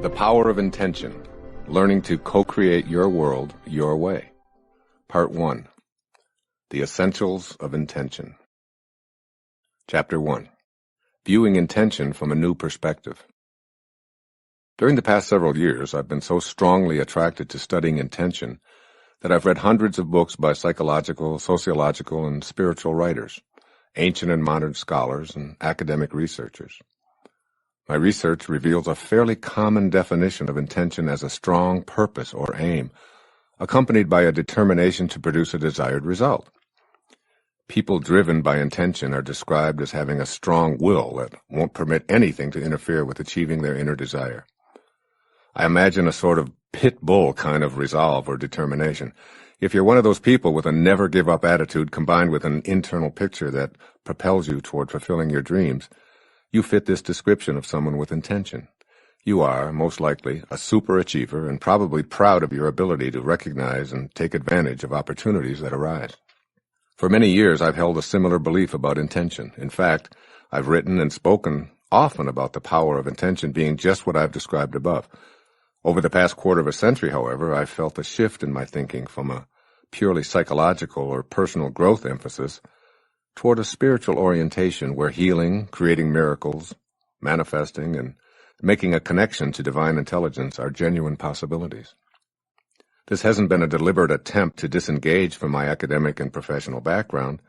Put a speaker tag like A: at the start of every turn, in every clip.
A: The Power of Intention, Learning to Co-Create Your World Your Way. Part 1. The Essentials of Intention. Chapter 1. Viewing Intention from a New Perspective. During the past several years, I've been so strongly attracted to studying intention that I've read hundreds of books by psychological, sociological, and spiritual writers, ancient and modern scholars, and academic researchers. My research reveals a fairly common definition of intention as a strong purpose or aim, accompanied by a determination to produce a desired result. People driven by intention are described as having a strong will that won't permit anything to interfere with achieving their inner desire. I imagine a sort of pit bull kind of resolve or determination. If you're one of those people with a never-give-up attitude combined with an internal picture that propels you toward fulfilling your dreams, you fit this description of someone with intention. You are, most likely, a superachiever and probably proud of your ability to recognize and take advantage of opportunities that arise. For many years, I've held a similar belief about intention. In fact, I've written and spoken often about the power of intention being just what I've described above. Over the past quarter of a century, however, I've felt a shift in my thinking from a purely psychological or personal growth emphasis toward a spiritual orientation where healing, creating miracles, manifesting, and making a connection to divine intelligence are genuine possibilities. This hasn't been a deliberate attempt to disengage from my academic and professional background,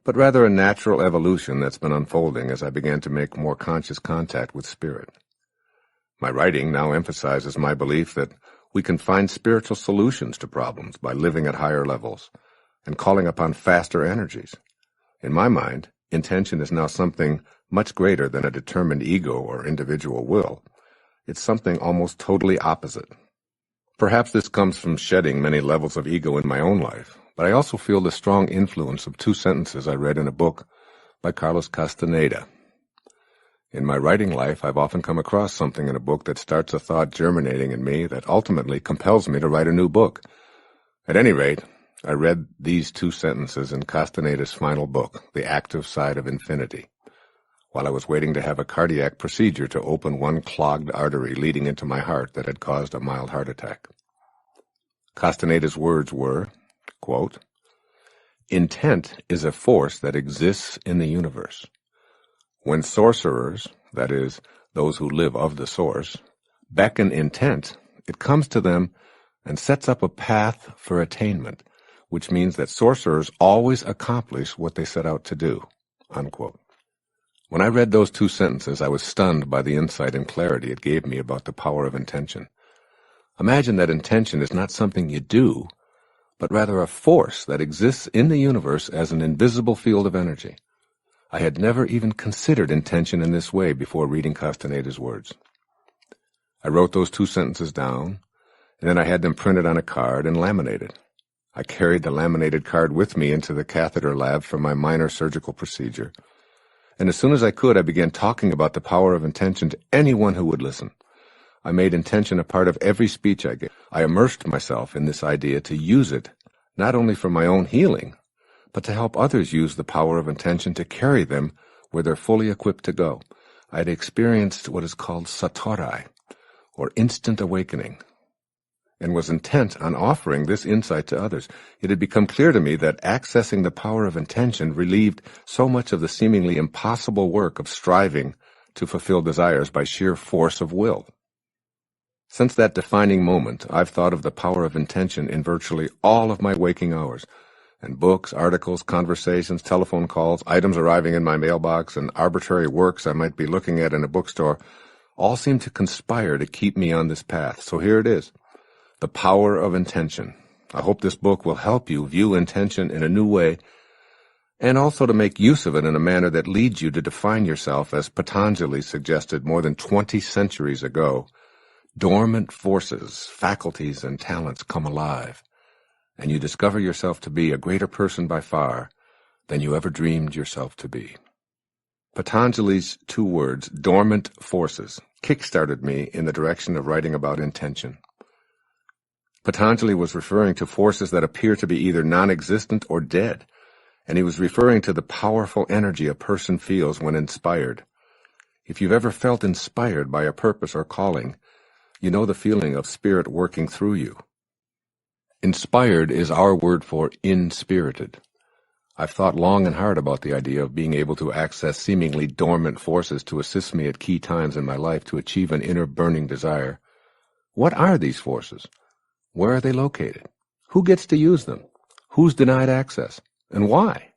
A: but rather a natural evolution that's been unfolding as I began to make more conscious contact with spirit. My writing now emphasizes my belief that we can find spiritual solutions to problems by living at higher levels and calling upon faster energies. In my mind, intention is now something much greater than a determined ego or individual will. It's something almost totally opposite. Perhaps this comes from shedding many levels of ego in my own life, but I also feel the strong influence of two sentences I read in a book by Carlos Castaneda. In my writing life, I've often come across something in a book that starts a thought germinating in me that ultimately compels me to write a new book. At any rate, I read these two sentences in Castaneda's final book, The Active Side of Infinity, while I was waiting to have a cardiac procedure to open one clogged artery leading into my heart that had caused a mild heart attack. Castaneda's words were, quote, "Intent is a force that exists in the universe. When sorcerers, that is, those who live of the source, beckon intent, it comes to them and sets up a path for attainment, which means that sorcerers always accomplish what they set out to do." Unquote. When I read those two sentences, I was stunned by the insight and clarity it gave me about the power of intention. Imagine that intention is not something you do, but rather a force that exists in the universe as an invisible field of energy. I had never even considered intention in this way before reading Castaneda's words. I wrote those two sentences down, and then I had them printed on a card and laminated. I carried the laminated card with me into the catheter lab for my minor surgical procedure, and as soon as I could, I began talking about the power of intention to anyone who would listen. I made intention a part of every speech I gave. I immersed myself in this idea to use it, not only for my own healing, but to help others use the power of intention to carry them where they're fully equipped to go. I had experienced what is called satori, or instant awakening, and was intent on offering this insight to others. It had become clear to me that accessing the power of intention relieved so much of the seemingly impossible work of striving to fulfill desires by sheer force of will. Since that defining moment, I've thought of the power of intention in virtually all of my waking hours, and books, articles, conversations, telephone calls, items arriving in my mailbox, and arbitrary works I might be looking at in a bookstore all seem to conspire to keep me on this path. So here it is. The power of intention. I hope this book will help you view intention in a new way and also to make use of it in a manner that leads you to define yourself as Patanjali suggested more than 20 centuries ago. Dormant forces, faculties, and talents come alive, and you discover yourself to be a greater person by far than you ever dreamed yourself to be. Patanjali's two words, dormant forces, kick-started me in the direction of writing about intention. Patanjali was referring to forces that appear to be either non-existent or dead, and he was referring to the powerful energy a person feels when inspired. If you've ever felt inspired by a purpose or calling, You know the feeling of spirit working through you. Inspired is our word for inspirited. I've thought long and hard about the idea of being able to access seemingly dormant forces to assist me at key times in my life to achieve an inner burning desire. What are these forces? Where are they located? Who gets to use them? Who's denied access? And why?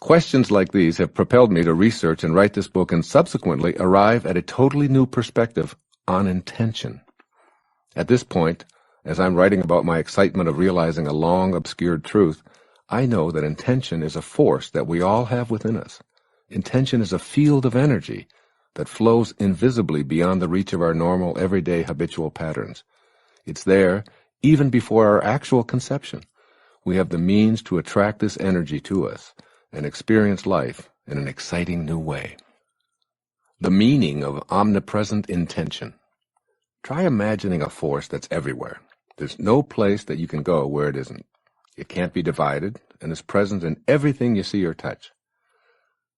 A: Questions like these have propelled me to research and write this book and subsequently arrive at a totally new perspective on intention. At this point, as I'm writing about my excitement of realizing a long-obscured truth, I know that intention is a force that we all have within us. Intention is a field of energy that flows invisibly beyond the reach of our normal, everyday, habitual patterns. It's there even before our actual conception. We have the means to attract this energy to us and experience life in an exciting new way. The meaning of omnipresent intention. Try imagining a force that's everywhere. There's no place that you can go where it isn't. It can't be divided and is present in everything you see or touch.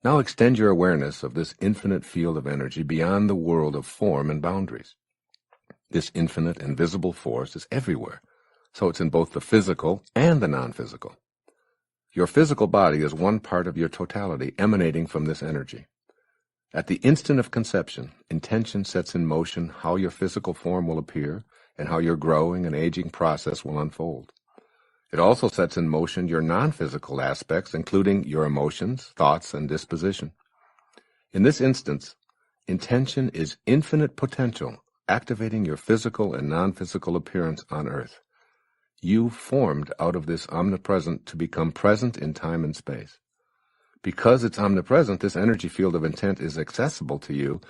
A: Now extend your awareness of this infinite field of energy beyond the world of form and boundaries. This infinite and visible force is everywhere, so it's in both the physical and the non-physical. Your physical body is one part of your totality emanating from this energy. At the instant of conception, intention sets in motion how your physical form will appear and how your growing and aging process will unfold. It also sets in motion your non-physical aspects, including your emotions, thoughts, and disposition. In this instance, intention is infinite potential, activating your physical and non-physical appearance on Earth. You formed out of this omnipresent to become present in time and space. Because it's omnipresent, this energy field of intent is accessible to you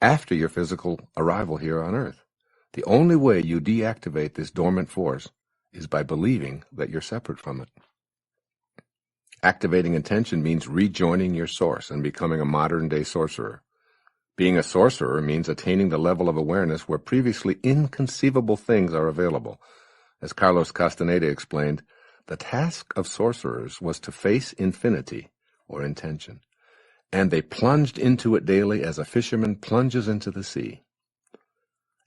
A: after your physical arrival here on Earth. The only way you deactivate this dormant force is by believing that you're separate from it. Activating intention means rejoining your source and becoming a modern-day sorcerer. Being a sorcerer means attaining the level of awareness where previously inconceivable things are available. As Carlos Castaneda explained, the task of sorcerers was to face infinity, or intention, and they plunged into it daily as a fisherman plunges into the sea.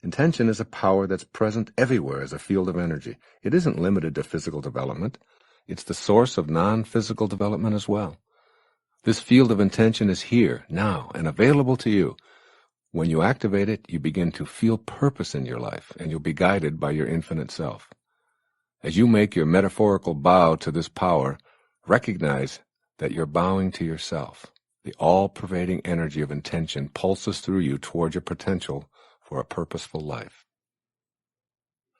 A: Intention is a power that's present everywhere as a field of energy. It isn't limited to physical development. It's the source of non-physical development as well. This field of intention is here, now, and available to you. When you activate it, you begin to feel purpose in your life, and you'll be guided by your infinite self. As you make your metaphorical bow to this power, recognize that you're bowing to yourself. The all-pervading energy of intention pulses through you toward your potential for a purposeful life.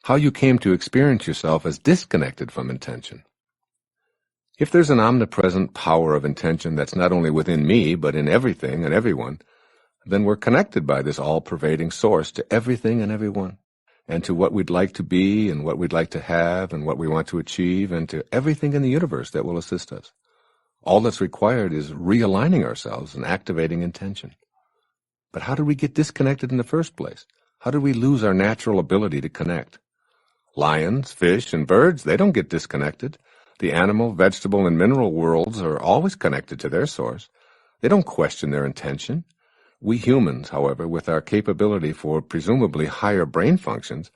A: How you came to experience yourself as disconnected from intention. If there's an omnipresent power of intention that's not only within me, but in everything and everyone, then we're connected by this all-pervading source to everything and everyone, and to what we'd like to be and what we'd like to have and what we want to achieve, and to everything in the universe that will assist us. All that's required is realigning ourselves and activating intention. But how did we get disconnected in the first place? How did we lose our natural ability to connect? Lions, fish, and birds, they don't get disconnected. The animal, vegetable, and mineral worlds are always connected to their source. They don't question their intention. We humans, however, with our capability for presumably higher brain functions,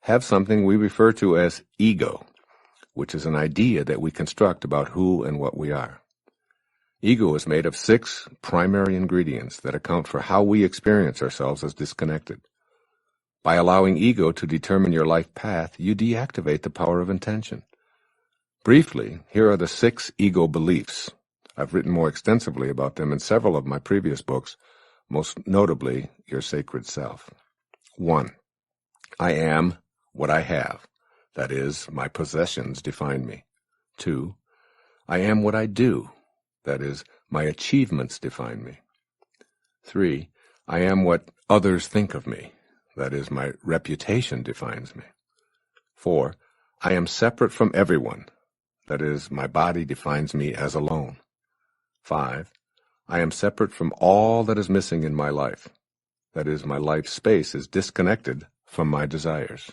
A: have something we refer to as ego, which is an idea that we construct about who and what we are. Ego is made of 6 primary ingredients that account for how we experience ourselves as disconnected. By allowing ego to determine your life path, you deactivate the power of intention. Briefly, here are the 6 ego beliefs. I've written more extensively about them in several of my previous books, most notably Your Sacred Self. 1. I am what I have. That is, my possessions define me. 2. I am what I do. That is, my achievements define me. 3. I am what others think of me. That is, my reputation defines me. 4. I am separate from everyone. That is, my body defines me as alone. 5. I am separate from all that is missing in my life. That is, my life space is disconnected from my desires.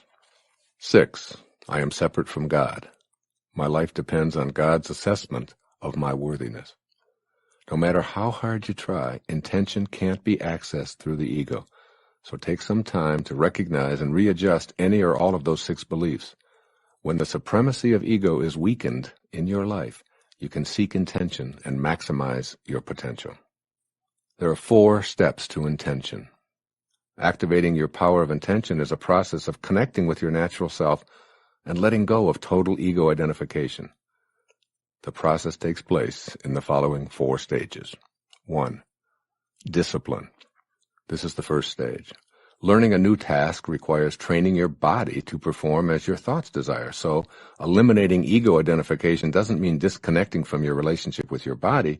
A: 6. I am separate from God. My life depends on God's assessment of my worthiness. No matter how hard you try, intention can't be accessed through the ego. So take some time to recognize and readjust any or all of those 6 beliefs. When the supremacy of ego is weakened in your life, you can seek intention and maximize your potential. There are 4 steps to intention. Activating your power of intention is a process of connecting with your natural self and letting go of total ego identification. The process takes place in the following 4 stages. 1. Discipline. This is the first stage. Learning a new task requires training your body to perform as your thoughts desire. So, eliminating ego identification doesn't mean disconnecting from your relationship with your body,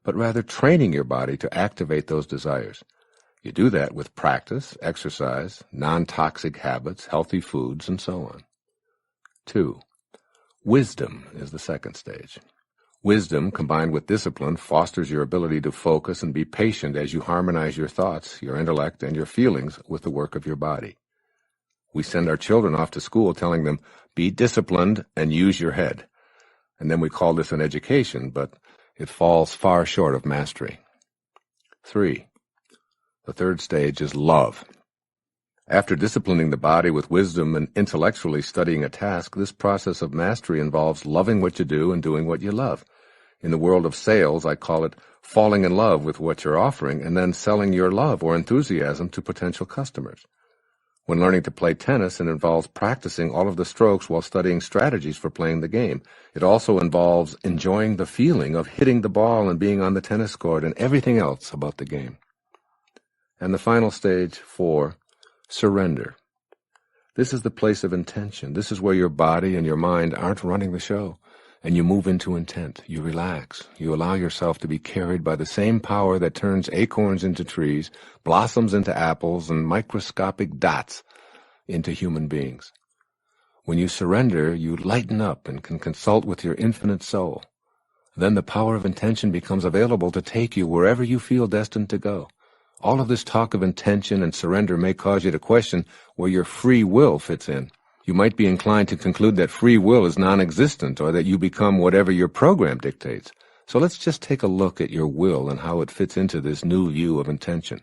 A: but rather training your body to activate those desires. You do that with practice, exercise, non-toxic habits, healthy foods, and so on. 2. Wisdom is the second stage. Wisdom, combined with discipline, fosters your ability to focus and be patient as you harmonize your thoughts, your intellect, and your feelings with the work of your body. We send our children off to school telling them, be disciplined and use your head. And then we call this an education, but it falls far short of mastery. 3. The third stage is love. After disciplining the body with wisdom and intellectually studying a task, this process of mastery involves loving what you do and doing what you love. In the world of sales, I call it falling in love with what you're offering and then selling your love or enthusiasm to potential customers. When learning to play tennis, it involves practicing all of the strokes while studying strategies for playing the game. It also involves enjoying the feeling of hitting the ball and being on the tennis court and everything else about the game. And the final stage, 4, surrender. This is the place of intention. This is where your body and your mind aren't running the show, and you move into intent. You relax. You allow yourself to be carried by the same power that turns acorns into trees, blossoms into apples, and microscopic dots into human beings. When you surrender, you lighten up and can consult with your infinite soul. Then the power of intention becomes available to take you wherever you feel destined to go. All of this talk of intention and surrender may cause you to question where your free will fits in. You might be inclined to conclude that free will is non-existent or that you become whatever your program dictates. So let's just take a look at your will and how it fits into this new view of intention.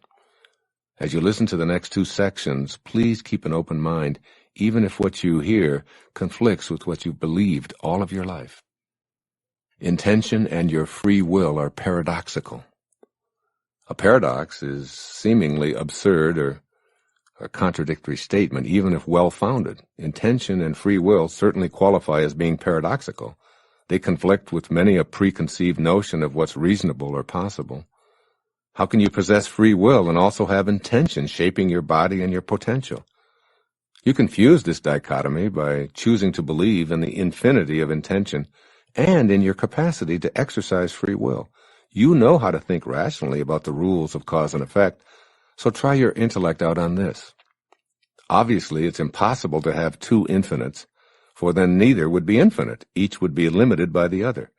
A: As you listen to the next 2 sections, please keep an open mind, even if what you hear conflicts with what you've believed all of your life. Intention and your free will are paradoxical. A paradox is seemingly absurd or a contradictory statement, even if well-founded. Intention and free will certainly qualify as being paradoxical. They conflict with many a preconceived notion of what's reasonable or possible. How can you possess free will and also have intention shaping your body and your potential? You confuse this dichotomy by choosing to believe in the infinity of intention and in your capacity to exercise free will. You know how to think rationally about the rules of cause and effect, so try your intellect out on this. Obviously, it's impossible to have 2 infinites, for then neither would be infinite. Each would be limited by the other.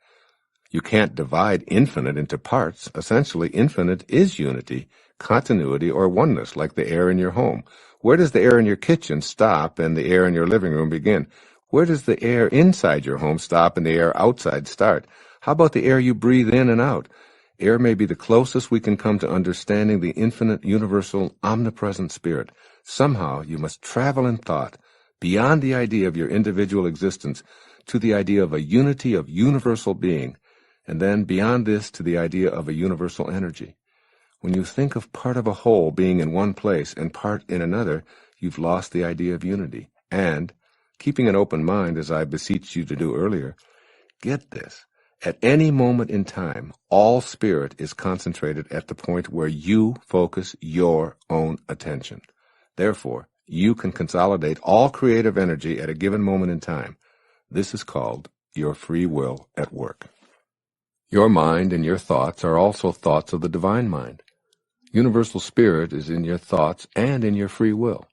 A: You can't divide infinite into parts. Essentially, infinite is unity, continuity, or oneness, like the air in your home. Where does the air in your kitchen stop and the air in your living room begin? Where does the air inside your home stop and the air outside start? How about the air you breathe in and out? Air may be the closest we can come to understanding the infinite, universal, omnipresent spirit. Somehow you must travel in thought beyond the idea of your individual existence to the idea of a unity of universal being, and then beyond this to the idea of a universal energy. When you think of part of a whole being in one place and part in another, you've lost the idea of unity. And, keeping an open mind, as I beseeched you to do earlier, get this. At any moment in time, all spirit is concentrated at the point where you focus your own attention. Therefore, you can consolidate all creative energy at a given moment in time. This is called your free will at work. Your mind and your thoughts are also thoughts of the divine mind. Universal spirit is in your thoughts and in your free will.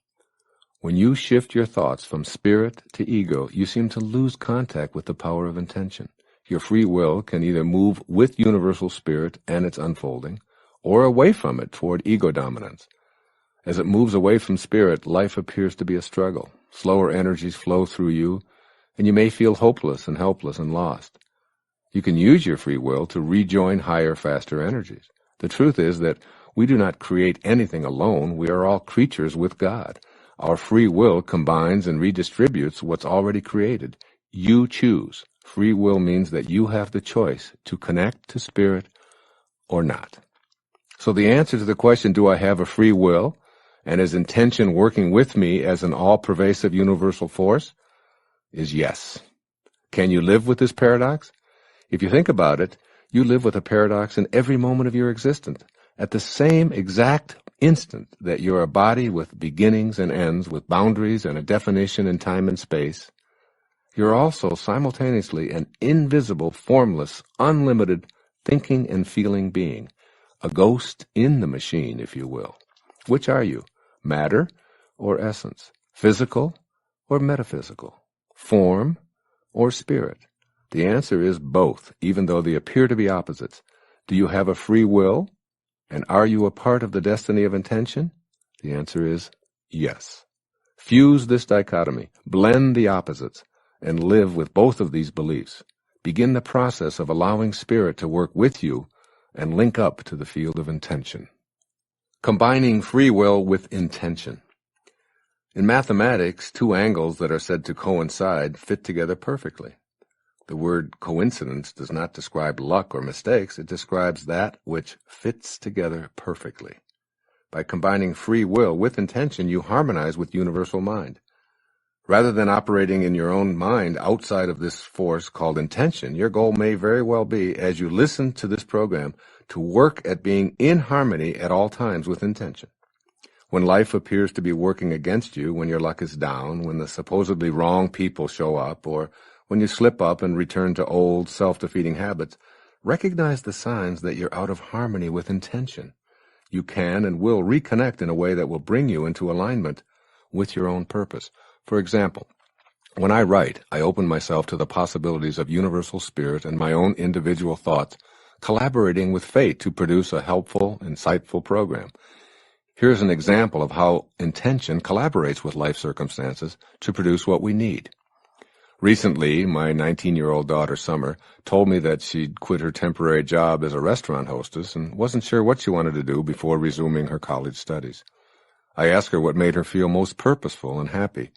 A: When you shift your thoughts from spirit to ego, you seem to lose contact with the power of intention. Your free will can either move with universal spirit and its unfolding, or away from it toward ego dominance. As it moves away from spirit, life appears to be a struggle. Slower energies flow through you, and you may feel hopeless and helpless and lost. You can use your free will to rejoin higher, faster energies. The truth is that We do not create anything alone. We are all creatures with God. Our free will combines and redistributes what's already created. You choose. Free will means that you have the choice to connect to spirit or not. So the answer to the question, do I have a free will, and is intention working with me as an all-pervasive universal force, is yes. Can you live with this paradox? If you think about it, you live with a paradox in every moment of your existence. At the same exact instant that you're a body with beginnings and ends, with boundaries and a definition in time and space, you're also simultaneously an invisible, formless, unlimited thinking and feeling being, a ghost in the machine, if you will. Which are you? Matter or essence? Physical or metaphysical? Form or spirit? The answer is both, even though they appear to be opposites. Do you have a free will? And are you a part of the destiny of intention? The answer is yes. Fuse this dichotomy, blend the opposites, and live with both of these beliefs. Begin the process of allowing spirit to work with you and link up to the field of intention. Combining free will with intention. In mathematics, two angles that are said to coincide fit together perfectly. The word coincidence does not describe luck or mistakes. It describes that which fits together perfectly. By combining free will with intention, you harmonize with universal mind. Rather than operating in your own mind outside of this force called intention, your goal may very well be, as you listen to this program, to work at being in harmony at all times with intention. When life appears to be working against you, when your luck is down, when the supposedly wrong people show up, or when you slip up and return to old, self-defeating habits, recognize the signs that you're out of harmony with intention. You can and will reconnect in a way that will bring you into alignment with your own purpose. For example, when I write, I open myself to the possibilities of universal spirit and my own individual thoughts, collaborating with fate to produce a helpful, insightful program. Here's an example of how intention collaborates with life circumstances to produce what we need. Recently, my 19-year-old daughter, Summer, told me that she'd quit her temporary job as a restaurant hostess and wasn't sure what she wanted to do before resuming her college studies. I asked her what made her feel most purposeful and happy,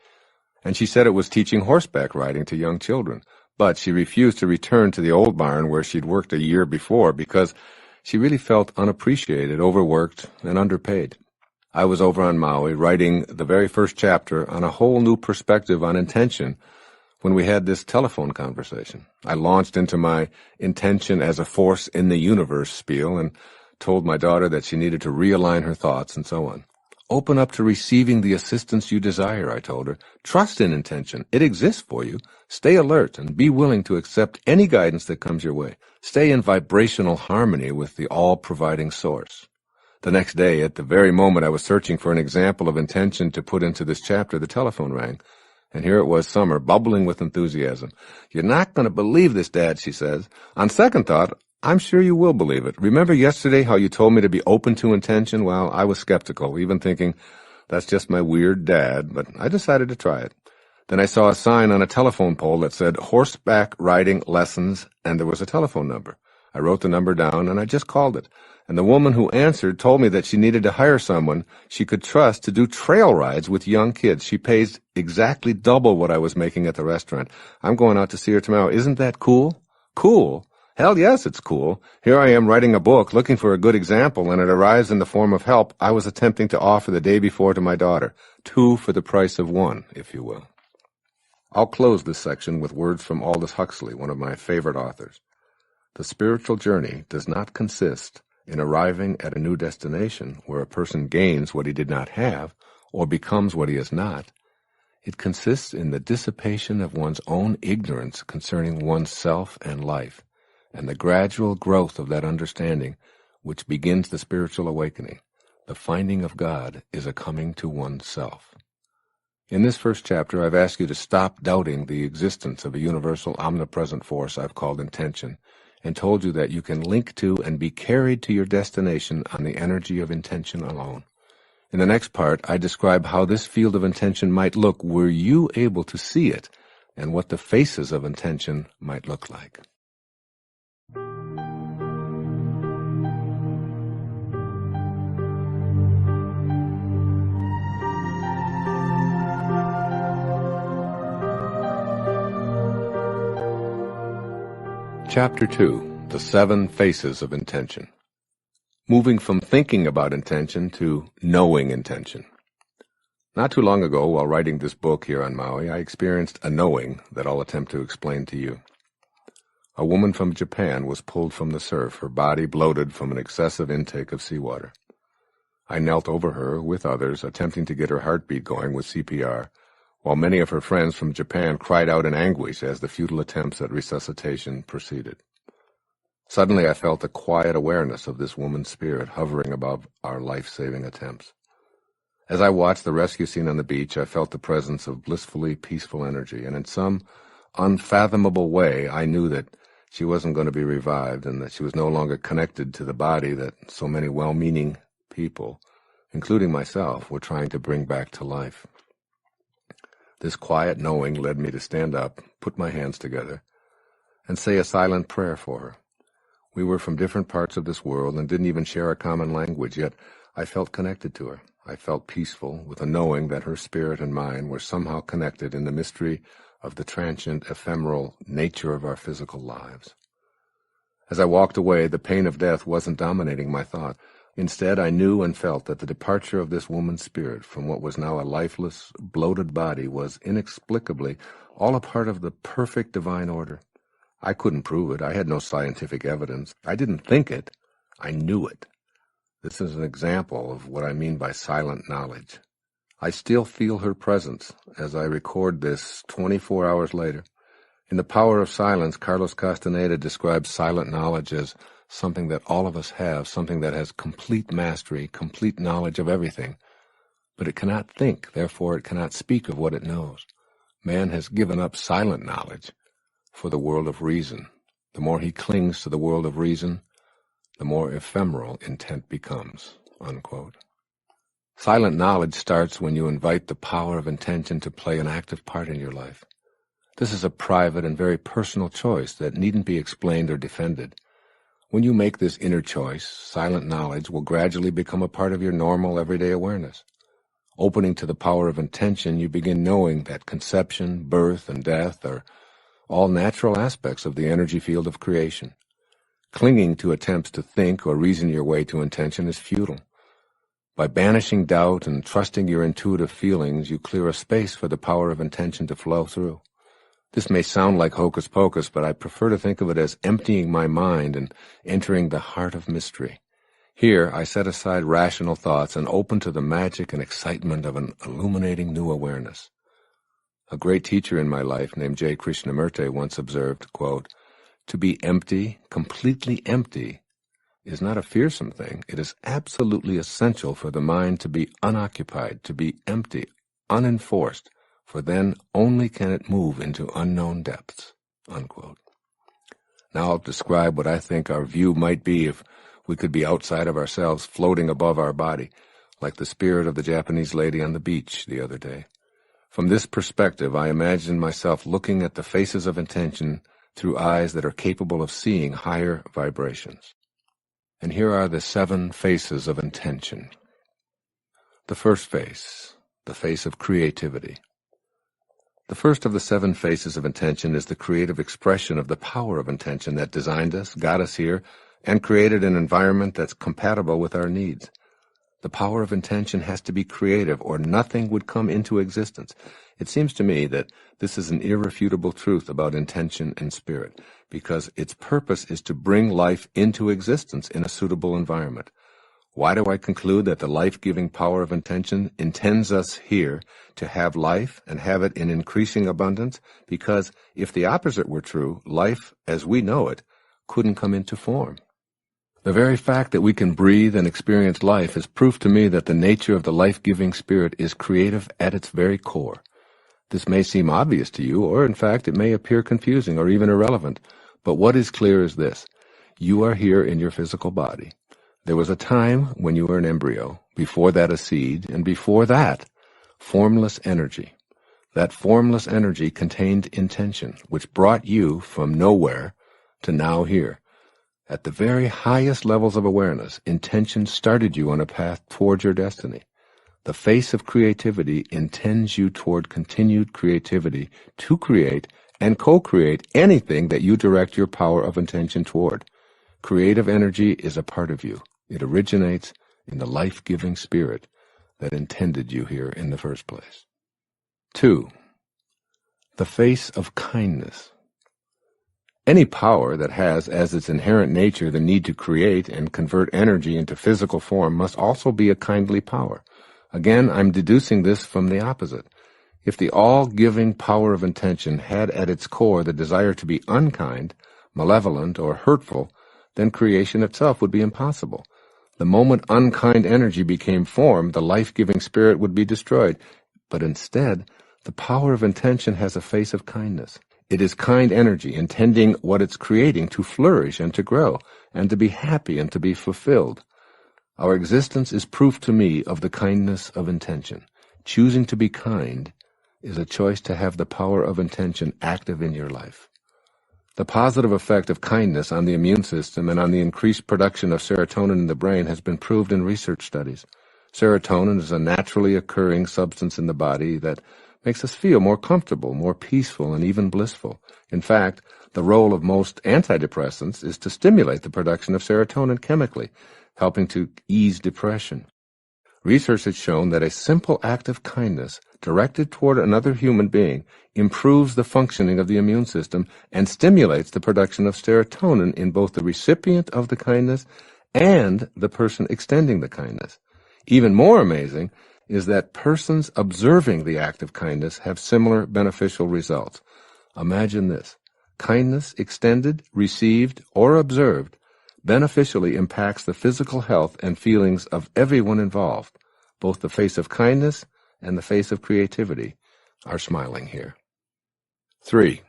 A: and she said it was teaching horseback riding to young children, but she refused to return to the old barn where she'd worked a year before because she really felt unappreciated, overworked, and underpaid. I was over on Maui writing the very first chapter on a whole new perspective on intention when we had this telephone conversation. I launched into my intention as a force in the universe spiel and told my daughter that she needed to realign her thoughts and so on. Open up to receiving the assistance you desire, I told her. Trust in intention. It exists for you. Stay alert and be willing to accept any guidance that comes your way. Stay in vibrational harmony with the all-providing source. The next day, at the very moment I was searching for an example of intention to put into this chapter, the telephone rang. And here it was, Summer, bubbling with enthusiasm. "You're not going to believe this, Dad," she says. "On second thought, I'm sure you will believe it. Remember yesterday how you told me to be open to intention? Well, I was skeptical, even thinking, that's just my weird dad, but I decided to try it. Then I saw a sign on a telephone pole that said horseback riding lessons, and there was a telephone number. I wrote the number down, and I just called it. And the woman who answered told me that she needed to hire someone she could trust to do trail rides with young kids. She pays exactly double what I was making at the restaurant. I'm going out to see her tomorrow. Isn't that cool?" Cool? Hell yes, it's cool. Here I am writing a book, looking for a good example, and it arrives in the form of help I was attempting to offer the day before to my daughter. 2 for the price of 1, if you will. I'll close this section with words from Aldous Huxley, one of my favorite authors. The spiritual journey does not consist in arriving at a new destination where a person gains what he did not have or becomes what he is not. It consists in the dissipation of one's own ignorance concerning one's self and life, and the gradual growth of that understanding which begins the spiritual awakening. The finding of God is a coming to oneself. In this first chapter, I've asked you to stop doubting the existence of a universal omnipresent force I've called intention, and told you that you can link to and be carried to your destination on the energy of intention alone. In the next part, I describe how this field of intention might look were you able to see it, and what the faces of intention might look like. Chapter 2, The 7 Faces of Intention. Moving from thinking about intention to knowing intention. Not too long ago, while writing this book here on Maui, I experienced a knowing that I'll attempt to explain to you. A woman from Japan was pulled from the surf, her body bloated from an excessive intake of seawater. I knelt over her with others, attempting to get her heartbeat going with CPR, while many of her friends from Japan cried out in anguish as the futile attempts at resuscitation proceeded. Suddenly I felt a quiet awareness of this woman's spirit hovering above our life-saving attempts. As I watched the rescue scene on the beach, I felt the presence of blissfully peaceful energy, and in some unfathomable way I knew that she wasn't going to be revived and that she was no longer connected to the body that so many well-meaning people, including myself, were trying to bring back to life. This quiet knowing led me to stand up, put my hands together, and say a silent prayer for her. We were from different parts of this world and didn't even share a common language, yet I felt connected to her. I felt peaceful with a knowing that her spirit and mine were somehow connected in the mystery of the transient, ephemeral nature of our physical lives. As I walked away, the pain of death wasn't dominating my thought. Instead, I knew and felt that the departure of this woman's spirit from what was now a lifeless, bloated body was inexplicably all a part of the perfect divine order. I couldn't prove it. I had no scientific evidence. I didn't think it. I knew it. This is an example of what I mean by silent knowledge. I still feel her presence as I record this 24 hours later. In The Power of Silence, Carlos Castaneda describes silent knowledge as something that all of us have, something that has complete mastery, complete knowledge of everything. But it cannot think, therefore it cannot speak of what it knows. Man has given up silent knowledge for the world of reason. The more he clings to the world of reason, the more ephemeral intent becomes." Unquote. Silent knowledge starts when you invite the power of intention to play an active part in your life. This is a private and very personal choice that needn't be explained or defended. When you make this inner choice, silent knowledge will gradually become a part of your normal, everyday awareness. Opening to the power of intention, you begin knowing that conception, birth, and death are all natural aspects of the energy field of creation. Clinging to attempts to think or reason your way to intention is futile. By banishing doubt and trusting your intuitive feelings, you clear a space for the power of intention to flow through. This may sound like hocus pocus, but I prefer to think of it as emptying my mind and entering the heart of mystery. Here, I set aside rational thoughts and open to the magic and excitement of an illuminating new awareness. A great teacher in my life named J. Krishnamurti once observed, quote, "To be empty, completely empty, is not a fearsome thing. It is absolutely essential for the mind to be unoccupied, to be empty, unenforced, for then only can it move into unknown depths." Unquote. Now I'll describe what I think our view might be if we could be outside of ourselves, floating above our body, like the spirit of the Japanese lady on the beach the other day. From this perspective, I imagine myself looking at the faces of intention through eyes that are capable of seeing higher vibrations. And here are the 7 faces of intention. The first face, the face of creativity. The first of the 7 faces of intention is the creative expression of the power of intention that designed us, got us here, and created an environment that's compatible with our needs. The power of intention has to be creative, or nothing would come into existence. It seems to me that this is an irrefutable truth about intention and spirit, because its purpose is to bring life into existence in a suitable environment. Why do I conclude that the life-giving power of intention intends us here to have life and have it in increasing abundance? Because if the opposite were true, life as we know it couldn't come into form. The very fact that we can breathe and experience life is proof to me that the nature of the life-giving spirit is creative at its very core. This may seem obvious to you, or in fact it may appear confusing or even irrelevant, but what is clear is this: you are here in your physical body. There was a time when you were an embryo, before that a seed, and before that, formless energy. That formless energy contained intention, which brought you from nowhere to now here. At the very highest levels of awareness, intention started you on a path toward your destiny. The face of creativity intends you toward continued creativity to create and co-create anything that you direct your power of intention toward. Creative energy is a part of you. It originates in the life-giving spirit that intended you here in the first place. 2. The face of kindness. Any power that has as its inherent nature the need to create and convert energy into physical form must also be a kindly power. Again, I'm deducing this from the opposite. If the all-giving power of intention had at its core the desire to be unkind, malevolent, or hurtful, then creation itself would be impossible. The moment unkind energy became form, the life-giving spirit would be destroyed. But instead, the power of intention has a face of kindness. It is kind energy, intending what it's creating to flourish and to grow, and to be happy and to be fulfilled. Our existence is proof to me of the kindness of intention. Choosing to be kind is a choice to have the power of intention active in your life. The positive effect of kindness on the immune system and on the increased production of serotonin in the brain has been proved in research studies. Serotonin is a naturally occurring substance in the body that makes us feel more comfortable, more peaceful, and even blissful. In fact, the role of most antidepressants is to stimulate the production of serotonin chemically, helping to ease depression. Research has shown that a simple act of kindness directed toward another human being improves the functioning of the immune system and stimulates the production of serotonin in both the recipient of the kindness and the person extending the kindness. Even more amazing is that persons observing the act of kindness have similar beneficial results. Imagine this. Kindness extended, received, or observed beneficially impacts the physical health and feelings of everyone involved. Both the face of kindness and the face of creativity are smiling here. 3.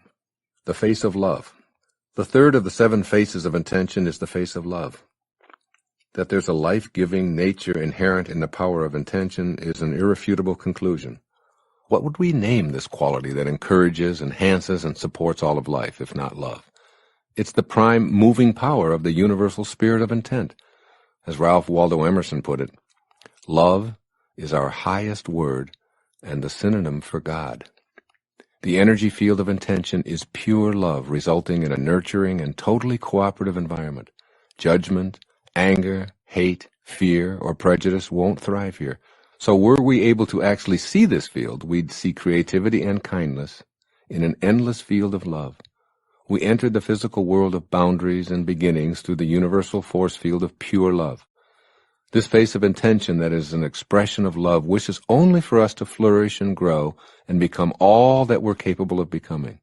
A: The face of love. The third of the 7 faces of intention is the face of love. That there's a life-giving nature inherent in the power of intention is an irrefutable conclusion. What would we name this quality that encourages, enhances, and supports all of life, if not love? It's the prime moving power of the universal spirit of intent. As Ralph Waldo Emerson put it, love is our highest word and the synonym for God. The energy field of intention is pure love, resulting in a nurturing and totally cooperative environment. Judgment, anger, hate, fear, or prejudice won't thrive here. So were we able to actually see this field, we'd see creativity and kindness in an endless field of love. We entered the physical world of boundaries and beginnings through the universal force field of pure love. This face of intention that is an expression of love wishes only for us to flourish and grow and become all that we're capable of becoming.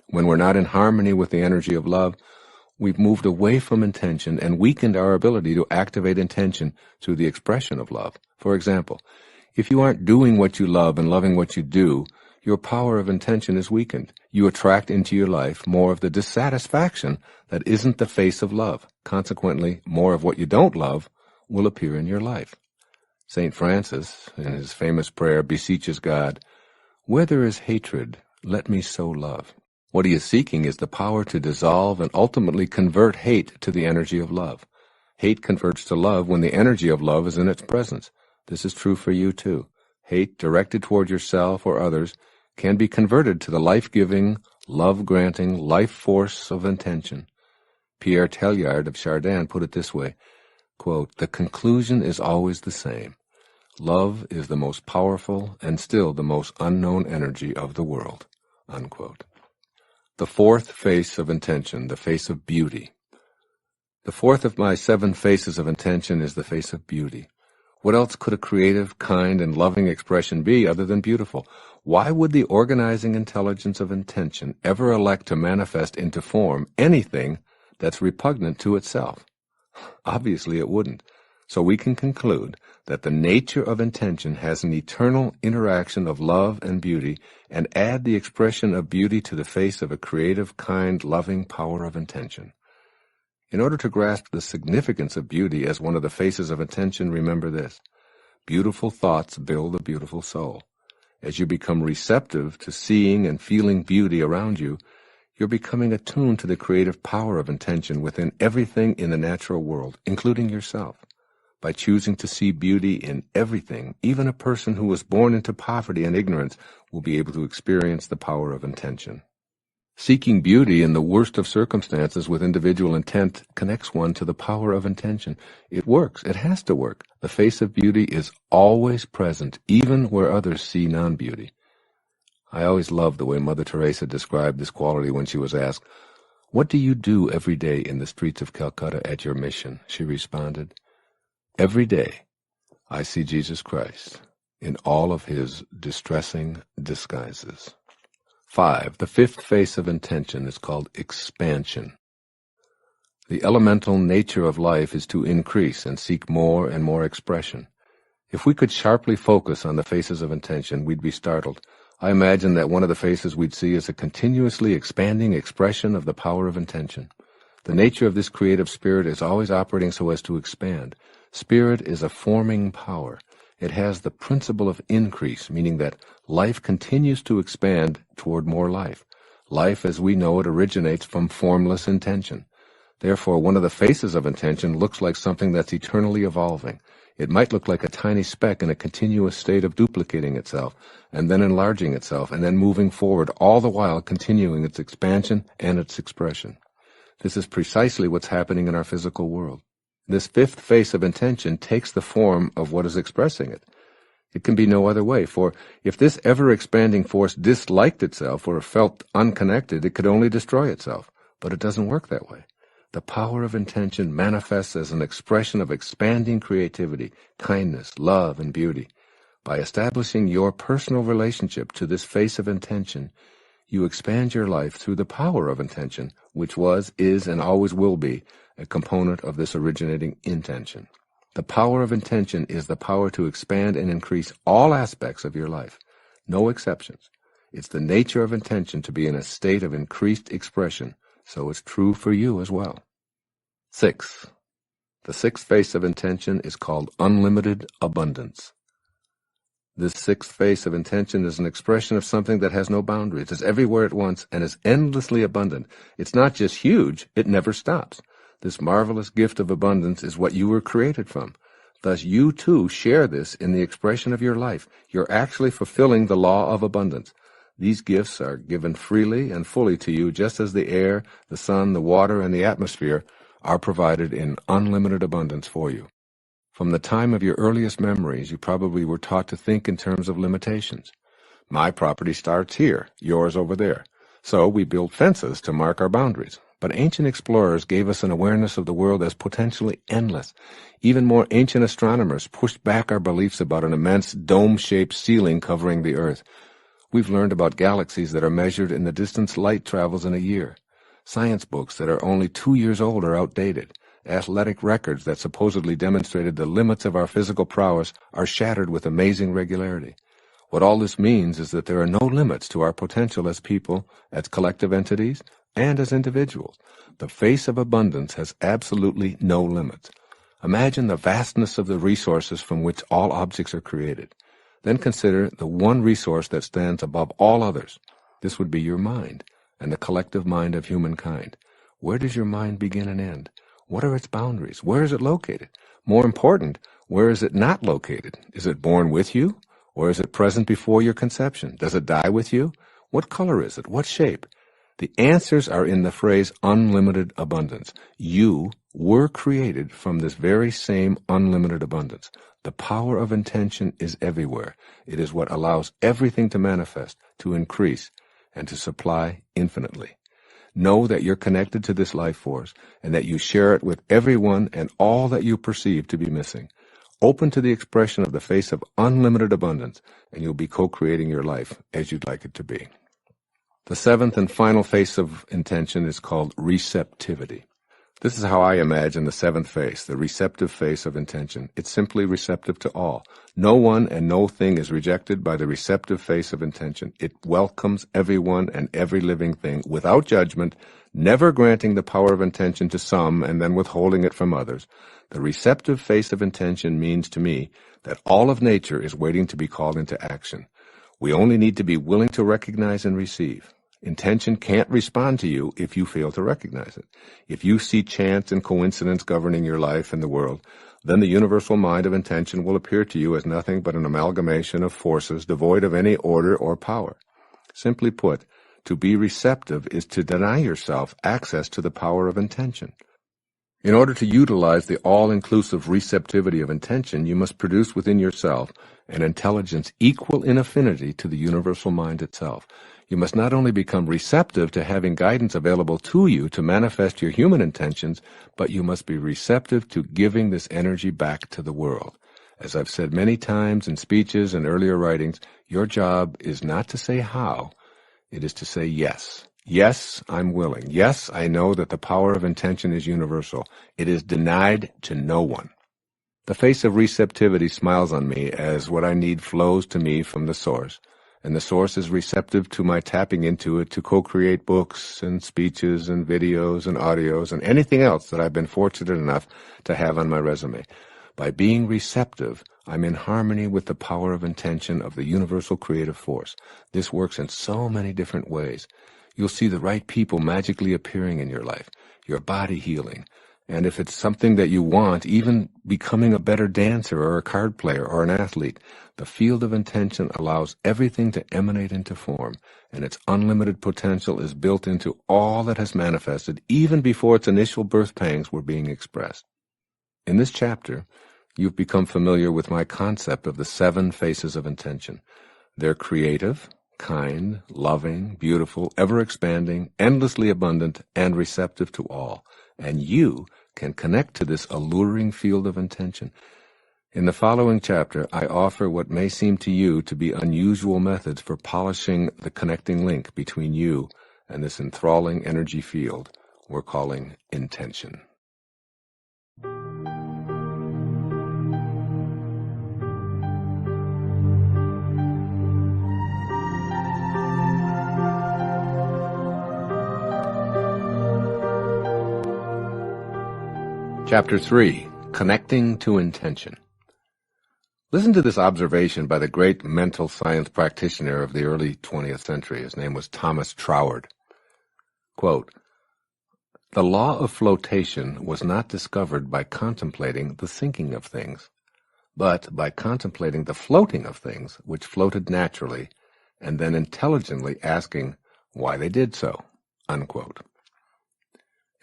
A: When we're not in harmony with the energy of love, we've moved away from intention and weakened our ability to activate intention through the expression of love. For example, if you aren't doing what you love and loving what you do, your power of intention is weakened. You attract into your life more of the dissatisfaction that isn't the face of love. Consequently, more of what you don't love will appear in your life. St. Francis, in his famous prayer, beseeches God, "Where there is hatred, let me sow love." What he is seeking is the power to dissolve and ultimately convert hate to the energy of love. Hate converts to love when the energy of love is in its presence. This is true for you too. Hate directed toward yourself or others can be converted to the life-giving, love-granting life force of intention. Pierre Teilhard of Chardin put it this way, quote, "The conclusion is always the same. Love is the most powerful and still the most unknown energy of the world." Unquote. The fourth face of intention, the face of beauty. The fourth of my 7 faces of intention is the face of beauty. What else could a creative, kind, and loving expression be other than beautiful? Why would the organizing intelligence of intention ever elect to manifest into form anything that's repugnant to itself? Obviously it wouldn't. So we can conclude that the nature of intention has an eternal interaction of love and beauty, and add the expression of beauty to the face of a creative, kind, loving power of intention. In order to grasp the significance of beauty as one of the faces of intention, remember this. Beautiful thoughts build a beautiful soul. As you become receptive to seeing and feeling beauty around you, you're becoming attuned to the creative power of intention within everything in the natural world, including yourself. By choosing to see beauty in everything, even a person who was born into poverty and ignorance will be able to experience the power of intention. Seeking beauty in the worst of circumstances with individual intent connects one to the power of intention. It works. It has to work. The face of beauty is always present, even where others see non-beauty. I always loved the way Mother Teresa described this quality when she was asked, "What do you do every day in the streets of Calcutta at your mission?" She responded, "Every day I see Jesus Christ in all of his distressing disguises." 5. The fifth face of intention is called expansion. The elemental nature of life is to increase and seek more and more expression. If we could sharply focus on the faces of intention, we'd be startled. I imagine that one of the faces we'd see is a continuously expanding expression of the power of intention. The nature of this creative spirit is always operating so as to expand. Spirit is a forming power. It has the principle of increase, meaning that life continues to expand toward more life. Life as we know it originates from formless intention. Therefore, one of the faces of intention looks like something that's eternally evolving. It might look like a tiny speck in a continuous state of duplicating itself, and then enlarging itself, and then moving forward, all the while continuing its expansion and its expression. This is precisely what's happening in our physical world. This fifth face of intention takes the form of what is expressing it. It can be no other way, for if this ever-expanding force disliked itself or felt unconnected, it could only destroy itself. But it doesn't work that way. The power of intention manifests as an expression of expanding creativity, kindness, love, and beauty. By establishing your personal relationship to this face of intention, you expand your life through the power of intention, which was, is, and always will be a component of this originating intention. The power of intention is the power to expand and increase all aspects of your life, no exceptions. It's the nature of intention to be in a state of increased expression, so it's true for you as well. 6. The sixth face of intention is called unlimited abundance. This sixth face of intention is an expression of something that has no boundaries, is everywhere at once, and is endlessly abundant. It's not just huge, it never stops. This marvelous gift of abundance is what you were created from. Thus, you too share this in the expression of your life. You're actually fulfilling the law of abundance. These gifts are given freely and fully to you, just as the air, the sun, the water, and the atmosphere are provided in unlimited abundance for you. From the time of your earliest memories, you probably were taught to think in terms of limitations. My property starts here, yours over there. So we built fences to mark our boundaries. But ancient explorers gave us an awareness of the world as potentially endless. Even more ancient astronomers pushed back our beliefs about an immense dome-shaped ceiling covering the Earth. We've learned about galaxies that are measured in the distance light travels in a year. Science books that are only 2 years old are outdated. Athletic records that supposedly demonstrated the limits of our physical prowess are shattered with amazing regularity. What all this means is that there are no limits to our potential as people, as collective entities, and as individuals. The face of abundance has absolutely no limits. Imagine the vastness of the resources from which all objects are created. Then consider the one resource that stands above all others. This would be your mind, and the collective mind of humankind. Where does your mind begin and end? What are its boundaries? Where is it located? More important, where is it not located? Is it born with you? Or is it present before your conception? Does it die with you? What color is it? What shape? The answers are in the phrase unlimited abundance. You were created from this very same unlimited abundance. The power of intention is everywhere. It is what allows everything to manifest, to increase, and to supply infinitely. Know that you're connected to this life force and that you share it with everyone and all that you perceive to be missing. Open to the expression of the face of unlimited abundance, and you'll be co-creating your life as you'd like it to be. The seventh and final face of intention is called receptivity. This is how I imagine the seventh face, the receptive face of intention. It's simply receptive to all. No one and no thing is rejected by the receptive face of intention. It welcomes everyone and every living thing without judgment, never granting the power of intention to some and then withholding it from others. The receptive face of intention means to me that all of nature is waiting to be called into action. We only need to be willing to recognize and receive. Intention can't respond to you if you fail to recognize it. If you see chance and coincidence governing your life and the world, then the universal mind of intention will appear to you as nothing but an amalgamation of forces devoid of any order or power. Simply put, To be receptive is to deny yourself access to the power of intention. In order to utilize the all-inclusive receptivity of intention, you must produce within yourself an intelligence equal in affinity to the universal mind itself. You must not only become receptive to having guidance available to you to manifest your human intentions, but you must be receptive to giving this energy back to the world. As I've said many times in speeches and earlier writings, your job is not to say how, it is to say yes. Yes, I'm willing. Yes, I know that the power of intention is universal. It is denied to no one. The face of receptivity smiles on me as what I need flows to me from the source, and the source is receptive to my tapping into it to co-create books and speeches and videos and audios and anything else that I've been fortunate enough to have on my resume. By being receptive, I'm in harmony with the power of intention of the universal creative force. This works in so many different ways. You'll see the right people magically appearing in your life, your body healing, and if it's something that you want, even becoming a better dancer or a card player or an athlete. The field of intention allows everything to emanate into form, and its unlimited potential is built into all that has manifested even before its initial birth pangs were being expressed. In this chapter, you've become familiar with my concept of the 7 faces of intention. They're creative, kind, loving, beautiful, ever-expanding, endlessly abundant, and receptive to all. And you can connect to this alluring field of intention. In the following chapter, I offer what may seem to you to be unusual methods for polishing the connecting link between you and this enthralling energy field we're calling intention. Chapter 3, Connecting to Intention. Listen to this observation by the great mental science practitioner of the early 20th century. His name was Thomas Troward. Quote, "The law of flotation was not discovered by contemplating the sinking of things, but by contemplating the floating of things which floated naturally, and then intelligently asking why they did so." Unquote.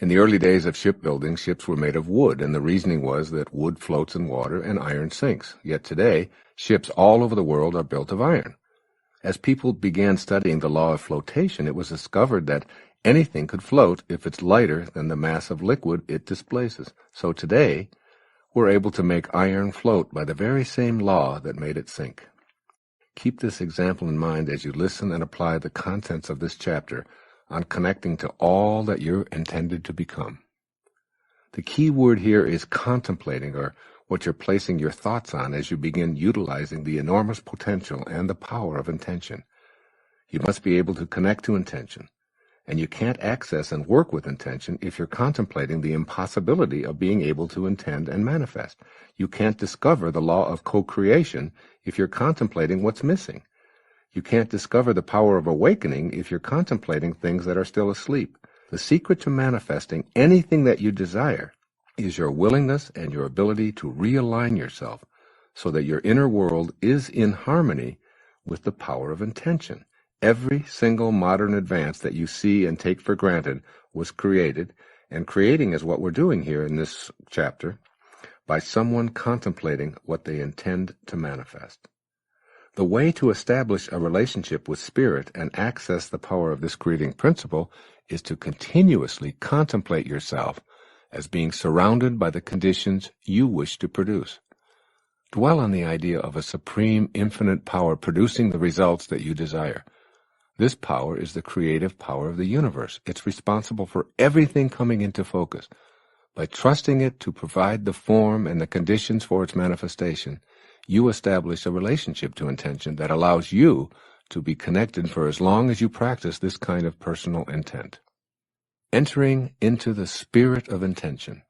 A: In the early days of shipbuilding, ships were made of wood, and the reasoning was that wood floats in water and iron sinks. Yet today, ships all over the world are built of iron. As people began studying the law of flotation, it was discovered that anything could float if it's lighter than the mass of liquid it displaces. So today, we're able to make iron float by the very same law that made it sink. Keep this example in mind as you listen and apply the contents of this chapter on connecting to all that you're intended to become. The key word here is contemplating, or what you're placing your thoughts on as you begin utilizing the enormous potential and the power of intention. You must be able to connect to intention, and you can't access and work with intention if you're contemplating the impossibility of being able to intend and manifest. You can't discover the law of co-creation if you're contemplating what's missing. You can't discover the power of awakening if you're contemplating things that are still asleep. The secret to manifesting anything that you desire is your willingness and your ability to realign yourself so that your inner world is in harmony with the power of intention. Every single modern advance that you see and take for granted was created, and creating is what we're doing here in this chapter, by someone contemplating what they intend to manifest. The way to establish a relationship with spirit and access the power of this creating principle is to continuously contemplate yourself as being surrounded by the conditions you wish to produce. Dwell on the idea of a supreme infinite power producing the results that you desire. This power is the creative power of the universe. It's responsible for everything coming into focus. By trusting it to provide the form and the conditions for its manifestation, you establish a relationship to intention that allows you to be connected for as long as you practice this kind of personal intent. Entering into the spirit of intention.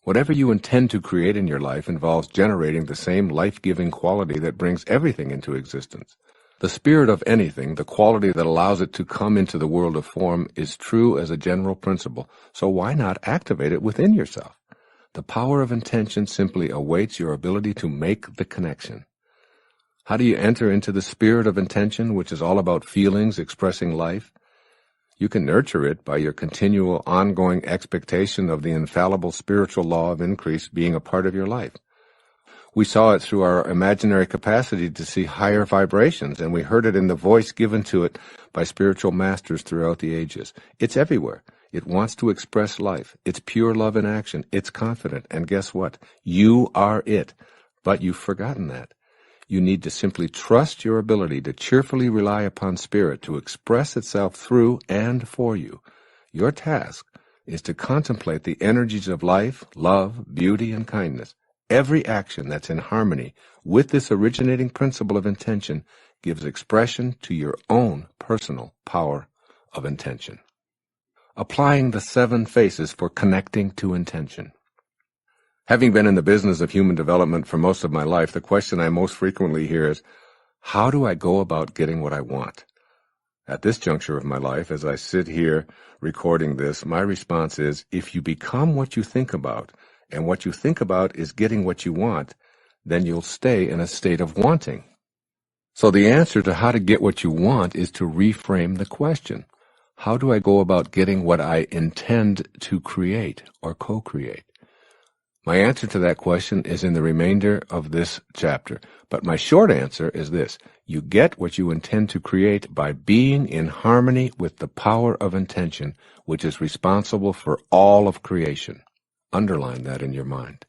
A: Whatever you intend to create in your life involves generating the same life-giving quality that brings everything into existence. The spirit of anything, the quality that allows it to come into the world of form, is true as a general principle, so why not activate it within yourself? The power of intention simply awaits your ability to make the connection. How do you enter into the spirit of intention, which is all about feelings expressing life? You can nurture it by your continual, ongoing expectation of the infallible spiritual law of increase being a part of your life. We saw it through our imaginary capacity to see higher vibrations, and we heard it in the voice given to it by spiritual masters throughout the ages. It's everywhere. It wants to express life. It's pure love in action. It's confident. And guess what? You are it. But you've forgotten that. You need to simply trust your ability to cheerfully rely upon Spirit to express itself through and for you. Your task is to contemplate the energies of life, love, beauty, and kindness. Every action that's in harmony with this originating principle of intention gives expression to your own personal power of intention. Applying the 7 phases for connecting to intention. Having been in the business of human development for most of my life, the question I most frequently hear is, how do I go about getting what I want? At this juncture of my life, as I sit here recording this, my response is, if you become what you think about, and what you think about is getting what you want, then you'll stay in a state of wanting. So the answer to how to get what you want is to reframe the question. How do I go about getting what I intend to create or co-create? My answer to that question is in the remainder of this chapter, but my short answer is this. You get what you intend to create by being in harmony with the power of intention, which is responsible for all of creation. Underline that in your mind.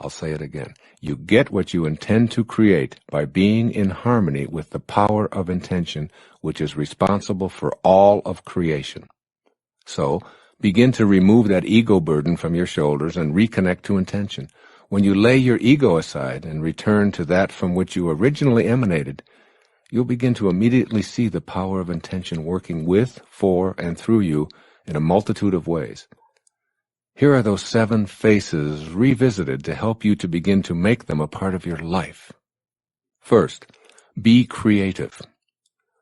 A: I'll say it again. You get what you intend to create by being in harmony with the power of intention, which is responsible for all of creation. So, begin to remove that ego burden from your shoulders and reconnect to intention. When you lay your ego aside and return to that from which you originally emanated, you'll begin to immediately see the power of intention working with, for, and through you in a multitude of ways. Here are those 7 phases revisited to help you to begin to make them a part of your life. First, be creative.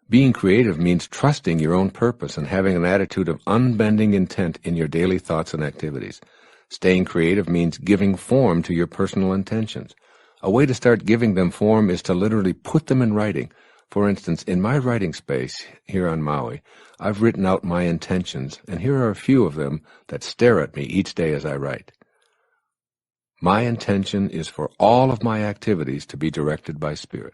A: Being creative means trusting your own purpose and having an attitude of unbending intent in your daily thoughts and activities. Staying creative means giving form to your personal intentions. A way to start giving them form is to literally put them in writing. For instance, in my writing space here on Maui, I've written out my intentions, and here are a few of them that stare at me each day as I write. My intention is for all of my activities to be directed by Spirit.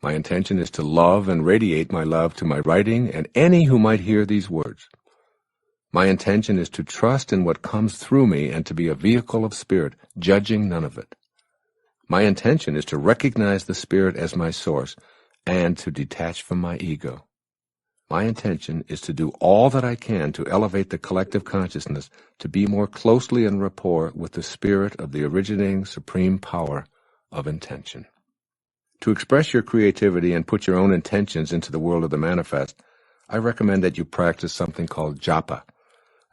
A: My intention is to love and radiate my love to my writing and any who might hear these words. My intention is to trust in what comes through me and to be a vehicle of Spirit, judging none of it. My intention is to recognize the Spirit as my source and to detach from my ego. My intention is to do all that I can to elevate the collective consciousness to be more closely in rapport with the Spirit of the originating supreme power of intention. To express your creativity and put your own intentions into the world of the manifest, I recommend that you practice something called japa,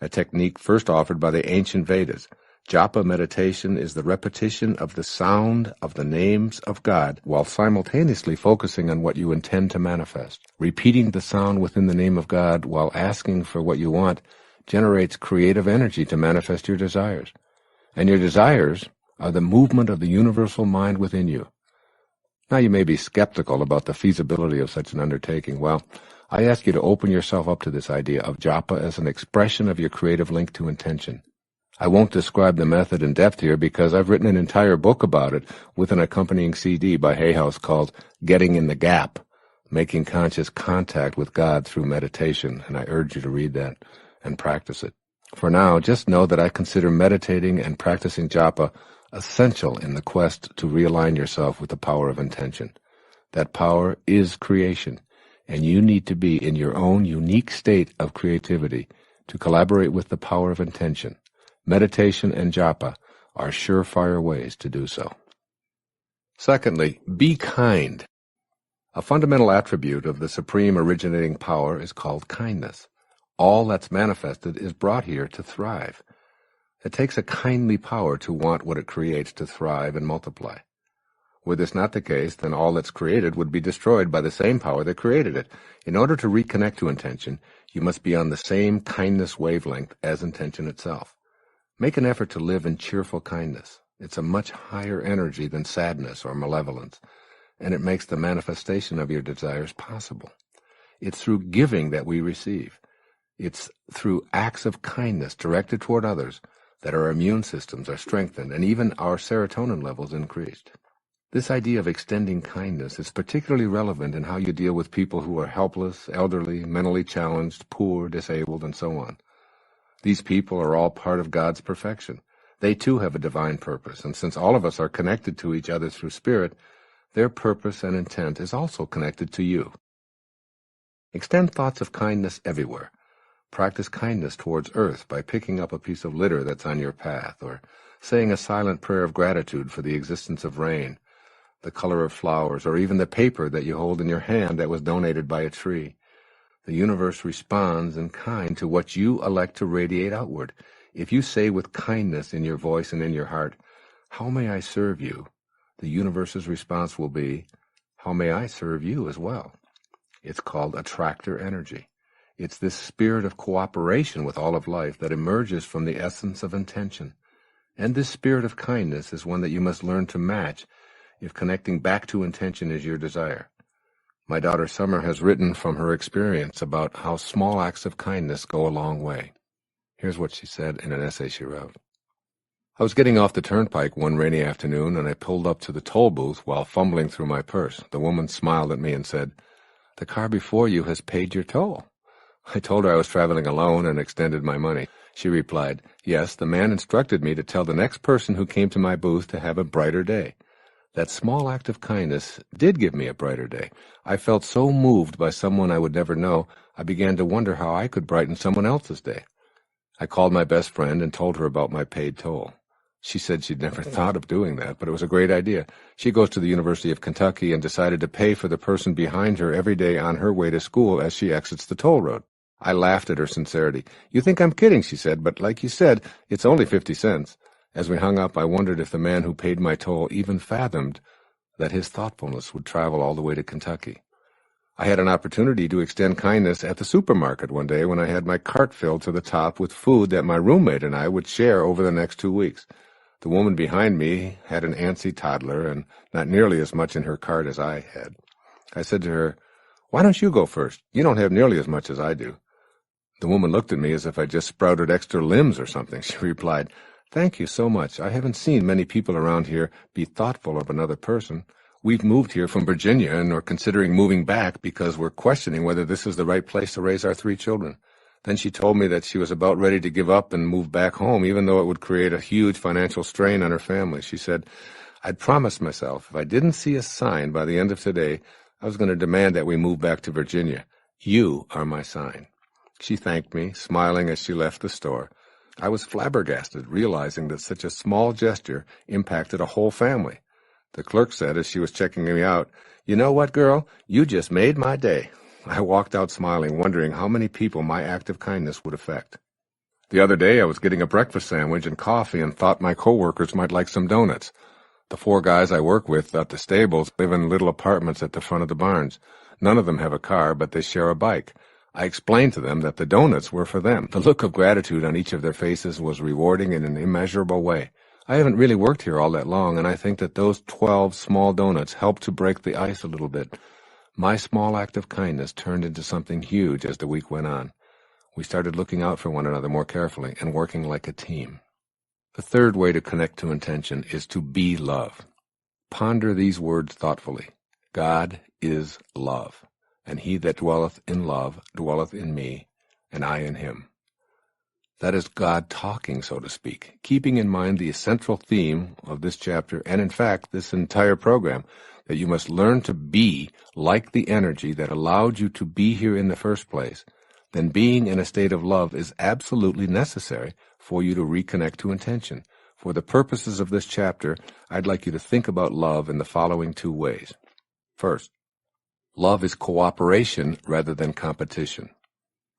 A: a technique first offered by the ancient Vedas. Japa meditation is the repetition of the sound of the names of God while simultaneously focusing on what you intend to manifest. Repeating the sound within the name of God while asking for what you want generates creative energy to manifest your desires. And your desires are the movement of the universal mind within you. Now you may be skeptical about the feasibility of such an undertaking. Well, I ask you to open yourself up to this idea of japa as an expression of your creative link to intention. I won't describe the method in depth here because I've written an entire book about it with an accompanying CD by Hay House called Getting in the Gap, Making Conscious Contact with God Through Meditation, and I urge you to read that and practice it. For now, just know that I consider meditating and practicing japa essential in the quest to realign yourself with the power of intention. That power is creation, and you need to be in your own unique state of creativity to collaborate with the power of intention. Meditation and japa are surefire ways to do so. Secondly, be kind. A fundamental attribute of the supreme originating power is called kindness. All that's manifested is brought here to thrive. It takes a kindly power to want what it creates to thrive and multiply. Were this not the case, then all that's created would be destroyed by the same power that created it. In order to reconnect to intention, you must be on the same kindness wavelength as intention itself. Make an effort to live in cheerful kindness. It's a much higher energy than sadness or malevolence, and it makes the manifestation of your desires possible. It's through giving that we receive. It's through acts of kindness directed toward others that our immune systems are strengthened and even our serotonin levels increased. This idea of extending kindness is particularly relevant in how you deal with people who are helpless, elderly, mentally challenged, poor, disabled, and so on. These people are all part of God's perfection. They too have a divine purpose, and since all of us are connected to each other through spirit, their purpose and intent is also connected to you. Extend thoughts of kindness everywhere. Practice kindness towards earth by picking up a piece of litter that's on your path, or saying a silent prayer of gratitude for the existence of rain, the color of flowers, or even the paper that you hold in your hand that was donated by a tree. The universe responds in kind to what you elect to radiate outward. If you say with kindness in your voice and in your heart, "How may I serve you?" the universe's response will be, "How may I serve you as well?" It's called attractor energy. It's this spirit of cooperation with all of life that emerges from the essence of intention. And this spirit of kindness is one that you must learn to match if connecting back to intention is your desire. My daughter Summer has written from her experience about how small acts of kindness go a long way. Here's what she said in an essay she wrote. I was getting off the turnpike one rainy afternoon, and I pulled up to the toll booth while fumbling through my purse. The woman smiled at me and said, "The car before you has paid your toll." I told her I was traveling alone and extended my money. She replied, "Yes, the man instructed me to tell the next person who came to my booth to have a brighter day." That small act of kindness did give me a brighter day. I felt so moved by someone I would never know, I began to wonder how I could brighten someone else's day. I called my best friend and told her about my paid toll. She said she'd never thought of doing that, but it was a great idea. She goes to the University of Kentucky and decided to pay for the person behind her every day on her way to school as she exits the toll road. I laughed at her sincerity. "You think I'm kidding," she said, "but like you said, it's only 50 cents. As we hung up, I wondered if the man who paid my toll even fathomed that his thoughtfulness would travel all the way to Kentucky. I had an opportunity to extend kindness at the supermarket one day when I had my cart filled to the top with food that my roommate and I would share over the next 2 weeks. The woman behind me had an antsy toddler and not nearly as much in her cart as I had. I said to her, "Why don't you go first? You don't have nearly as much as I do." The woman looked at me as if I just sprouted extra limbs or something. She replied, "Thank you so much. I haven't seen many people around here be thoughtful of another person. We've moved here from Virginia and are considering moving back because we're questioning whether this is the right place to raise our 3 children." Then she told me that she was about ready to give up and move back home, even though it would create a huge financial strain on her family. She said, "I'd promised myself if I didn't see a sign by the end of today, I was going to demand that we move back to Virginia. You are my sign." She thanked me, smiling as she left the store. I was flabbergasted, realizing that such a small gesture impacted a whole family. The clerk said as she was checking me out, "You know what, girl? You just made my day." I walked out smiling, wondering how many people my act of kindness would affect. The other day I was getting a breakfast sandwich and coffee and thought my coworkers might like some donuts. The 4 guys I work with at the stables live in little apartments at the front of the barns. None of them have a car, but they share a bike. I explained to them that the donuts were for them. The look of gratitude on each of their faces was rewarding in an immeasurable way. I haven't really worked here all that long, and I think that those 12 small donuts helped to break the ice a little bit. My small act of kindness turned into something huge as the week went on. We started looking out for one another more carefully and working like a team. The third way to connect to intention is to be love. Ponder these words thoughtfully. God is love, and he that dwelleth in love dwelleth in me, and I in him. That is God talking, so to speak, keeping in mind the central theme of this chapter, and in fact this entire program, that you must learn to be like the energy that allowed you to be here in the first place. Then being in a state of love is absolutely necessary for you to reconnect to intention. For the purposes of this chapter, I'd like you to think about love in the following 2 ways. First, love is cooperation rather than competition.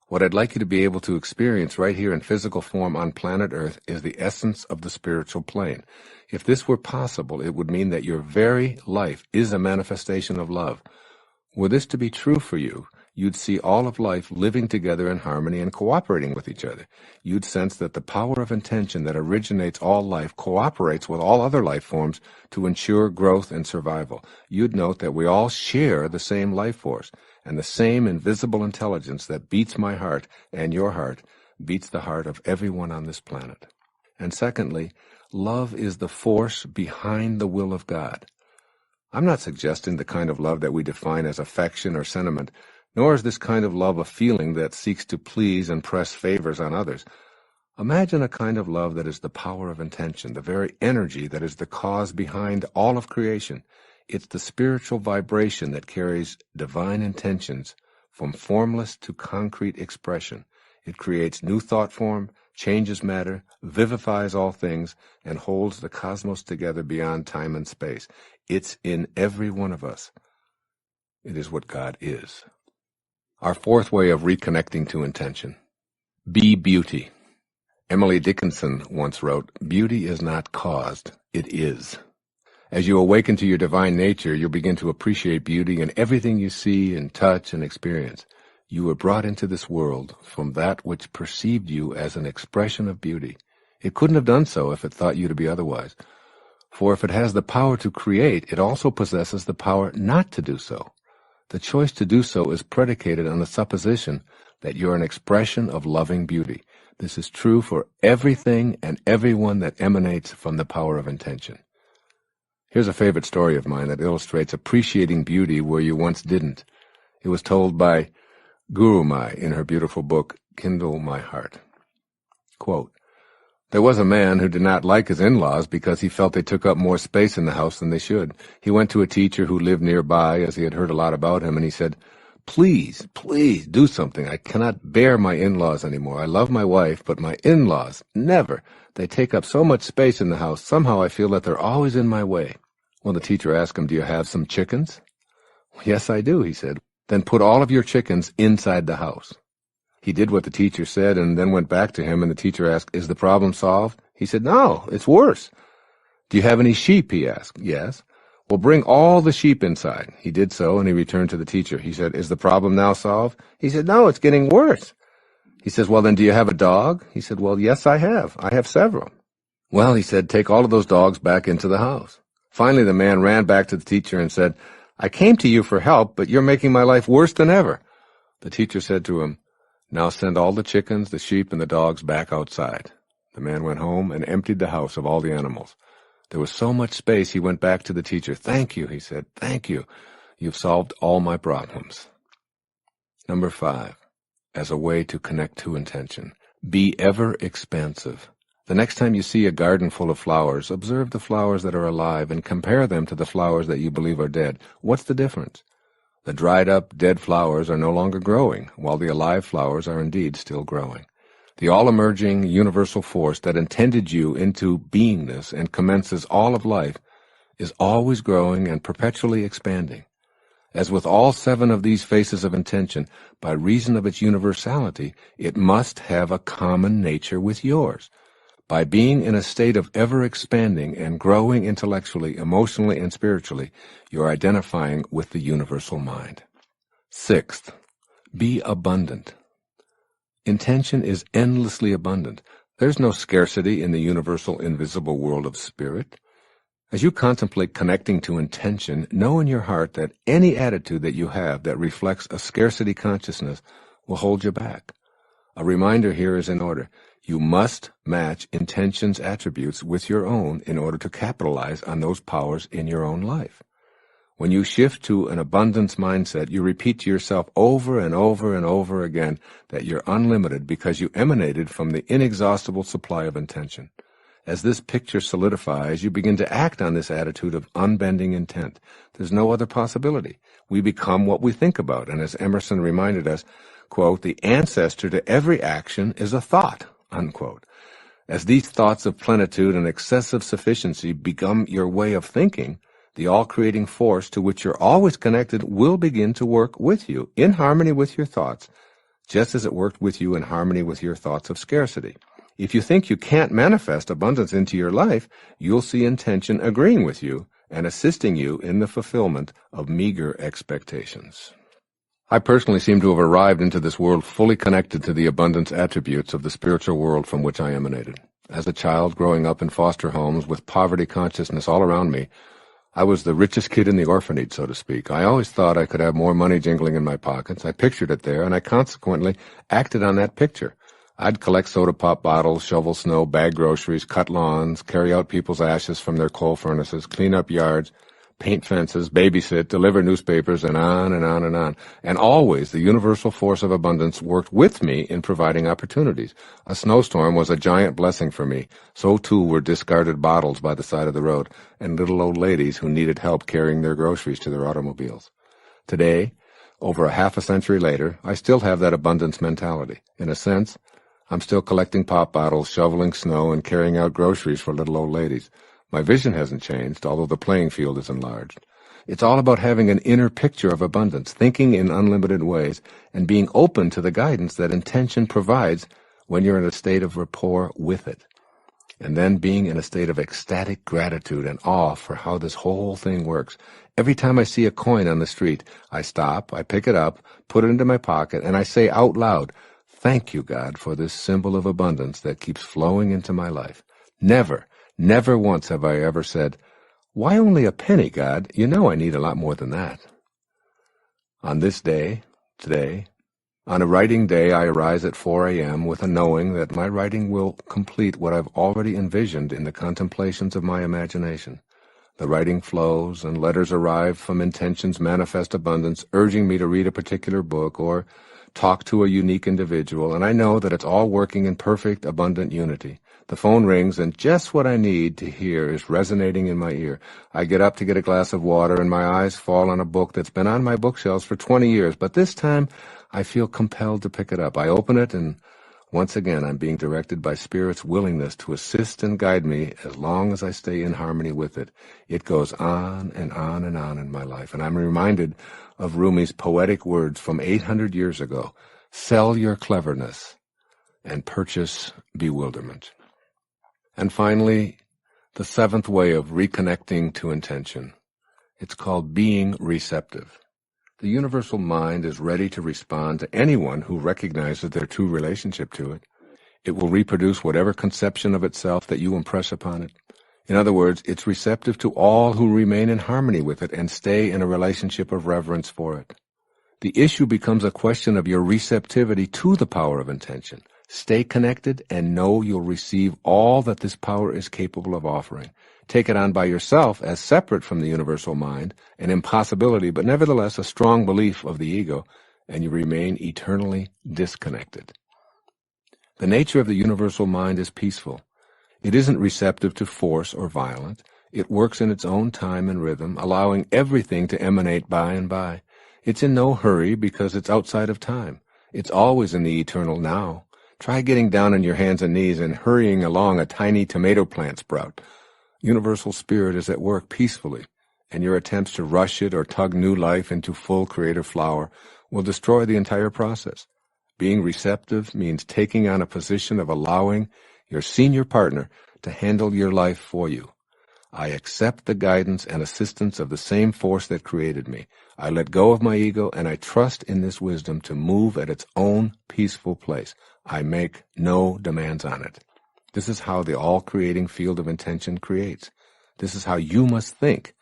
A: What I'd like you to be able to experience right here in physical form on planet Earth is the essence of the spiritual plane. If this were possible, it would mean that your very life is a manifestation of love. Were this to be true for you, you'd see all of life living together in harmony and cooperating with each other. You'd sense that the power of intention that originates all life cooperates with all other life forms to ensure growth and survival. You'd note that we all share the same life force, and the same invisible intelligence that beats my heart and your heart beats the heart of everyone on this planet. And secondly, love is the force behind the will of God. I'm not suggesting the kind of love that we define as affection or sentiment, nor is this kind of love a feeling that seeks to please and press favors on others. Imagine a kind of love that is the power of intention, the very energy that is the cause behind all of creation. It's the spiritual vibration that carries divine intentions from formless to concrete expression. It creates new thought form, changes matter, vivifies all things, and holds the cosmos together beyond time and space. It's in every one of us. It is what God is. Our fourth way of reconnecting to intention. Be beauty. Emily Dickinson once wrote, "Beauty is not caused, it is." As you awaken to your divine nature, you'll begin to appreciate beauty in everything you see and touch and experience. You were brought into this world from that which perceived you as an expression of beauty. It couldn't have done so if it thought you to be otherwise. For if it has the power to create, it also possesses the power not to do so. The choice to do so is predicated on the supposition that you're an expression of loving beauty. This is true for everything and everyone that emanates from the power of intention. Here's a favorite story of mine that illustrates appreciating beauty where you once didn't. It was told by Guru Mai in her beautiful book, Kindle My Heart. Quote, "There was a man who did not like his in-laws because he felt they took up more space in the house than they should. He went to a teacher who lived nearby, as he had heard a lot about him, and he said, 'Please, please do something. I cannot bear my in-laws anymore. I love my wife, but my in-laws, never. They take up so much space in the house. Somehow I feel that they're always in my way.' Well, the teacher asked him, 'Do you have some chickens?' 'Yes, I do,' he said. 'Then put all of your chickens inside the house.' He did what the teacher said and then went back to him, and the teacher asked, 'Is the problem solved?' He said, 'No, it's worse.' 'Do you have any sheep?' he asked. 'Yes.' 'Well, bring all the sheep inside.' He did so, and he returned to the teacher. He said, 'Is the problem now solved?' He said, 'No, it's getting worse.' He says, 'Well, then do you have a dog?' He said, 'Well, yes, I have. I have several.' 'Well,' he said, 'take all of those dogs back into the house.' Finally, the man ran back to the teacher and said, 'I came to you for help, but you're making my life worse than ever.' The teacher said to him, 'Now send all the chickens, the sheep, and the dogs back outside.' The man went home and emptied the house of all the animals. There was so much space, he went back to the teacher. 'Thank you,' he said. 'Thank you. You've solved all my problems.'" Number 5, as a way to connect to intention. Be ever expansive. The next time you see a garden full of flowers, observe the flowers that are alive and compare them to the flowers that you believe are dead. What's the difference? The dried-up, dead flowers are no longer growing, while the alive flowers are indeed still growing. The all-emerging universal force that intended you into beingness and commences all of life is always growing and perpetually expanding. As with all 7 of these faces of intention, by reason of its universality, it must have a common nature with yours. By being in a state of ever-expanding and growing intellectually, emotionally, and spiritually, you're identifying with the universal mind. 6th, be abundant. Intention is endlessly abundant. There's no scarcity in the universal invisible world of spirit. As you contemplate connecting to intention, know in your heart that any attitude that you have that reflects a scarcity consciousness will hold you back. A reminder here is in order. You must match intention's attributes with your own in order to capitalize on those powers in your own life. When you shift to an abundance mindset, you repeat to yourself over and over and over again that you're unlimited because you emanated from the inexhaustible supply of intention. As this picture solidifies, you begin to act on this attitude of unbending intent. There's no other possibility. We become what we think about, and as Emerson reminded us, quote, "The ancestor to every action is a thought," unquote. As these thoughts of plenitude and excessive sufficiency become your way of thinking, the all-creating force to which you're always connected will begin to work with you in harmony with your thoughts, just as it worked with you in harmony with your thoughts of scarcity. If you think you can't manifest abundance into your life, you'll see intention agreeing with you and assisting you in the fulfillment of meager expectations. I personally seem to have arrived into this world fully connected to the abundance attributes of the spiritual world from which I emanated. As a child growing up in foster homes with poverty consciousness all around me, I was the richest kid in the orphanage, so to speak. I always thought I could have more money jingling in my pockets. I pictured it there, and I consequently acted on that picture. I'd collect soda pop bottles, shovel snow, bag groceries, cut lawns, carry out people's ashes from their coal furnaces, clean up yards, paint fences, babysit, deliver newspapers, and on and on and on. And always the universal force of abundance worked with me in providing opportunities. A snowstorm was a giant blessing for me. So too were discarded bottles by the side of the road and little old ladies who needed help carrying their groceries to their automobiles. Today, over a half a century later, I still have that abundance mentality. In a sense, I'm still collecting pop bottles, shoveling snow, and carrying out groceries for little old ladies. My vision hasn't changed, although the playing field is enlarged. It's all about having an inner picture of abundance, thinking in unlimited ways, and being open to the guidance that intention provides when you're in a state of rapport with it. And then being in a state of ecstatic gratitude and awe for how this whole thing works. Every time I see a coin on the street, I stop, I pick it up, put it into my pocket, and I say out loud, "Thank you, God, for this symbol of abundance that keeps flowing into my life." Never once have I ever said, "Why only a penny, God? You know I need a lot more than that." On this day, today, on a writing day, I arise at 4 a.m. with a knowing that my writing will complete what I've already envisioned in the contemplations of my imagination. The writing flows, and letters arrive from intention's manifest abundance, urging me to read a particular book or talk to a unique individual, and I know that it's all working in perfect, abundant unity. The phone rings, and just what I need to hear is resonating in my ear. I get up to get a glass of water, and my eyes fall on a book that's been on my bookshelves for 20 years, but this time I feel compelled to pick it up. I open it, and once again I'm being directed by Spirit's willingness to assist and guide me as long as I stay in harmony with it. It goes on and on and on in my life, and I'm reminded of Rumi's poetic words from 800 years ago: "Sell your cleverness and purchase bewilderment." And finally, the seventh way of reconnecting to intention. It's called being receptive. The universal mind is ready to respond to anyone who recognizes their true relationship to it. It will reproduce whatever conception of itself that you impress upon it. In other words, it's receptive to all who remain in harmony with it and stay in a relationship of reverence for it. The issue becomes a question of your receptivity to the power of intention. Stay connected and know you'll receive all that this power is capable of offering. Take it on by yourself as separate from the universal mind, an impossibility, but nevertheless a strong belief of the ego, and you remain eternally disconnected. The nature of the universal mind is peaceful. It isn't receptive to force or violence. It works in its own time and rhythm, allowing everything to emanate by and by. It's in no hurry because it's outside of time. It's always in the eternal now. Try getting down on your hands and knees and hurrying along a tiny tomato plant sprout. Universal Spirit is at work peacefully, and your attempts to rush it or tug new life into full creative flower will destroy the entire process. Being receptive means taking on a position of allowing your senior partner to handle your life for you. I accept the guidance and assistance of the same force that created me. I let go of my ego, and I trust in this wisdom to move at its own peaceful place. I make no demands on it. This is how the all-creating field of intention creates. This is how you must think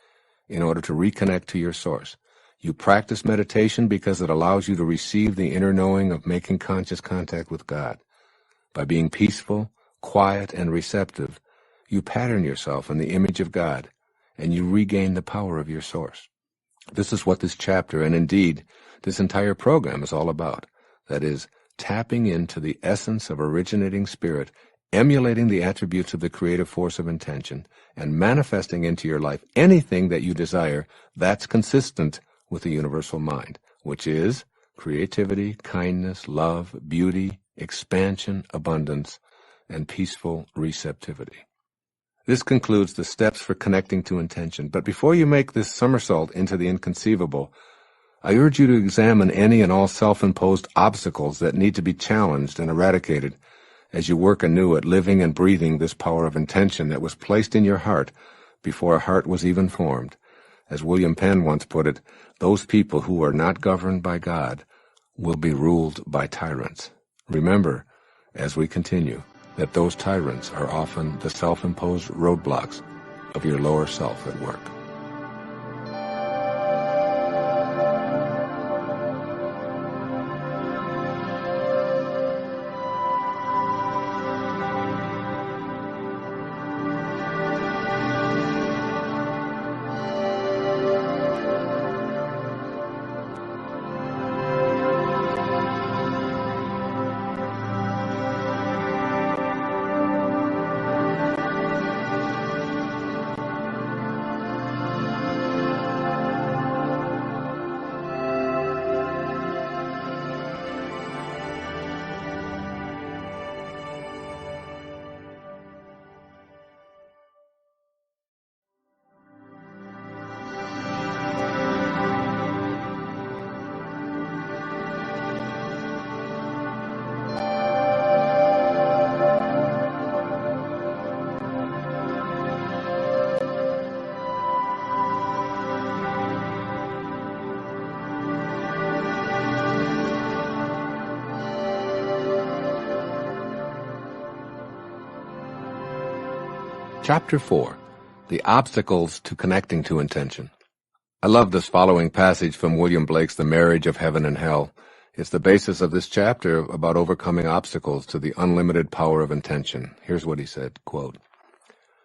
A: in order to reconnect to your source. You practice meditation because it allows you to receive the inner knowing of making conscious contact with God. By being peaceful, quiet, and receptive, you pattern yourself in the image of God, and you regain the power of your source. This is what this chapter, and indeed this entire program, is all about. That is, tapping into the essence of originating spirit, emulating the attributes of the creative force of intention, and manifesting into your life anything that you desire that's consistent with the universal mind, which is creativity, kindness, love, beauty, expansion, abundance, and peaceful receptivity. This concludes the steps for connecting to intention. But before you make this somersault into the inconceivable, I urge you to examine any and all self-imposed obstacles that need to be challenged and eradicated as you work anew at living and breathing this power of intention that was placed in your heart before a heart was even formed. As William Penn once put it, those people who are not governed by God will be ruled by tyrants. Remember, as we continue, that those tyrants are often the self-imposed roadblocks of your lower self at work. Chapter 4. The Obstacles to Connecting to Intention. I love this following passage from William Blake's The Marriage of Heaven and Hell. It's the basis of this chapter about overcoming obstacles to the unlimited power of intention. Here's what he said, quote,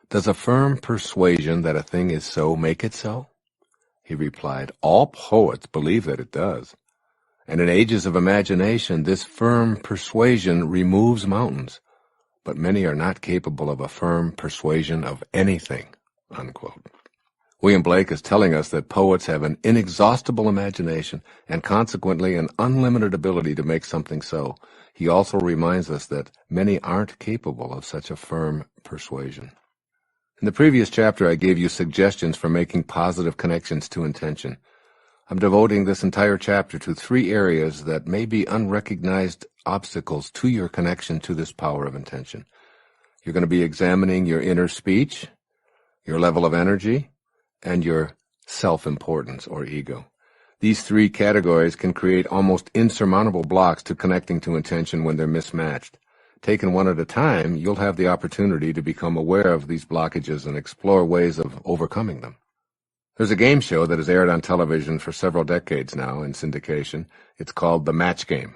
A: "Does a firm persuasion that a thing is so make it so?" He replied, "All poets believe that it does. And in ages of imagination, this firm persuasion removes mountains. But many are not capable of a firm persuasion of anything," unquote. William Blake is telling us that poets have an inexhaustible imagination and consequently an unlimited ability to make something so. He also reminds us that many aren't capable of such a firm persuasion. In the previous chapter, I gave you suggestions for making positive connections to intention. I'm devoting this entire chapter to 3 areas that may be unrecognized obstacles to your connection to this power of intention. You're going to be examining your inner speech, your level of energy, and your self-importance or ego. These 3 categories can create almost insurmountable blocks to connecting to intention when they're mismatched. Taken one at a time, you'll have the opportunity to become aware of these blockages and explore ways of overcoming them. There's a game show that has aired on television for several decades now in syndication. It's called The Match Game.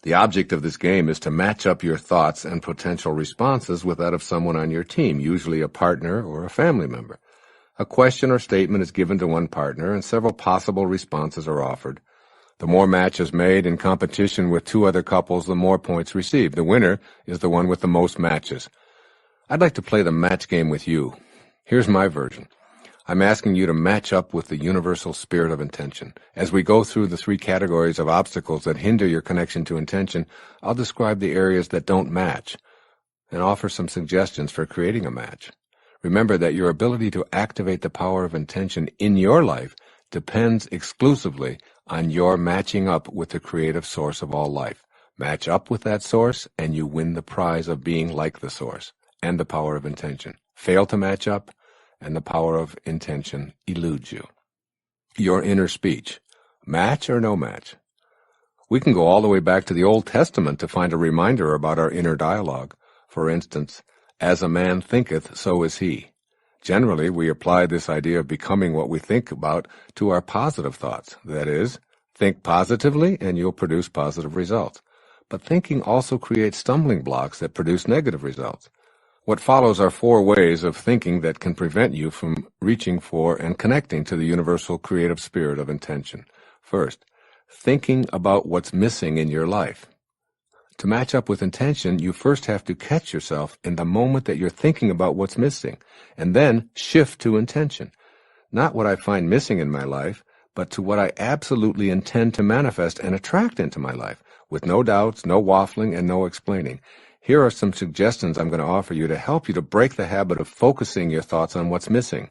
A: The object of this game is to match up your thoughts and potential responses with that of someone on your team, usually a partner or a family member. A question or statement is given to one partner, and several possible responses are offered. The more matches made in competition with 2 other couples, the more points received. The winner is the one with the most matches. I'd like to play the match game with you. Here's my version. I'm asking you to match up with the universal spirit of intention. As we go through the 3 categories of obstacles that hinder your connection to intention, I'll describe the areas that don't match and offer some suggestions for creating a match. Remember that your ability to activate the power of intention in your life depends exclusively on your matching up with the creative source of all life. Match up with that source, and you win the prize of being like the source and the power of intention. Fail to match up, and the power of intention eludes you. Your inner speech. Match or no match? We can go all the way back to the Old Testament to find a reminder about our inner dialogue. For instance, "As a man thinketh, so is he." Generally, we apply this idea of becoming what we think about to our positive thoughts. That is, think positively and you'll produce positive results. But thinking also creates stumbling blocks that produce negative results. What follows are 4 ways of thinking that can prevent you from reaching for and connecting to the universal creative spirit of intention. First, thinking about what's missing in your life. To match up with intention, you first have to catch yourself in the moment that you're thinking about what's missing, and then shift to intention. Not what I find missing in my life, but to what I absolutely intend to manifest and attract into my life, with no doubts, no waffling, and no explaining. Here are some suggestions I'm going to offer you to help you to break the habit of focusing your thoughts on what's missing.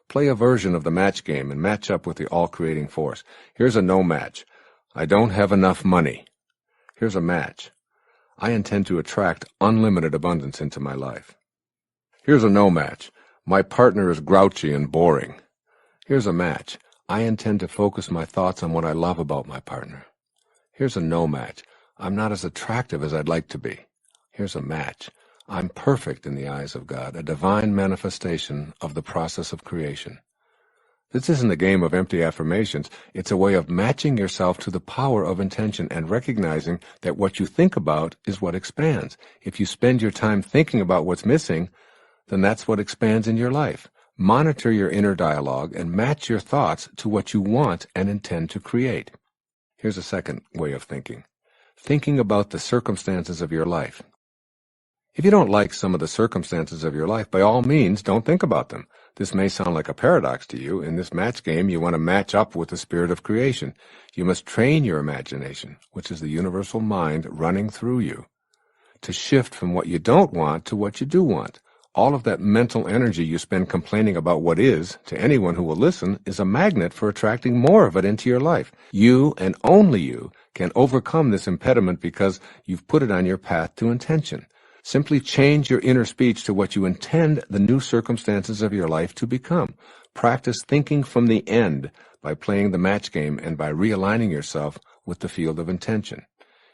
A: Play a version of the match game and match up with the all-creating force. Here's a no match. I don't have enough money. Here's a match. I intend to attract unlimited abundance into my life. Here's a no match. My partner is grouchy and boring. Here's a match. I intend to focus my thoughts on what I love about my partner. Here's a no match. I'm not as attractive as I'd like to be. Here's a match. I'm perfect in the eyes of God, a divine manifestation of the process of creation. This isn't a game of empty affirmations. It's a way of matching yourself to the power of intention and recognizing that what you think about is what expands. If you spend your time thinking about what's missing, then that's what expands in your life. Monitor your inner dialogue and match your thoughts to what you want and intend to create. Here's a second way of thinking. Thinking about the circumstances of your life. If you don't like some of the circumstances of your life, by all means, don't think about them. This may sound like a paradox to you. In this match game, you want to match up with the spirit of creation. You must train your imagination, which is the universal mind running through you, to shift from what you don't want to what you do want. All of that mental energy you spend complaining about what is, to anyone who will listen, is a magnet for attracting more of it into your life. You, and only you, can overcome this impediment because you've put it on your path to intention. Simply change your inner speech to what you intend the new circumstances of your life to become. Practice thinking from the end by playing the match game and by realigning yourself with the field of intention.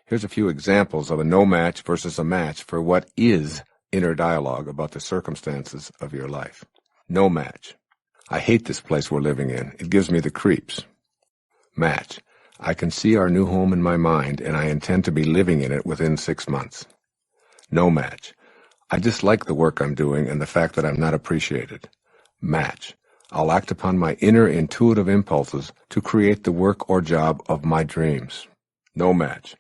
A: Here's a few examples of a no match versus a match for what is inner dialogue about the circumstances of your life. No match. I hate this place we're living in. It gives me the creeps. Match. I can see our new home in my mind, and I intend to be living in it within 6 months. No match. I dislike the work I'm doing and the fact that I'm not appreciated. Match. I'll act upon my inner intuitive impulses to create the work or job of my dreams. No match.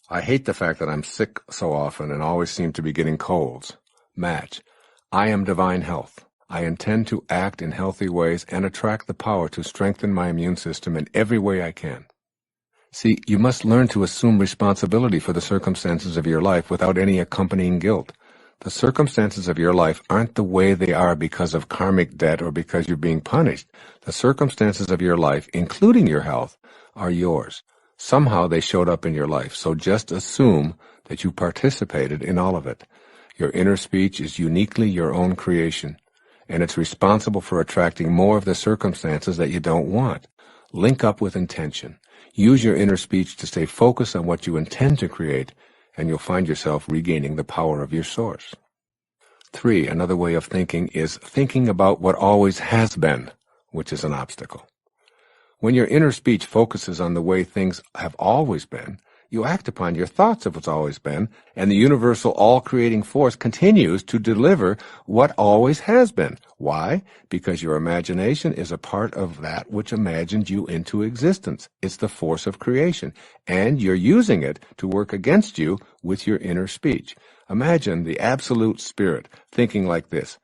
A: I hate the fact that I'm sick so often and always seem to be getting colds. Match. I am divine health. I intend to act in healthy ways and attract the power to strengthen my immune system in every way I can. See, you must learn to assume responsibility for the circumstances of your life without any accompanying guilt. The circumstances of your life aren't the way they are because of karmic debt or because you're being punished. The circumstances of your life, including your health, are yours. Somehow they showed up in your life, so just assume that you participated in all of it. Your inner speech is uniquely your own creation, and it's responsible for attracting more of the circumstances that you don't want. Link up with intention. Use your inner speech to stay focused on what you intend to create, and you'll find yourself regaining the power of your source. 3, another way of thinking is thinking about what always has been, which is an obstacle. When your inner speech focuses on the way things have always been, you act upon your thoughts of what's always been, and the universal all-creating force continues to deliver what always has been. Why? Because your imagination is a part of that which imagined you into existence. It's the force of creation, and you're using it to work against you with your inner speech. Imagine the absolute spirit thinking like this: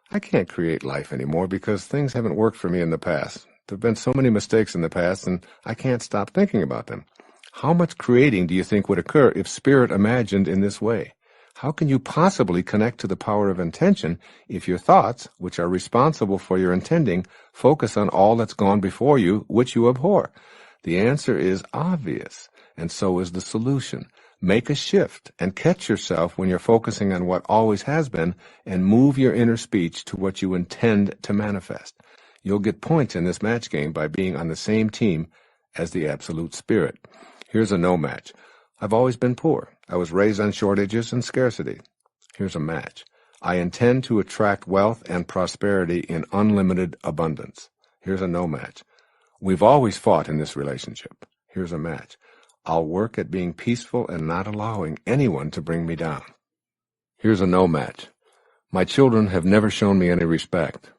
A: I can't create life anymore because things haven't worked for me in the past. There have been so many mistakes in the past, and I can't stop thinking about them. How much creating do you think would occur if spirit imagined in this way? How can you possibly connect to the power of intention if your thoughts, which are responsible for your intending, focus on all that's gone before you, which you abhor? The answer is obvious, and so is the solution. Make a shift and catch yourself when you're focusing on what always has been, and move your inner speech to what you intend to manifest. You'll get points in this match game by being on the same team as the absolute spirit. Here's a no match. I've always been poor. I was raised on shortages and scarcity. Here's a match. I intend to attract wealth and prosperity in unlimited abundance. Here's a no match. We've always fought in this relationship. Here's a match. I'll work at being peaceful and not allowing anyone to bring me down. Here's a no match. My children have never shown me any respect.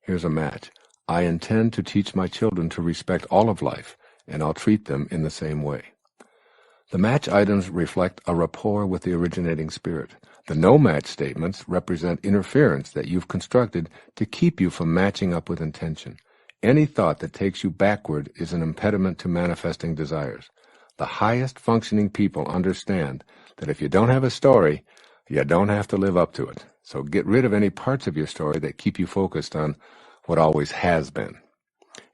A: Here's a match. I intend to teach my children to respect all of life, and I'll treat them in the same way. The match items reflect a rapport with the originating spirit. The no match statements represent interference that you've constructed to keep you from matching up with intention. Any thought that takes you backward is an impediment to manifesting desires. The highest functioning people understand that if you don't have a story, you don't have to live up to it. So get rid of any parts of your story that keep you focused on what always has been.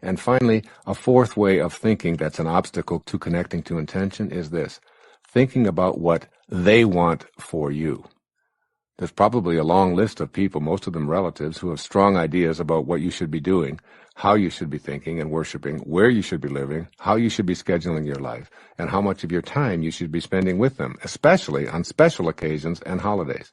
A: And finally, a 4th way of thinking that's an obstacle to connecting to intention is this: thinking about what they want for you. There's probably a long list of people, most of them relatives, who have strong ideas about what you should be doing, how you should be thinking and worshiping, where you should be living, how you should be scheduling your life, and how much of your time you should be spending with them, especially on special occasions and holidays.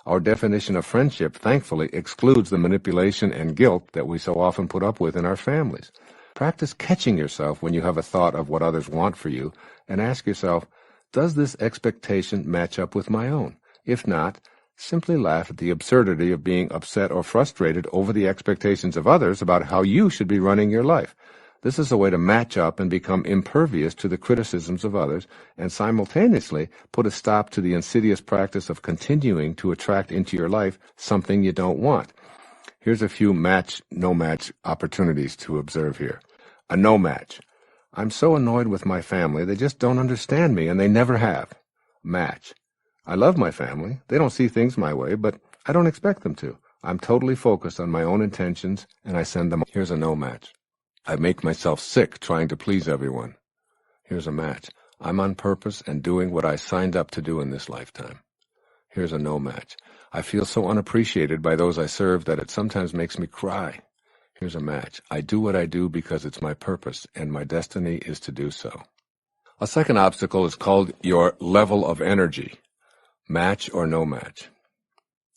A: Our definition of friendship, thankfully, excludes the manipulation and guilt that we so often put up with in our families. Practice catching yourself when you have a thought of what others want for you, and ask yourself, does this expectation match up with my own? If not, simply laugh at the absurdity of being upset or frustrated over the expectations of others about how you should be running your life. This is a way to match up and become impervious to the criticisms of others, and simultaneously put a stop to the insidious practice of continuing to attract into your life something you don't want. Here's a few match, no match opportunities to observe here. A no match. I'm so annoyed with my family, they just don't understand me, and they never have. Match. I love my family. They don't see things my way, but I don't expect them to. I'm totally focused on my own intentions, and I send them. Here's a no match. I make myself sick trying to please everyone. Here's a match. I'm on purpose and doing what I signed up to do in this lifetime. Here's a no match. I feel so unappreciated by those I serve that it sometimes makes me cry. Here's a match. I do what I do because it's my purpose, and my destiny is to do so. A second obstacle is called your level of energy. Match or no match.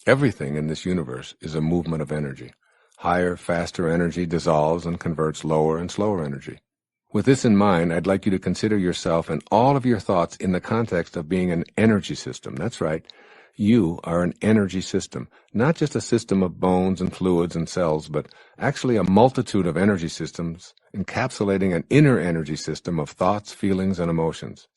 A: Everything in this universe is a movement of energy. Higher, faster energy dissolves and converts lower and slower energy. With this in mind, I'd like you to consider yourself and all of your thoughts in the context of being an energy system. That's right. You are an energy system, not just a system of bones and fluids and cells, but actually a multitude of energy systems encapsulating an inner energy system of thoughts, feelings, and emotions.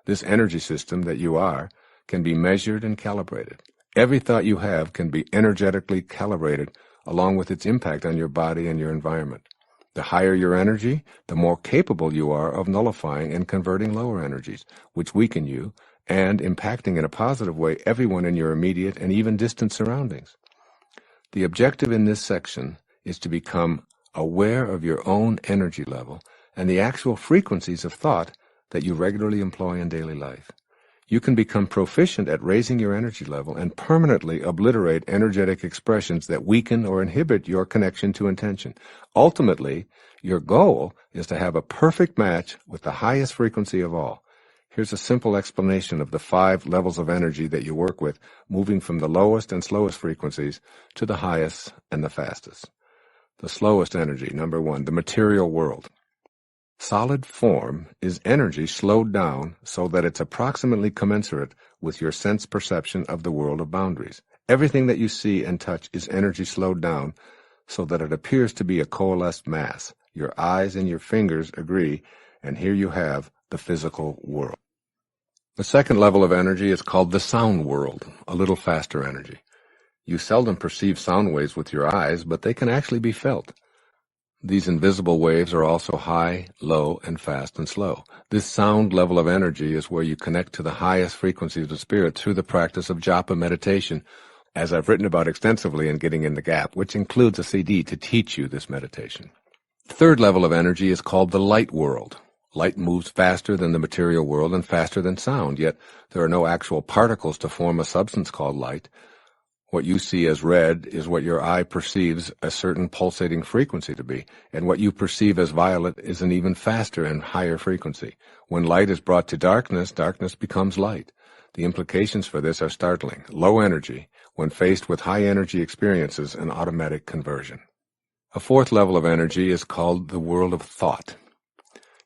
A: This energy system that you are can be measured and calibrated. Every thought you have can be energetically calibrated along with its impact on your body and your environment. The higher your energy, the more capable you are of nullifying and converting lower energies, which weaken you and impacting in a positive way everyone in your immediate and even distant surroundings. The objective in this section is to become aware of your own energy level and the actual frequencies of thought that you regularly employ in daily life. You can become proficient at raising your energy level and permanently obliterate energetic expressions that weaken or inhibit your connection to intention. Ultimately, your goal is to have a perfect match with the highest frequency of all. Here's a simple explanation of the 5 levels of energy that you work with, moving from the lowest and slowest frequencies to the highest and the fastest. The slowest energy, number 1, the material world. Solid form is energy slowed down so that it's approximately commensurate with your sense perception of the world of boundaries. Everything that you see and touch is energy slowed down so that it appears to be a coalesced mass. Your eyes and your fingers agree, and here you have the physical world. The second level of energy is called the sound world, a little faster energy. You seldom perceive sound waves with your eyes, but they can actually be felt. These invisible waves are also high, low, and fast and slow. This sound level of energy is where you connect to the highest frequencies of spirit through the practice of japa meditation, as I've written about extensively in Getting in the Gap, which includes a CD to teach you this meditation. The third level of energy is called the light world. Light moves faster than the material world and faster than sound, yet there are no actual particles to form a substance called light. What you see as red is what your eye perceives a certain pulsating frequency to be, and what you perceive as violet is an even faster and higher frequency. When light is brought to darkness, darkness becomes light. The implications for this are startling. Low energy, when faced with high energy experiences, an automatic conversion. A fourth level of energy is called the world of thought.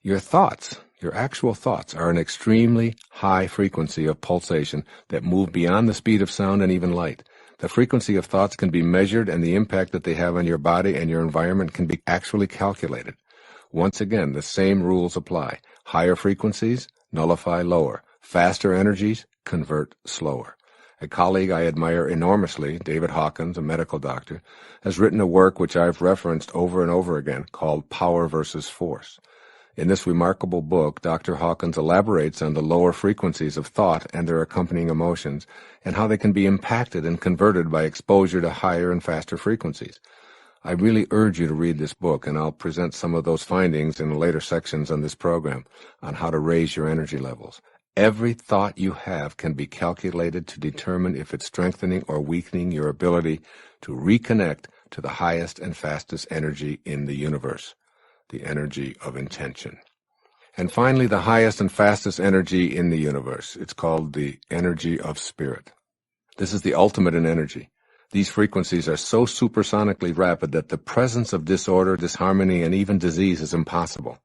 A: Your thoughts, your actual thoughts, are an extremely high frequency of pulsation that move beyond the speed of sound and even light. The frequency of thoughts can be measured, and the impact that they have on your body and your environment can be actually calculated. Once again, the same rules apply. Higher frequencies nullify lower. Faster energies convert slower. A colleague I admire enormously, David Hawkins, a medical doctor, has written a work which I've referenced over and over again called Power versus Force. In this remarkable book, Dr. Hawkins elaborates on the lower frequencies of thought and their accompanying emotions, and how they can be impacted and converted by exposure to higher and faster frequencies. I really urge you to read this book, and I'll present some of those findings in later sections on this program on how to raise your energy levels. Every thought you have can be calculated to determine if it's strengthening or weakening your ability to reconnect to the highest and fastest energy in the universe, the energy of intention. And finally, the highest and fastest energy in the universe. It's called the energy of spirit. This is the ultimate in energy. These frequencies are so supersonically rapid that the presence of disorder, disharmony, and even disease is impossible.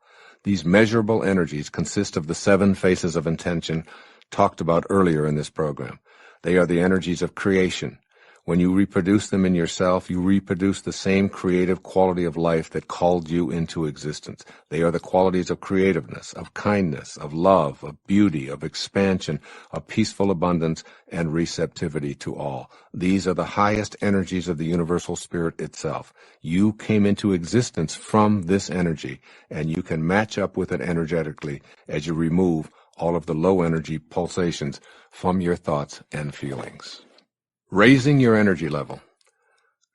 A: These measurable energies consist of the 7 faces of intention talked about earlier in this program. They are the energies of creation. When you reproduce them in yourself, you reproduce the same creative quality of life that called you into existence. They are the qualities of creativeness, of kindness, of love, of beauty, of expansion, of peaceful abundance, and receptivity to all. These are the highest energies of the universal spirit itself. You came into existence from this energy, and you can match up with it energetically as you remove all of the low energy pulsations from your thoughts and feelings. Raising your energy level.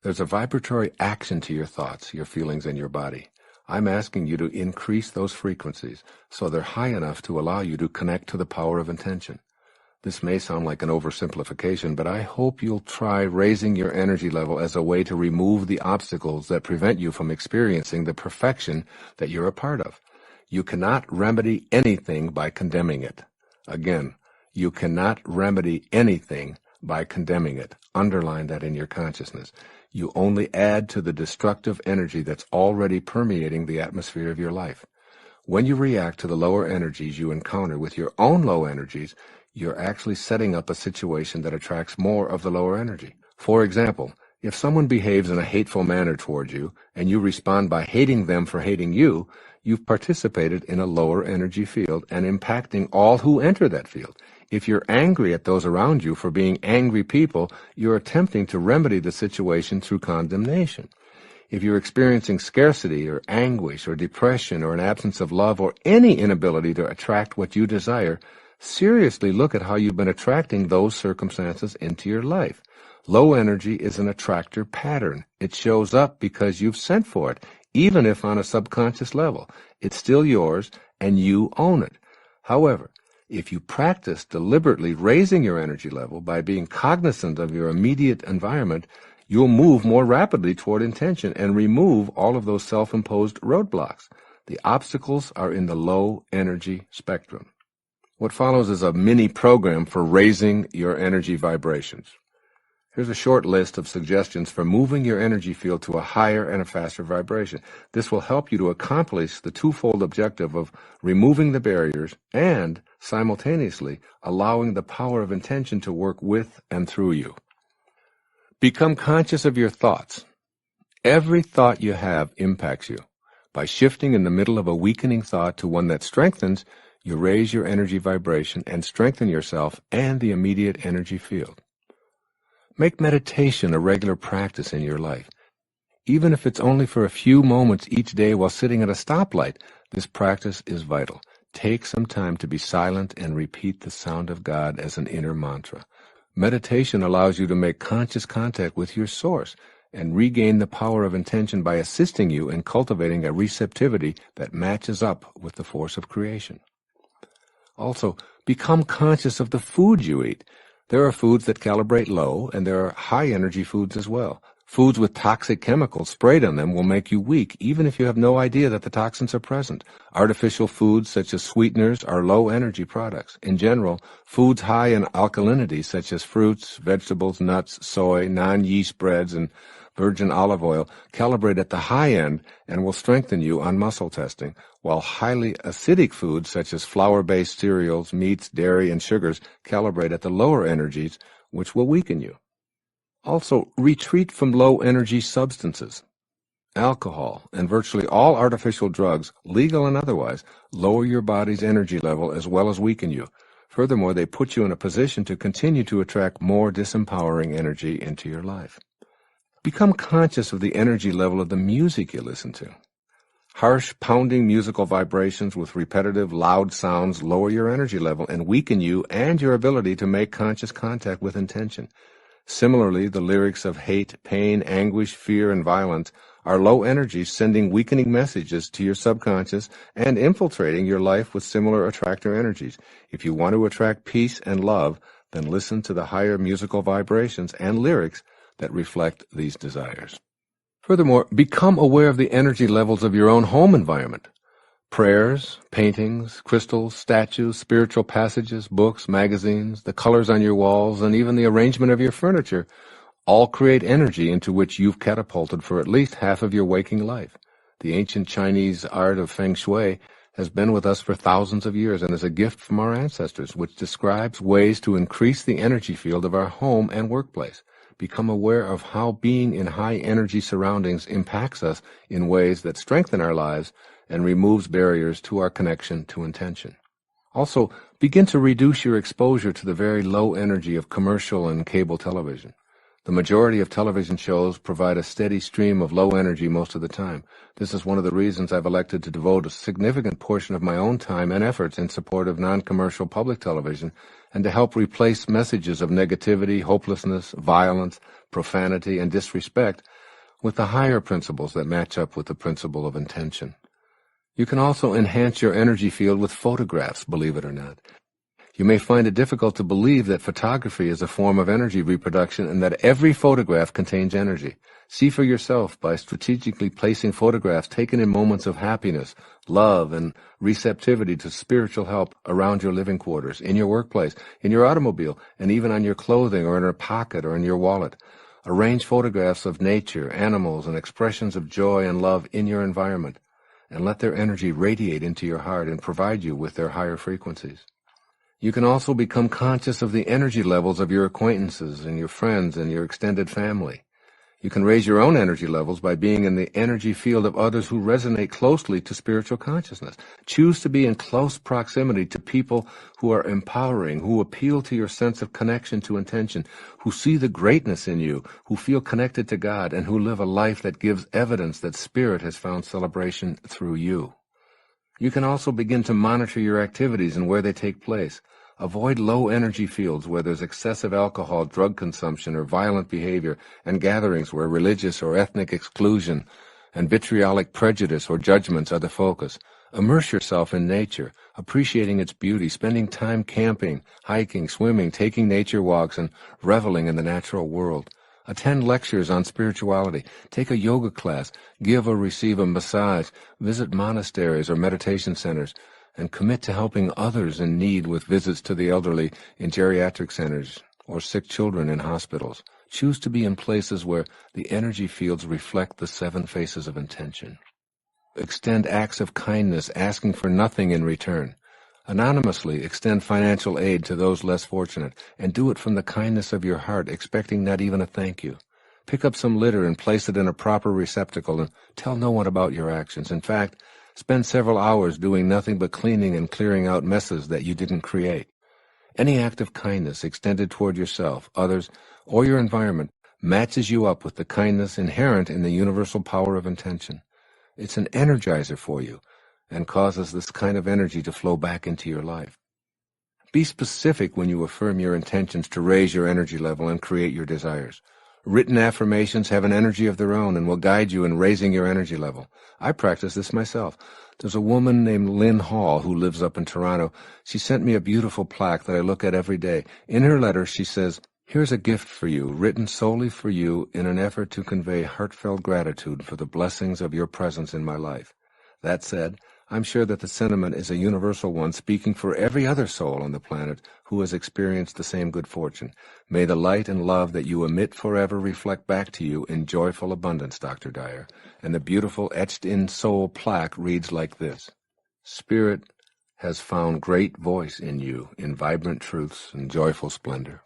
A: There's a vibratory action to your thoughts, your feelings, and your body. I'm asking you to increase those frequencies so they're high enough to allow you to connect to the power of intention. This may sound like an oversimplification, but I hope you'll try raising your energy level as a way to remove the obstacles that prevent you from experiencing the perfection that you're a part of. You cannot remedy anything by condemning it. Again, you cannot remedy anything by condemning it. Underline that in your consciousness. You only add to the destructive energy that's already permeating the atmosphere of your life. When you react to the lower energies you encounter with your own low energies, you're actually setting up a situation that attracts more of the lower energy. For example, if someone behaves in a hateful manner toward you, and you respond by hating them for hating you, you've participated in a lower energy field and impacting all who enter that field. If you're angry at those around you for being angry people, you're attempting to remedy the situation through condemnation. If you're experiencing scarcity or anguish or depression or an absence of love or any inability to attract what you desire, seriously look at how you've been attracting those circumstances into your life. Low energy is an attractor pattern. It shows up because you've sent for it, even if on a subconscious level. It's still yours, and you own it. However, if you practice deliberately raising your energy level by being cognizant of your immediate environment, you'll move more rapidly toward intention and remove all of those self-imposed roadblocks. The obstacles are in the low energy spectrum. What follows is a mini program for raising your energy vibrations. Here's a short list of suggestions for moving your energy field to a higher and a faster vibration. This will help you to accomplish the twofold objective of removing the barriers and simultaneously allowing the power of intention to work with and through you. Become conscious of your thoughts. Every thought you have impacts you. By shifting in the middle of a weakening thought to one that strengthens, you raise your energy vibration and strengthen yourself and the immediate energy field. Make meditation a regular practice in your life. Even if it's only for a few moments each day while sitting at a stoplight, this practice is vital. Take some time to be silent and repeat the sound of God as an inner mantra. Meditation allows you to make conscious contact with your source and regain the power of intention by assisting you in cultivating a receptivity that matches up with the force of creation. Also, become conscious of the food you eat. There are foods that calibrate low, and there are high-energy foods as well. Foods with toxic chemicals sprayed on them will make you weak, even if you have no idea that the toxins are present. Artificial foods such as sweeteners are low-energy products. In general, foods high in alkalinity such as fruits, vegetables, nuts, soy, non-yeast breads, and virgin olive oil calibrate at the high end and will strengthen you on muscle testing, while highly acidic foods such as flour-based cereals, meats, dairy, and sugars calibrate at the lower energies, which will weaken you. Also, retreat from low-energy substances. Alcohol and virtually all artificial drugs, legal and otherwise, lower your body's energy level as well as weaken you. Furthermore, they put you in a position to continue to attract more disempowering energy into your life. Become conscious of the energy level of the music you listen to. Harsh, pounding musical vibrations with repetitive, loud sounds lower your energy level and weaken you and your ability to make conscious contact with intention. Similarly, the lyrics of hate, pain, anguish, fear, and violence are low energies sending weakening messages to your subconscious and infiltrating your life with similar attractor energies. If you want to attract peace and love, then listen to the higher musical vibrations and lyrics that reflect these desires. Furthermore, become aware of the energy levels of your own home environment. Prayers, paintings, crystals, statues, spiritual passages, books, magazines, the colors on your walls, and even the arrangement of your furniture all create energy into which you've catapulted for at least half of your waking life. The ancient Chinese art of feng shui has been with us for thousands of years and is a gift from our ancestors, which describes ways to increase the energy field of our home and workplace. Become aware of how being in high-energy surroundings impacts us in ways that strengthen our lives and removes barriers to our connection to intention. Also, begin to reduce your exposure to the very low energy of commercial and cable television. The majority of television shows provide a steady stream of low energy most of the time. This is one of the reasons I've elected to devote a significant portion of my own time and efforts in support of non-commercial public television and to help replace messages of negativity, hopelessness, violence, profanity, and disrespect with the higher principles that match up with the principle of intention. You can also enhance your energy field with photographs, believe it or not. You may find it difficult to believe that photography is a form of energy reproduction and that every photograph contains energy. See for yourself by strategically placing photographs taken in moments of happiness, love, and receptivity to spiritual help around your living quarters, in your workplace, in your automobile, and even on your clothing or in a pocket or in your wallet. Arrange photographs of nature, animals, and expressions of joy and love in your environment, and let their energy radiate into your heart and provide you with their higher frequencies. You can also become conscious of the energy levels of your acquaintances and your friends and your extended family. You can raise your own energy levels by being in the energy field of others who resonate closely to spiritual consciousness. Choose to be in close proximity to people who are empowering, who appeal to your sense of connection to intention, who see the greatness in you, who feel connected to God, and who live a life that gives evidence that Spirit has found celebration through you. You can also begin to monitor your activities and where they take place. Avoid low energy fields where there's excessive alcohol, drug consumption, or violent behavior, and gatherings where religious or ethnic exclusion and vitriolic prejudice or judgments are the focus. Immerse yourself in nature, appreciating its beauty, spending time camping, hiking, swimming, taking nature walks, and reveling in the natural world. Attend lectures on spirituality, take a yoga class, give or receive a massage, visit monasteries or meditation centers, and commit to helping others in need with visits to the elderly in geriatric centers or sick children in hospitals. Choose to be in places where the energy fields reflect the 7 faces of intention. Extend acts of kindness, asking for nothing in return. Anonymously extend financial aid to those less fortunate, and do it from the kindness of your heart, expecting not even a thank you. Pick up some litter and place it in a proper receptacle, and tell no one about your actions. In fact, spend several hours doing nothing but cleaning and clearing out messes that you didn't create. Any act of kindness extended toward yourself, others, or your environment matches you up with the kindness inherent in the universal power of intention. It's an energizer for you and causes this kind of energy to flow back into your life. Be specific when you affirm your intentions to raise your energy level and create your desires. Written affirmations have an energy of their own and will guide you in raising your energy level. I practice this myself. There's a woman named Lynn Hall who lives up in Toronto. She sent me a beautiful plaque that I look at every day. In her letter, she says, "Here's a gift for you, written solely for you in an effort to convey heartfelt gratitude for the blessings of your presence in my life." That said, I'm sure that the sentiment is a universal one, speaking for every other soul on the planet who has experienced the same good fortune. May the light and love that you emit forever reflect back to you in joyful abundance, Dr. Dyer. And the beautiful etched-in soul plaque reads like this: Spirit has found great voice in you in vibrant truths and joyful splendor.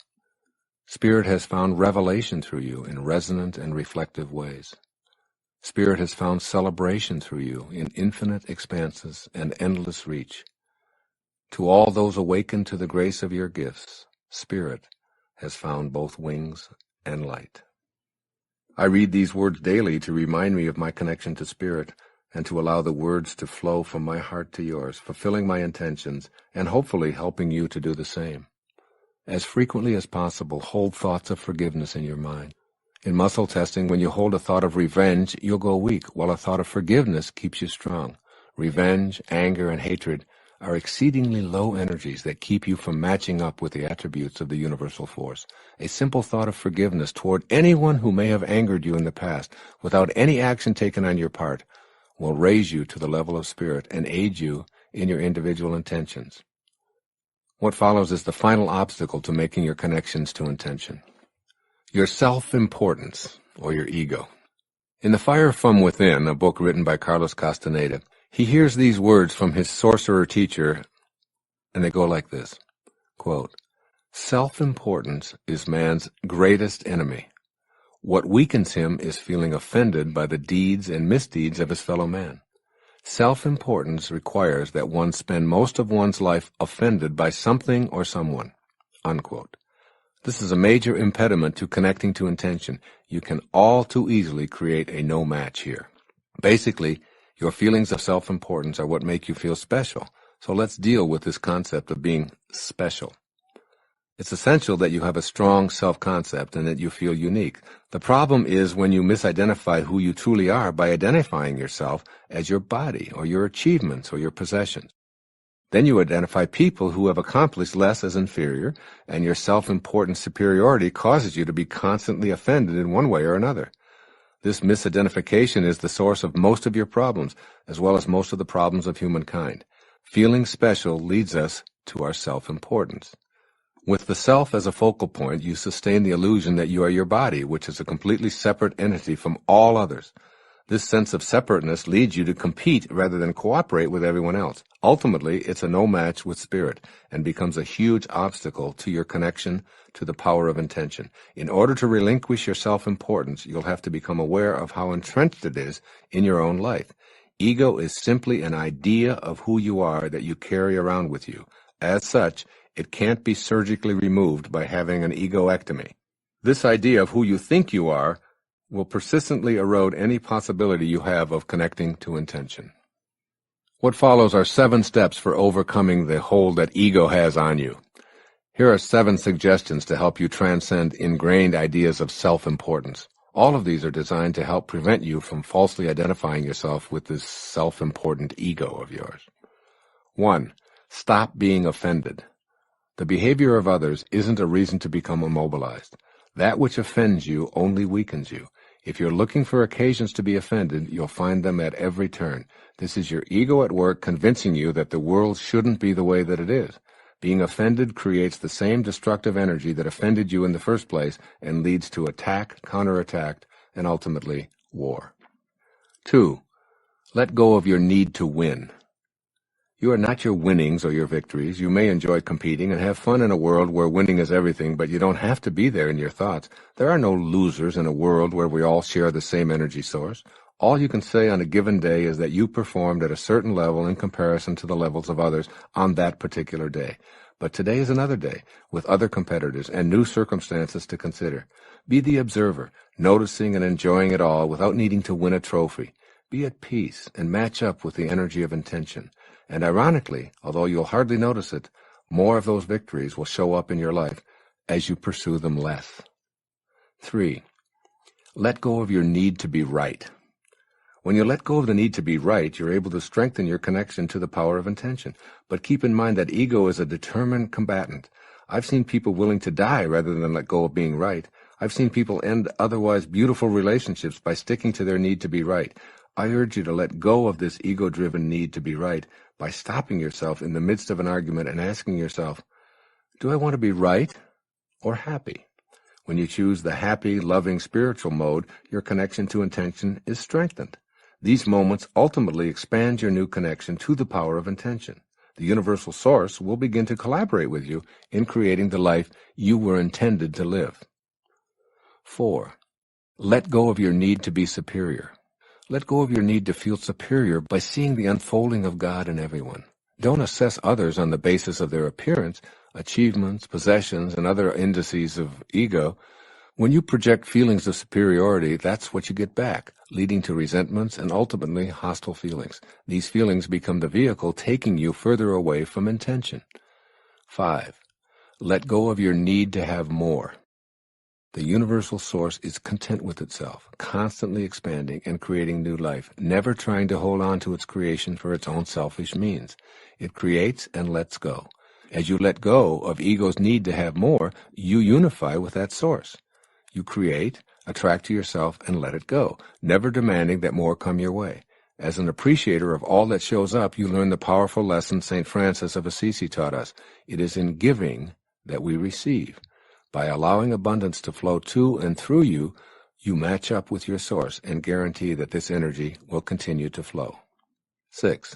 A: Spirit has found revelation through you in resonant and reflective ways. Spirit has found celebration through you in infinite expanses and endless reach. To all those awakened to the grace of your gifts, Spirit has found both wings and light. I read these words daily to remind me of my connection to Spirit and to allow the words to flow from my heart to yours, fulfilling my intentions and hopefully helping you to do the same. As frequently as possible, hold thoughts of forgiveness in your mind. In muscle testing, when you hold a thought of revenge, you'll go weak, while a thought of forgiveness keeps you strong. Revenge, anger, and hatred are exceedingly low energies that keep you from matching up with the attributes of the universal force. A simple thought of forgiveness toward anyone who may have angered you in the past, without any action taken on your part, will raise you to the level of Spirit and aid you in your individual intentions. What follows is the final obstacle to making your connections to intention: your self-importance, or your ego. In The Fire from Within, a book written by Carlos Castaneda, he hears these words from his sorcerer teacher, and they go like this, quote, "Self-importance is man's greatest enemy. What weakens him is feeling offended by the deeds and misdeeds of his fellow man. Self-importance requires that one spend most of one's life offended by something or someone," unquote. This is a major impediment to connecting to intention. You can all too easily create a no match here. Basically, your feelings of self-importance are what make you feel special. So let's deal with this concept of being special. It's essential that you have a strong self-concept and that you feel unique. The problem is when you misidentify who you truly are by identifying yourself as your body or your achievements or your possessions. Then you identify people who have accomplished less as inferior, and your self-important superiority causes you to be constantly offended in one way or another. This misidentification is the source of most of your problems, as well as most of the problems of humankind. Feeling special leads us to our self-importance. With the self as a focal point, you sustain the illusion that you are your body, which is a completely separate entity from all others. This sense of separateness leads you to compete rather than cooperate with everyone else. Ultimately, it's a no match with spirit and becomes a huge obstacle to your connection to the power of intention. In order to relinquish your self-importance, you'll have to become aware of how entrenched it is in your own life. Ego is simply an idea of who you are that you carry around with you. As such, it can't be surgically removed by having an egoectomy. This idea of who you think you are will persistently erode any possibility you have of connecting to intention. What follows are 7 steps for overcoming the hold that ego has on you. Here are 7 suggestions to help you transcend ingrained ideas of self-importance. All of these are designed to help prevent you from falsely identifying yourself with this self-important ego of yours. 1. Stop being offended. The behavior of others isn't a reason to become immobilized. That which offends you only weakens you. If you're looking for occasions to be offended, you'll find them at every turn. This is your ego at work convincing you that the world shouldn't be the way that it is. Being offended creates the same destructive energy that offended you in the first place and leads to attack, counterattack, and ultimately war. 2. Let go of your need to win. You are not your winnings or your victories. You may enjoy competing and have fun in a world where winning is everything, but you don't have to be there in your thoughts. There are no losers in a world where we all share the same energy source. All you can say on a given day is that you performed at a certain level in comparison to the levels of others on that particular day. But today is another day, with other competitors and new circumstances to consider. Be the observer, noticing and enjoying it all without needing to win a trophy. Be at peace and match up with the energy of intention. And ironically, although you'll hardly notice it, more of those victories will show up in your life as you pursue them less. 3. Let go of your need to be right. When you let go of the need to be right, you're able to strengthen your connection to the power of intention. But keep in mind that ego is a determined combatant. I've seen people willing to die rather than let go of being right. I've seen people end otherwise beautiful relationships by sticking to their need to be right. I urge you to let go of this ego-driven need to be right by stopping yourself in the midst of an argument and asking yourself, do I want to be right or happy? When you choose the happy, loving, spiritual mode, your connection to intention is strengthened. These moments ultimately expand your new connection to the power of intention. The universal source will begin to collaborate with you in creating the life you were intended to live. 4. Let go of your need to be superior. Let go of your need to feel superior by seeing the unfolding of God in everyone. Don't assess others on the basis of their appearance, achievements, possessions, and other indices of ego. When you project feelings of superiority, that's what you get back, leading to resentments and ultimately hostile feelings. These feelings become the vehicle taking you further away from intention. 5. Let go of your need to have more. The universal source is content with itself, constantly expanding and creating new life, never trying to hold on to its creation for its own selfish means. It creates and lets go. As you let go of ego's need to have more, you unify with that source. You create, attract to yourself, and let it go, never demanding that more come your way. As an appreciator of all that shows up, you learn the powerful lesson St. Francis of Assisi taught us. It is in giving that we receive. By allowing abundance to flow to and through you, you match up with your source and guarantee that this energy will continue to flow. 6.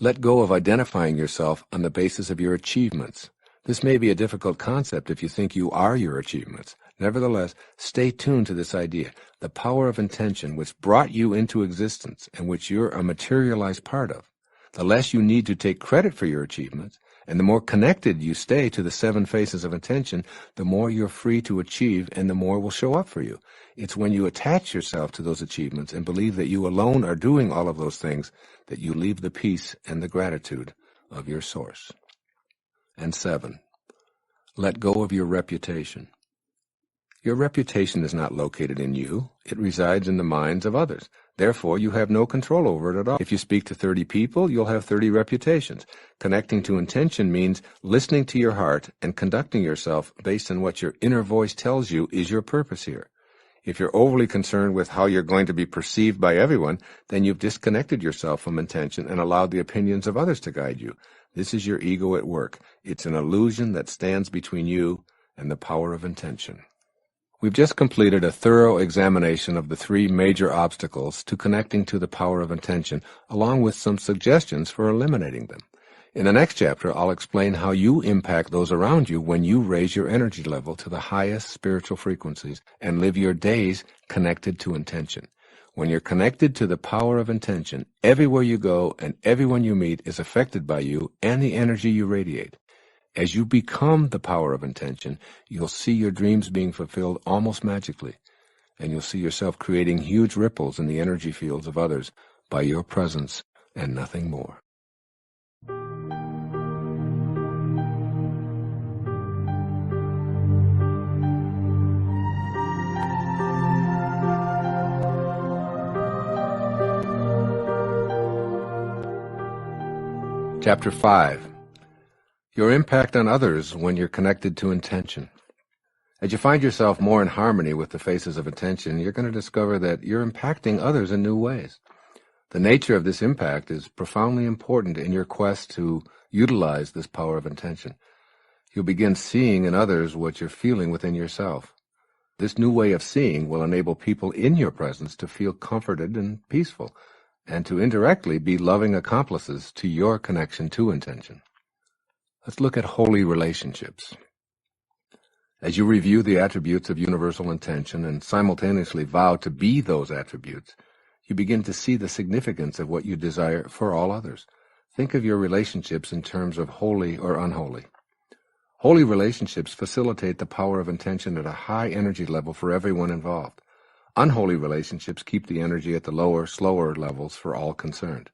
A: Let go of identifying yourself on the basis of your achievements. This may be a difficult concept if you think you are your achievements. Nevertheless, stay tuned to this idea. The power of intention which brought you into existence and which you're a materialized part of. The less you need to take credit for your achievements, and the more connected you stay to the 7 faces of intention, the more you're free to achieve and the more will show up for you. It's when you attach yourself to those achievements and believe that you alone are doing all of those things that you leave the peace and the gratitude of your source. And 7. Let go of your reputation. Your reputation is not located in you. It resides in the minds of others. Therefore, you have no control over it at all. If you speak to 30 people, you'll have 30 reputations. Connecting to intention means listening to your heart and conducting yourself based on what your inner voice tells you is your purpose here. If you're overly concerned with how you're going to be perceived by everyone, then you've disconnected yourself from intention and allowed the opinions of others to guide you. This is your ego at work. It's an illusion that stands between you and the power of intention. We've just completed a thorough examination of the 3 major obstacles to connecting to the power of intention, along with some suggestions for eliminating them. In the next chapter, I'll explain how you impact those around you when you raise your energy level to the highest spiritual frequencies and live your days connected to intention. When you're connected to the power of intention, everywhere you go and everyone you meet is affected by you and the energy you radiate. As you become the power of intention, you'll see your dreams being fulfilled almost magically, and you'll see yourself creating huge ripples in the energy fields of others by your presence and nothing more. Chapter 5. Your impact on others when you're connected to intention. As you find yourself more in harmony with the faces of intention, you're going to discover that you're impacting others in new ways. The nature of this impact is profoundly important in your quest to utilize this power of intention. You'll begin seeing in others what you're feeling within yourself. This new way of seeing will enable people in your presence to feel comforted and peaceful, and to indirectly be loving accomplices to your connection to intention. Let's look at holy relationships. As you review the attributes of universal intention and simultaneously vow to be those attributes, you begin to see the significance of what you desire for all others. Think of your relationships in terms of holy or unholy. Holy relationships facilitate the power of intention at a high energy level for everyone involved. Unholy relationships keep the energy at the lower, slower levels for all concerned.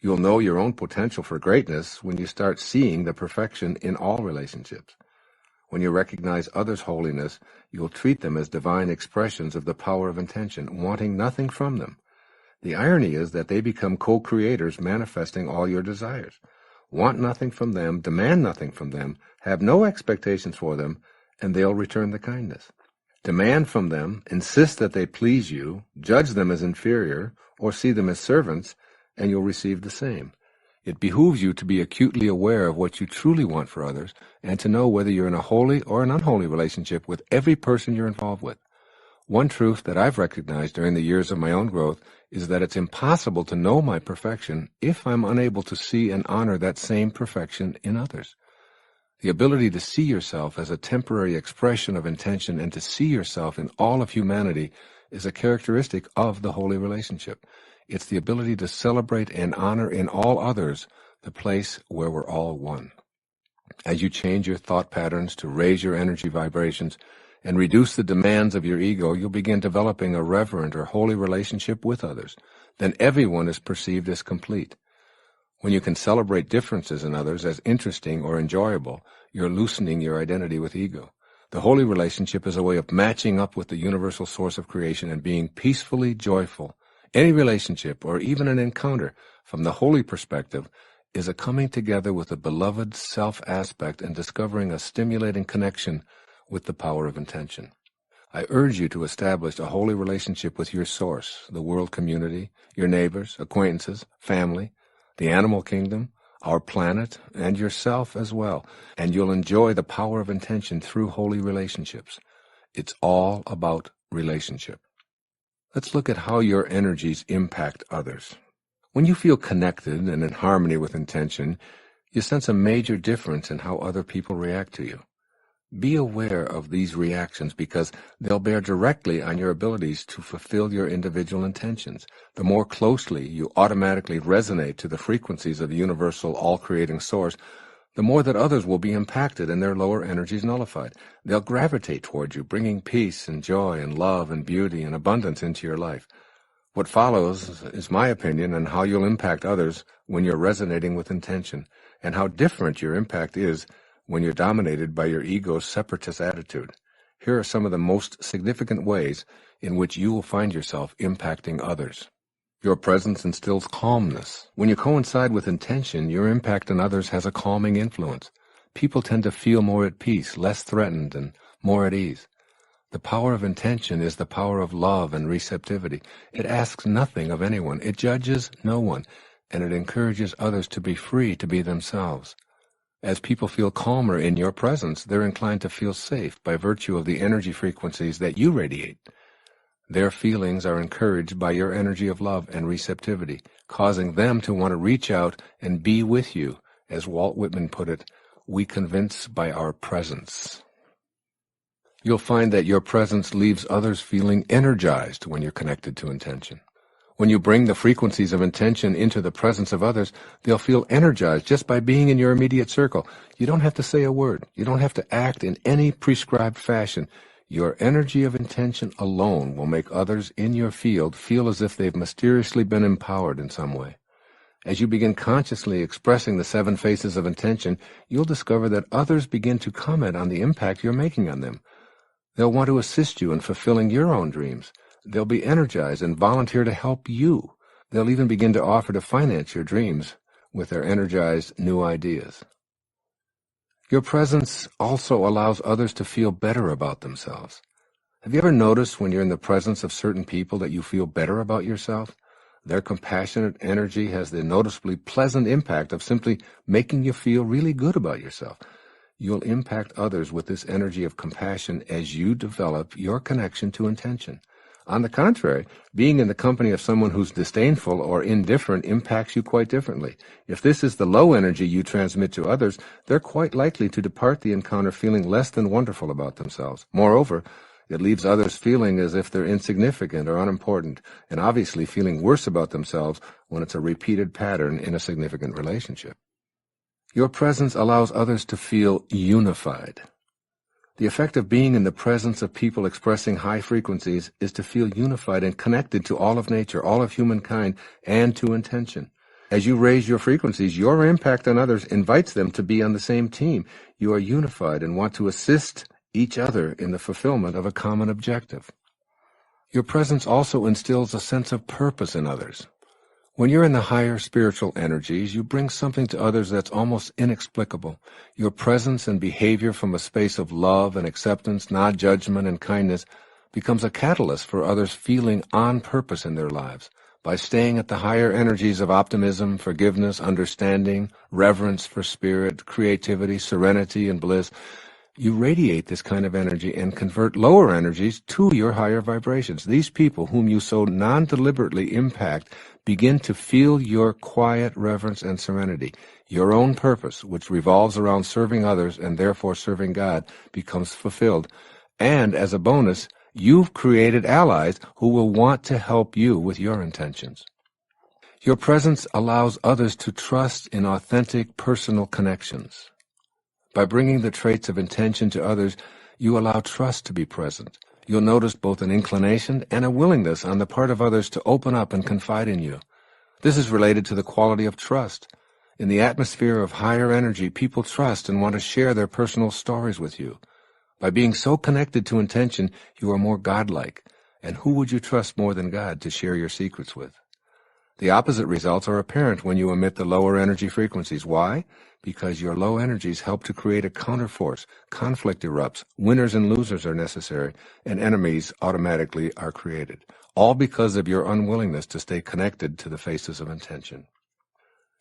A: You'll know your own potential for greatness when you start seeing the perfection in all relationships. When you recognize others' holiness, you'll treat them as divine expressions of the power of intention, wanting nothing from them. The irony is that they become co-creators manifesting all your desires. Want nothing from them, demand nothing from them, have no expectations for them, and they'll return the kindness. Demand from them, insist that they please you, judge them as inferior, or see them as servants, and you'll receive the same. It behooves you to be acutely aware of what you truly want for others and to know whether you're in a holy or an unholy relationship with every person you're involved with. One truth that I've recognized during the years of my own growth is that it's impossible to know my perfection if I'm unable to see and honor that same perfection in others. The ability to see yourself as a temporary expression of intention and to see yourself in all of humanity is a characteristic of the holy relationship. It's the ability to celebrate and honor in all others the place where we're all one. As you change your thought patterns to raise your energy vibrations and reduce the demands of your ego, you'll begin developing a reverent or holy relationship with others. Then everyone is perceived as complete. When you can celebrate differences in others as interesting or enjoyable, you're loosening your identity with ego. The holy relationship is a way of matching up with the universal source of creation and being peacefully joyful. Any relationship, or even an encounter, from the holy perspective, is a coming together with a beloved self aspect and discovering a stimulating connection with the power of intention. I urge you to establish a holy relationship with your source, the world community, your neighbors, acquaintances, family, the animal kingdom, our planet, and yourself as well, and you'll enjoy the power of intention through holy relationships. It's all about relationship. Let's look at how your energies impact others. When you feel connected and in harmony with intention, you sense a major difference in how other people react to you. Be aware of these reactions because they'll bear directly on your abilities to fulfill your individual intentions. The more closely you automatically resonate to the frequencies of the universal all-creating source, the more that others will be impacted and their lower energies nullified. They'll gravitate toward you, bringing peace and joy and love and beauty and abundance into your life. What follows is my opinion on how you'll impact others when you're resonating with intention, and how different your impact is when you're dominated by your ego's separatist attitude. Here are some of the most significant ways in which you will find yourself impacting others. Your presence instills calmness. When you coincide with intention, your impact on others has a calming influence. People tend to feel more at peace, less threatened, and more at ease. The power of intention is the power of love and receptivity. It asks nothing of anyone. It judges no one, and it encourages others to be free to be themselves. As people feel calmer in your presence, they're inclined to feel safe by virtue of the energy frequencies that you radiate. Their feelings are encouraged by your energy of love and receptivity, causing them to want to reach out and be with you. As Walt Whitman put it, we convince by our presence. You'll find that your presence leaves others feeling energized when you're connected to intention. When you bring the frequencies of intention into the presence of others, they'll feel energized just by being in your immediate circle. You don't have to say a word. You don't have to act in any prescribed fashion. Your energy of intention alone will make others in your field feel as if they've mysteriously been empowered in some way. As you begin consciously expressing the 7 faces of intention, you'll discover that others begin to comment on the impact you're making on them. They'll want to assist you in fulfilling your own dreams. They'll be energized and volunteer to help you. They'll even begin to offer to finance your dreams with their energized new ideas. Your presence also allows others to feel better about themselves. Have you ever noticed when you're in the presence of certain people that you feel better about yourself? Their compassionate energy has the noticeably pleasant impact of simply making you feel really good about yourself. You'll impact others with this energy of compassion as you develop your connection to intention. On the contrary, being in the company of someone who's disdainful or indifferent impacts you quite differently. If this is the low energy you transmit to others, they're quite likely to depart the encounter feeling less than wonderful about themselves. Moreover, it leaves others feeling as if they're insignificant or unimportant, and obviously feeling worse about themselves when it's a repeated pattern in a significant relationship. Your presence allows others to feel unified. The effect of being in the presence of people expressing high frequencies is to feel unified and connected to all of nature, all of humankind, and to intention. As you raise your frequencies, your impact on others invites them to be on the same team. You are unified and want to assist each other in the fulfillment of a common objective. Your presence also instills a sense of purpose in others. When you're in the higher spiritual energies, you bring something to others that's almost inexplicable. Your presence and behavior from a space of love and acceptance, non-judgment and kindness, becomes a catalyst for others feeling on purpose in their lives. By staying at the higher energies of optimism, forgiveness, understanding, reverence for spirit, creativity, serenity, and bliss, you radiate this kind of energy and convert lower energies to your higher vibrations. These people whom you so non-deliberately impact begin to feel your quiet reverence and serenity. Your own purpose, which revolves around serving others and therefore serving God, becomes fulfilled. And as a bonus, you've created allies who will want to help you with your intentions. Your presence allows others to trust in authentic personal connections. By bringing the traits of intention to others, you allow trust to be present. You'll notice both an inclination and a willingness on the part of others to open up and confide in you. This is related to the quality of trust. In the atmosphere of higher energy, people trust and want to share their personal stories with you. By being so connected to intention, you are more godlike. And who would you trust more than God to share your secrets with? The opposite results are apparent when you emit the lower energy frequencies. Why? Because your low energies help to create a counterforce. Conflict erupts, winners and losers are necessary, and enemies automatically are created. All because of your unwillingness to stay connected to the faces of intention.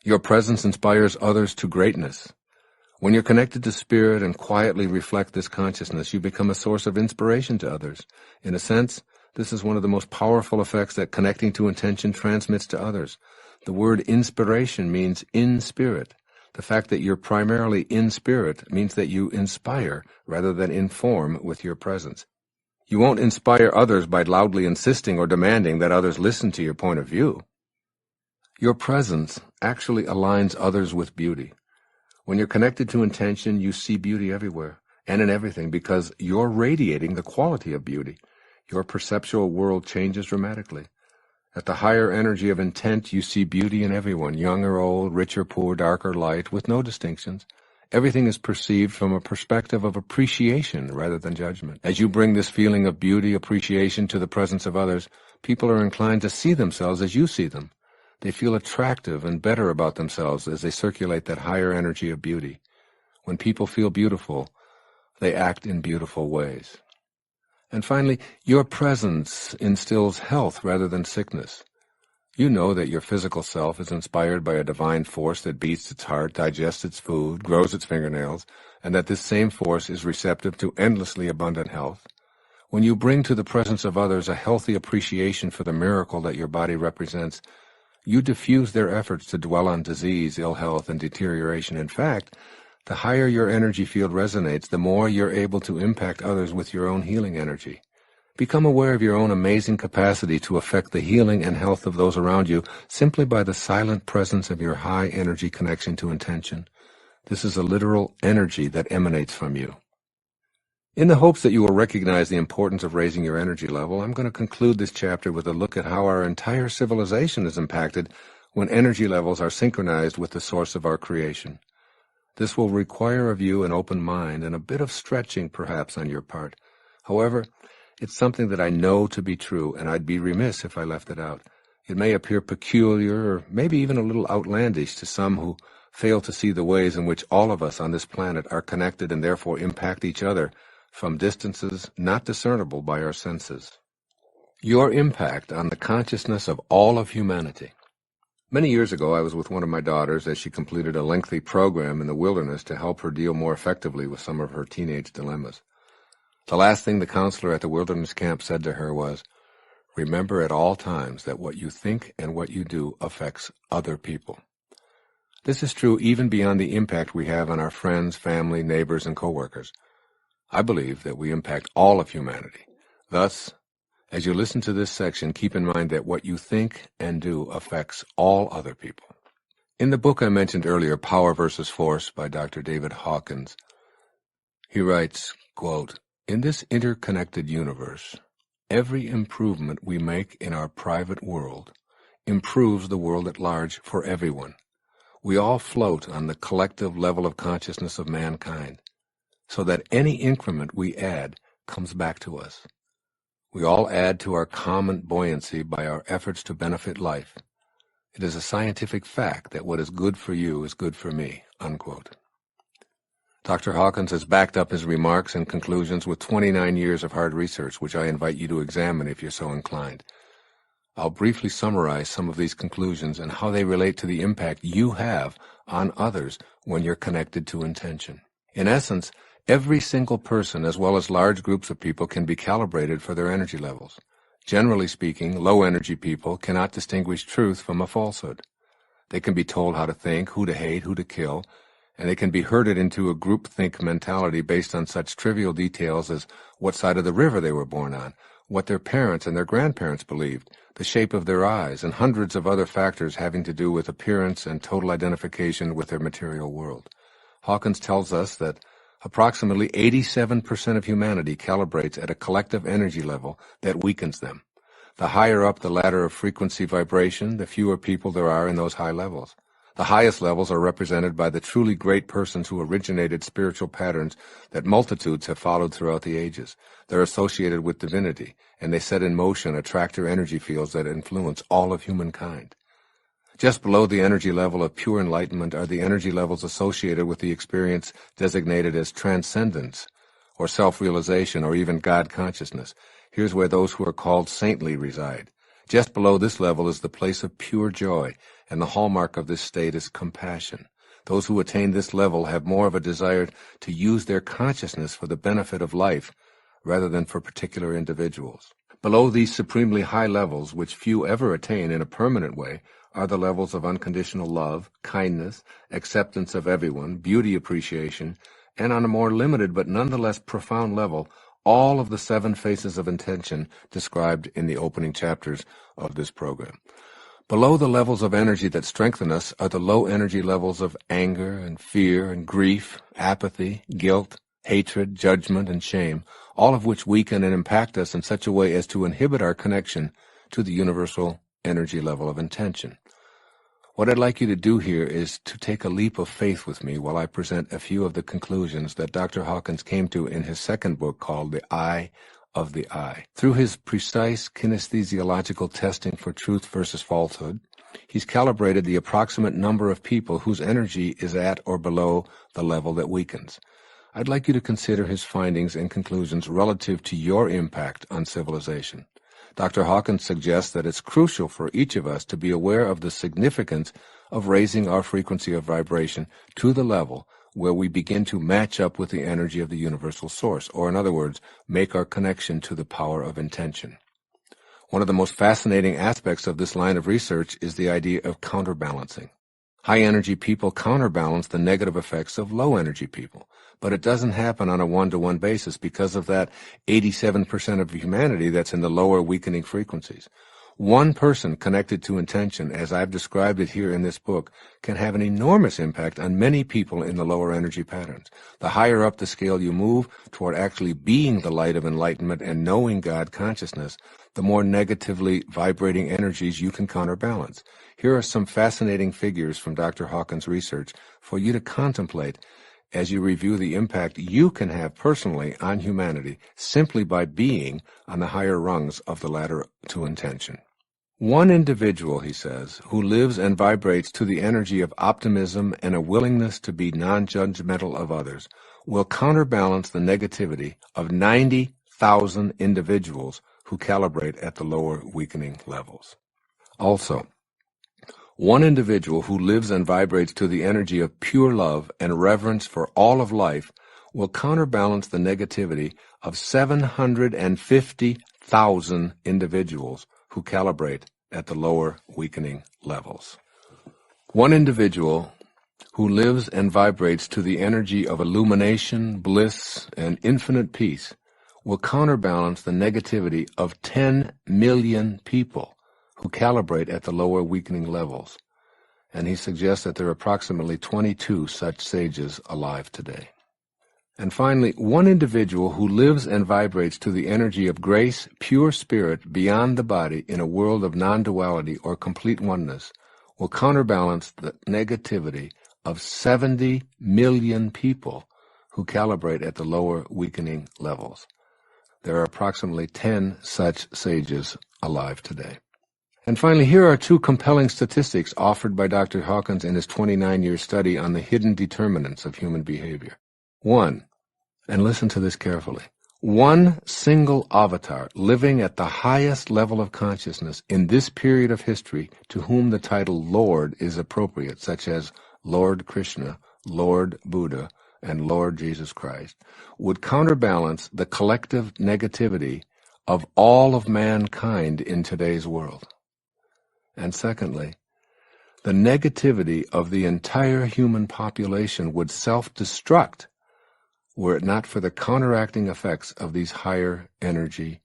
A: Your presence inspires others to greatness. When you're connected to spirit and quietly reflect this consciousness, you become a source of inspiration to others. In a sense, this is one of the most powerful effects that connecting to intention transmits to others. The word inspiration means in spirit. The fact that you're primarily in spirit means that you inspire rather than inform with your presence. You won't inspire others by loudly insisting or demanding that others listen to your point of view. Your presence actually aligns others with beauty. When you're connected to intention, you see beauty everywhere and in everything because you're radiating the quality of beauty. Your perceptual world changes dramatically. At the higher energy of intent, you see beauty in everyone, young or old, rich or poor, dark or light, with no distinctions. Everything is perceived from a perspective of appreciation rather than judgment. As you bring this feeling of beauty, appreciation to the presence of others, people are inclined to see themselves as you see them. They feel attractive and better about themselves as they circulate that higher energy of beauty. When people feel beautiful, they act in beautiful ways. And finally, your presence instills health rather than sickness. You know that your physical self is inspired by a divine force that beats its heart, digests its food, grows its fingernails, and that this same force is receptive to endlessly abundant health. When you bring to the presence of others a healthy appreciation for the miracle that your body represents, you diffuse their efforts to dwell on disease, ill health, and deterioration. In fact, the higher your energy field resonates, the more you're able to impact others with your own healing energy. Become aware of your own amazing capacity to affect the healing and health of those around you simply by the silent presence of your high energy connection to intention. This is a literal energy that emanates from you. In the hopes that you will recognize the importance of raising your energy level, I'm going to conclude this chapter with a look at how our entire civilization is impacted when energy levels are synchronized with the source of our creation. This will require of you an open mind and a bit of stretching perhaps on your part. However, it's something that I know to be true, and I'd be remiss if I left it out. It may appear peculiar or maybe even a little outlandish to some who fail to see the ways in which all of us on this planet are connected and therefore impact each other from distances not discernible by our senses. Your impact on the consciousness of all of humanity. Many years ago, I was with one of my daughters as she completed a lengthy program in the wilderness to help her deal more effectively with some of her teenage dilemmas. The last thing the counselor at the wilderness camp said to her was, "Remember at all times that what you think and what you do affects other people." This is true even beyond the impact we have on our friends, family, neighbors, and coworkers. I believe that we impact all of humanity. Thus, as you listen to this section, keep in mind that what you think and do affects all other people. In the book I mentioned earlier, Power versus Force by Dr. David Hawkins, he writes, quote, "In this interconnected universe, every improvement we make in our private world improves the world at large for everyone. We all float on the collective level of consciousness of mankind, so that any increment we add comes back to us. We all add to our common buoyancy by our efforts to benefit life. It is a scientific fact that what is good for you is good for me," unquote. Dr. Hawkins has backed up his remarks and conclusions with 29 years of hard research, which I invite you to examine if you're so inclined. I'll briefly summarize some of these conclusions and how they relate to the impact you have on others when you're connected to intention. In essence, every single person, as well as large groups of people, can be calibrated for their energy levels. Generally speaking, low-energy people cannot distinguish truth from a falsehood. They can be told how to think, who to hate, who to kill, and they can be herded into a groupthink mentality based on such trivial details as what side of the river they were born on, what their parents and their grandparents believed, the shape of their eyes, and hundreds of other factors having to do with appearance and total identification with their material world. Hawkins tells us that approximately 87% of humanity calibrates at a collective energy level that weakens them. The higher up the ladder of frequency vibration, the fewer people there are in those high levels. The highest levels are represented by the truly great persons who originated spiritual patterns that multitudes have followed throughout the ages. They're associated with divinity, and they set in motion attractor energy fields that influence all of humankind. Just below the energy level of pure enlightenment are the energy levels associated with the experience designated as transcendence, or self-realization, or even God consciousness. Here's where those who are called saintly reside. Just below this level is the place of pure joy, and the hallmark of this state is compassion. Those who attain this level have more of a desire to use their consciousness for the benefit of life rather than for particular individuals. Below these supremely high levels, which few ever attain in a permanent way, are the levels of unconditional love, kindness, acceptance of everyone, beauty appreciation, and on a more limited but nonetheless profound level, all of the 7 phases of intention described in the opening chapters of this program. Below the levels of energy that strengthen us are the low energy levels of anger and fear and grief, apathy, guilt, hatred, judgment, and shame, all of which weaken and impact us in such a way as to inhibit our connection to the universal energy level of intention. What I'd like you to do here is to take a leap of faith with me while I present a few of the conclusions that Dr. Hawkins came to in his second book called The Eye of the Eye. Through his precise kinesthesiological testing for truth versus falsehood, he's calibrated the approximate number of people whose energy is at or below the level that weakens. I'd like you to consider his findings and conclusions relative to your impact on civilization. Dr. Hawkins suggests that it's crucial for each of us to be aware of the significance of raising our frequency of vibration to the level where we begin to match up with the energy of the universal source, or in other words, make our connection to the power of intention. One of the most fascinating aspects of this line of research is the idea of counterbalancing. High-energy people counterbalance the negative effects of low-energy people, but it doesn't happen on a one-to-one basis because of that 87% of humanity that's in the lower weakening frequencies. One person connected to intention, as I've described it here in this book, can have an enormous impact on many people in the lower energy patterns. The higher up the scale you move toward actually being the light of enlightenment and knowing God consciousness, the more negatively vibrating energies you can counterbalance. Here are some fascinating figures from Dr. Hawkins' research for you to contemplate as you review the impact you can have personally on humanity simply by being on the higher rungs of the ladder to intention. One individual, he says, who lives and vibrates to the energy of optimism and a willingness to be non-judgmental of others will counterbalance the negativity of 90,000 individuals who calibrate at the lower weakening levels. Also, one individual who lives and vibrates to the energy of pure love and reverence for all of life will counterbalance the negativity of 750,000 individuals who calibrate at the lower weakening levels. One individual who lives and vibrates to the energy of illumination, bliss, and infinite peace will counterbalance the negativity of 10 million people who calibrate at the lower weakening levels. And he suggests that there are approximately 22 such sages alive today. And finally, one individual who lives and vibrates to the energy of grace, pure spirit beyond the body in a world of non-duality or complete oneness will counterbalance the negativity of 70 million people who calibrate at the lower weakening levels. There are approximately 10 such sages alive today. And finally, here are two compelling statistics offered by Dr. Hawkins in his 29-year study on the hidden determinants of human behavior. One, and listen to this carefully, one single avatar living at the highest level of consciousness in this period of history to whom the title Lord is appropriate, such as Lord Krishna, Lord Buddha, and Lord Jesus Christ, would counterbalance the collective negativity of all of mankind in today's world. And secondly, the negativity of the entire human population would self-destruct were it not for the counteracting effects of these higher energy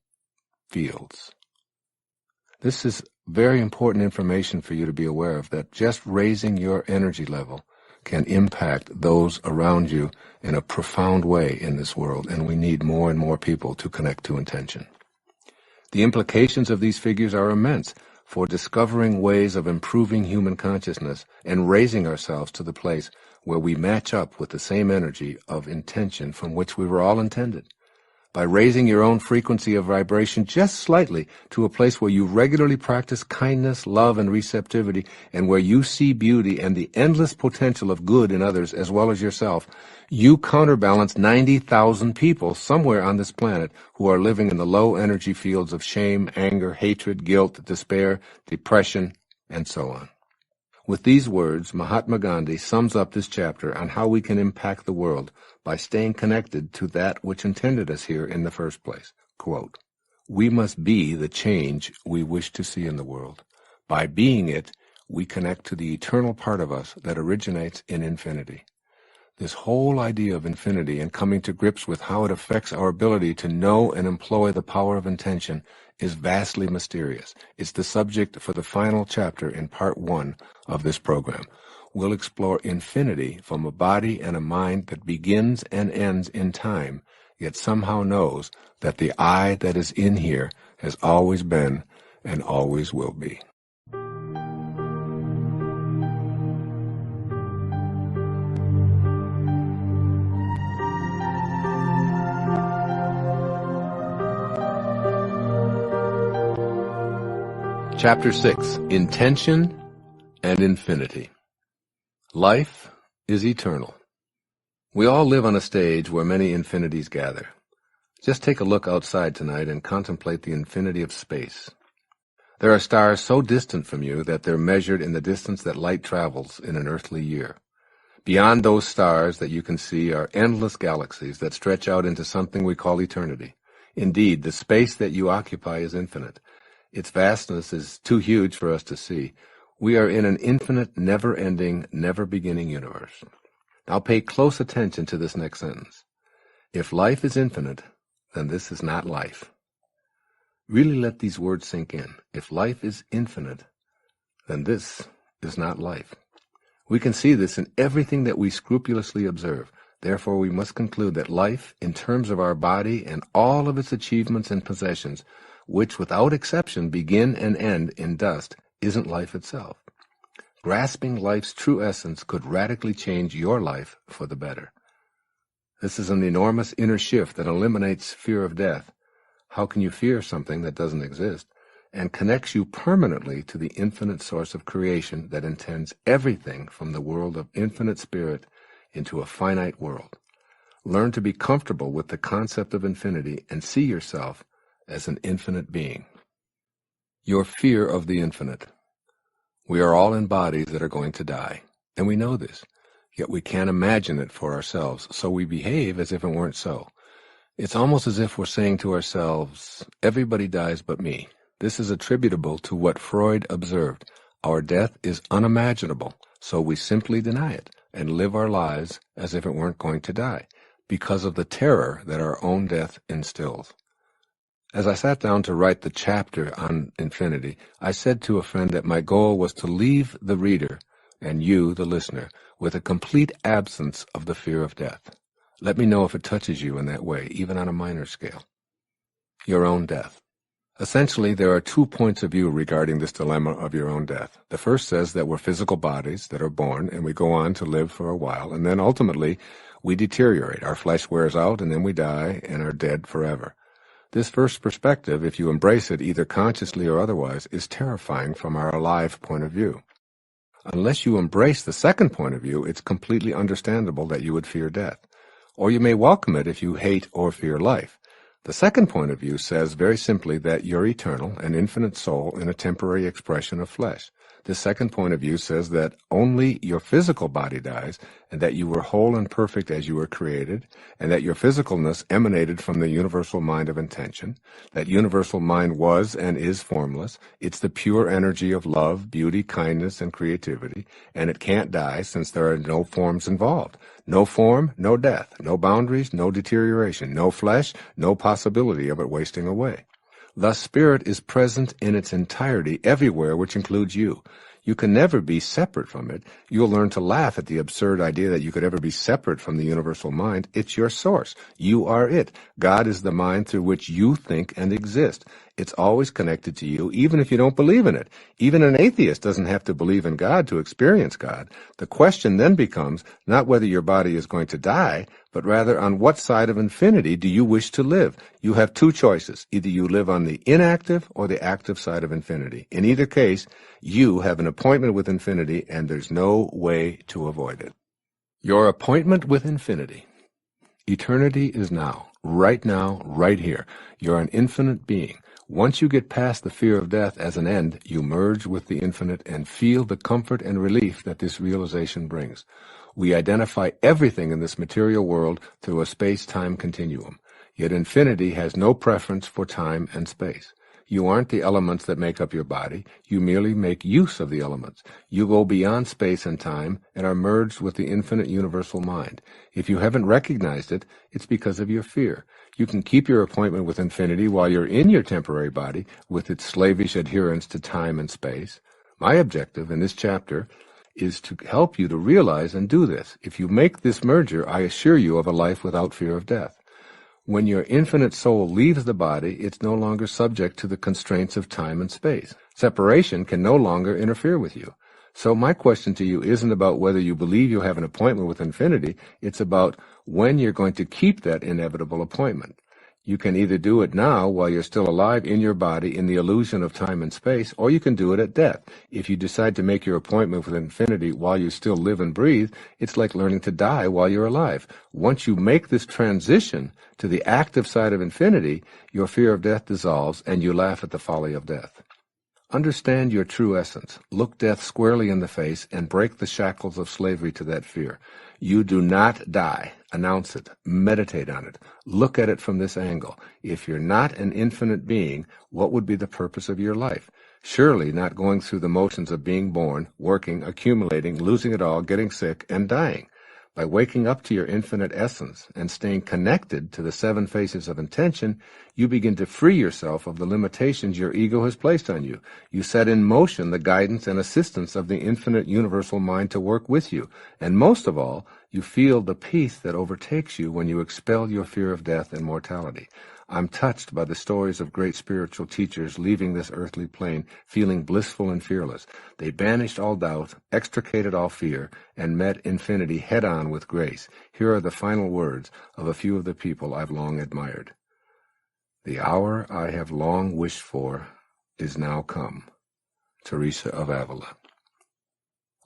A: fields. This is very important information for you to be aware of, that just raising your energy level can impact those around you in a profound way in this world, and we need more and more people to connect to intention. The implications of these figures are immense for discovering ways of improving human consciousness and raising ourselves to the place where we match up with the same energy of intention from which we were all intended. By raising your own frequency of vibration just slightly to a place where you regularly practice kindness, love, and receptivity, and where you see beauty and the endless potential of good in others as well as yourself, you counterbalance 90,000 people somewhere on this planet who are living in the low energy fields of shame, anger, hatred, guilt, despair, depression, and so on. With these words, Mahatma Gandhi sums up this chapter on how we can impact the world by staying connected to that which intended us here in the first place. Quote, "We must be the change we wish to see in the world. By being it, we connect to the eternal part of us that originates in infinity." This whole idea of infinity and coming to grips with how it affects our ability to know and employ the power of intention is vastly mysterious. It's the subject for the final chapter in part 1 of this program. We'll explore infinity from a body and a mind that begins and ends in time, yet somehow knows that the I that is in here has always been and always will be. Chapter 6, Intention and Infinity. Life is eternal. We all live on a stage where many infinities gather. Just take a look outside tonight and contemplate the infinity of space. There are stars so distant from you that they're measured in the distance that light travels in an earthly year. Beyond those stars that you can see are endless galaxies that stretch out into something we call eternity. Indeed, the space that you occupy is infinite. Its vastness is too huge for us to see. We are in an infinite, never-ending, never-beginning universe. Now pay close attention to this next sentence. If life is infinite, then this is not life. Really let these words sink in. If life is infinite, then this is not life. We can see this in everything that we scrupulously observe. Therefore, we must conclude that life, in terms of our body and all of its achievements and possessions, which without exception begin and end in dust, isn't life itself. Grasping life's true essence could radically change your life for the better. This is an enormous inner shift that eliminates fear of death. How can you fear something that doesn't exist? And connects you permanently to the infinite source of creation that intends everything from the world of infinite spirit into a finite world. Learn to be comfortable with the concept of infinity and see yourself as an infinite being. Your fear of the infinite. We are all in bodies that are going to die, and we know this, yet we can't imagine it for ourselves, so we behave as if it weren't so. It's almost as if we're saying to ourselves, everybody dies but me. This is attributable to what Freud observed. Our death is unimaginable, so we simply deny it and live our lives as if it weren't going to die, because of the terror that our own death instills. As I sat down to write the chapter on infinity, I said to a friend that my goal was to leave the reader, and you, the listener, with a complete absence of the fear of death. Let me know if it touches you in that way, even on a minor scale. Your own death. Essentially, there are 2 points of view regarding this dilemma of your own death. The first says that we're physical bodies that are born, and we go on to live for a while, and then ultimately we deteriorate. Our flesh wears out, and then we die and are dead forever. This first perspective, if you embrace it either consciously or otherwise, is terrifying from our alive point of view. Unless you embrace the second point of view, it's completely understandable that you would fear death. Or you may welcome it if you hate or fear life. The second point of view says very simply that you're eternal, an infinite soul in a temporary expression of flesh. This second point of view says that only your physical body dies, and that you were whole and perfect as you were created, and that your physicalness emanated from the universal mind of intention. That universal mind was and is formless. It's the pure energy of love, beauty, kindness, and creativity, and it can't die since there are no forms involved. No form, no death, no boundaries, no deterioration, no flesh, no possibility of it wasting away. Thus, spirit is present in its entirety everywhere, which includes you. You can never be separate from it. You'll learn to laugh at the absurd idea that you could ever be separate from the universal mind. It's your source. You are it. God is the mind through which you think and exist. It's always connected to you, even if you don't believe in it. Even an atheist doesn't have to believe in God to experience God. The question then becomes not whether your body is going to die, but rather on what side of infinity do you wish to live? You have 2 choices. Either you live on the inactive or the active side of infinity. In either case, you have an appointment with infinity, and there's no way to avoid it. Your appointment with infinity. Eternity is now, right here. You're an infinite being. Once you get past the fear of death as an end, you merge with the infinite and feel the comfort and relief that this realization brings. We identify everything in this material world through a space-time continuum. Yet infinity has no preference for time and space. You aren't the elements that make up your body. You merely make use of the elements. You go beyond space and time and are merged with the infinite universal mind. If you haven't recognized it, it's because of your fear. You can keep your appointment with infinity while you're in your temporary body with its slavish adherence to time and space. My objective in this chapter is to help you to realize and do this. If you make this merger, I assure you of a life without fear of death. When your infinite soul leaves the body, it's no longer subject to the constraints of time and space. Separation can no longer interfere with you. So my question to you isn't about whether you believe you have an appointment with infinity. It's about when you're going to keep that inevitable appointment. You can either do it now while you're still alive in your body in the illusion of time and space, or you can do it at death. If you decide to make your appointment with infinity while you still live and breathe, it's like learning to die while you're alive. Once you make this transition to the active side of infinity, your fear of death dissolves and you laugh at the folly of death. Understand your true essence. Look death squarely in the face and break the shackles of slavery to that fear. You do not die. Announce it. Meditate on it. Look at it from this angle. If you're not an infinite being, what would be the purpose of your life? Surely not going through the motions of being born, working, accumulating, losing it all, getting sick, and dying. By waking up to your infinite essence and staying connected to the 7 faces of intention, you begin to free yourself of the limitations your ego has placed on you. You set in motion the guidance and assistance of the infinite universal mind to work with you. And most of all, you feel the peace that overtakes you when you expel your fear of death and mortality. I'm touched by the stories of great spiritual teachers leaving this earthly plane, feeling blissful and fearless. They banished all doubt, extricated all fear, and met infinity head-on with grace. Here are the final words of a few of the people I've long admired. The hour I have long wished for is now come. Teresa of Avila.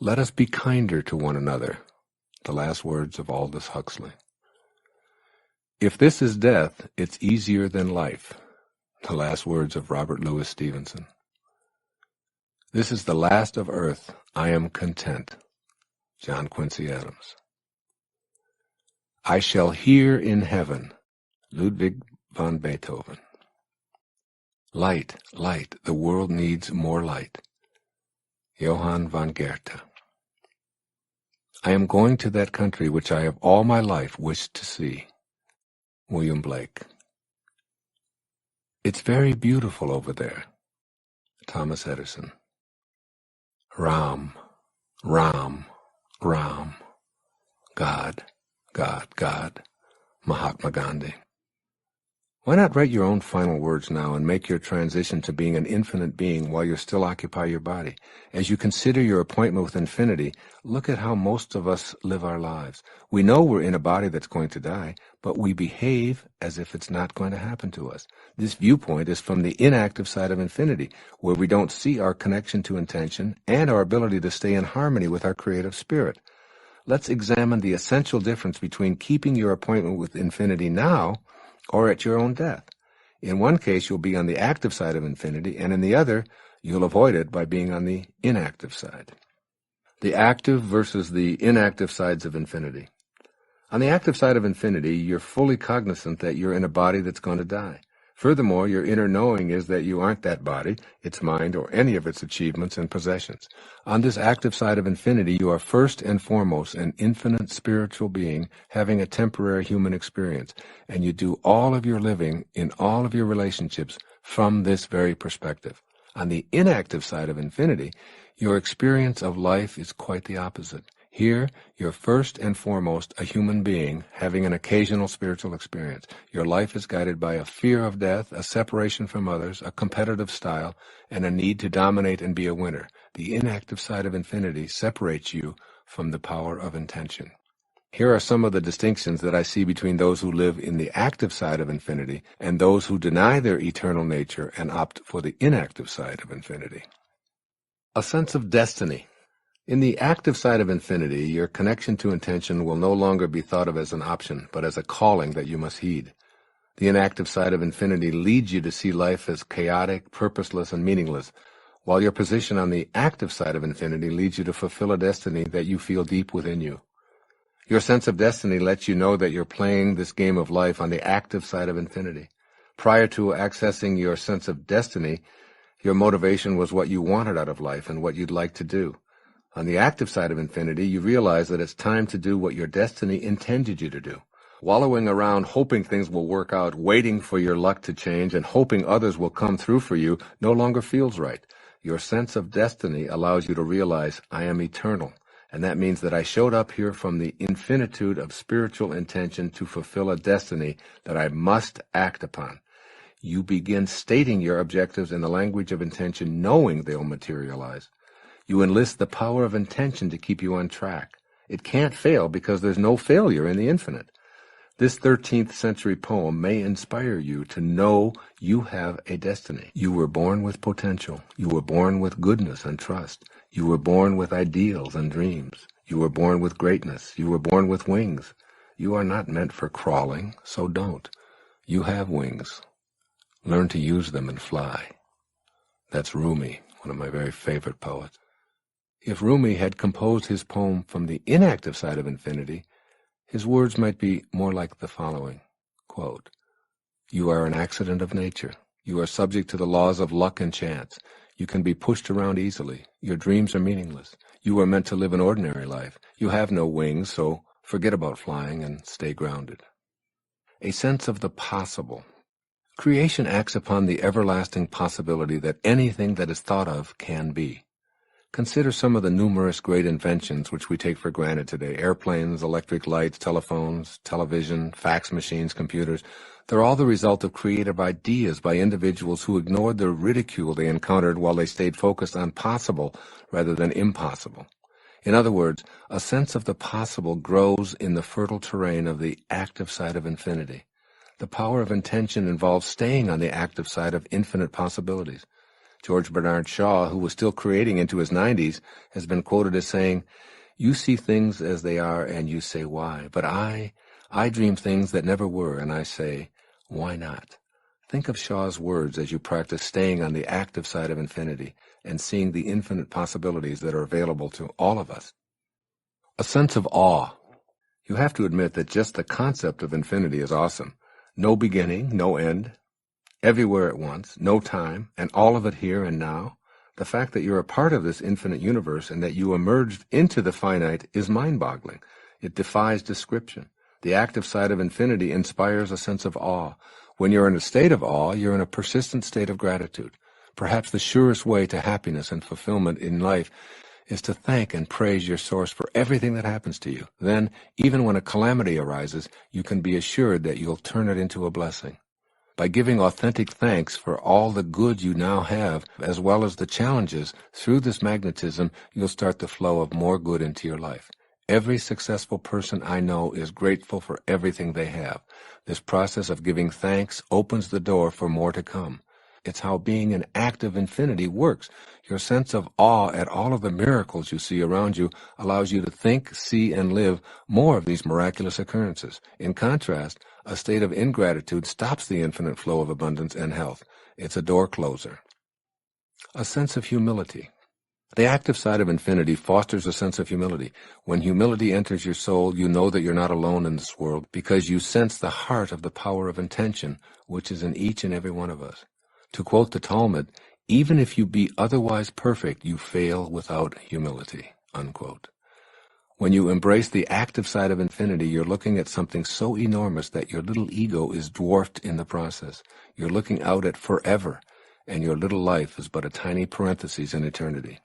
A: Let us be kinder to one another. The last words of Aldous Huxley. If this is death, it's easier than life. The last words of Robert Louis Stevenson. This is the last of earth. I am content. John Quincy Adams. I shall hear in heaven. Ludwig van Beethoven. Light, light. The world needs more light. Johann von Goethe. I am going to that country which I have all my life wished to see. William Blake. It's very beautiful over there. Thomas Edison. Ram, Ram, Ram. God, God, God. Mahatma Gandhi. Why not write your own final words now and make your transition to being an infinite being while you still occupy your body? As you consider your appointment with infinity, look at how most of us live our lives. We know we're in a body that's going to die, but we behave as if it's not going to happen to us. This viewpoint is from the inactive side of infinity, where we don't see our connection to intention and our ability to stay in harmony with our creative spirit. Let's examine the essential difference between keeping your appointment with infinity now or at your own death. In one case, you'll be on the active side of infinity, and in the other, you'll avoid it by being on the inactive side. The active versus the inactive sides of infinity. On the active side of infinity, you're fully cognizant that you're in a body that's going to die. Furthermore, your inner knowing is that you aren't that body, its mind, or any of its achievements and possessions. On this active side of infinity, you are first and foremost an infinite spiritual being having a temporary human experience, and you do all of your living in all of your relationships from this very perspective. On the inactive side of infinity, your experience of life is quite the opposite. Here, you're first and foremost a human being having an occasional spiritual experience. Your life is guided by a fear of death, a separation from others, a competitive style, and a need to dominate and be a winner. The inactive side of infinity separates you from the power of intention. Here are some of the distinctions that I see between those who live in the active side of infinity and those who deny their eternal nature and opt for the inactive side of infinity. A sense of destiny. In the active side of infinity, your connection to intention will no longer be thought of as an option, but as a calling that you must heed. The inactive side of infinity leads you to see life as chaotic, purposeless, and meaningless, while your position on the active side of infinity leads you to fulfill a destiny that you feel deep within you. Your sense of destiny lets you know that you're playing this game of life on the active side of infinity. Prior to accessing your sense of destiny, your motivation was what you wanted out of life and what you'd like to do. On the active side of infinity, you realize that it's time to do what your destiny intended you to do. Wallowing around hoping things will work out, waiting for your luck to change, and hoping others will come through for you no longer feels right. Your sense of destiny allows you to realize, I am eternal, and that means that I showed up here from the infinitude of spiritual intention to fulfill a destiny that I must act upon. You begin stating your objectives in the language of intention, knowing they'll materialize. You enlist the power of intention to keep you on track. It can't fail because there's no failure in the infinite. This 13th century poem may inspire you to know you have a destiny. You were born with potential. You were born with goodness and trust. You were born with ideals and dreams. You were born with greatness. You were born with wings. You are not meant for crawling, so don't. You have wings. Learn to use them and fly. That's Rumi, one of my very favorite poets. If Rumi had composed his poem from the inactive side of infinity, his words might be more like the following, quote, "You are an accident of nature. You are subject to the laws of luck and chance. You can be pushed around easily. Your dreams are meaningless. You are meant to live an ordinary life. You have no wings, so forget about flying and stay grounded." A sense of the possible. Creation acts upon the everlasting possibility that anything that is thought of can be. Consider some of the numerous great inventions which we take for granted today. Airplanes, electric lights, telephones, television, fax machines, computers. They're all the result of creative ideas by individuals who ignored the ridicule they encountered while they stayed focused on possible rather than impossible. In other words, a sense of the possible grows in the fertile terrain of the active side of infinity. The power of intention involves staying on the active side of infinite possibilities. George Bernard Shaw, who was still creating into his 90s, has been quoted as saying, "You see things as they are and you say why, but I dream things that never were and I say, why not?" Think of Shaw's words as you practice staying on the active side of infinity and seeing the infinite possibilities that are available to all of us. A sense of awe. You have to admit that just the concept of infinity is awesome. No beginning, no end. Everywhere at once, no time, and all of it here and now. The fact that you're a part of this infinite universe and that you emerged into the finite is mind-boggling. It defies description. The active side of infinity inspires a sense of awe. When you're in a state of awe, you're in a persistent state of gratitude. Perhaps the surest way to happiness and fulfillment in life is to thank and praise your source for everything that happens to you. Then, even when a calamity arises, you can be assured that you'll turn it into a blessing. By giving authentic thanks for all the good you now have, as well as the challenges, through this magnetism, you'll start the flow of more good into your life. Every successful person I know is grateful for everything they have. This process of giving thanks opens the door for more to come. It's how being an active infinity works. Your sense of awe at all of the miracles you see around you allows you to think, see, and live more of these miraculous occurrences. In contrast, a state of ingratitude stops the infinite flow of abundance and health. It's a door closer. A sense of humility. The active side of infinity fosters a sense of humility. When humility enters your soul, you know that you're not alone in this world because you sense the heart of the power of intention, which is in each and every one of us. To quote the Talmud, "Even if you be otherwise perfect, you fail without humility," unquote. When you embrace the active side of infinity, you're looking at something so enormous that your little ego is dwarfed in the process. You're looking out at forever, and your little life is but a tiny parenthesis in eternity.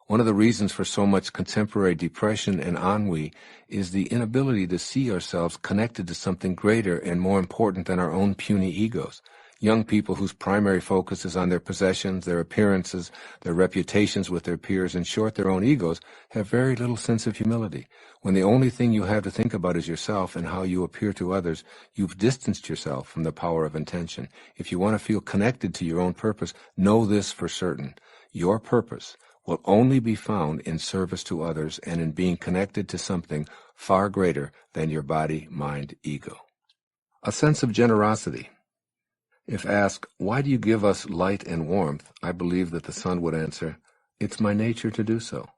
A: One of the reasons for so much contemporary depression and ennui is the inability to see ourselves connected to something greater and more important than our own puny egos. Young people whose primary focus is on their possessions, their appearances, their reputations with their peers, in short, their own egos, have very little sense of humility. When the only thing you have to think about is yourself and how you appear to others, you've distanced yourself from the power of intention. If you want to feel connected to your own purpose, know this for certain. Your purpose will only be found in service to others and in being connected to something far greater than your body, mind, ego. A sense of generosity. If asked, "Why do you give us light and warmth?" I believe that the sun would answer, "It's my nature to do so."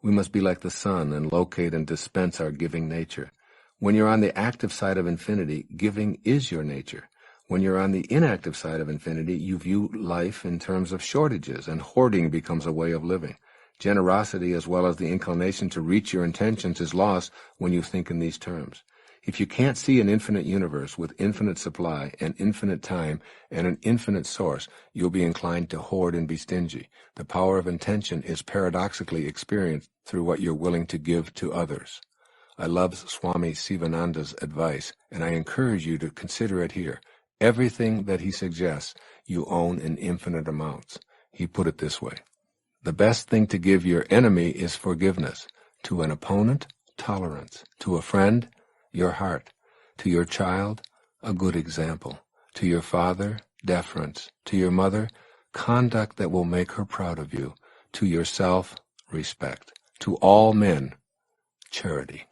A: We must be like the sun and locate and dispense our giving nature. When you're on the active side of infinity, giving is your nature. When you're on the inactive side of infinity, you view life in terms of shortages, and hoarding becomes a way of living. Generosity, as well as the inclination to reach your intentions, is lost when you think in these terms. If you can't see an infinite universe with infinite supply and infinite time and an infinite source, you'll be inclined to hoard and be stingy. The power of intention is paradoxically experienced through what you're willing to give to others. I love Swami Sivananda's advice, and I encourage you to consider it here. Everything that he suggests you own in infinite amounts. He put it this way: the best thing to give your enemy is forgiveness. To an opponent, tolerance. To a friend, your heart.
B: To your child, a good example. To your father, deference. To your mother, conduct that will make her proud of you. To yourself, respect. To all men, charity.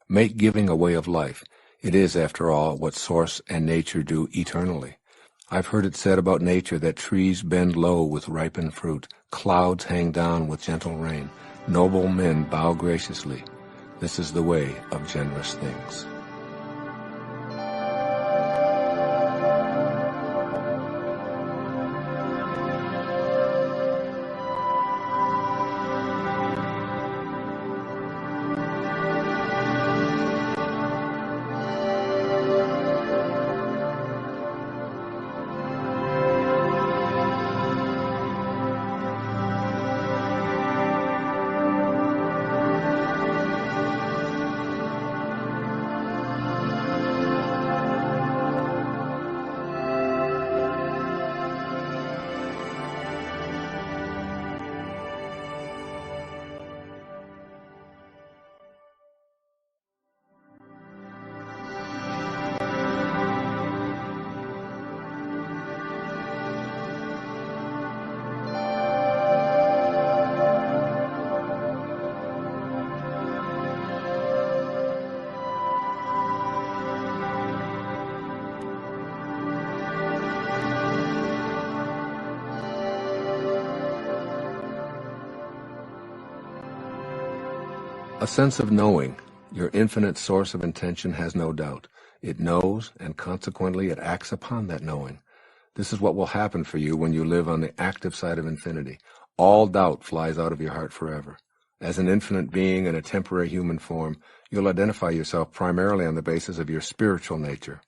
B: Make giving a way of life. It is, after all, what Source and nature do eternally. I've heard it said about nature that trees bend low with ripened fruit, clouds hang down with gentle rain, noble men bow graciously. This is the way of generous things. A sense of knowing. Your infinite source of intention has no doubt. It knows, and consequently it acts upon that knowing. This is what will happen for you when you live on the active side of infinity. All doubt flies out of your heart forever. As an infinite being in a temporary human form, you'll identify yourself primarily on the basis of your spiritual nature.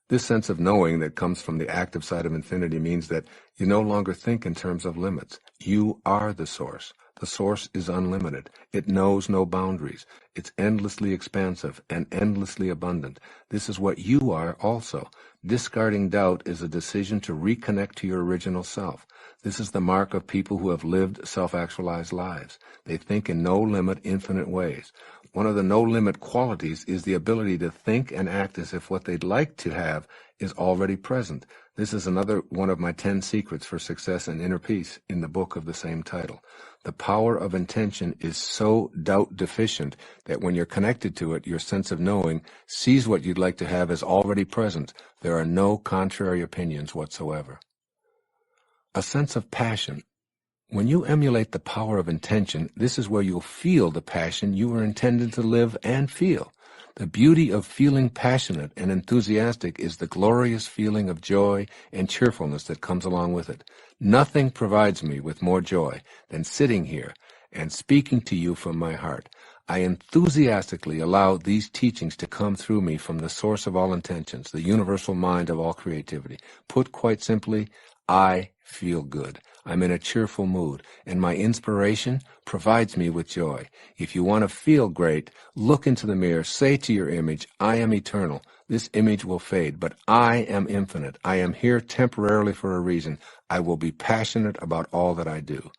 B: This sense of knowing that comes from the active side of infinity means that you no longer think in terms of limits. You are the source. The source is unlimited. It knows no boundaries. It's endlessly expansive and endlessly abundant. This is what you are also. Discarding doubt is a decision to reconnect to your original self. This is the mark of people who have lived self-actualized lives. They think in no-limit, infinite ways. One of the no-limit qualities is the ability to think and act as if what they'd like to have is already present. This is another one of my 10 secrets for success and inner peace in the book of the same title. The power of intention is so doubt deficient that when you're connected to it, your sense of knowing sees what you'd like to have as already present. There are no contrary opinions whatsoever. A sense of passion. When you emulate the power of intention, this is where you'll feel the passion you were intended to live and feel. The beauty of feeling passionate and enthusiastic is the glorious feeling of joy and cheerfulness that comes along with it. Nothing provides me with more joy than sitting here and speaking to you from my heart. I enthusiastically allow these teachings to come through me from the source of all intentions, the universal mind of all creativity. Put quite simply, I feel good. I'm in a cheerful mood, and my inspiration provides me with joy. If you want to feel great, look into the mirror, say to your image, I am eternal. This image will fade, but I am infinite. I am here temporarily for a reason. I will be passionate about all that I do.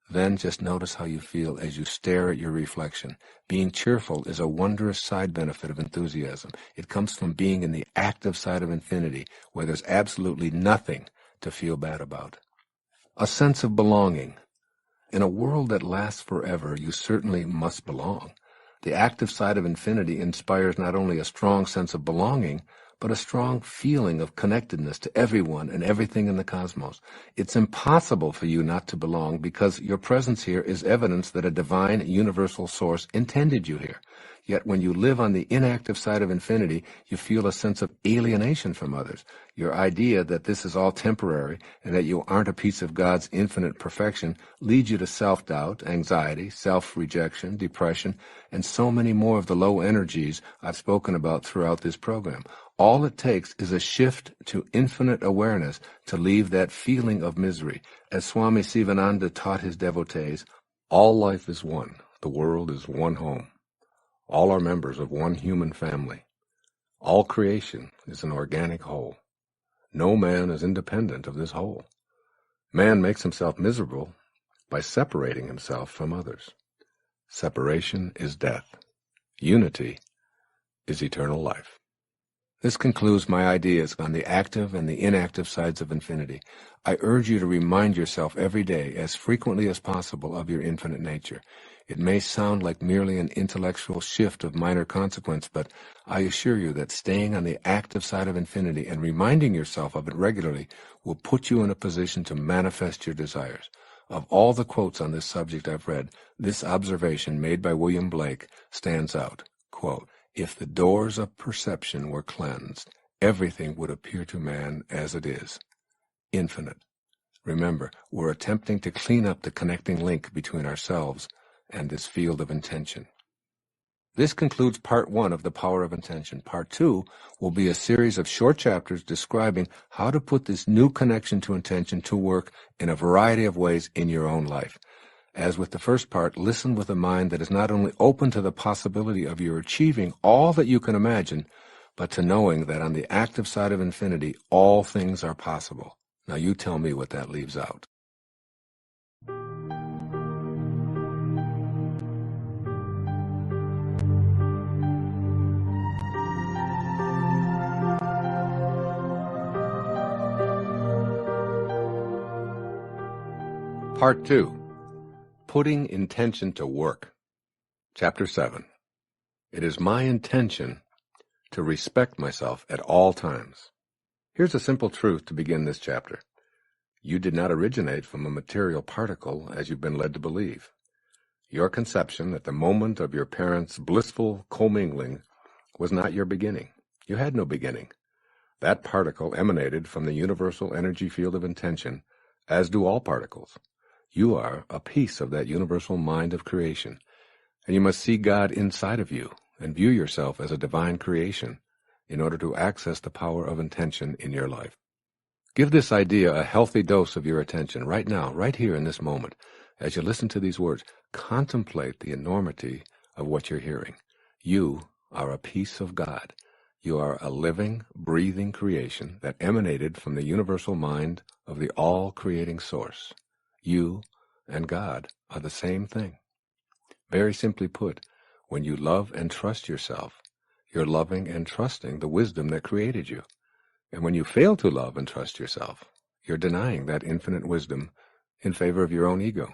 B: Then just notice how you feel as you stare at your reflection. Being cheerful is a wondrous side benefit of enthusiasm. It comes from being in the active side of infinity, where there's absolutely nothing to feel bad about. A sense of belonging. In a world that lasts forever, you certainly must belong. The active side of infinity inspires not only a strong sense of belonging, but a strong feeling of connectedness to everyone and everything in the cosmos. It's impossible for you not to belong because your presence here is evidence that a divine universal source intended you here. Yet when you live on the inactive side of infinity, you feel a sense of alienation from others. Your idea that this is all temporary and that you aren't a piece of God's infinite perfection leads you to self-doubt, anxiety, self-rejection, depression, and so many more of the low energies I've spoken about throughout this program. All it takes is a shift to infinite awareness to leave that feeling of misery. As Swami Sivananda taught his devotees, all life is one. The world is one home. All are members of one human family. All creation is an organic whole. No man is independent of this whole. Man makes himself miserable by separating himself from others. Separation is death. Unity is eternal life. This concludes my ideas on the active and the inactive sides of infinity. I urge you to remind yourself every day, as frequently as possible, of your infinite nature. It may sound like merely an intellectual shift of minor consequence, but I assure you that staying on the active side of infinity and reminding yourself of it regularly will put you in a position to manifest your desires. Of all the quotes on this subject I've read, this observation made by William Blake stands out. Quote, "If the doors of perception were cleansed, everything would appear to man as it is, infinite." Remember, we're attempting to clean up the connecting link between ourselves and this field of intention. This concludes part 1 of The Power of Intention. Part 2 will be a series of short chapters describing how to put this new connection to intention to work in a variety of ways in your own life. As with the first part, listen with a mind that is not only open to the possibility of your achieving all that you can imagine, but to knowing that on the active side of infinity, all things are possible. Now you tell me what that leaves out. Part 2. Putting Intention to Work. Chapter 7. It is my intention to respect myself at all times. Here's a simple truth to begin this chapter. You did not originate from a material particle as you've been led to believe. Your conception at the moment of your parents' blissful commingling was not your beginning. You had no beginning. That particle emanated from the universal energy field of intention, as do all particles. You are a piece of that universal mind of creation, and you must see God inside of you and view yourself as a divine creation in order to access the power of intention in your life. Give this idea a healthy dose of your attention right now, right here in this moment. As you listen to these words, contemplate the enormity of what you're hearing. You are a piece of God. You are a living, breathing creation that emanated from the universal mind of the all-creating source. You and God are the same thing. Very simply put, when you love and trust yourself, you're loving and trusting the wisdom that created you. And when you fail to love and trust yourself, you're denying that infinite wisdom in favor of your own ego.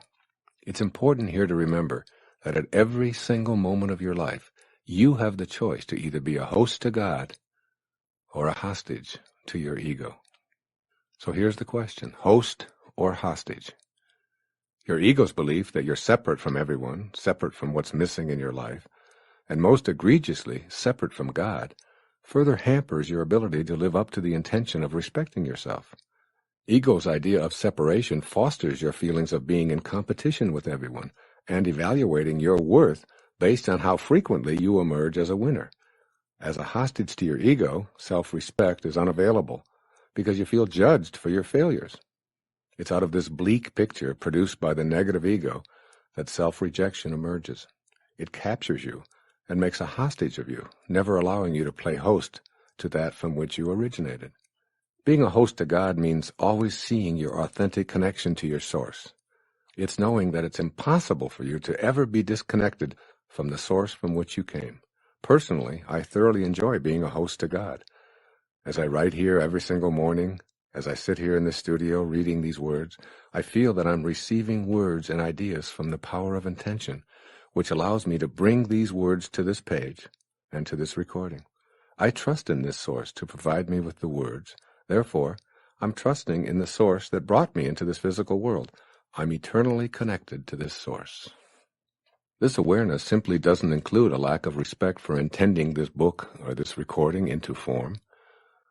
B: It's important here to remember that at every single moment of your life, you have the choice to either be a host to God or a hostage to your ego. So here's the question, host or hostage? Your ego's belief that you're separate from everyone, separate from what's missing in your life, and most egregiously, separate from God, further hampers your ability to live up to the intention of respecting yourself. Ego's idea of separation fosters your feelings of being in competition with everyone and evaluating your worth based on how frequently you emerge as a winner. As a hostage to your ego, self-respect is unavailable because you feel judged for your failures. It's out of this bleak picture produced by the negative ego that self-rejection emerges. It captures you and makes a hostage of you, never allowing you to play host to that from which you originated. Being a host to God means always seeing your authentic connection to your source. It's knowing that it's impossible for you to ever be disconnected from the source from which you came. Personally, I thoroughly enjoy being a host to God. As I write here every single morning, as I sit here in the studio reading these words, I feel that I'm receiving words and ideas from the power of intention, which allows me to bring these words to this page and to this recording. I trust in this source to provide me with the words. Therefore, I'm trusting in the source that brought me into this physical world. I'm eternally connected to this source. This awareness simply doesn't include a lack of respect for intending this book or this recording into form.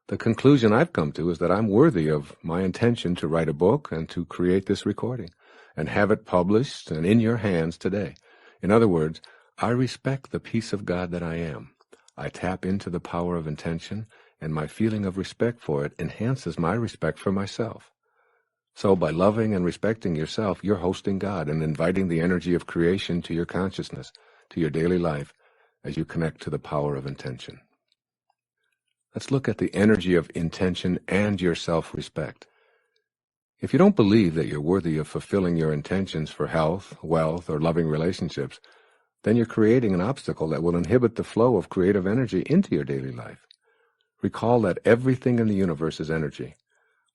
B: The conclusion I've come to is that I'm worthy of my intention to write a book and to create this recording and have it published and in your hands today. In other words, I respect the piece of God that I am. I tap into the power of intention, and my feeling of respect for it enhances my respect for myself. So by loving and respecting yourself, you're hosting God and inviting the energy of creation to your consciousness, to your daily life, as you connect to the power of intention. Let's look at the energy of intention and your self-respect. If you don't believe that you're worthy of fulfilling your intentions for health, wealth, or loving relationships, then you're creating an obstacle that will inhibit the flow of creative energy into your daily life. Recall that everything in the universe is energy,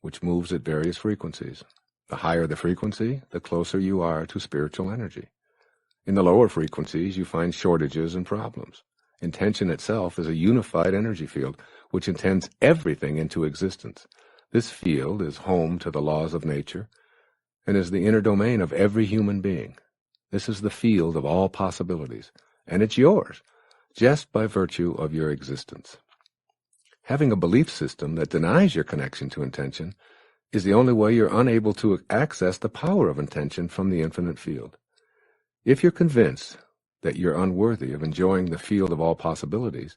B: which moves at various frequencies. The higher the frequency, the closer you are to spiritual energy. In the lower frequencies, you find shortages and problems. Intention itself is a unified energy field, which intends everything into existence. This field is home to the laws of nature and is the inner domain of every human being. This is the field of all possibilities, and it's yours, just by virtue of your existence. Having a belief system that denies your connection to intention is the only way you're unable to access the power of intention from the infinite field. If you're convinced that you're unworthy of enjoying the field of all possibilities,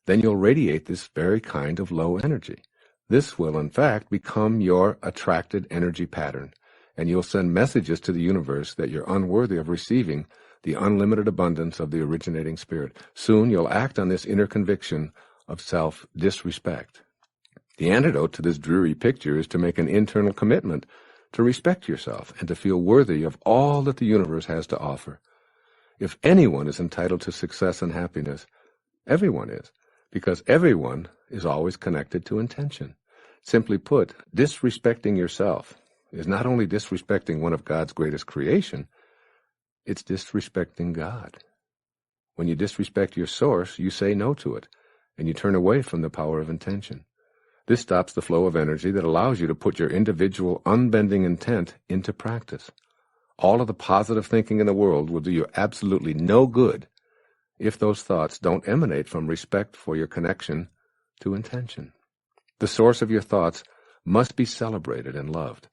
B: then you'll radiate this very kind of low energy. This will, in fact, become your attracted energy pattern, and you'll send messages to the universe that you're unworthy of receiving the unlimited abundance of the originating spirit. Soon you'll act on this inner conviction of self-disrespect. The antidote to this dreary picture is to make an internal commitment to respect yourself and to feel worthy of all that the universe has to offer. If anyone is entitled to success and happiness, everyone is, because everyone is always connected to intention. Simply put, disrespecting yourself is not only disrespecting one of God's greatest creation, it's disrespecting God. When you disrespect your source, you say no to it, and you turn away from the power of intention. This stops the flow of energy that allows you to put your individual unbending intent into practice. All of the positive thinking in the world will do you absolutely no good if those thoughts don't emanate from respect for your connection to intention. The source of your thoughts must be celebrated and loved.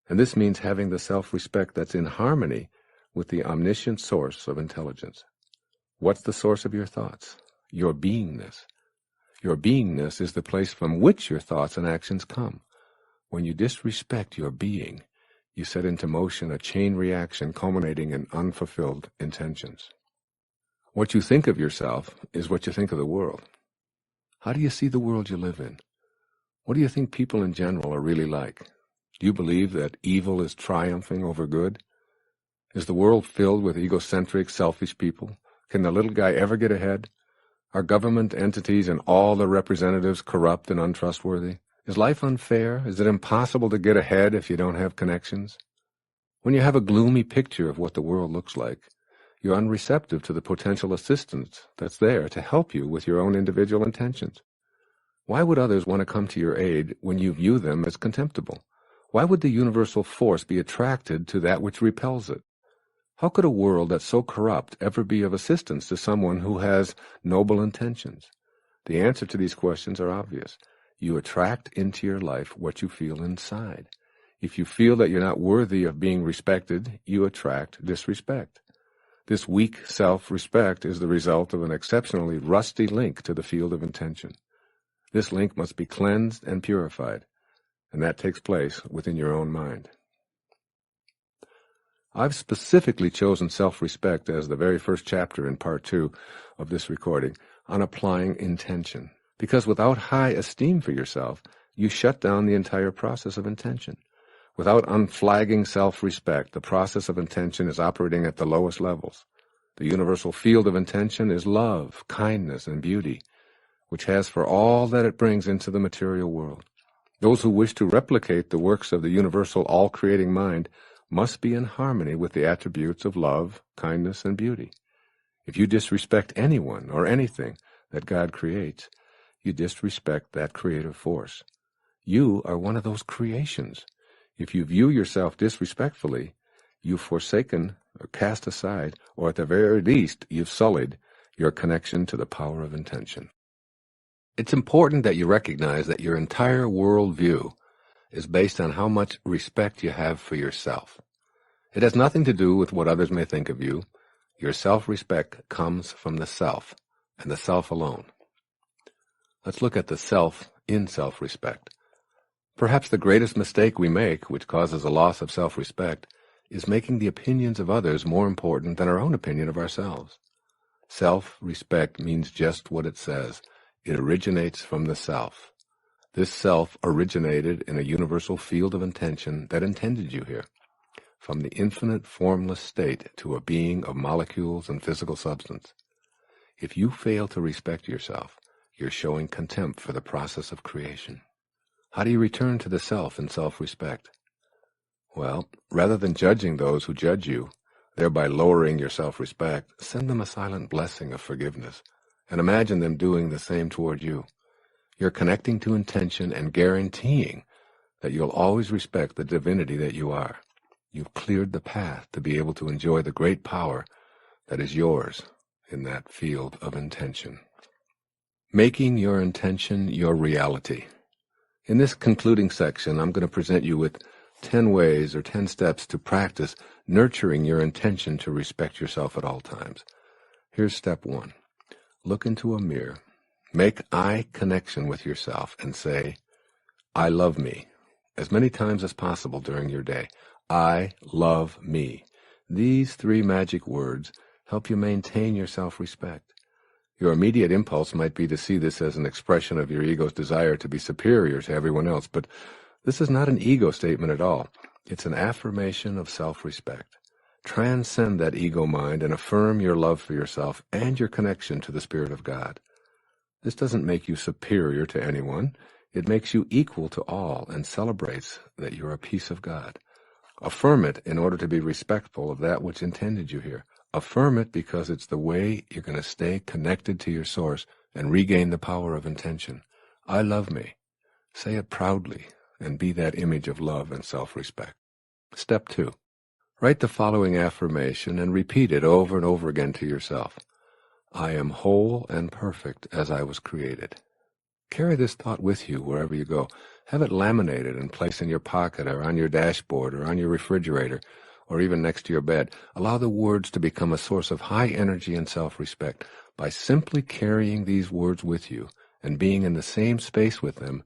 B: And this means having the self-respect that's in harmony with the omniscient source of intelligence. What's the source of your thoughts? Your beingness. Your beingness is the place from which your thoughts and actions come. When you disrespect your being, you set into motion a chain reaction culminating in unfulfilled intentions. What you think of yourself is what you think of the world. How do you see the world you live in? What do you think people in general are really like? Do you believe that evil is triumphing over good? Is the world filled with egocentric, selfish people? Can the little guy ever get ahead? Are government entities and all their representatives corrupt and untrustworthy? Is life unfair? Is it impossible to get ahead if you don't have connections? When you have a gloomy picture of what the world looks like, you're unreceptive to the potential assistance that's there to help you with your own individual intentions. Why would others want to come to your aid when you view them as contemptible? Why would the universal force be attracted to that which repels it? How could a world that's so corrupt ever be of assistance to someone who has noble intentions? The answer to these questions are obvious. You attract into your life what you feel inside. If you feel that you're not worthy of being respected, you attract disrespect. This weak self-respect is the result of an exceptionally rusty link to the field of intention. This link must be cleansed and purified, and that takes place within your own mind. I've specifically chosen self-respect as the very first chapter in part 2 of this recording on applying intention, because without high esteem for yourself, you shut down the entire process of intention. Without unflagging self-respect, the process of intention is operating at the lowest levels. The universal field of intention is love, kindness, and beauty, which has for all that it brings into the material world. Those who wish to replicate the works of the universal all-creating mind must be in harmony with the attributes of love, kindness, and beauty. If you disrespect anyone or anything that God creates, you disrespect that creative force. You are one of those creations. If you view yourself disrespectfully, you've forsaken or cast aside, or at the very least, you've sullied your connection to the power of intention. It's important that you recognize that your entire worldview is based on how much respect you have for yourself. It has nothing to do with what others may think of you. Your self-respect comes from the self, and the self alone. Let's look at the self in self-respect. Perhaps the greatest mistake we make, which causes a loss of self-respect, is making the opinions of others more important than our own opinion of ourselves. Self-respect means just what it says. It originates from the self. This self originated in a universal field of intention that intended you here, from the infinite formless state to a being of molecules and physical substance. If you fail to respect yourself, you're showing contempt for the process of creation. How do you return to the self in self-respect? Well, rather than judging those who judge you, thereby lowering your self-respect, send them a silent blessing of forgiveness, and imagine them doing the same toward you. You're connecting to intention and guaranteeing that you'll always respect the divinity that you are. You've cleared the path to be able to enjoy the great power that is yours in that field of intention. Making your intention your reality. In this concluding section, I'm going to present you with 10 ways or 10 steps to practice nurturing your intention to respect yourself at all times. Here's step 1. Look into a mirror. Make eye connection with yourself and say, I love me, as many times as possible during your day. I love me. These 3 magic words help you maintain your self-respect. Your immediate impulse might be to see this as an expression of your ego's desire to be superior to everyone else, but this is not an ego statement at all. It's an affirmation of self-respect. Transcend that ego mind and affirm your love for yourself and your connection to the Spirit of God. This doesn't make you superior to anyone. It makes you equal to all and celebrates that you're a piece of God. Affirm it in order to be respectful of that which intended you here. Affirm it because it's the way you're going to stay connected to your source and regain the power of intention. I love me. Say it proudly and be that image of love and self-respect. Step 2. Write the following affirmation and repeat it over and over again to yourself. I am whole and perfect as I was created. Carry this thought with you wherever you go. Have it laminated and placed in your pocket or on your dashboard or on your refrigerator or even next to your bed. Allow the words to become a source of high energy and self-respect. By simply carrying these words with you and being in the same space with them,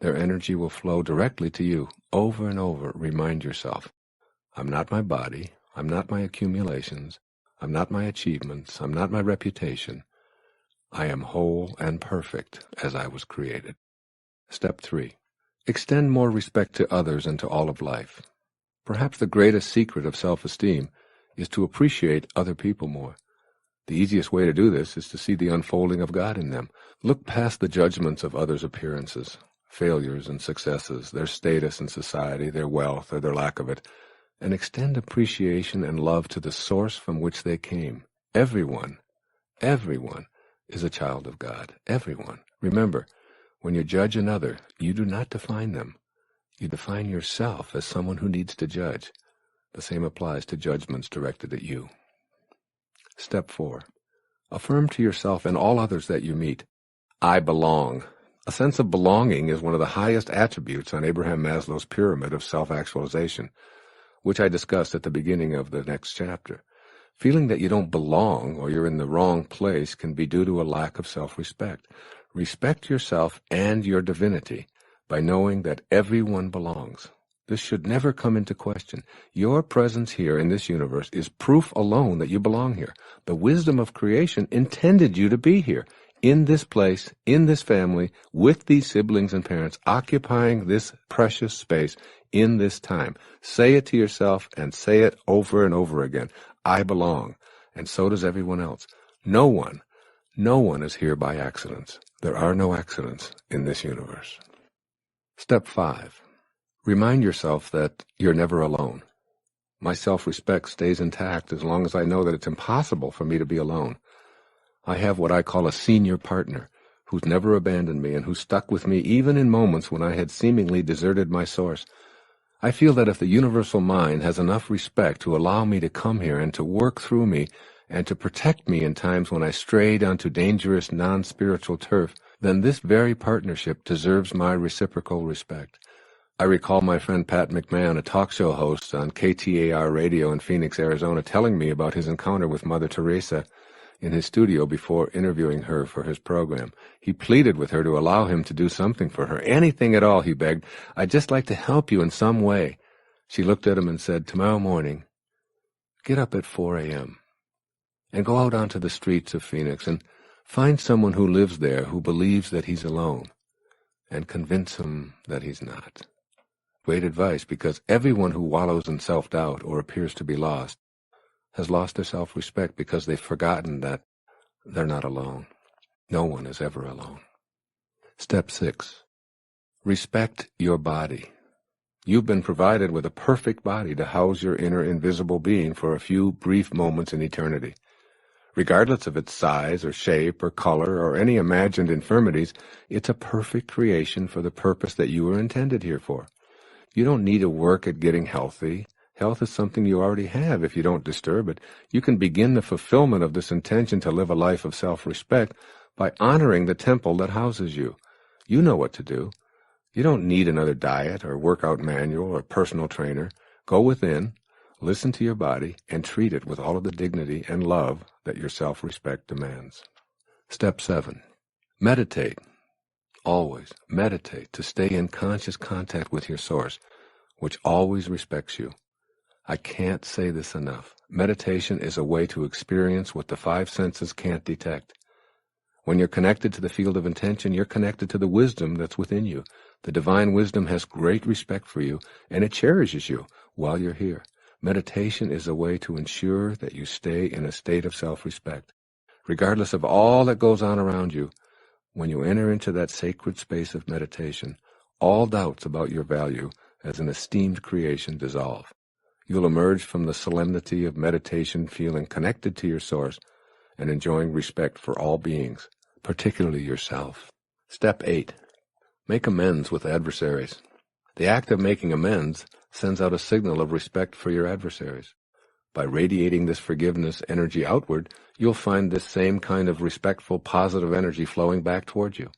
B: their energy will flow directly to you. Over and over, remind yourself, I'm not my body, I'm not my accumulations, I'm not my achievements, I'm not my reputation. I am whole and perfect as I was created. Step 3. Extend more respect to others and to all of life. Perhaps the greatest secret of self-esteem is to appreciate other people more. The easiest way to do this is to see the unfolding of God in them. Look past the judgments of others' appearances, failures and successes, their status in society, their wealth or their lack of it, and extend appreciation and love to the source from which they came. Everyone is a child of God. Everyone. Remember, when you judge another, you do not define them. You define yourself as someone who needs to judge. The same applies to judgments directed at you. Step 4. Affirm to yourself and all others that you meet, I belong. A sense of belonging is one of the highest attributes on Abraham Maslow's pyramid of self-actualization, which I discussed at the beginning of the next chapter. Feeling that you don't belong or you're in the wrong place can be due to a lack of self-respect. Respect yourself and your divinity by knowing that everyone belongs. This should never come into question. Your presence here in this universe is proof alone that you belong here. The wisdom of creation intended you to be here, in this place, in this family, with these siblings and parents, occupying this precious space in this time. Say it to yourself and say it over and over again. I belong, and so does everyone else. No one is here by accidents. There are no accidents in this universe. Step 5. Remind yourself that you're never alone. My self-respect stays intact as long as I know that it's impossible for me to be alone. I have what I call a senior partner who's never abandoned me and who stuck with me even in moments when I had seemingly deserted my source. I feel that if the universal mind has enough respect to allow me to come here and to work through me and to protect me in times when I strayed onto dangerous non-spiritual turf, then this very partnership deserves my reciprocal respect. I recall my friend Pat McMahon, a talk show host on KTAR radio in Phoenix, Arizona, telling me about his encounter with Mother Teresa in his studio before interviewing her for his program. He pleaded with her to allow him to do something for her. Anything at all, he begged. I'd just like to help you in some way. She looked at him and said, tomorrow morning, get up at 4 a.m. and go out onto the streets of Phoenix and find someone who lives there who believes that he's alone and convince him that he's not. Great advice, because everyone who wallows in self-doubt or appears to be lost has lost their self-respect because they've forgotten that they're not alone. No one is ever alone. Step 6. Respect your body. You've been provided with a perfect body to house your inner invisible being for a few brief moments in eternity. Regardless of its size or shape or color or any imagined infirmities, it's a perfect creation for the purpose that you were intended here for. You don't need to work at getting healthy. Health is something you already have if you don't disturb it. You can begin the fulfillment of this intention to live a life of self-respect by honoring the temple that houses you. You know what to do. You don't need another diet or workout manual or personal trainer. Go within, listen to your body, and treat it with all of the dignity and love that your self-respect demands. Step 7. Meditate. Always meditate to stay in conscious contact with your source, which always respects you. I can't say this enough. Meditation is a way to experience what the five senses can't detect. When you're connected to the field of intention, you're connected to the wisdom that's within you. The divine wisdom has great respect for you, and it cherishes you while you're here. Meditation is a way to ensure that you stay in a state of self-respect. Regardless of all that goes on around you, when you enter into that sacred space of meditation, all doubts about your value as an esteemed creation dissolve. You'll emerge from the solemnity of meditation feeling connected to your source and enjoying respect for all beings, particularly yourself. Step 8. Make amends with adversaries. The act of making amends sends out a signal of respect for your adversaries. By radiating this forgiveness energy outward, you'll find this same kind of respectful, positive energy flowing back toward you.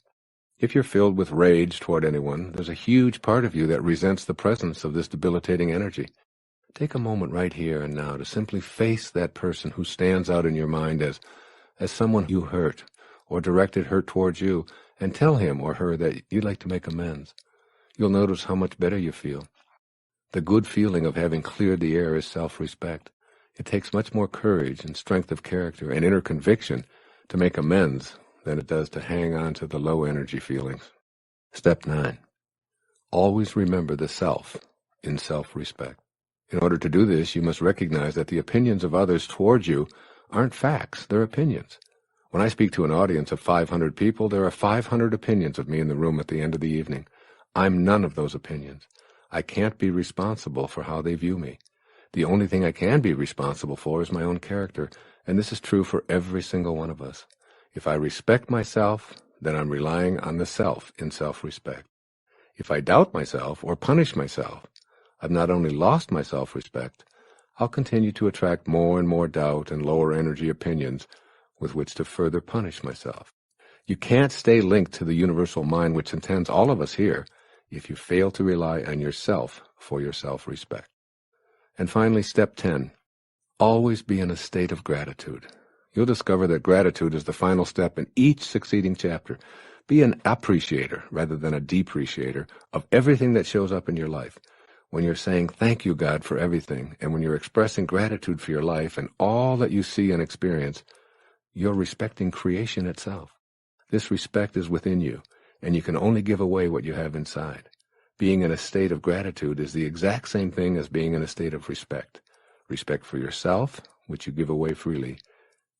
B: If you're filled with rage toward anyone, there's a huge part of you that resents the presence of this debilitating energy. Take a moment right here and now to simply face that person who stands out in your mind as someone you hurt or directed hurt towards you, and tell him or her that you'd like to make amends. You'll notice how much better you feel. The good feeling of having cleared the air is self-respect. It takes much more courage and strength of character and inner conviction to make amends than it does to hang on to the low-energy feelings. Step 9. Always remember the self in self-respect. In order to do this, you must recognize that the opinions of others towards you aren't facts, they're opinions. When I speak to an audience of 500 people, there are 500 opinions of me in the room at the end of the evening. I'm none of those opinions. I can't be responsible for how they view me. The only thing I can be responsible for is my own character, and this is true for every single one of us. If I respect myself, then I'm relying on the self in self-respect. If I doubt myself or punish myself, I've not only lost my self-respect, I'll continue to attract more and more doubt and lower energy opinions with which to further punish myself. You can't stay linked to the universal mind which intends all of us here if you fail to rely on yourself for your self-respect. And finally, step 10, always be in a state of gratitude. You'll discover that gratitude is the final step in each succeeding chapter. Be an appreciator rather than a depreciator of everything that shows up in your life. When you're saying thank you, God, for everything, and when you're expressing gratitude for your life and all that you see and experience, you're respecting creation itself. This respect is within you, and you can only give away what you have inside. Being in a state of gratitude is the exact same thing as being in a state of respect. Respect for yourself, which you give away freely,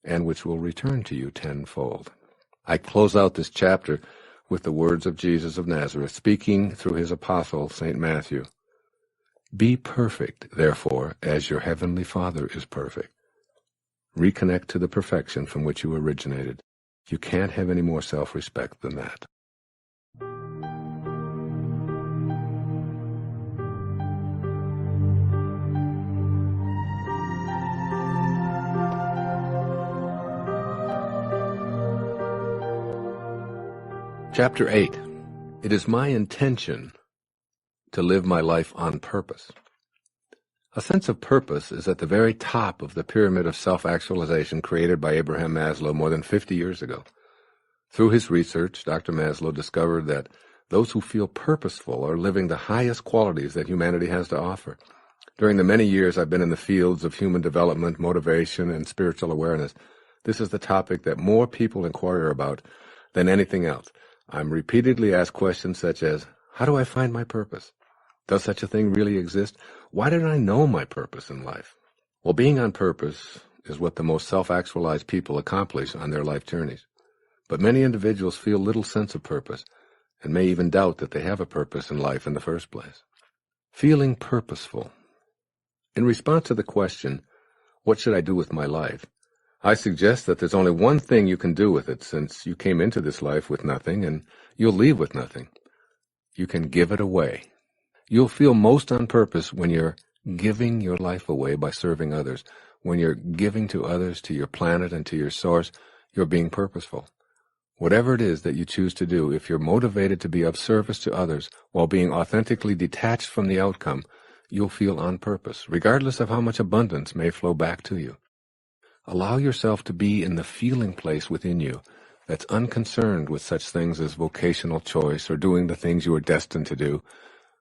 B: and which will return to you tenfold. I close out this chapter with the words of Jesus of Nazareth, speaking through his apostle, St. Matthew. Be perfect, therefore, as your heavenly Father is perfect. Reconnect to the perfection from which you originated. You can't have any more self-respect than that. Chapter 8. It is my intention to live my life on purpose. A sense of purpose is at the very top of the pyramid of self-actualization created by Abraham Maslow more than 50 years ago. Through his research, Dr. Maslow discovered that those who feel purposeful are living the highest qualities that humanity has to offer. During the many years I've been in the fields of human development, motivation, and spiritual awareness, this is the topic that more people inquire about than anything else. I'm repeatedly asked questions such as, how do I find my purpose? Does such a thing really exist? Why didn't I know my purpose in life? Well, being on purpose is what the most self-actualized people accomplish on their life journeys. But many individuals feel little sense of purpose and may even doubt that they have a purpose in life in the first place. Feeling purposeful. In response to the question, what should I do with my life? I suggest that there's only one thing you can do with it, since you came into this life with nothing and you'll leave with nothing. You can give it away. You'll feel most on purpose when you're giving your life away by serving others. When you're giving to others, to your planet, and to your source, you're being purposeful. Whatever it is that you choose to do, if you're motivated to be of service to others while being authentically detached from the outcome, you'll feel on purpose, regardless of how much abundance may flow back to you. Allow yourself to be in the feeling place within you that's unconcerned with such things as vocational choice or doing the things you are destined to do.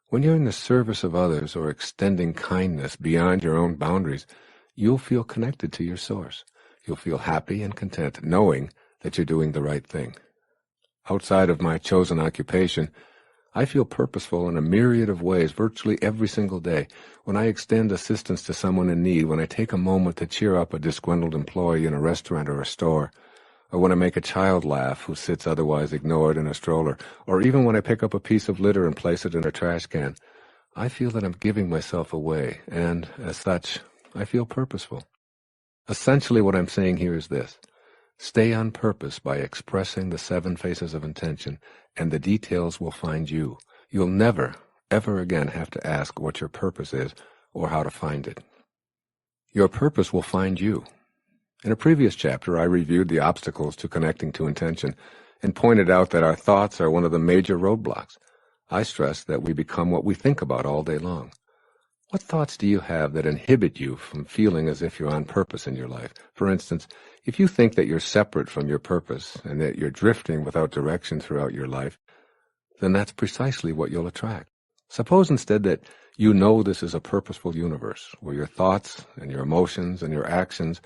B: When you're in the service of others or extending kindness beyond your own boundaries, you'll feel connected to your source. You'll feel happy and content knowing that you're doing the right thing. Outside of my chosen occupation, I feel purposeful in a myriad of ways virtually every single day. When I extend assistance to someone in need, when I take a moment to cheer up a disgruntled employee in a restaurant or a store, or when I make a child laugh who sits otherwise ignored in a stroller, or even when I pick up a piece of litter and place it in a trash can, I feel that I'm giving myself away, and as such, I feel purposeful. Essentially, what I'm saying here is this. Stay on purpose by expressing the 7 phases of intention, and the details will find you. You'll never, ever again have to ask what your purpose is or how to find it. Your purpose will find you. In a previous chapter, I reviewed the obstacles to connecting to intention and pointed out that our thoughts are one of the major roadblocks. I stressed that we become what we think about all day long. What thoughts do you have that inhibit you from feeling as if you're on purpose in your life? For instance, if you think that you're separate from your purpose and that you're drifting without direction throughout your life, then that's precisely what you'll attract. Suppose instead that you know this is a purposeful universe where your thoughts and your emotions and your actions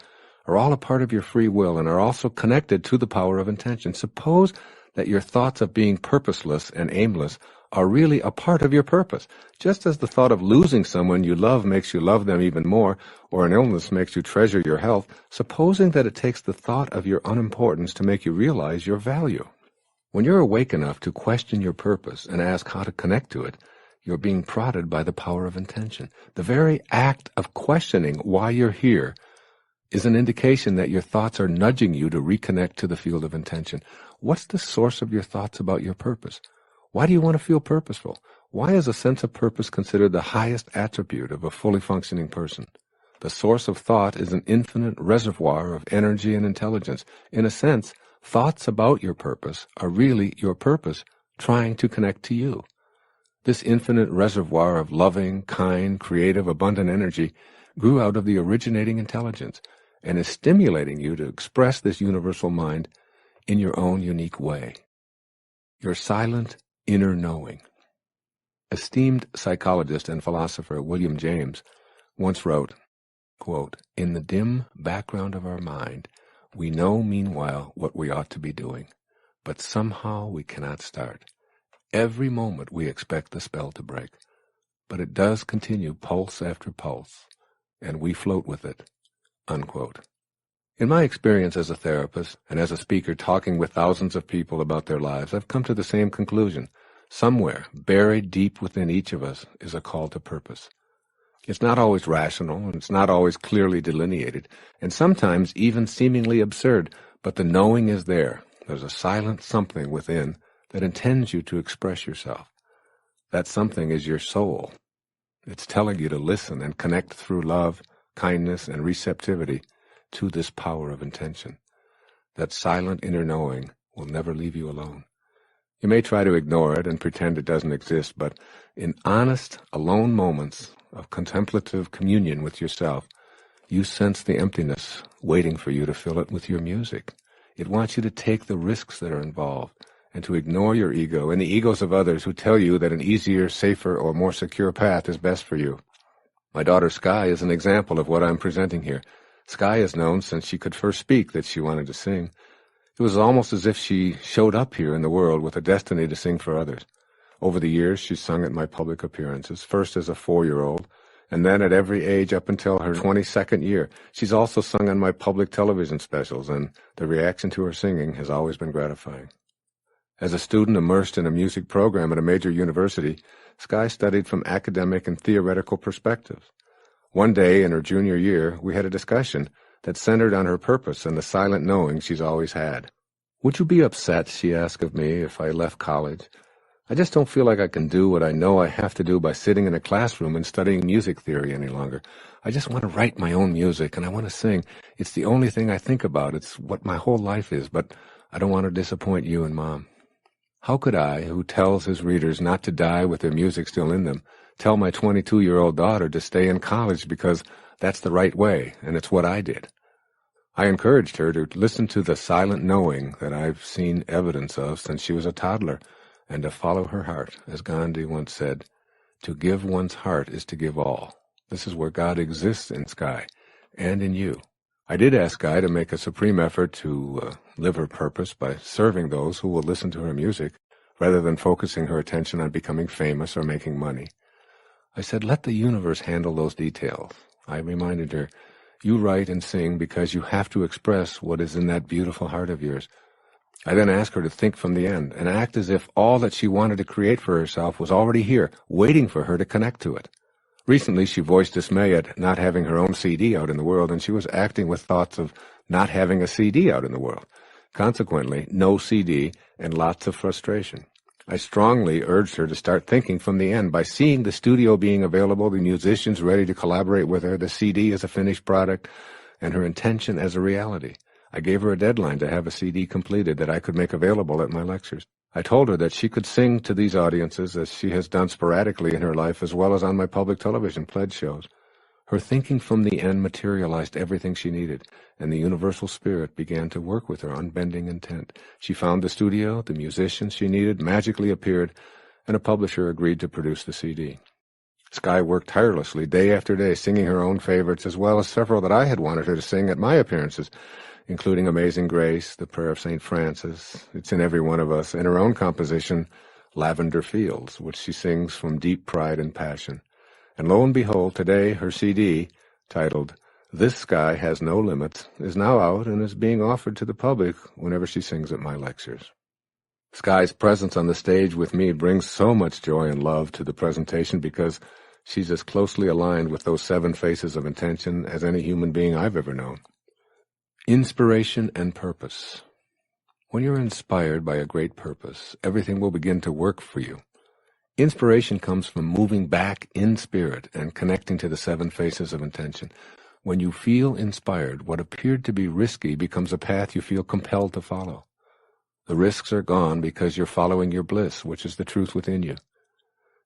B: are all a part of your free will and are also connected to the power of intention. Suppose that your thoughts of being purposeless and aimless are really a part of your purpose, just as the thought of losing someone you love makes you love them even more, or an illness makes you treasure your health. Supposing that it takes the thought of your unimportance to make you realize your value. When you're awake enough to question your purpose and ask how to connect to it, you're being prodded by the power of intention. The very act of questioning why you're here is an indication that your thoughts are nudging you to reconnect to the field of intention. What's the source of your thoughts about your purpose? Why do you want to feel purposeful? Why is a sense of purpose considered the highest attribute of a fully functioning person? The source of thought is an infinite reservoir of energy and intelligence. In a sense, thoughts about your purpose are really your purpose trying to connect to you. This infinite reservoir of loving, kind, creative, abundant energy grew out of the originating intelligence and is stimulating you to express this universal mind in your own unique way. Your silent inner knowing. Esteemed psychologist and philosopher William James once wrote, quote, "In the dim background of our mind, we know meanwhile what we ought to be doing, but somehow we cannot start. Every moment we expect the spell to break, but it does continue pulse after pulse, and we float with it." Unquote. In my experience as a therapist and as a speaker talking with thousands of people about their lives, I've come to the same conclusion. Somewhere, buried deep within each of us, is a call to purpose. It's not always rational, and it's not always clearly delineated, and sometimes even seemingly absurd, but the knowing is there. There's a silent something within that intends you to express yourself. That something is your soul. It's telling you to listen and connect through love, kindness, and receptivity to this power of intention. That silent inner knowing will never leave you alone. You may try to ignore it and pretend it doesn't exist, but in honest, alone moments of contemplative communion with yourself, you sense the emptiness waiting for you to fill it with your music. It wants you to take the risks that are involved and to ignore your ego and the egos of others who tell you that an easier, safer, or more secure path is best for you. My daughter Sky is an example of what I'm presenting here. Sky has known since she could first speak that she wanted to sing. It was almost as if she showed up here in the world with a destiny to sing for others. Over the years, she's sung at my public appearances, first as a 4-year-old, and then at every age up until her 22nd year. She's also sung on my public television specials, and the reaction to her singing has always been gratifying. As a student immersed in a music program at a major university, Sky studied from academic and theoretical perspectives. One day in her junior year, we had a discussion that centered on her purpose and the silent knowing she's always had. "Would you be upset," she asked of me, "if I left college? I just don't feel like I can do what I know I have to do by sitting in a classroom and studying music theory any longer. I just want to write my own music, and I want to sing. It's the only thing I think about. It's what my whole life is, but I don't want to disappoint you and Mom." How could I, who tells his readers not to die with their music still in them, tell my 22-year-old daughter to stay in college because that's the right way, and it's what I did? I encouraged her to listen to the silent knowing that I've seen evidence of since she was a toddler, and to follow her heart. As Gandhi once said, "To give one's heart is to give all." This is where God exists in Sky, and in you. I did ask Sky to make a supreme effort to live her purpose by serving those who will listen to her music, rather than focusing her attention on becoming famous or making money. I said, "Let the universe handle those details." I reminded her, "You write and sing because you have to express what is in that beautiful heart of yours." I then asked her to think from the end and act as if all that she wanted to create for herself was already here, waiting for her to connect to it. Recently, she voiced dismay at not having her own CD out in the world, and she was acting with thoughts of not having a CD out in the world. Consequently, no CD and lots of frustration. I strongly urged her to start thinking from the end by seeing the studio being available, the musicians ready to collaborate with her, the CD as a finished product, and her intention as a reality. I gave her a deadline to have a CD completed that I could make available at my lectures. I told her that she could sing to these audiences as she has done sporadically in her life, as well as on my public television pledge shows. Her thinking from the end materialized everything she needed, and the universal spirit began to work with her unbending intent. She found the studio, the musicians she needed magically appeared, and a publisher agreed to produce the CD. Sky worked tirelessly day after day, singing her own favorites, as well as several that I had wanted her to sing at my appearances, including Amazing Grace, The Prayer of St. Francis, It's in Every One of Us, and her own composition, Lavender Fields, which she sings from deep pride and passion. And lo and behold, today her CD, titled This Sky Has No Limits, is now out and is being offered to the public whenever she sings at my lectures. Sky's presence on the stage with me brings so much joy and love to the presentation because she's as closely aligned with those 7 faces of intention as any human being I've ever known. Inspiration and purpose. When you're inspired by a great purpose, everything will begin to work for you. Inspiration comes from moving back in spirit and connecting to the 7 faces of intention. When you feel inspired, what appeared to be risky becomes a path you feel compelled to follow. The risks are gone because you're following your bliss, which is the truth within you.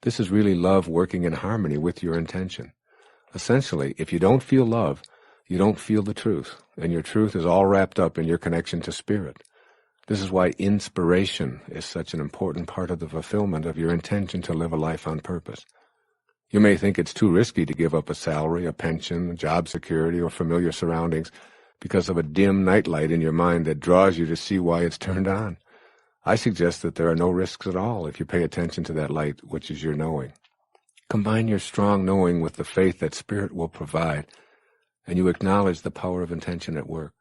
B: This is really love working in harmony with your intention. Essentially, if you don't feel love, you don't feel the truth, and your truth is all wrapped up in your connection to spirit. This is why inspiration is such an important part of the fulfillment of your intention to live a life on purpose. You may think it's too risky to give up a salary, a pension, job security, or familiar surroundings because of a dim nightlight in your mind that draws you to see why it's turned on. I suggest that there are no risks at all if you pay attention to that light, which is your knowing. Combine your strong knowing with the faith that Spirit will provide, and you acknowledge the power of intention at work.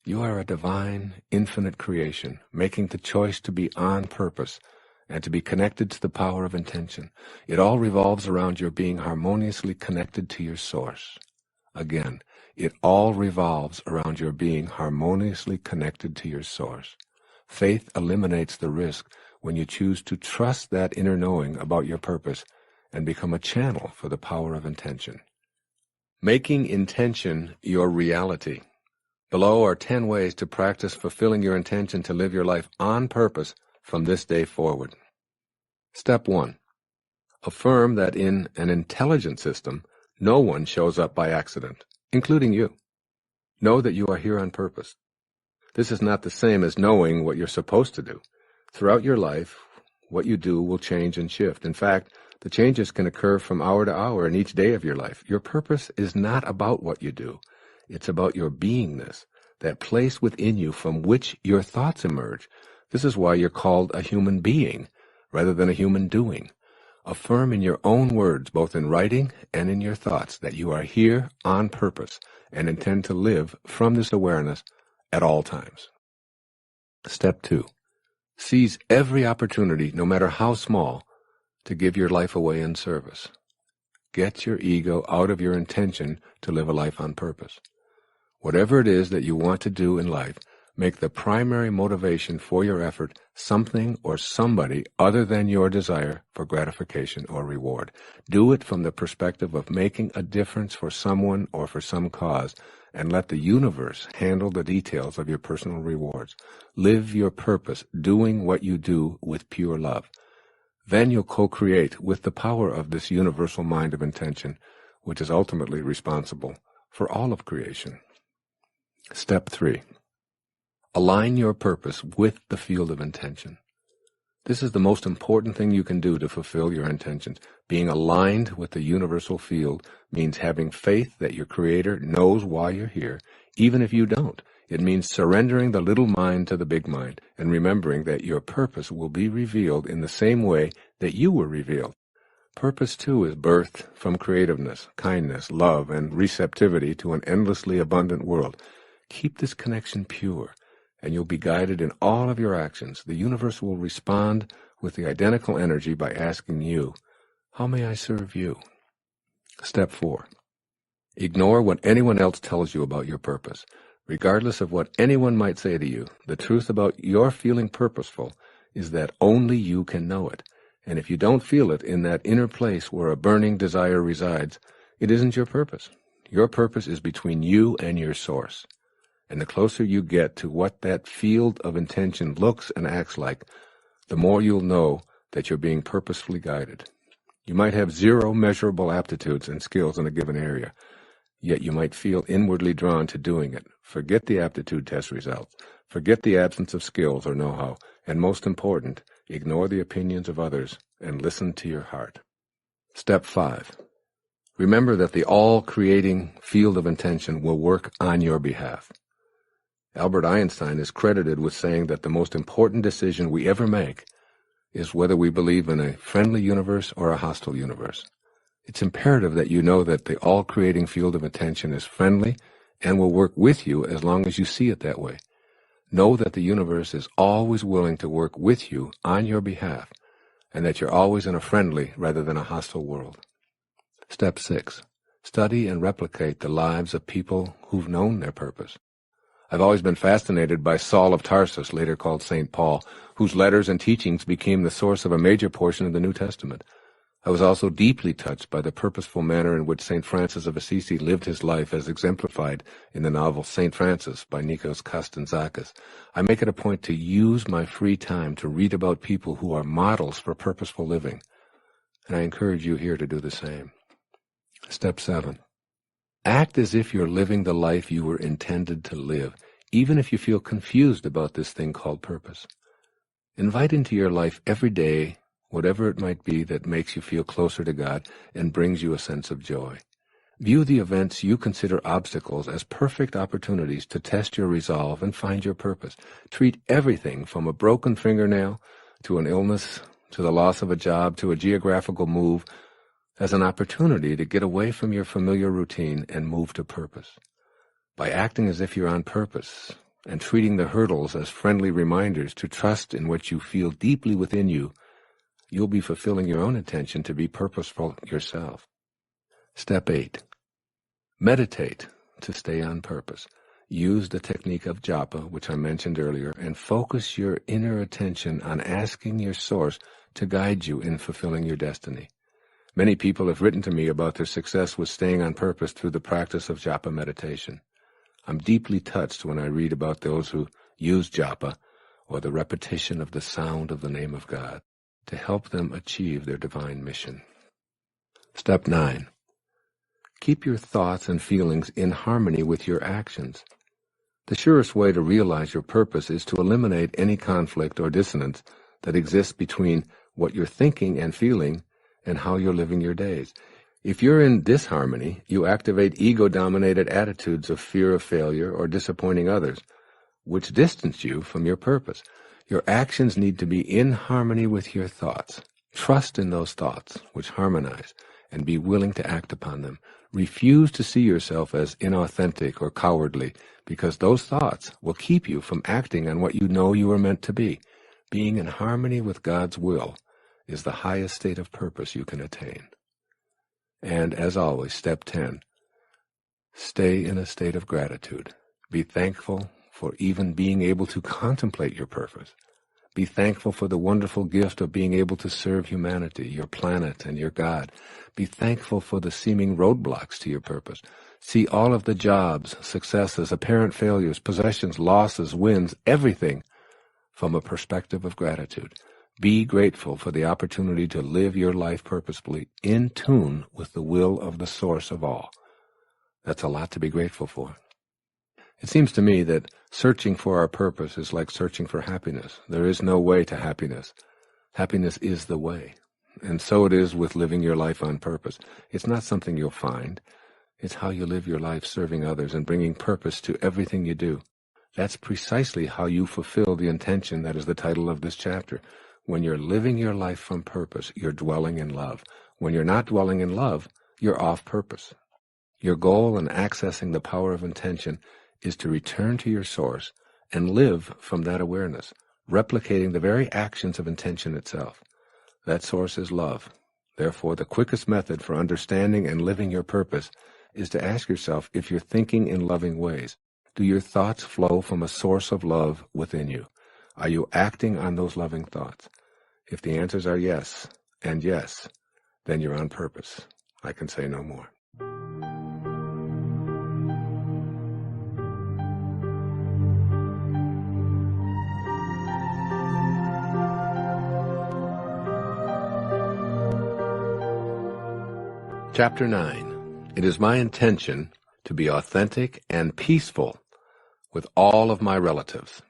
B: You are a divine, infinite creation, making the choice to be on purpose and to be connected to the power of intention. It all revolves around your being harmoniously connected to your source. Again, it all revolves around your being harmoniously connected to your source. Faith eliminates the risk when you choose to trust that inner knowing about your purpose and become a channel for the power of intention. Making intention your reality. Below are 10 ways to practice fulfilling your intention to live your life on purpose from this day forward. Step 1. Affirm that in an intelligent system, no one shows up by accident, including you. Know that you are here on purpose. This is not the same as knowing what you're supposed to do. Throughout your life, what you do will change and shift. In fact, the changes can occur from hour to hour in each day of your life. Your purpose is not about what you do. It's about your beingness, that place within you from which your thoughts emerge. This is why you're called a human being rather than a human doing. Affirm in your own words, both in writing and in your thoughts, that you are here on purpose and intend to live from this awareness at all times. Step 2. Seize every opportunity, no matter how small, to give your life away in service. Get your ego out of your intention to live a life on purpose. Whatever it is that you want to do in life, make the primary motivation for your effort something or somebody other than your desire for gratification or reward. Do it from the perspective of making a difference for someone or for some cause, and let the universe handle the details of your personal rewards. Live your purpose, doing what you do with pure love. Then you'll co-create with the power of this universal mind of intention, which is ultimately responsible for all of creation. Step 3. Align your purpose with the field of intention. This is the most important thing you can do to fulfill your intentions. Being aligned with the universal field means having faith that your Creator knows why you're here, even if you don't. It means surrendering the little mind to the big mind and remembering that your purpose will be revealed in the same way that you were revealed. Purpose, too, is birthed from creativeness, kindness, love, and receptivity to an endlessly abundant world. Keep this connection pure, and you'll be guided in all of your actions. The universe will respond with the identical energy by asking you, "How may I serve you?" Step 4. Ignore what anyone else tells you about your purpose. Regardless of what anyone might say to you, the truth about your feeling purposeful is that only you can know it. And if you don't feel it in that inner place where a burning desire resides, it isn't your purpose. Your purpose is between you and your source. And the closer you get to what that field of intention looks and acts like, the more you'll know that you're being purposefully guided. You might have zero measurable aptitudes and skills in a given area, yet you might feel inwardly drawn to doing it. Forget the aptitude test results. Forget the absence of skills or know-how. And most important, ignore the opinions of others and listen to your heart. Step 5. Remember that the all-creating field of intention will work on your behalf. Albert Einstein is credited with saying that the most important decision we ever make is whether we believe in a friendly universe or a hostile universe. It's imperative that you know that the all-creating field of intention is friendly and will work with you as long as you see it that way. Know that the universe is always willing to work with you on your behalf, and that you're always in a friendly rather than a hostile world. Step 6. Study and replicate the lives of people who've known their purpose. I've always been fascinated by Saul of Tarsus, later called St. Paul, whose letters and teachings became the source of a major portion of the New Testament. I was also deeply touched by the purposeful manner in which St. Francis of Assisi lived his life as exemplified in the novel St. Francis by Nikos Kazantzakis. I make it a point to use my free time to read about people who are models for purposeful living, and I encourage you here to do the same. Step 7. Act as if you're living the life you were intended to live, even if you feel confused about this thing called purpose. Invite into your life every day whatever it might be that makes you feel closer to God and brings you a sense of joy. View the events you consider obstacles as perfect opportunities to test your resolve and find your purpose. Treat everything from a broken fingernail to an illness, to the loss of a job, to a geographical move, as an opportunity to get away from your familiar routine and move to purpose. By acting as if you're on purpose and treating the hurdles as friendly reminders to trust in what you feel deeply within you, you'll be fulfilling your own intention to be purposeful yourself. Step 8. Meditate to stay on purpose. Use the technique of japa, which I mentioned earlier, and focus your inner attention on asking your source to guide you in fulfilling your destiny. Many people have written to me about their success with staying on purpose through the practice of japa meditation. I'm deeply touched when I read about those who use japa, or the repetition of the sound of the name of God, to help them achieve their divine mission. Step 9. Keep your thoughts and feelings in harmony with your actions. The surest way to realize your purpose is to eliminate any conflict or dissonance that exists between what you're thinking and feeling and how you're living your days. If you're in disharmony, you activate ego-dominated attitudes of fear of failure or disappointing others, which distance you from your purpose. Your actions need to be in harmony with your thoughts. Trust in those thoughts which harmonize and be willing to act upon them. Refuse to see yourself as inauthentic or cowardly, because those thoughts will keep you from acting on what you know you are meant to be. Being in harmony with God's will is the highest state of purpose you can attain. And as always, step 10, stay in a state of gratitude. Be thankful for even being able to contemplate your purpose. Be thankful for the wonderful gift of being able to serve humanity, your planet, and your God. Be thankful for the seeming roadblocks to your purpose. See all of the jobs, successes, apparent failures, possessions, losses, wins, everything from a perspective of gratitude. Be grateful for the opportunity to live your life purposefully, in tune with the will of the source of all. That's a lot to be grateful for. It seems to me that searching for our purpose is like searching for happiness. There is no way to happiness. Happiness is the way. And so it is with living your life on purpose. It's not something you'll find. It's how you live your life serving others and bringing purpose to everything you do. That's precisely how you fulfill the intention that is the title of this chapter. When you're living your life from purpose, you're dwelling in love. When you're not dwelling in love, you're off purpose. Your goal in accessing the power of intention is to return to your source and live from that awareness, replicating the very actions of intention itself. That source is love. Therefore, the quickest method for understanding and living your purpose is to ask yourself if you're thinking in loving ways. Do your thoughts flow from a source of love within you? Are you acting on those loving thoughts? If the answers are yes and yes, then you're on purpose. I can say no more. Chapter 9. It is my intention to be authentic and peaceful with all of my relatives.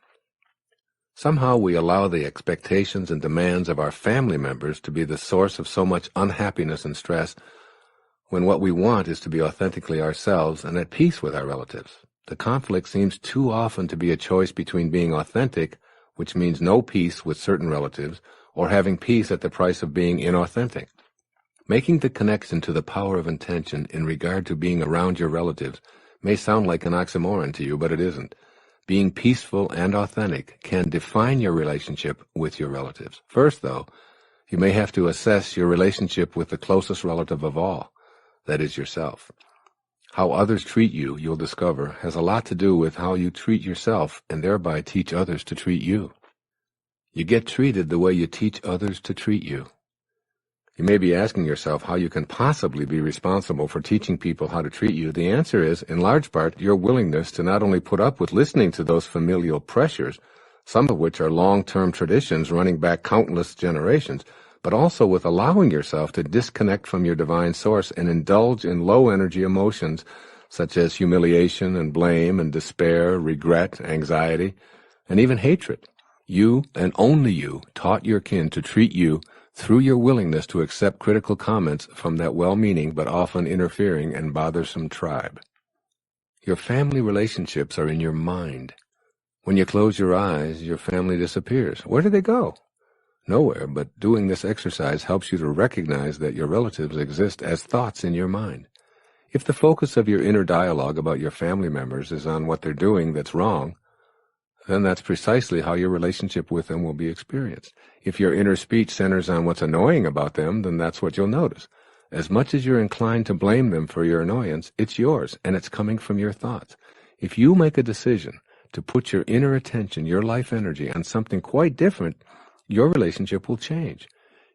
B: Somehow we allow the expectations and demands of our family members to be the source of so much unhappiness and stress, when what we want is to be authentically ourselves and at peace with our relatives. The conflict seems too often to be a choice between being authentic, which means no peace with certain relatives, or having peace at the price of being inauthentic. Making the connection to the power of intention in regard to being around your relatives may sound like an oxymoron to you, but it isn't. Being peaceful and authentic can define your relationship with your relatives. First, though, you may have to assess your relationship with the closest relative of all, that is yourself. How others treat you, you'll discover, has a lot to do with how you treat yourself and thereby teach others to treat you. You get treated the way you teach others to treat you. You may be asking yourself how you can possibly be responsible for teaching people how to treat you. The answer is, in large part, your willingness to not only put up with listening to those familial pressures, some of which are long-term traditions running back countless generations, but also with allowing yourself to disconnect from your divine source and indulge in low-energy emotions such as humiliation and blame and despair, regret, anxiety, and even hatred. You, and only you, taught your kin to treat you through your willingness to accept critical comments from that well-meaning but often interfering and bothersome tribe. Your family relationships are in your mind. When you close your eyes, your family disappears. Where do they go? Nowhere, but doing this exercise helps you to recognize that your relatives exist as thoughts in your mind. If the focus of your inner dialogue about your family members is on what they're doing that's wrong, then that's precisely how your relationship with them will be experienced. If your inner speech centers on what's annoying about them, then that's what you'll notice. As much as you're inclined to blame them for your annoyance, it's yours, and it's coming from your thoughts. If you make a decision to put your inner attention, your life energy, on something quite different, your relationship will change.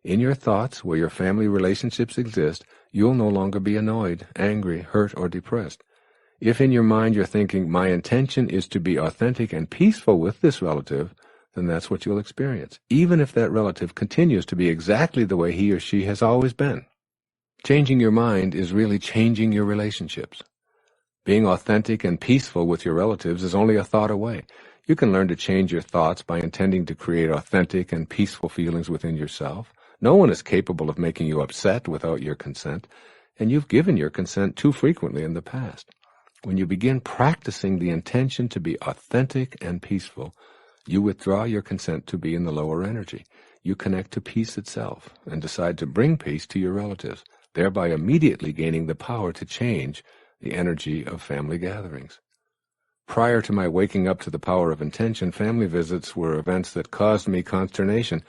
B: In your thoughts, where your family relationships exist, you'll no longer be annoyed, angry, hurt, or depressed. If in your mind you're thinking, my intention is to be authentic and peaceful with this relative, then that's what you'll experience, even if that relative continues to be exactly the way he or she has always been. Changing your mind is really changing your relationships. Being authentic and peaceful with your relatives is only a thought away. You can learn to change your thoughts by intending to create authentic and peaceful feelings within yourself. No one is capable of making you upset without your consent, and you've given your consent too frequently in the past. When you begin practicing the intention to be authentic and peaceful, you withdraw your consent to be in the lower energy. you connect to peace itself and decide to bring peace to your relatives, thereby immediately gaining the power to change the energy of family gatherings. Prior to my waking up to the power of intention, family visits were events that caused me consternation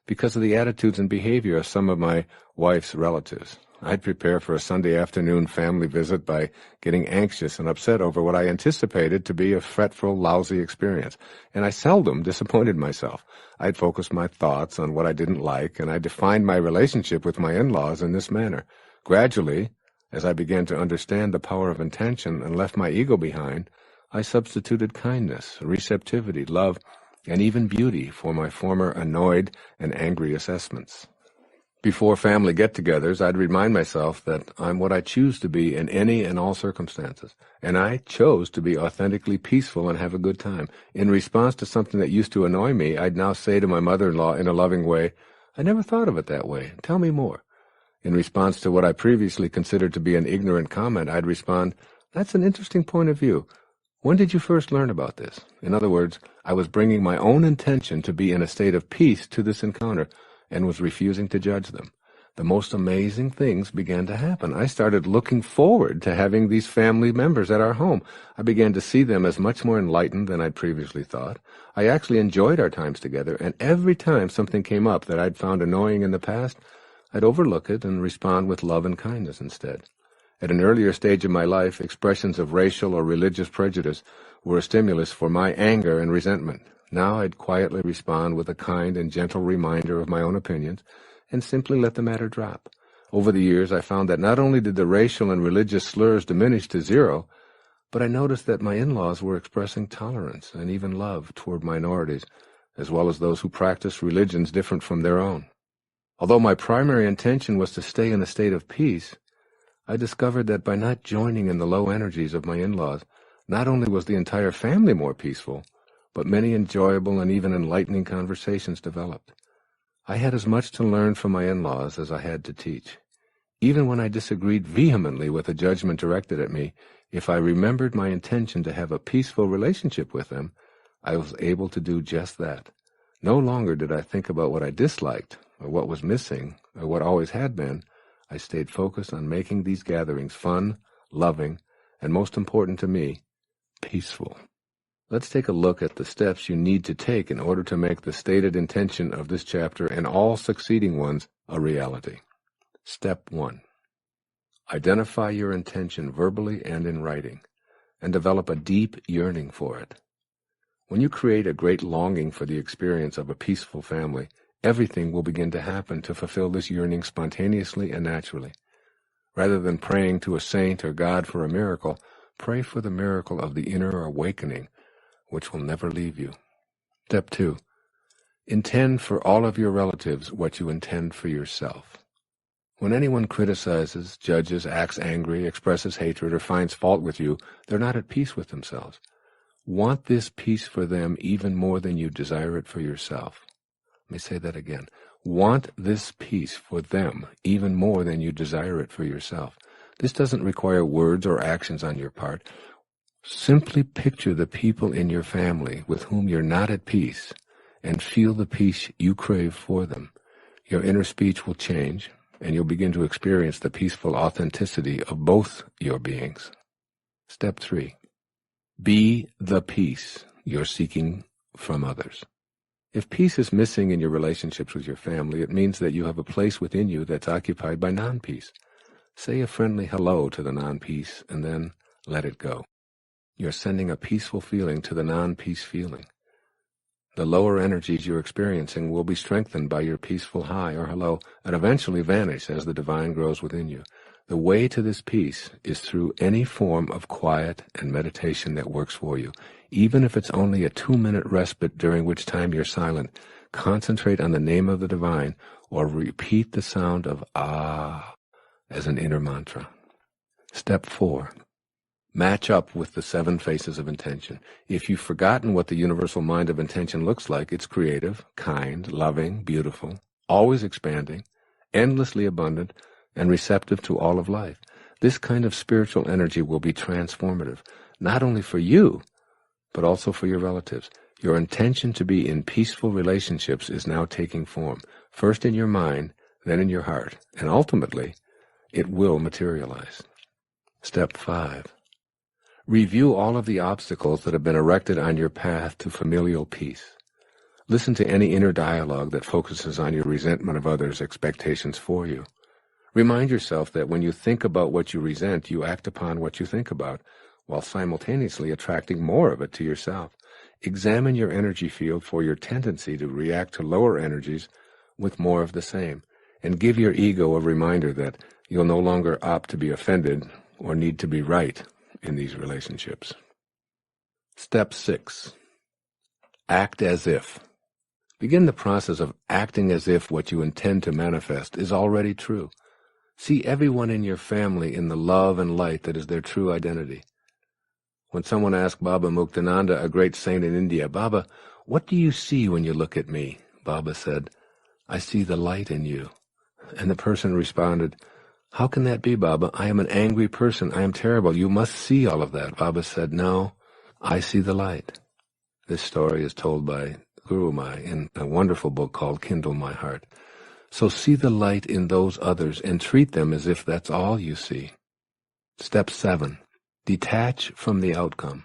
B: because of the attitudes and behavior of some of my wife's relatives. I'd prepare for a Sunday afternoon family visit by getting anxious and upset over what I anticipated to be a fretful, lousy experience, and I seldom disappointed myself. I'd focus my thoughts on what I didn't like, and I defined my relationship with my in-laws in this manner. Gradually, as I began to understand the power of intention and left my ego behind, I substituted kindness, receptivity, love, and even beauty for my former annoyed and angry assessments. Before family get-togethers, I'd remind myself that I'm what I choose to be in any and all circumstances, and I chose to be authentically peaceful and have a good time. In response to something that used to annoy me, I'd now say to my mother-in-law in a loving way, "I never thought of it that way. Tell me more." In response to what I previously considered to be an ignorant comment, I'd respond, "That's an interesting point of view. When did you first learn about this?" In other words, I was bringing my own intention to be in a state of peace to this encounter and was refusing to judge them. The most amazing things began to happen. I started looking forward to having these family members at our home. I began to see them as much more enlightened than I'd previously thought. I actually enjoyed our times together, and every time something came up that I'd found annoying in the past, I'd overlook it and respond with love and kindness instead. At an earlier stage of my life, expressions of racial or religious prejudice were a stimulus for my anger and resentment. Now I'd quietly respond with a kind and gentle reminder of my own opinions and simply let the matter drop. Over the years, I found that not only did the racial and religious slurs diminish to zero, but I noticed that my in-laws were expressing tolerance and even love toward minorities, as well as those who practiced religions different from their own. Although my primary intention was to stay in a state of peace, I discovered that by not joining in the low energies of my in-laws, not only was the entire family more peaceful, but many enjoyable and even enlightening conversations developed. I had as much to learn from my in-laws as I had to teach. Even when I disagreed vehemently with a judgment directed at me, if I remembered my intention to have a peaceful relationship with them, I was able to do just that. No longer did I think about what I disliked, or what was missing, or what always had been. I stayed focused on making these gatherings fun, loving, and most important to me, peaceful. Let's take a look at the steps you need to take in order to make the stated intention of this chapter and all succeeding ones a reality. Step 1. Identify your intention verbally and in writing, and develop a deep yearning for it. When you create a great longing for the experience of a peaceful family, everything will begin to happen to fulfill this yearning spontaneously and naturally. Rather than praying to a saint or God for a miracle, pray for the miracle of the inner awakening, which will never leave you. Step 2. Intend for all of your relatives what you intend for yourself. When anyone criticizes, judges, acts angry, expresses hatred, or finds fault with you, they're not at peace with themselves. Want this peace for them even more than you desire it for yourself. Let me say that again. Want this peace for them even more than you desire it for yourself. This doesn't require words or actions on your part. Simply picture the people in your family with whom you're not at peace and feel the peace you crave for them. Your inner speech will change, and you'll begin to experience the peaceful authenticity of both your beings. Step 3. Be the peace you're seeking from others. If peace is missing in your relationships with your family, it means that you have a place within you that's occupied by non-peace. Say a friendly hello to the non-peace and then let it go. You're sending a peaceful feeling to the non-peace feeling. The lower energies you're experiencing will be strengthened by your peaceful hi or hello and eventually vanish as the divine grows within you. The way to this peace is through any form of quiet and meditation that works for you. Even if it's only a 2-minute respite during which time you're silent, concentrate on the name of the divine or repeat the sound of ah as an inner mantra. Step 4. Match up with the 7 faces of intention. If you've forgotten what the universal mind of intention looks like, it's creative, kind, loving, beautiful, always expanding, endlessly abundant, and receptive to all of life. This kind of spiritual energy will be transformative, not only for you, but also for your relatives. Your intention to be in peaceful relationships is now taking form, first in your mind, then in your heart, and ultimately, it will materialize. Step 5. Review all of the obstacles that have been erected on your path to familial peace. Listen to any inner dialogue that focuses on your resentment of others' expectations for you. Remind yourself that when you think about what you resent, you act upon what you think about, while simultaneously attracting more of it to yourself. Examine your energy field for your tendency to react to lower energies with more of the same, and give your ego a reminder that you'll no longer opt to be offended or need to be right in these relationships. Step 6. Act as if. Begin the process of acting as if what you intend to manifest is already true. See everyone in your family in the love and light that is their true identity. When someone asked Baba Muktananda, a great saint in India, "Baba, what do you see when you look at me?" Baba said, "I see the light in you." And the person responded, "How can that be, Baba? I am an angry person. I am terrible. You must see all of that." Baba said, "No, I see the light." This story is told by Guru Mai in a wonderful book called Kindle My Heart. So see the light in those others and treat them as if that's all you see. Step 7. Detach from the outcome.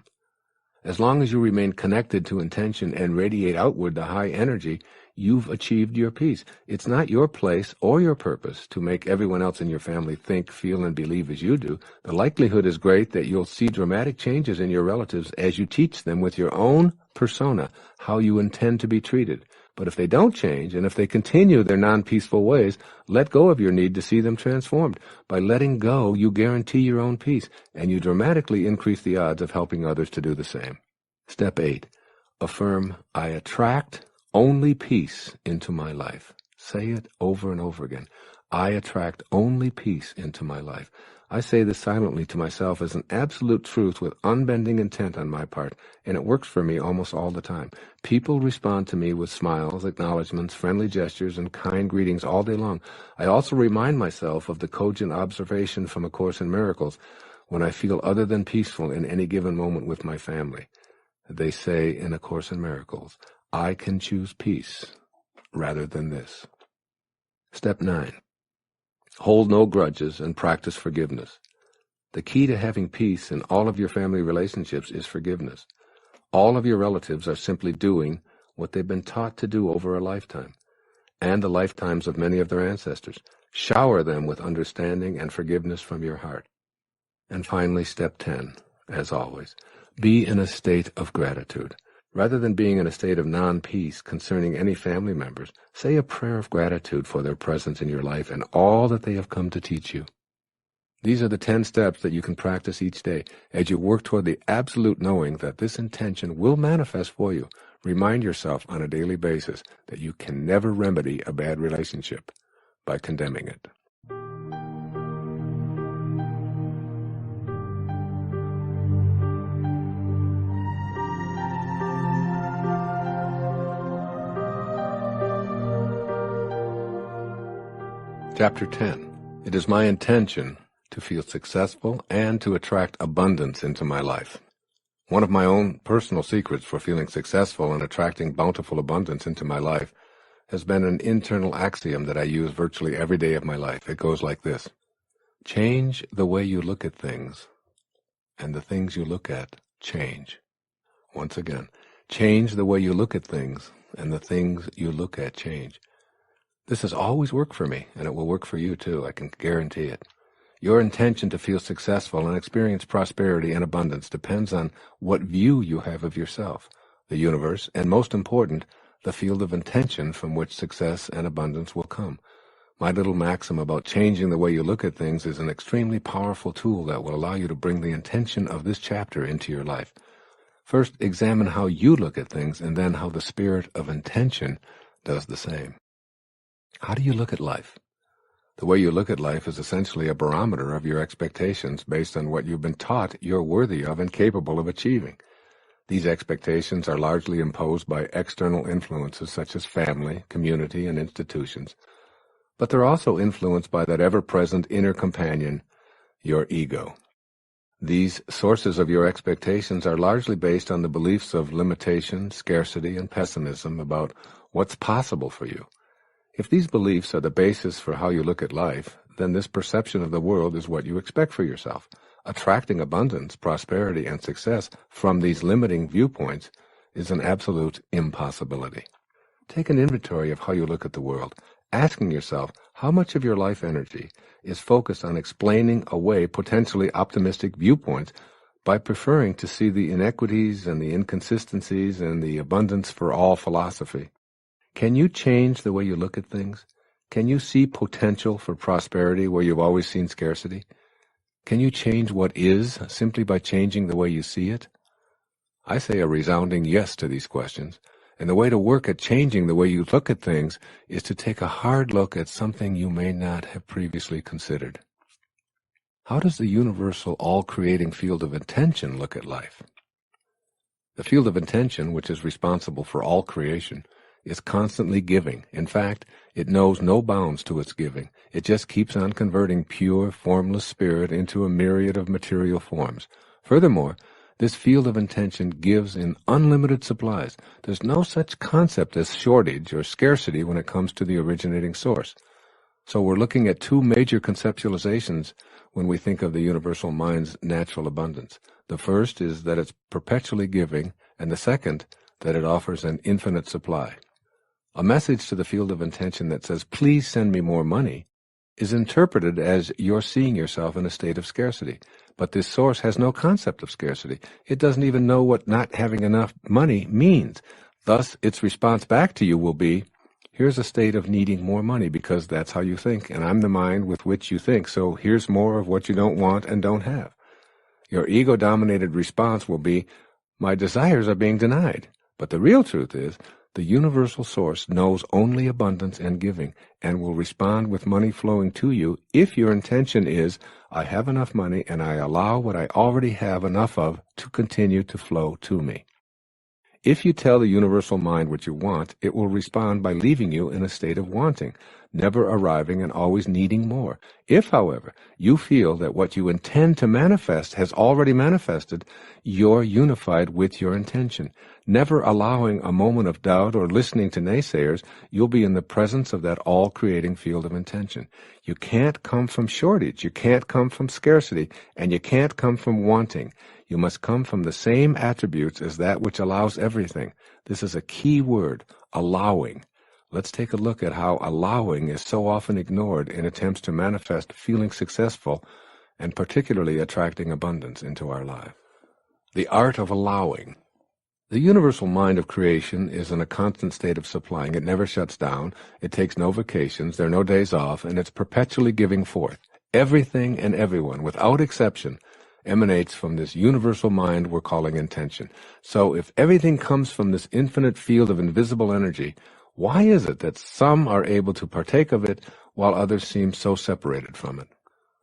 B: As long as you remain connected to intention and radiate outward the high energy, you've achieved your peace. It's not your place or your purpose to make everyone else in your family think, feel, and believe as you do. The likelihood is great that you'll see dramatic changes in your relatives as you teach them with your own persona how you intend to be treated. But if they don't change, and if they continue their non-peaceful ways, let go of your need to see them transformed. By letting go, you guarantee your own peace, and you dramatically increase the odds of helping others to do the same. Step 8. Affirm, "I attract only peace into my life." Say it over and over again. I attract only peace into my life. I say this silently to myself as an absolute truth with unbending intent on my part, and it works for me almost all the time. People respond to me with smiles, acknowledgments, friendly gestures, and kind greetings all day long. I also remind myself of the cogent observation from A Course in Miracles when I feel other than peaceful in any given moment with my family. They say in A Course in Miracles, I can choose peace rather than this. Step 9. Hold no grudges and practice forgiveness. The key to having peace in all of your family relationships is forgiveness. All of your relatives are simply doing what they've been taught to do over a lifetime, and the lifetimes of many of their ancestors. Shower them with understanding and forgiveness from your heart. And finally, step 10, as always, be in a state of gratitude. Rather than being in a state of non-peace concerning any family members, say a prayer of gratitude for their presence in your life and all that they have come to teach you. These are the 10 steps that you can practice each day as you work toward the absolute knowing that this intention will manifest for you. Remind yourself on a daily basis that you can never remedy a bad relationship by condemning it. Chapter 10. It is my intention to feel successful and to attract abundance into my life. One of my own personal secrets for feeling successful and attracting bountiful abundance into my life has been an internal axiom that I use virtually every day of my life. It goes like this: change the way you look at things, and the things you look at change. Once again, change the way you look at things, and the things you look at change. This has always worked for me, and it will work for you too, I can guarantee it. Your intention to feel successful and experience prosperity and abundance depends on what view you have of yourself, the universe, and most important, the field of intention from which success and abundance will come. My little maxim about changing the way you look at things is an extremely powerful tool that will allow you to bring the intention of this chapter into your life. First, examine how you look at things, and then how the spirit of intention does the same. How do you look at life? The way you look at life is essentially a barometer of your expectations based on what you've been taught you're worthy of and capable of achieving. These expectations are largely imposed by external influences such as family, community, and institutions. But they're also influenced by that ever-present inner companion, your ego. These sources of your expectations are largely based on the beliefs of limitation, scarcity, and pessimism about what's possible for you. If these beliefs are the basis for how you look at life, then this perception of the world is what you expect for yourself. Attracting abundance, prosperity, and success from these limiting viewpoints is an absolute impossibility. Take an inventory of how you look at the world, asking yourself how much of your life energy is focused on explaining away potentially optimistic viewpoints by preferring to see the inequities and the inconsistencies and the abundance for all philosophy. Can you change the way you look at things? Can you see potential for prosperity where you've always seen scarcity? Can you change what is simply by changing the way you see it? I say a resounding yes to these questions. And the way to work at changing the way you look at things is to take a hard look at something you may not have previously considered. How does the universal, all-creating field of intention look at life? The field of intention, which is responsible for all creation, is constantly giving. In fact, it knows no bounds to its giving. It just keeps on converting pure, formless spirit into a myriad of material forms. Furthermore, this field of intention gives in unlimited supplies. There's no such concept as shortage or scarcity when it comes to the originating source. So we're looking at two major conceptualizations when we think of the universal mind's natural abundance. The first is that it's perpetually giving, and the second, that it offers an infinite supply. A message to the field of intention that says, "Please send me more money," is interpreted as you're seeing yourself in a state of scarcity. But this source has no concept of scarcity. It doesn't even know what not having enough money means. Thus, its response back to you will be, here's a state of needing more money because that's how you think, and I'm the mind with which you think, so here's more of what you don't want and don't have. Your ego-dominated response will be, my desires are being denied. But the real truth is, the universal source knows only abundance and giving, and will respond with money flowing to you if your intention is, I have enough money and I allow what I already have enough of to continue to flow to me. If you tell the universal mind what you want, it will respond by leaving you in a state of wanting, never arriving and always needing more. If, however, you feel that what you intend to manifest has already manifested, you're unified with your intention. Never allowing a moment of doubt or listening to naysayers, you'll be in the presence of that all-creating field of intention. You can't come from shortage, you can't come from scarcity, and you can't come from wanting. You must come from the same attributes as that which allows everything. This is a key word, allowing. Let's take a look at how allowing is so often ignored in attempts to manifest feeling successful and particularly attracting abundance into our life. The art of allowing. The universal mind of creation is in a constant state of supplying. It never shuts down. It takes no vacations. There are no days off, and it's perpetually giving forth. Everything and everyone, without exception, emanates from this universal mind we're calling intention. So if everything comes from this infinite field of invisible energy, why is it that some are able to partake of it while others seem so separated from it?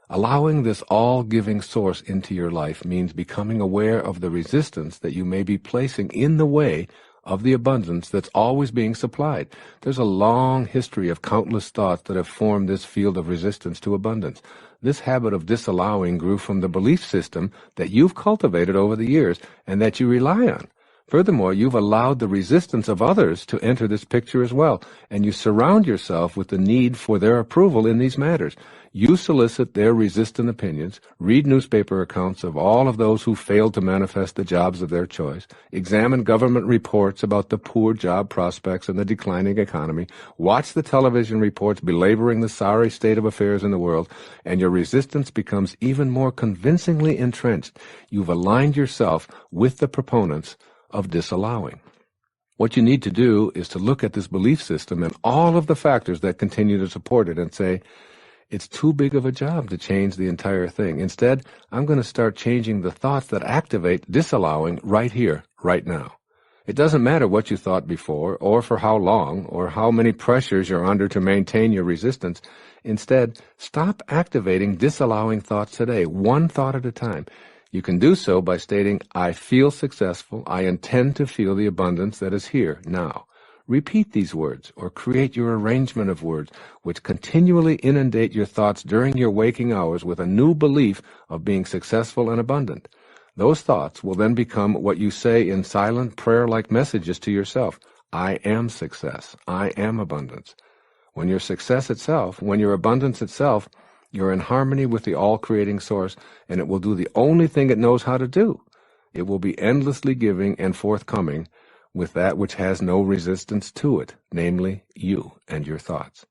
B: Allowing this all-giving source into your life means becoming aware of the resistance that you may be placing in the way of the abundance that's always being supplied. There's a long history of countless thoughts that have formed this field of resistance to abundance. This habit of disallowing grew from the belief system that you've cultivated over the years and that you rely on. Furthermore, you've allowed the resistance of others to enter this picture as well, and you surround yourself with the need for their approval in these matters. You solicit their resistant opinions, read newspaper accounts of all of those who failed to manifest the jobs of their choice, examine government reports about the poor job prospects and the declining economy, watch the television reports belaboring the sorry state of affairs in the world, and your resistance becomes even more convincingly entrenched. You've aligned yourself with the proponents of disallowing. What you need to do is to look at this belief system and all of the factors that continue to support it and say, it's too big of a job to change the entire thing. Instead, I'm going to start changing the thoughts that activate disallowing right here, right now. It doesn't matter what you thought before, or for how long, or how many pressures you're under to maintain your resistance. Instead, stop activating disallowing thoughts today, one thought at a time. You can do so by stating, I feel successful. I intend to feel the abundance that is here now. Repeat these words or create your arrangement of words which continually inundate your thoughts during your waking hours with a new belief of being successful and abundant. Those thoughts will then become what you say in silent prayer-like messages to yourself. I am success. I am abundance. When you're success itself, when you're abundance itself, you're in harmony with the all-creating source, and it will do the only thing it knows how to do. It will be endlessly giving and forthcoming with that which has no resistance to it, namely you and your thoughts.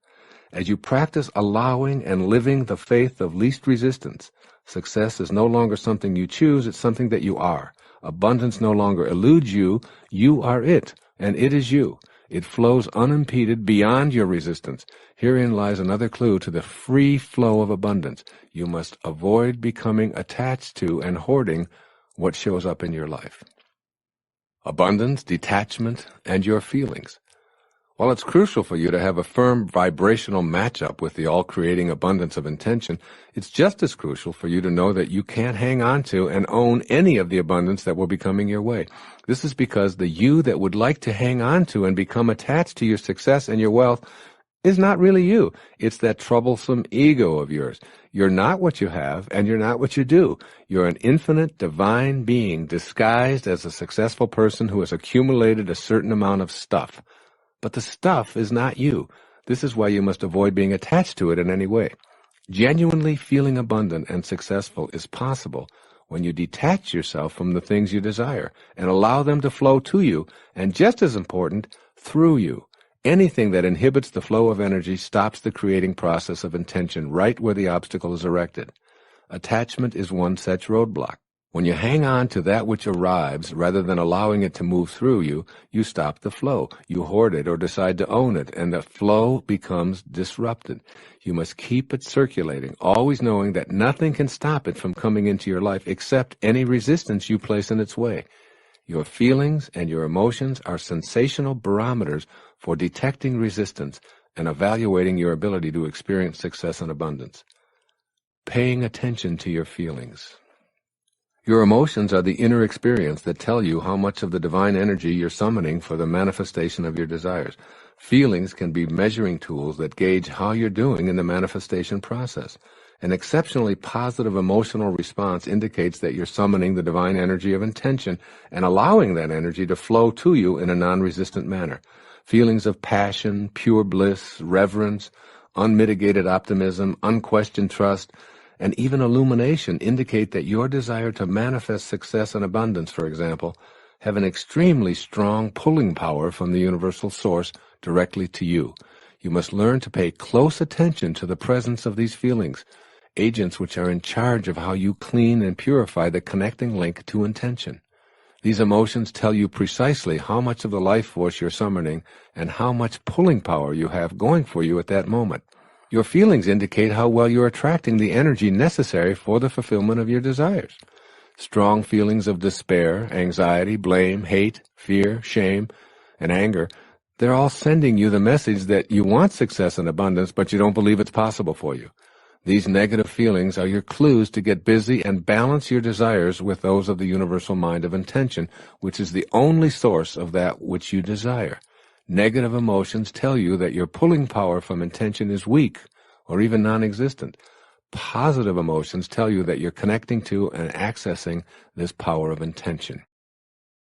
B: As you practice allowing and living the faith of least resistance, success is no longer something you choose, it's something that you are. Abundance no longer eludes you, you are it, and it is you. It flows unimpeded beyond your resistance. Herein lies another clue to the free flow of abundance. You must avoid becoming attached to and hoarding what shows up in your life. Abundance, detachment, and your feelings. While it's crucial for you to have a firm vibrational matchup with the all-creating abundance of intention, it's just as crucial for you to know that you can't hang on to and own any of the abundance that will be coming your way. This is because the you that would like to hang on to and become attached to your success and your wealth is not really you. It's that troublesome ego of yours. You're not what you have, and you're not what you do. You're an infinite, divine being disguised as a successful person who has accumulated a certain amount of stuff. But the stuff is not you. This is why you must avoid being attached to it in any way. Genuinely feeling abundant and successful is possible when you detach yourself from the things you desire and allow them to flow to you, and just as important, through you. Anything that inhibits the flow of energy stops the creating process of intention right where the obstacle is erected. Attachment is one such roadblock. When you hang on to that which arrives rather than allowing it to move through you, you stop the flow. You hoard it or decide to own it, and the flow becomes disrupted. You must keep it circulating, always knowing that nothing can stop it from coming into your life except any resistance you place in its way. Your feelings and your emotions are sensational barometers for detecting resistance and evaluating your ability to experience success and abundance. Paying attention to your feelings. Your emotions are the inner experience that tell you how much of the divine energy you're summoning for the manifestation of your desires. Feelings can be measuring tools that gauge how you're doing in the manifestation process. An exceptionally positive emotional response indicates that you're summoning the divine energy of intention and allowing that energy to flow to you in a non-resistant manner. Feelings of passion, pure bliss, reverence, unmitigated optimism, unquestioned trust, and even illumination indicate that your desire to manifest success and abundance, for example, have an extremely strong pulling power from the universal source directly to you. You must learn to pay close attention to the presence of these feelings, agents which are in charge of how you clean and purify the connecting link to intention. These emotions tell you precisely how much of the life force you're summoning and how much pulling power you have going for you at that moment. Your feelings indicate how well you're attracting the energy necessary for the fulfillment of your desires. Strong feelings of despair, anxiety, blame, hate, fear, shame, and anger, they're all sending you the message that you want success and abundance, but you don't believe it's possible for you. These negative feelings are your clues to get busy and balance your desires with those of the universal mind of intention, which is the only source of that which you desire. Negative emotions tell you that your pulling power from intention is weak or even non-existent. Positive emotions tell you that you're connecting to and accessing this power of intention.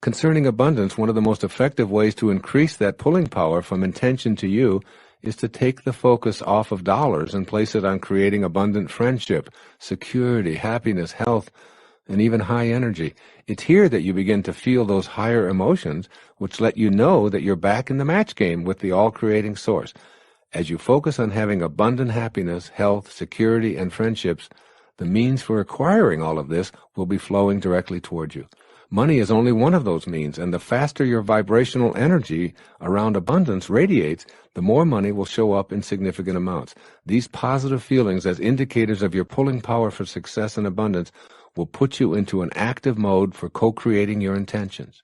B: Concerning abundance, one of the most effective ways to increase that pulling power from intention to you is to take the focus off of dollars and place it on creating abundant friendship, security, happiness, health, and even high energy. It's here that you begin to feel those higher emotions, which let you know that you're back in the match game with the all-creating source. As you focus on having abundant happiness, health, security, and friendships, the means for acquiring all of this will be flowing directly toward you. Money is only one of those means, and the faster your vibrational energy around abundance radiates, the more money will show up in significant amounts. These positive feelings as indicators of your pulling power for success and abundance will put you into an active mode for co-creating your intentions.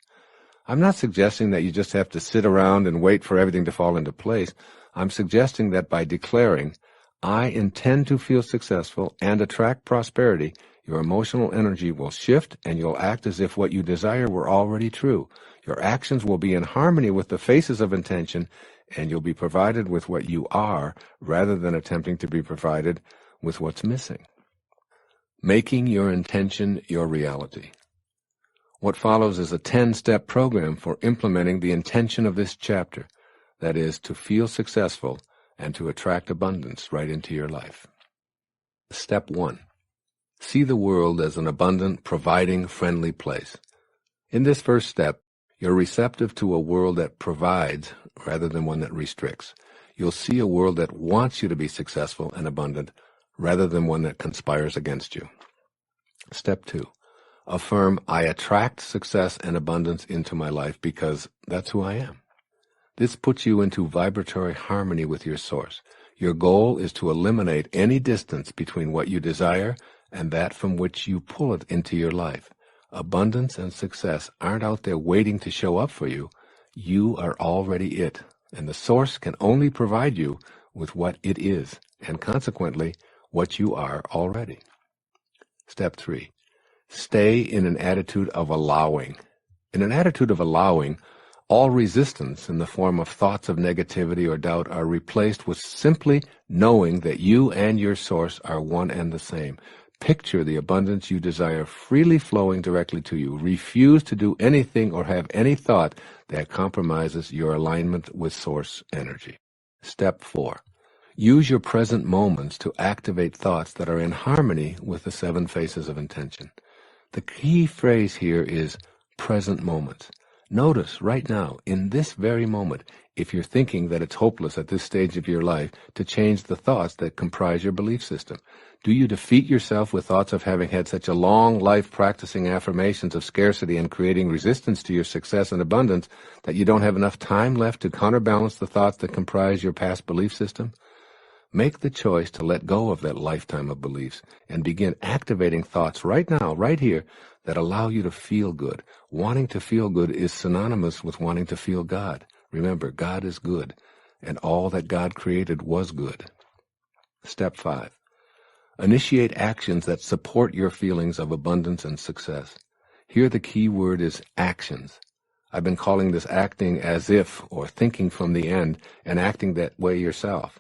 B: I'm not suggesting that you just have to sit around and wait for everything to fall into place. I'm suggesting that by declaring, I intend to feel successful and attract prosperity, Your emotional energy will shift, and you'll act as if what you desire were already true. Your actions will be in harmony with the faces of intention, and you'll be provided with what you are rather than attempting to be provided with what's missing. Making your intention your reality. What follows is a 10-step program for implementing the intention of this chapter, that is, to feel successful and to attract abundance right into your life. Step 1. See the world as an abundant, providing, friendly place. In this first step, you're receptive to a world that provides rather than one that restricts. You'll see a world that wants you to be successful and abundant rather than one that conspires against you. Step 2. Affirm, I attract success and abundance into my life because that's who I am. This puts you into vibratory harmony with your source. Your goal is to eliminate any distance between what you desire and that from which you pull it into your life. Abundance and success aren't out there waiting to show up for you. You are already it, and the source can only provide you with what it is, and consequently, what you are already. Step 3. Stay in an attitude of allowing. In an attitude of allowing, all resistance in the form of thoughts of negativity or doubt are replaced with simply knowing that you and your source are one and the same. Picture the abundance you desire freely flowing directly to you. Refuse to do anything or have any thought that compromises your alignment with source energy. Step 4. Use your present moments to activate thoughts that are in harmony with the 7 faces of intention. The key phrase here is present moments. Notice right now, in this very moment, if you're thinking that it's hopeless at this stage of your life to change the thoughts that comprise your belief system. Do you defeat yourself with thoughts of having had such a long life practicing affirmations of scarcity and creating resistance to your success and abundance that you don't have enough time left to counterbalance the thoughts that comprise your past belief system? Make the choice to let go of that lifetime of beliefs and begin activating thoughts right now, right here, that allow you to feel good. Wanting to feel good is synonymous with wanting to feel God. Remember, God is good, and all that God created was good. Step 5. Initiate actions that support your feelings of abundance and success. Here the key word is actions. I've been calling this acting as if, or thinking from the end, and acting that way yourself.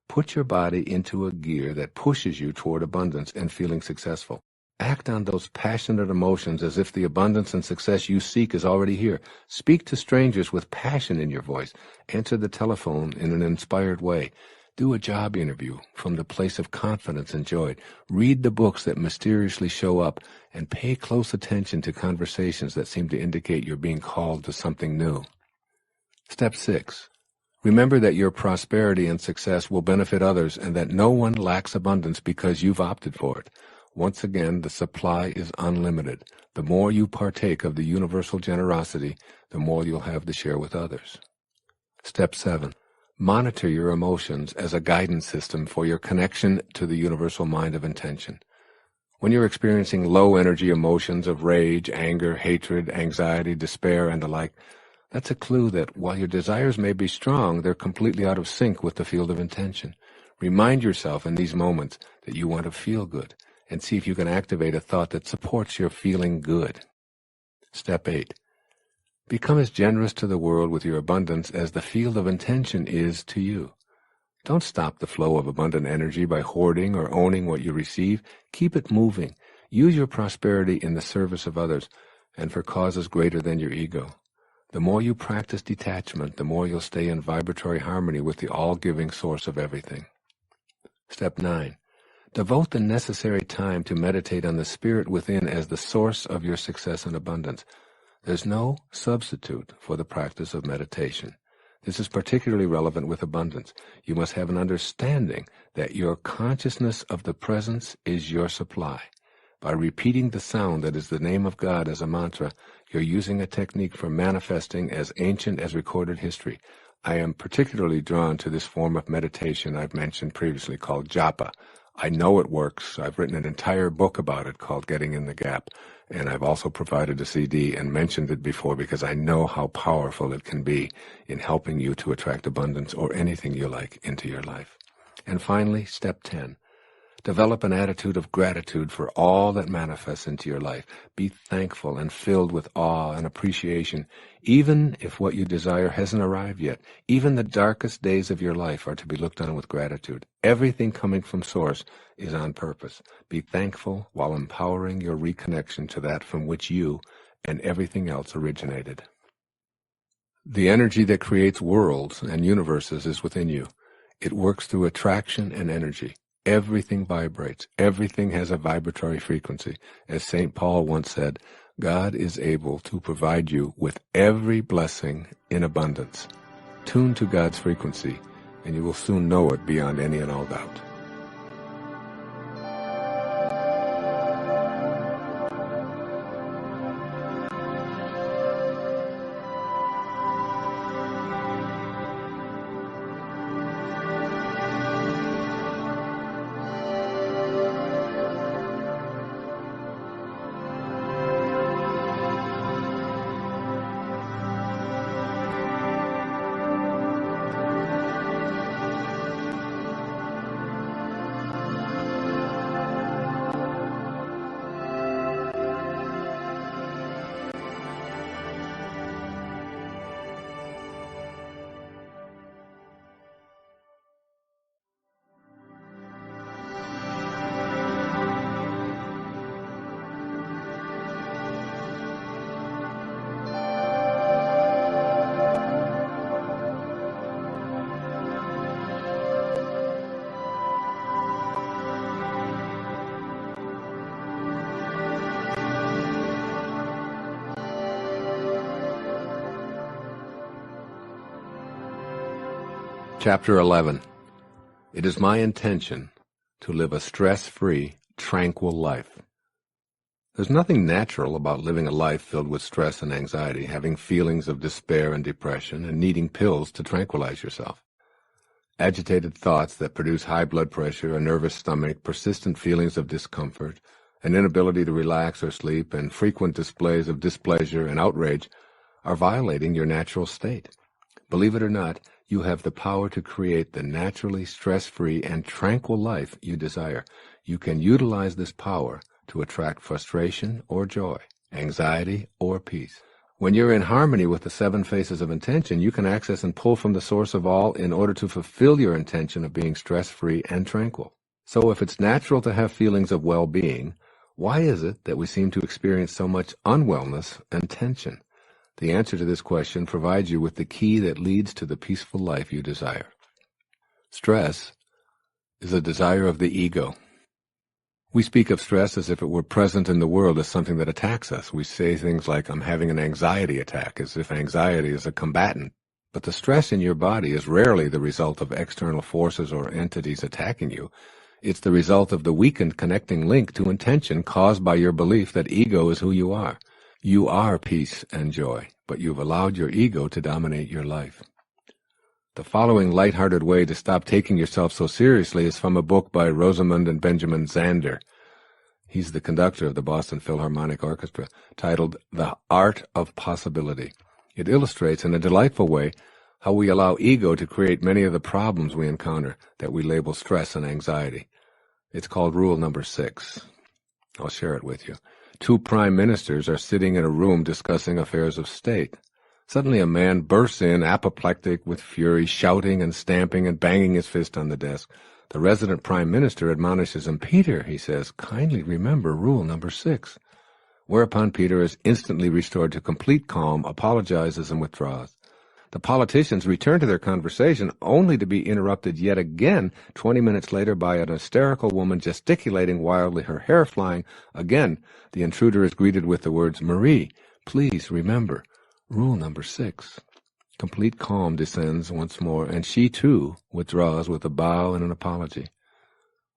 B: Put your body into a gear that pushes you toward abundance and feeling successful. Act on those passionate emotions as if the abundance and success you seek is already here. Speak to strangers with passion in your voice. Answer the telephone in an inspired way. Do a job interview from the place of confidence and joy. Read the books that mysteriously show up, and pay close attention to conversations that seem to indicate you're being called to something new. Step 6. Remember that your prosperity and success will benefit others and that no one lacks abundance because you've opted for it. Once again, the supply is unlimited. The more you partake of the universal generosity, the more you'll have to share with others. Step 7. Monitor your emotions as a guidance system for your connection to the universal mind of intention. When you're experiencing low-energy emotions of rage, anger, hatred, anxiety, despair, and the like, that's a clue that while your desires may be strong, they're completely out of sync with the field of intention. Remind yourself in these moments that you want to feel good, and see if you can activate a thought that supports your feeling good. Step 8. Become as generous to the world with your abundance as the field of intention is to you. Don't stop the flow of abundant energy by hoarding or owning what you receive. Keep it moving. Use your prosperity in the service of others and for causes greater than your ego. The more you practice detachment, the more you'll stay in vibratory harmony with the all-giving source of everything. Step 9. Devote the necessary time to meditate on the spirit within as the source of your success and abundance. There's no substitute for the practice of meditation. This is particularly relevant with abundance. You must have an understanding that your consciousness of the presence is your supply. By repeating the sound that is the name of God as a mantra, you're using a technique for manifesting as ancient as recorded history. I am particularly drawn to this form of meditation I've mentioned previously called japa. I know it works. I've written an entire book about it called Getting in the Gap, and I've also provided a CD and mentioned it before because I know how powerful it can be in helping you to attract abundance or anything you like into your life. And finally, step 10. Develop an attitude of gratitude for all that manifests into your life. Be thankful and filled with awe and appreciation, even if what you desire hasn't arrived yet. Even the darkest days of your life are to be looked on with gratitude. Everything coming from Source is on purpose. Be thankful while empowering your reconnection to that from which you and everything else originated. The energy that creates worlds and universes is within you. It works through attraction and energy. Everything vibrates. Everything has a vibratory frequency. As St. Paul once said, God is able to provide you with every blessing in abundance. Tune to God's frequency, and you will soon know it beyond any and all doubt. Chapter 11. It is my intention to live a stress-free, tranquil life. There's nothing natural about living a life filled with stress and anxiety, having feelings of despair and depression, and needing pills to tranquilize yourself. Agitated thoughts that produce high blood pressure, a nervous stomach, persistent feelings of discomfort, an inability to relax or sleep, and frequent displays of displeasure and outrage are violating your natural state. Believe it or not, you have the power to create the naturally stress-free and tranquil life you desire. You can utilize this power to attract frustration or joy, anxiety or peace. When you're in harmony with the 7 phases of intention, you can access and pull from the source of all in order to fulfill your intention of being stress-free and tranquil. So if it's natural to have feelings of well-being, why is it that we seem to experience so much unwellness and tension? The answer to this question provides you with the key that leads to the peaceful life you desire. Stress is a desire of the ego. We speak of stress as if it were present in the world as something that attacks us. We say things like, I'm having an anxiety attack, as if anxiety is a combatant. But the stress in your body is rarely the result of external forces or entities attacking you. It's the result of the weakened connecting link to intention caused by your belief that ego is who you are. You are peace and joy, but you've allowed your ego to dominate your life. The following lighthearted way to stop taking yourself so seriously is from a book by Rosamund and Benjamin Zander. He's the conductor of the Boston Philharmonic Orchestra, titled The Art of Possibility. It illustrates in a delightful way how we allow ego to create many of the problems we encounter that we label stress and anxiety. It's called Rule Number 6. I'll share it with you. 2 prime ministers are sitting in a room discussing affairs of state. Suddenly a man bursts in, apoplectic with fury, shouting and stamping and banging his fist on the desk. The resident prime minister admonishes him. Peter, he says, kindly remember Rule Number 6. Whereupon Peter is instantly restored to complete calm, apologizes and withdraws. The politicians return to their conversation only to be interrupted yet again 20 minutes later by an hysterical woman gesticulating wildly, her hair flying. Again, the intruder is greeted with the words, Marie, please remember, Rule Number 6. Complete calm descends once more, and she, too, withdraws with a bow and an apology.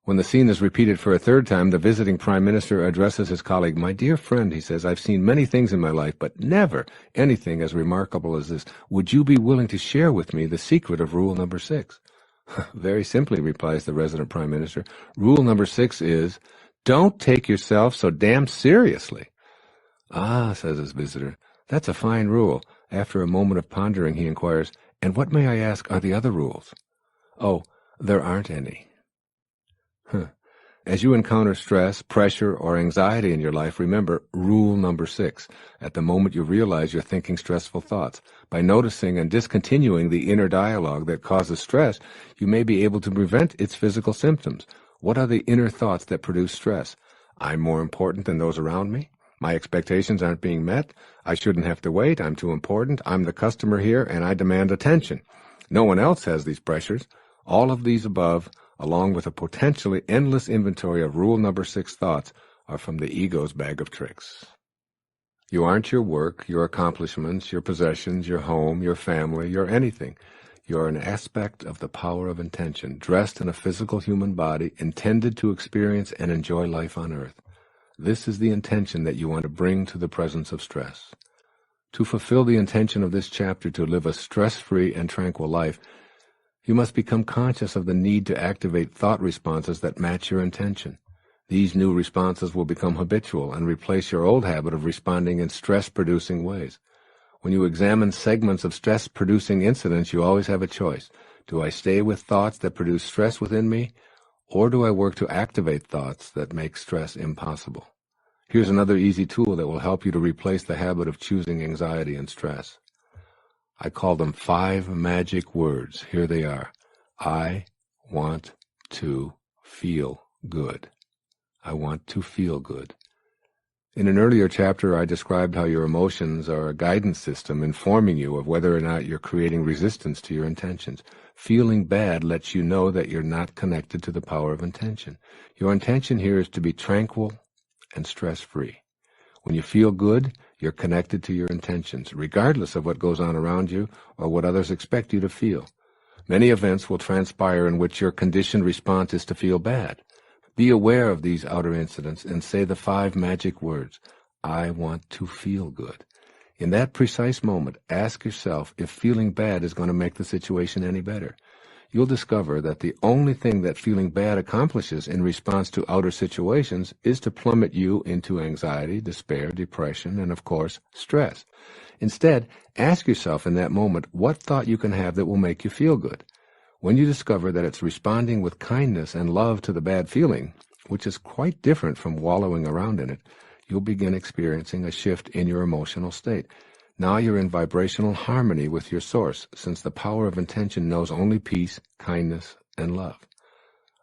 B: When the scene is repeated for a 3rd time, the visiting prime minister addresses his colleague. My dear friend, he says, I've seen many things in my life, but never anything as remarkable as this. Would you be willing to share with me the secret of Rule Number 6? Very simply, replies the resident prime minister. Rule Number 6 is, don't take yourself so damn seriously. Ah, says his visitor, that's a fine rule. After a moment of pondering, he inquires, and what, may I ask, are the other rules? Oh, there aren't any. As you encounter stress, pressure, or anxiety in your life, remember rule number 6. At the moment you realize you're thinking stressful thoughts, by noticing and discontinuing the inner dialogue that causes stress, you may be able to prevent its physical symptoms. What are the inner thoughts that produce stress? I'm more important than those around me. My expectations aren't being met. I shouldn't have to wait. I'm too important. I'm the customer here, and I demand attention. No one else has these pressures. All of these above, along with a potentially endless inventory of rule number 6 thoughts, are from the ego's bag of tricks. You aren't your work, your accomplishments, your possessions, your home, your family, your anything. You're an aspect of the power of intention, dressed in a physical human body, intended to experience and enjoy life on earth. This is the intention that you want to bring to the presence of stress. To fulfill the intention of this chapter to live a stress-free and tranquil life, you must become conscious of the need to activate thought responses that match your intention. These new responses will become habitual and replace your old habit of responding in stress-producing ways. When you examine segments of stress-producing incidents, you always have a choice. Do I stay with thoughts that produce stress within me, or do I work to activate thoughts that make stress impossible? Here's another easy tool that will help you to replace the habit of choosing anxiety and stress. I call them 5 magic words. Here they are. I want to feel good. I want to feel good. In an earlier chapter, I described how your emotions are a guidance system informing you of whether or not you're creating resistance to your intentions. Feeling bad lets you know that you're not connected to the power of intention. Your intention here is to be tranquil and stress-free. When you feel good, you're connected to your intentions, regardless of what goes on around you or what others expect you to feel. Many events will transpire in which your conditioned response is to feel bad. Be aware of these outer incidents and say the 5 magic words, I want to feel good. In that precise moment, ask yourself if feeling bad is going to make the situation any better. You'll discover that the only thing that feeling bad accomplishes in response to outer situations is to plummet you into anxiety, despair, depression, and of course, stress. Instead, ask yourself in that moment what thought you can have that will make you feel good. When you discover that it's responding with kindness and love to the bad feeling, which is quite different from wallowing around in it, you'll begin experiencing a shift in your emotional state. Now you're in vibrational harmony with your source, since the power of intention knows only peace, kindness, and love.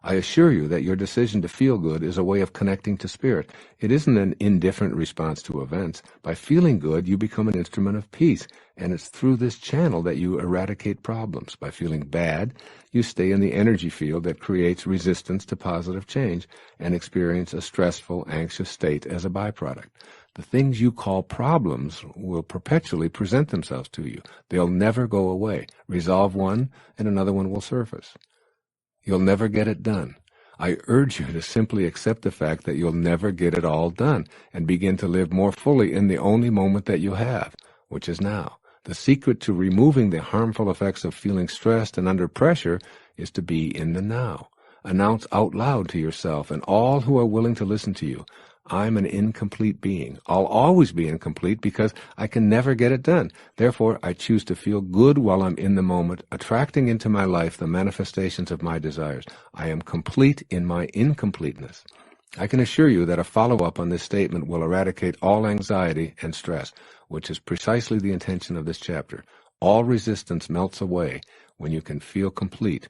B: I assure you that your decision to feel good is a way of connecting to spirit. It isn't an indifferent response to events. By feeling good, you become an instrument of peace, and it's through this channel that you eradicate problems. By feeling bad, you stay in the energy field that creates resistance to positive change and experience a stressful, anxious state as a byproduct. The things you call problems will perpetually present themselves to you. They'll never go away. Resolve one, and another one will surface. You'll never get it done. I urge you to simply accept the fact that you'll never get it all done and begin to live more fully in the only moment that you have, which is now. The secret to removing the harmful effects of feeling stressed and under pressure is to be in the now. Announce out loud to yourself and all who are willing to listen to you, I'm an incomplete being. I'll always be incomplete because I can never get it done. Therefore, I choose to feel good while I'm in the moment, attracting into my life the manifestations of my desires. I am complete in my incompleteness. I can assure you that a follow-up on this statement will eradicate all anxiety and stress, which is precisely the intention of this chapter. All resistance melts away when you can feel complete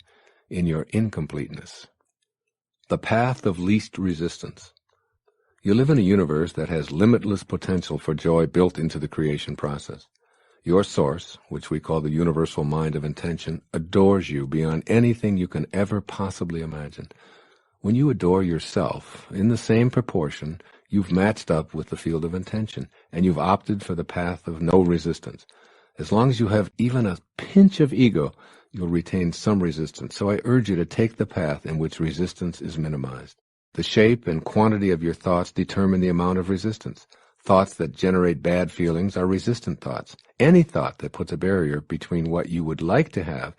B: in your incompleteness. The path of least resistance. You live in a universe that has limitless potential for joy built into the creation process. Your source, which we call the universal mind of intention, adores you beyond anything you can ever possibly imagine. When you adore yourself, in the same proportion, you've matched up with the field of intention, and you've opted for the path of no resistance. As long as you have even a pinch of ego, you'll retain some resistance. So I urge you to take the path in which resistance is minimized. The shape and quantity of your thoughts determine the amount of resistance. Thoughts that generate bad feelings are resistant thoughts. Any thought that puts a barrier between what you would like to have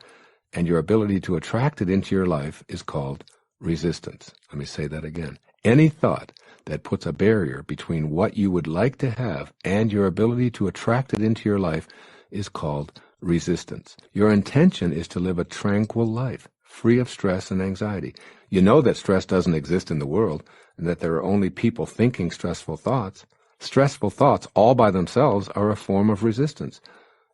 B: and your ability to attract it into your life is called resistance. Let me say that again. Any thought that puts a barrier between what you would like to have and your ability to attract it into your life is called resistance. Your intention is to live a tranquil life, free of stress and anxiety. You know that stress doesn't exist in the world and that there are only people thinking stressful thoughts. Stressful thoughts all by themselves are a form of resistance.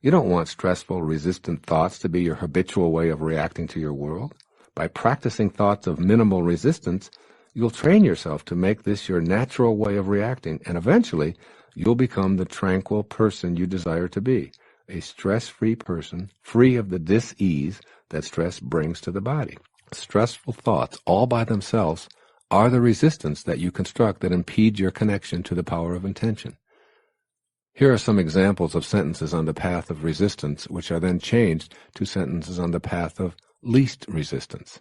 B: You don't want stressful, resistant thoughts to be your habitual way of reacting to your world. By practicing thoughts of minimal resistance, you'll train yourself to make this your natural way of reacting, and eventually you'll become the tranquil person you desire to be, a stress-free person, free of the dis-ease that stress brings to the body. Stressful thoughts all by themselves are the resistance that you construct that impede your connection to the power of intention. Here are some examples of sentences on the path of resistance, which are then changed to sentences on the path of least resistance.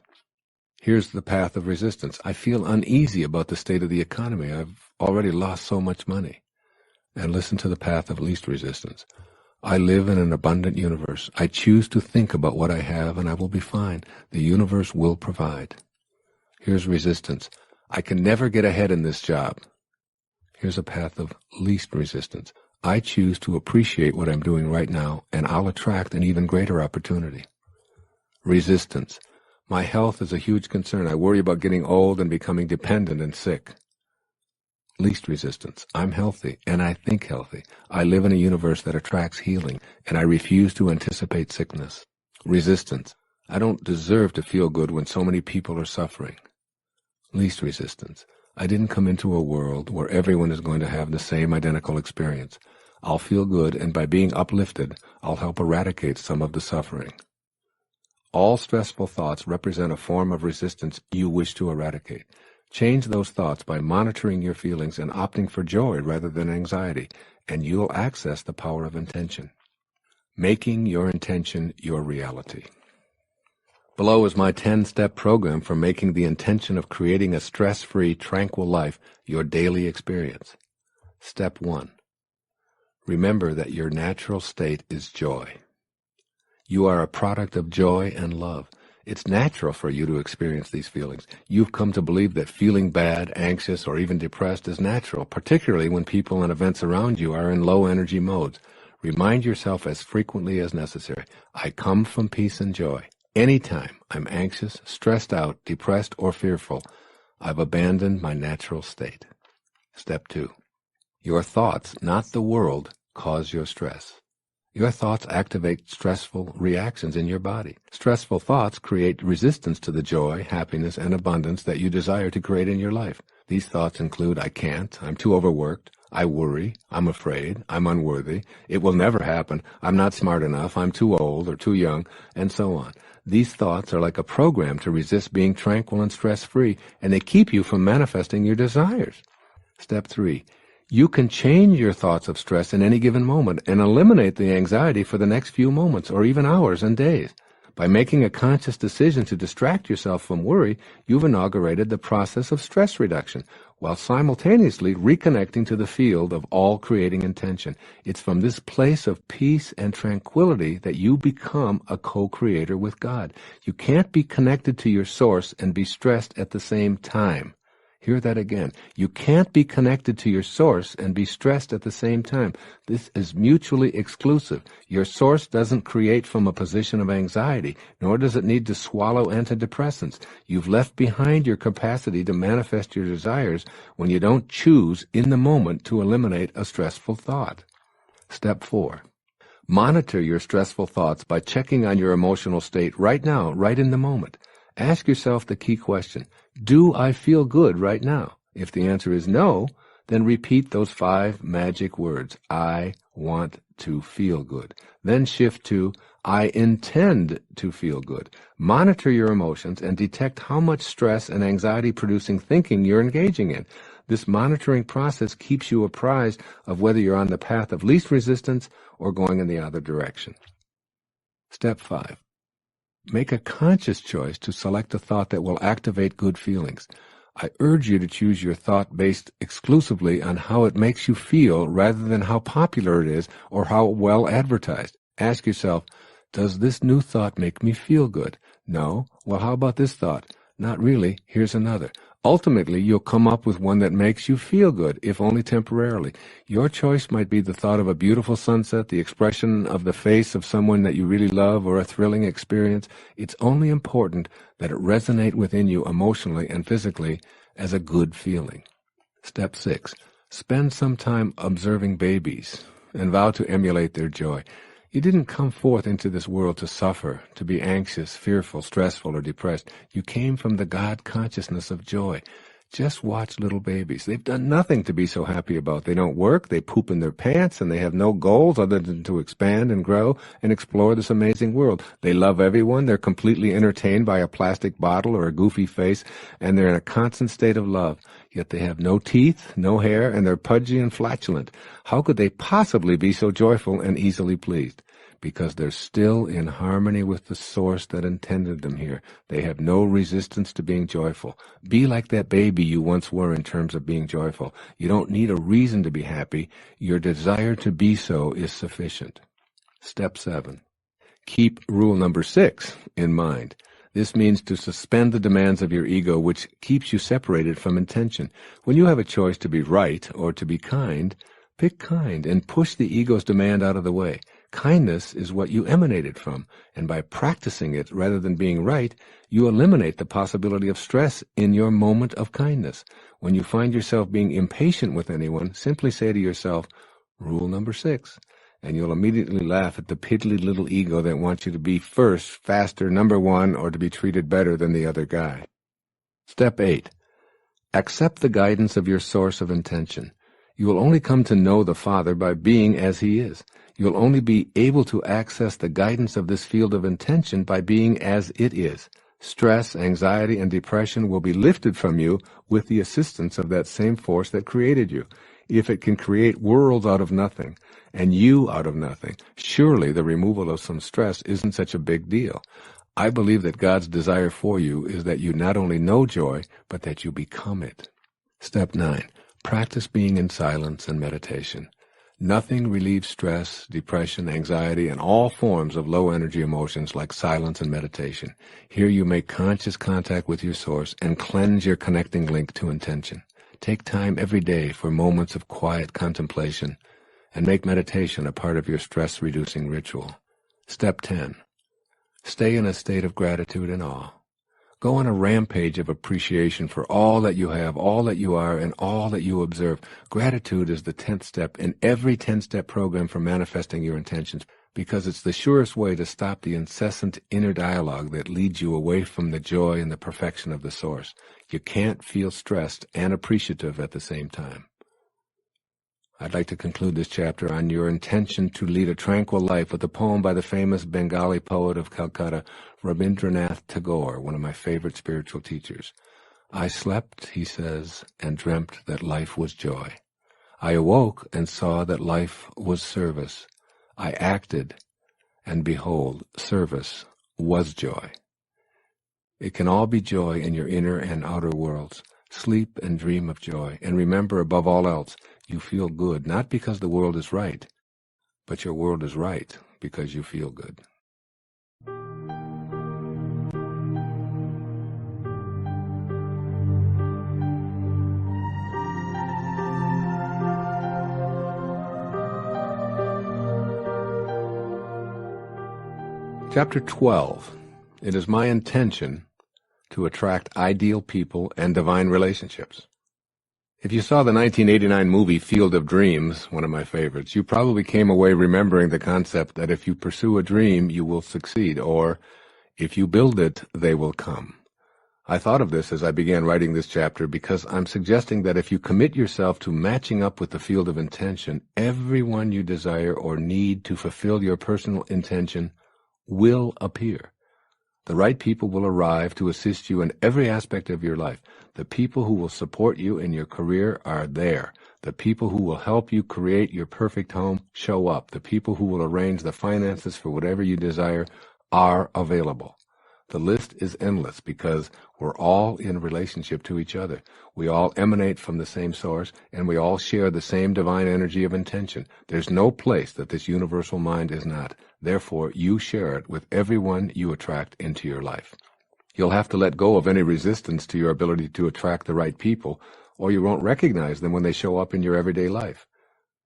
B: Here's the path of resistance. I feel uneasy about the state of the economy. I've already lost so much money. And listen to the path of least resistance. I live in an abundant universe. I choose to think about what I have, and I will be fine. The universe will provide. Here's resistance. I can never get ahead in this job. Here's a path of least resistance. I choose to appreciate what I'm doing right now, and I'll attract an even greater opportunity. Resistance. My health is a huge concern. I worry about getting old and becoming dependent and sick. Least resistance. I'm healthy, and I think healthy. I live in a universe that attracts healing, and I refuse to anticipate sickness. Resistance. I don't deserve to feel good when so many people are suffering. Least resistance. I didn't come into a world where everyone is going to have the same identical experience. I'll feel good, and by being uplifted, I'll help eradicate some of the suffering. All stressful thoughts represent a form of resistance you wish to eradicate. Change those thoughts by monitoring your feelings and opting for joy rather than anxiety, and you'll access the power of intention. Making your intention your reality. Below is my 10-step program for making the intention of creating a stress-free, tranquil life your daily experience. Step 1. Remember that your natural state is joy. You are a product of joy and love. It's natural for you to experience these feelings. You've come to believe that feeling bad, anxious, or even depressed is natural, particularly when people and events around you are in low-energy modes. Remind yourself as frequently as necessary, I come from peace and joy. Anytime I'm anxious, stressed out, depressed, or fearful, I've abandoned my natural state. Step 2. Your thoughts, not the world, cause your stress. Your thoughts activate stressful reactions in your body. Stressful thoughts create resistance to the joy, happiness, and abundance that you desire to create in your life. These thoughts include, I can't, I'm too overworked, I worry, I'm afraid, I'm unworthy, it will never happen, I'm not smart enough, I'm too old or too young, and so on. These thoughts are like a program to resist being tranquil and stress-free, and they keep you from manifesting your desires. Step 3. You can change your thoughts of stress in any given moment and eliminate the anxiety for the next few moments or even hours and days. By making a conscious decision to distract yourself from worry, you've inaugurated the process of stress reduction while simultaneously reconnecting to the field of all creating intention. It's from this place of peace and tranquility that you become a co-creator with God. You can't be connected to your source and be stressed at the same time. Hear that again. You can't be connected to your source and be stressed at the same time. This is mutually exclusive. Your source doesn't create from a position of anxiety, nor does it need to swallow antidepressants. You've left behind your capacity to manifest your desires when you don't choose in the moment to eliminate a stressful thought. Step 4. Monitor your stressful thoughts by checking on your emotional state right now, right in the moment. Ask yourself the key question, do I feel good right now? If the answer is no, then repeat those 5 magic words, I want to feel good. Then shift to, I intend to feel good. Monitor your emotions and detect how much stress and anxiety-producing thinking you're engaging in. This monitoring process keeps you apprised of whether you're on the path of least resistance or going in the other direction. Step 5. Make a conscious choice to select a thought that will activate good feelings. I urge you to choose your thought based exclusively on how it makes you feel rather than how popular it is or how well advertised. Ask yourself, does this new thought make me feel good? No? Well, how about this thought? Not really. Here's another. Ultimately, you'll come up with one that makes you feel good, if only temporarily. Your choice might be the thought of a beautiful sunset, the expression of the face of someone that you really love, or a thrilling experience. It's only important that it resonate within you emotionally and physically as a good feeling. Step 6. Spend some time observing babies and vow to emulate their joy. You didn't come forth into this world to suffer, to be anxious, fearful, stressful, or depressed. You came from the God consciousness of joy. Just watch little babies. They've done nothing to be so happy about. They don't work, they poop in their pants, and they have no goals other than to expand and grow and explore this amazing world. They love everyone. They're completely entertained by a plastic bottle or a goofy face, and they're in a constant state of love. Yet they have no teeth, no hair, and they're pudgy and flatulent. How could they possibly be so joyful and easily pleased? Because they're still in harmony with the source that intended them here. They have no resistance to being joyful. Be like that baby you once were in terms of being joyful. You don't need a reason to be happy. Your desire to be so is sufficient. Step 7. Keep rule number 6 in mind. This means to suspend the demands of your ego, which keeps you separated from intention. When you have a choice to be right or to be kind, pick kind and push the ego's demand out of the way. Kindness is what you emanated from, and by practicing it rather than being right, you eliminate the possibility of stress in your moment of kindness. When you find yourself being impatient with anyone, simply say to yourself, rule number 6, and you'll immediately laugh at the piddly little ego that wants you to be first, faster, number 1, or to be treated better than the other guy. Step 8. Accept the guidance of your source of intention. You will only come to know the Father by being as He is. You'll only be able to access the guidance of this field of intention by being as it is. Stress, anxiety, and depression will be lifted from you with the assistance of that same force that created you. If it can create worlds out of nothing, and you out of nothing, surely the removal of some stress isn't such a big deal. I believe that God's desire for you is that you not only know joy, but that you become it. Step 9. Practice being in silence and meditation. Nothing relieves stress, depression, anxiety, and all forms of low-energy emotions like silence and meditation. Here you make conscious contact with your source and cleanse your connecting link to intention. Take time every day for moments of quiet contemplation and make meditation a part of your stress-reducing ritual. Step 10. Stay in a state of gratitude and awe. Go on a rampage of appreciation for all that you have, all that you are, and all that you observe. Gratitude is the 10th step in every 10-step program for manifesting your intentions, because it's the surest way to stop the incessant inner dialogue that leads you away from the joy and the perfection of the source. You can't feel stressed and appreciative at the same time. I'd like to conclude this chapter on your intention to lead a tranquil life with a poem by the famous Bengali poet of Calcutta, Rabindranath Tagore, one of my favorite spiritual teachers. I slept, he says, and dreamt that life was joy. I awoke and saw that life was service. I acted, and behold, service was joy. It can all be joy in your inner and outer worlds. Sleep and dream of joy, and remember above all else, you feel good, not because the world is right, but your world is right because you feel good. Chapter 12. It is my intention to attract ideal people and divine relationships. If you saw the 1989 movie Field of Dreams, one of my favorites, you probably came away remembering the concept that if you pursue a dream, you will succeed, or if you build it, they will come. I thought of this as I began writing this chapter because I'm suggesting that if you commit yourself to matching up with the field of intention, everyone you desire or need to fulfill your personal intention will appear. The right people will arrive to assist you in every aspect of your life. The people who will support you in your career are there. The people who will help you create your perfect home show up. The people who will arrange the finances for whatever you desire are available. The list is endless because we're all in relationship to each other. We all emanate from the same source, and we all share the same divine energy of intention. There's no place that this universal mind is not. Therefore, you share it with everyone you attract into your life. You'll have to let go of any resistance to your ability to attract the right people, or you won't recognize them when they show up in your everyday life.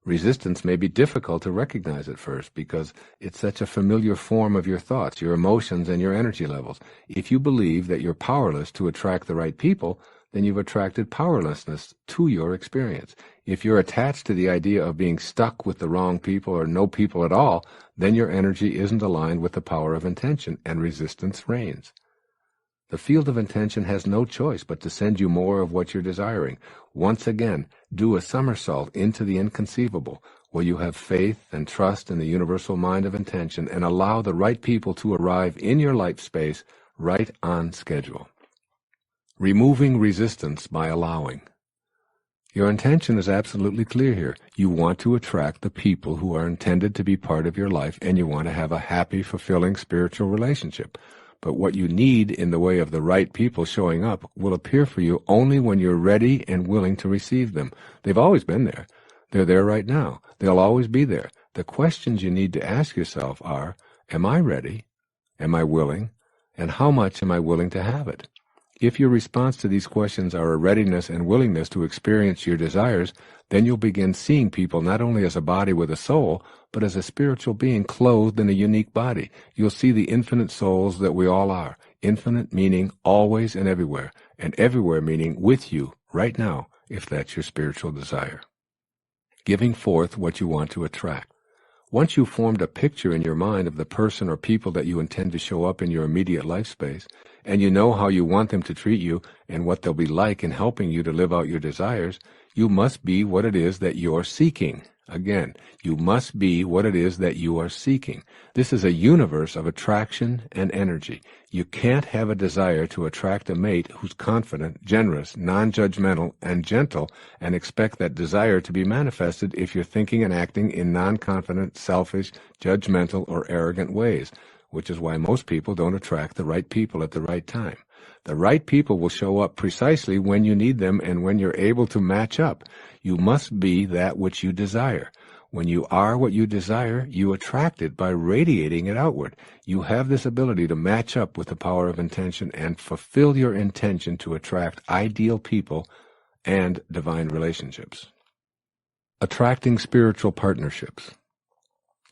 B: Resistance may be difficult to recognize at first because it's such a familiar form of your thoughts, your emotions, and your energy levels. If you believe that you're powerless to attract the right people, then you've attracted powerlessness to your experience. If you're attached to the idea of being stuck with the wrong people or no people at all, then your energy isn't aligned with the power of intention, and resistance reigns. The field of intention has no choice but to send you more of what you're desiring. Once again, do a somersault into the inconceivable, where you have faith and trust in the universal mind of intention and allow the right people to arrive in your life space right on schedule. Removing resistance by allowing. Your intention is absolutely clear here. You want to attract the people who are intended to be part of your life, and you want to have a happy, fulfilling spiritual relationship. But what you need in the way of the right people showing up will appear for you only when you're ready and willing to receive them. They've always been there. They're there right now. They'll always be there. The questions you need to ask yourself are, am I ready? Am I willing? And how much am I willing to have it? If your response to these questions are a readiness and willingness to experience your desires, then you'll begin seeing people not only as a body with a soul, but as a spiritual being clothed in a unique body. You'll see the infinite souls that we all are. Infinite meaning always and everywhere meaning with you right now, if that's your spiritual desire. Giving forth what you want to attract. Once you've formed a picture in your mind of the person or people that you intend to show up in your immediate life space, and you know how you want them to treat you and what they'll be like in helping you to live out your desires, you must be what it is that you're seeking. Again, you must be what it is that you are seeking. This is a universe of attraction and energy. You can't have a desire to attract a mate who's confident, generous, non-judgmental, and gentle, and expect that desire to be manifested if you're thinking and acting in non-confident, selfish, judgmental, or arrogant ways, which is why most people don't attract the right people at the right time. The right people will show up precisely when you need them and when you're able to match up. You must be that which you desire. When you are what you desire, you attract it by radiating it outward. You have this ability to match up with the power of intention and fulfill your intention to attract ideal people and divine relationships. Attracting spiritual partnerships.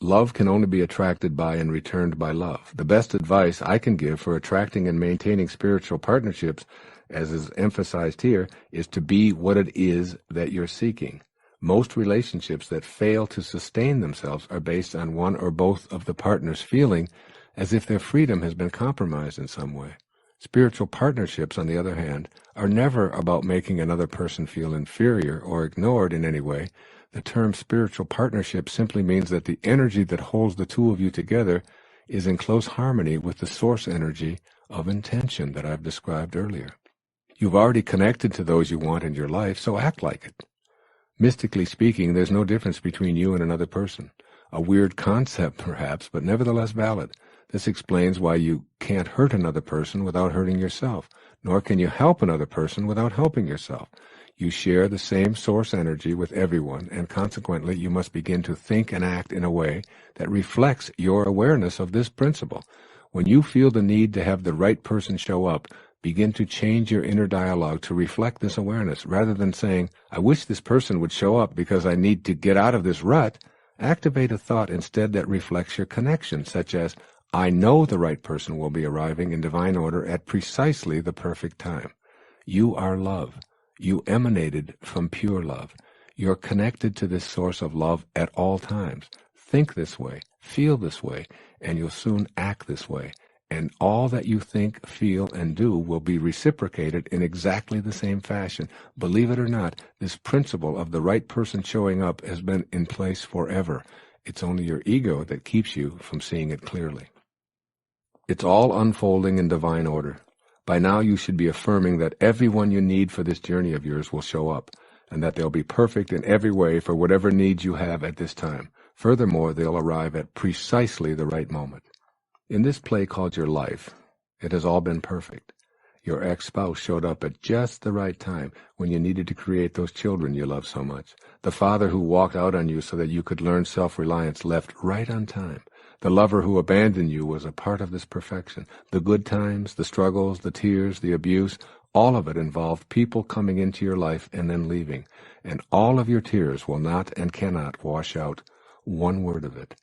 B: Love can only be attracted by and returned by love. The best advice I can give for attracting and maintaining spiritual partnerships, as is emphasized here, is to be what it is that you're seeking. Most relationships that fail to sustain themselves are based on one or both of the partners feeling as if their freedom has been compromised in some way. Spiritual partnerships, on the other hand, are never about making another person feel inferior or ignored in any way. The term spiritual partnership simply means that the energy that holds the two of you together is in close harmony with the source energy of intention that I've described earlier. You've already connected to those you want in your life, so act like it. Mystically speaking, there's no difference between you and another person. A weird concept, perhaps, but nevertheless valid. This explains why you can't hurt another person without hurting yourself, nor can you help another person without helping yourself. You share the same source energy with everyone, and consequently you must begin to think and act in a way that reflects your awareness of this principle. When you feel the need to have the right person show up, begin to change your inner dialogue to reflect this awareness. Rather than saying, I wish this person would show up because I need to get out of this rut, activate a thought instead that reflects your connection, such as, I know the right person will be arriving in divine order at precisely the perfect time. You are love. You emanated from pure love. You're connected to this source of love at all times. Think this way, feel this way, and you'll soon act this way. And all that you think, feel, and do will be reciprocated in exactly the same fashion. Believe it or not, this principle of the right person showing up has been in place forever. It's only your ego that keeps you from seeing it clearly. It's all unfolding in divine order. By now you should be affirming that everyone you need for this journey of yours will show up, and that they'll be perfect in every way for whatever needs you have at this time. Furthermore, they'll arrive at precisely the right moment. In this play called your life, it has all been perfect. Your ex-spouse showed up at just the right time when you needed to create those children you love so much. The father who walked out on you so that you could learn self-reliance left right on time. The lover who abandoned you was a part of this perfection. The good times, the struggles, the tears, the abuse, all of it involved people coming into your life and then leaving. And all of your tears will not and cannot wash out one word of it.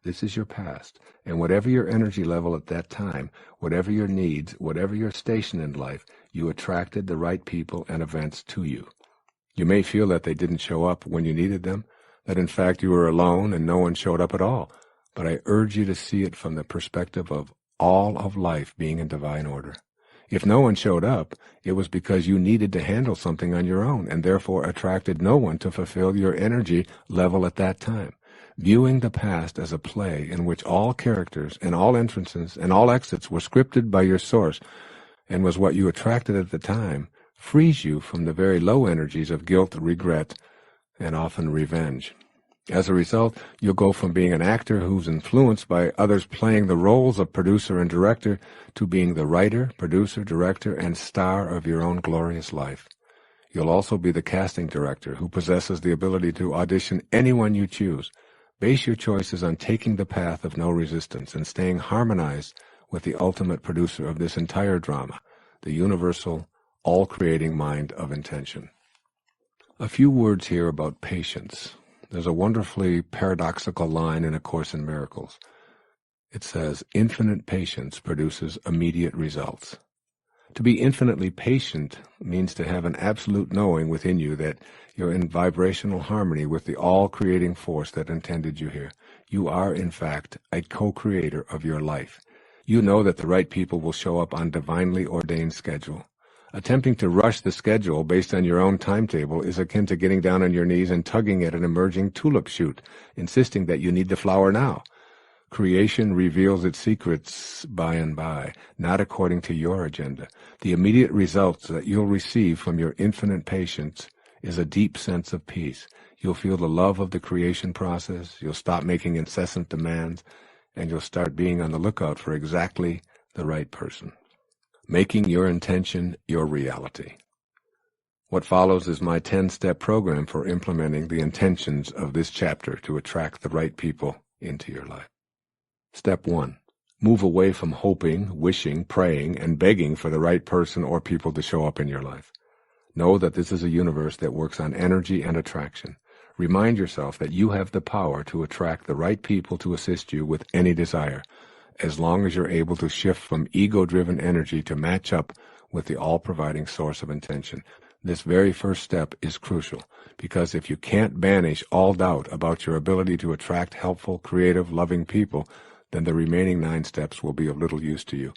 B: This is your past. And whatever your energy level at that time, whatever your needs, whatever your station in life, you attracted the right people and events to you. You may feel that they didn't show up when you needed them, that in fact you were alone and no one showed up at all. But I urge you to see it from the perspective of all of life being in divine order. If no one showed up, it was because you needed to handle something on your own and therefore attracted no one to fulfill your energy level at that time. Viewing the past as a play in which all characters and all entrances and all exits were scripted by your source and was what you attracted at the time, frees you from the very low energies of guilt, regret, and often revenge. As a result, you'll go from being an actor who's influenced by others playing the roles of producer and director to being the writer, producer, director, and star of your own glorious life. You'll also be the casting director who possesses the ability to audition anyone you choose. Base your choices on taking the path of no resistance and staying harmonized with the ultimate producer of this entire drama, the universal, all-creating mind of intention. A few words here about patience. There's a wonderfully paradoxical line in A Course in Miracles. It says, infinite patience produces immediate results. To be infinitely patient means to have an absolute knowing within you that you're in vibrational harmony with the all-creating force that intended you here. You are, in fact, a co-creator of your life. You know that the right people will show up on divinely ordained schedule. Attempting to rush the schedule based on your own timetable is akin to getting down on your knees and tugging at an emerging tulip shoot, insisting that you need the flower now. Creation reveals its secrets by and by, not according to your agenda. The immediate results that you'll receive from your infinite patience is a deep sense of peace. You'll feel the love of the creation process, you'll stop making incessant demands, and you'll start being on the lookout for exactly the right person. Making your intention your reality. What follows is my 10-step program for implementing the intentions of this chapter to attract the right people into your life. Step 1. Move away from hoping, wishing, praying, and begging for the right person or people to show up in your life. Know that this is a universe that works on energy and attraction. Remind yourself that you have the power to attract the right people to assist you with any desire, as long as you're able to shift from ego-driven energy to match up with the all-providing source of intention. This very first step is crucial, because if you can't banish all doubt about your ability to attract helpful, creative, loving people, then the remaining 9 steps will be of little use to you.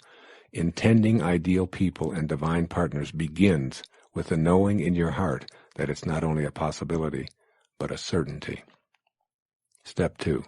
B: Intending ideal people and divine partners begins with the knowing in your heart that it's not only a possibility, but a certainty. Step 2.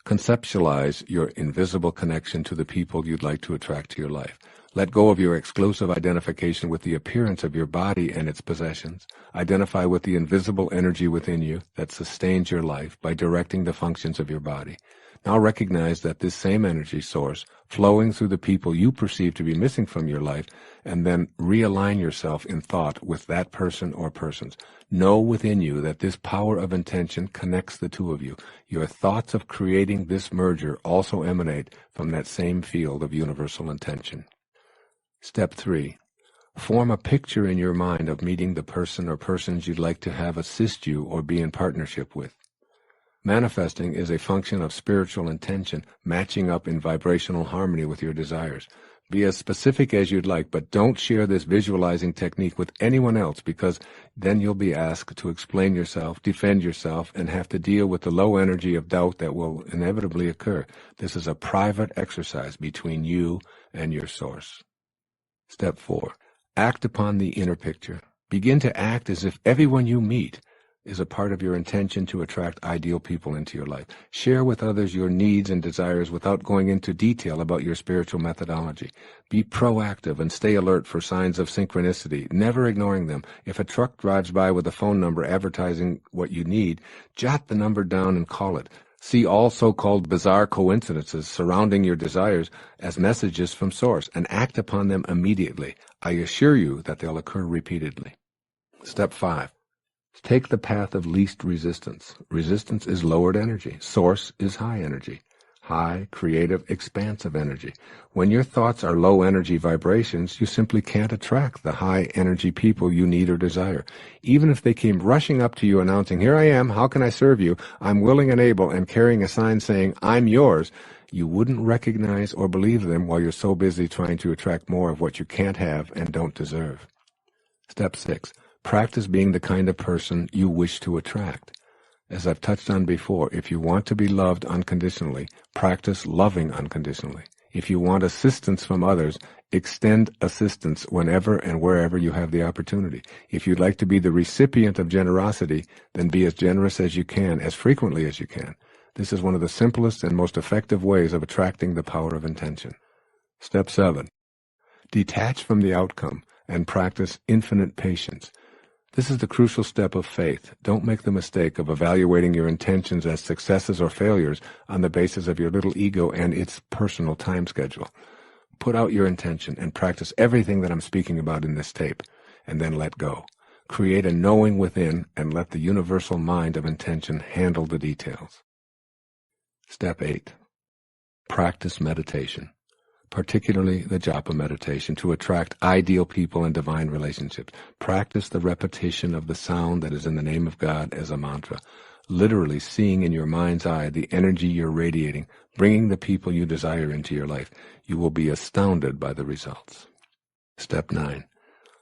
B: Conceptualize your invisible connection to the people you'd like to attract to your life. Let go of your exclusive identification with the appearance of your body and its possessions. Identify with the invisible energy within you that sustains your life by directing the functions of your body. Now recognize that this same energy source flowing through the people you perceive to be missing from your life, and then realign yourself in thought with that person or persons. Know within you that this power of intention connects the two of you. Your thoughts of creating this merger also emanate from that same field of universal intention. Step 3. Form a picture in your mind of meeting the person or persons you'd like to have assist you or be in partnership with. Manifesting is a function of spiritual intention, matching up in vibrational harmony with your desires. Be as specific as you'd like, but don't share this visualizing technique with anyone else, because then you'll be asked to explain yourself, defend yourself, and have to deal with the low energy of doubt that will inevitably occur. This is a private exercise between you and your source. Step 4. Act upon the inner picture. Begin to act as if everyone you meet is a part of your intention to attract ideal people into your life. Share with others your needs and desires without going into detail about your spiritual methodology. Be proactive and stay alert for signs of synchronicity, never ignoring them. If a truck drives by with a phone number advertising what you need, jot the number down and call it. See all so-called bizarre coincidences surrounding your desires as messages from Source and act upon them immediately. I assure you that they'll occur repeatedly. Step 5. Take the path of least resistance. Resistance is lowered energy. Source is high energy. high, creative, expansive energy. When your thoughts are low energy vibrations, you simply can't attract the high energy people you need or desire. Even if they came rushing up to you announcing, "Here I am, how can I serve you? I'm willing and able," and carrying a sign saying, "I'm yours," you wouldn't recognize or believe them while you're so busy trying to attract more of what you can't have and don't deserve. Step 6. Practice being the kind of person you wish to attract. As I've touched on before, if you want to be loved unconditionally, practice loving unconditionally. If you want assistance from others, extend assistance whenever and wherever you have the opportunity. If you'd like to be the recipient of generosity, then be as generous as you can, as frequently as you can. This is one of the simplest and most effective ways of attracting the power of intention. Step 7. Detach from the outcome and practice infinite patience. This is the crucial step of faith. Don't make the mistake of evaluating your intentions as successes or failures on the basis of your little ego and its personal time schedule. Put out your intention and practice everything that I'm speaking about in this tape, and then let go. Create a knowing within and let the universal mind of intention handle the details. Step 8. Practice meditation, particularly the japa meditation, to attract ideal people and divine relationships. Practice the repetition of the sound that is in the name of God as a mantra, literally seeing in your mind's eye the energy you're radiating, bringing the people you desire into your life. You will be astounded by the results. Step 9.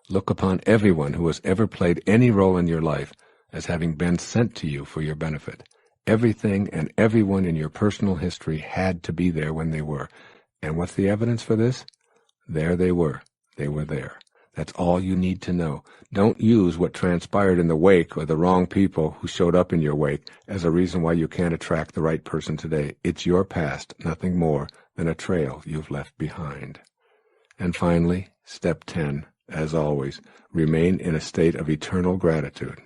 B: Look upon everyone who has ever played any role in your life as having been sent to you for your benefit. Everything and everyone in your personal history had to be there when they were. And what's the evidence for this? There they were. They were there. That's all you need to know. Don't use what transpired in the wake or the wrong people who showed up in your wake as a reason why you can't attract the right person today. It's your past, nothing more than a trail you've left behind. And finally, step 10, as always, remain in a state of eternal gratitude.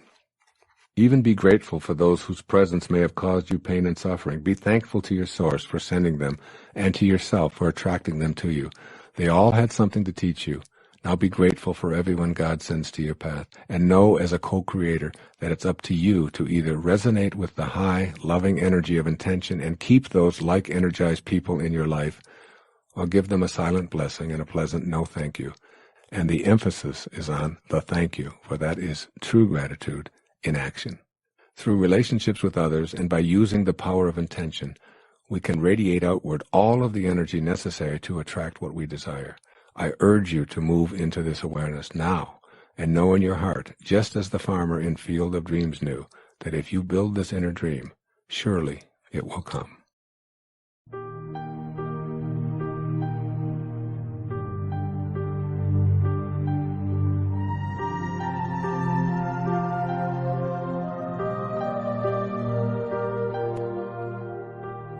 B: Even be grateful for those whose presence may have caused you pain and suffering. Be thankful to your source for sending them and to yourself for attracting them to you. They all had something to teach you. Now be grateful for everyone God sends to your path, and know as a co-creator that it's up to you to either resonate with the high, loving energy of intention and keep those like-energized people in your life, or give them a silent blessing and a pleasant no thank you. And the emphasis is on the thank you, for that is true gratitude in action. Through relationships with others and by using the power of intention, we can radiate outward all of the energy necessary to attract what we desire. I urge you to move into this awareness now and know in your heart, just as the farmer in Field of Dreams knew, that if you build this inner dream, surely it will come.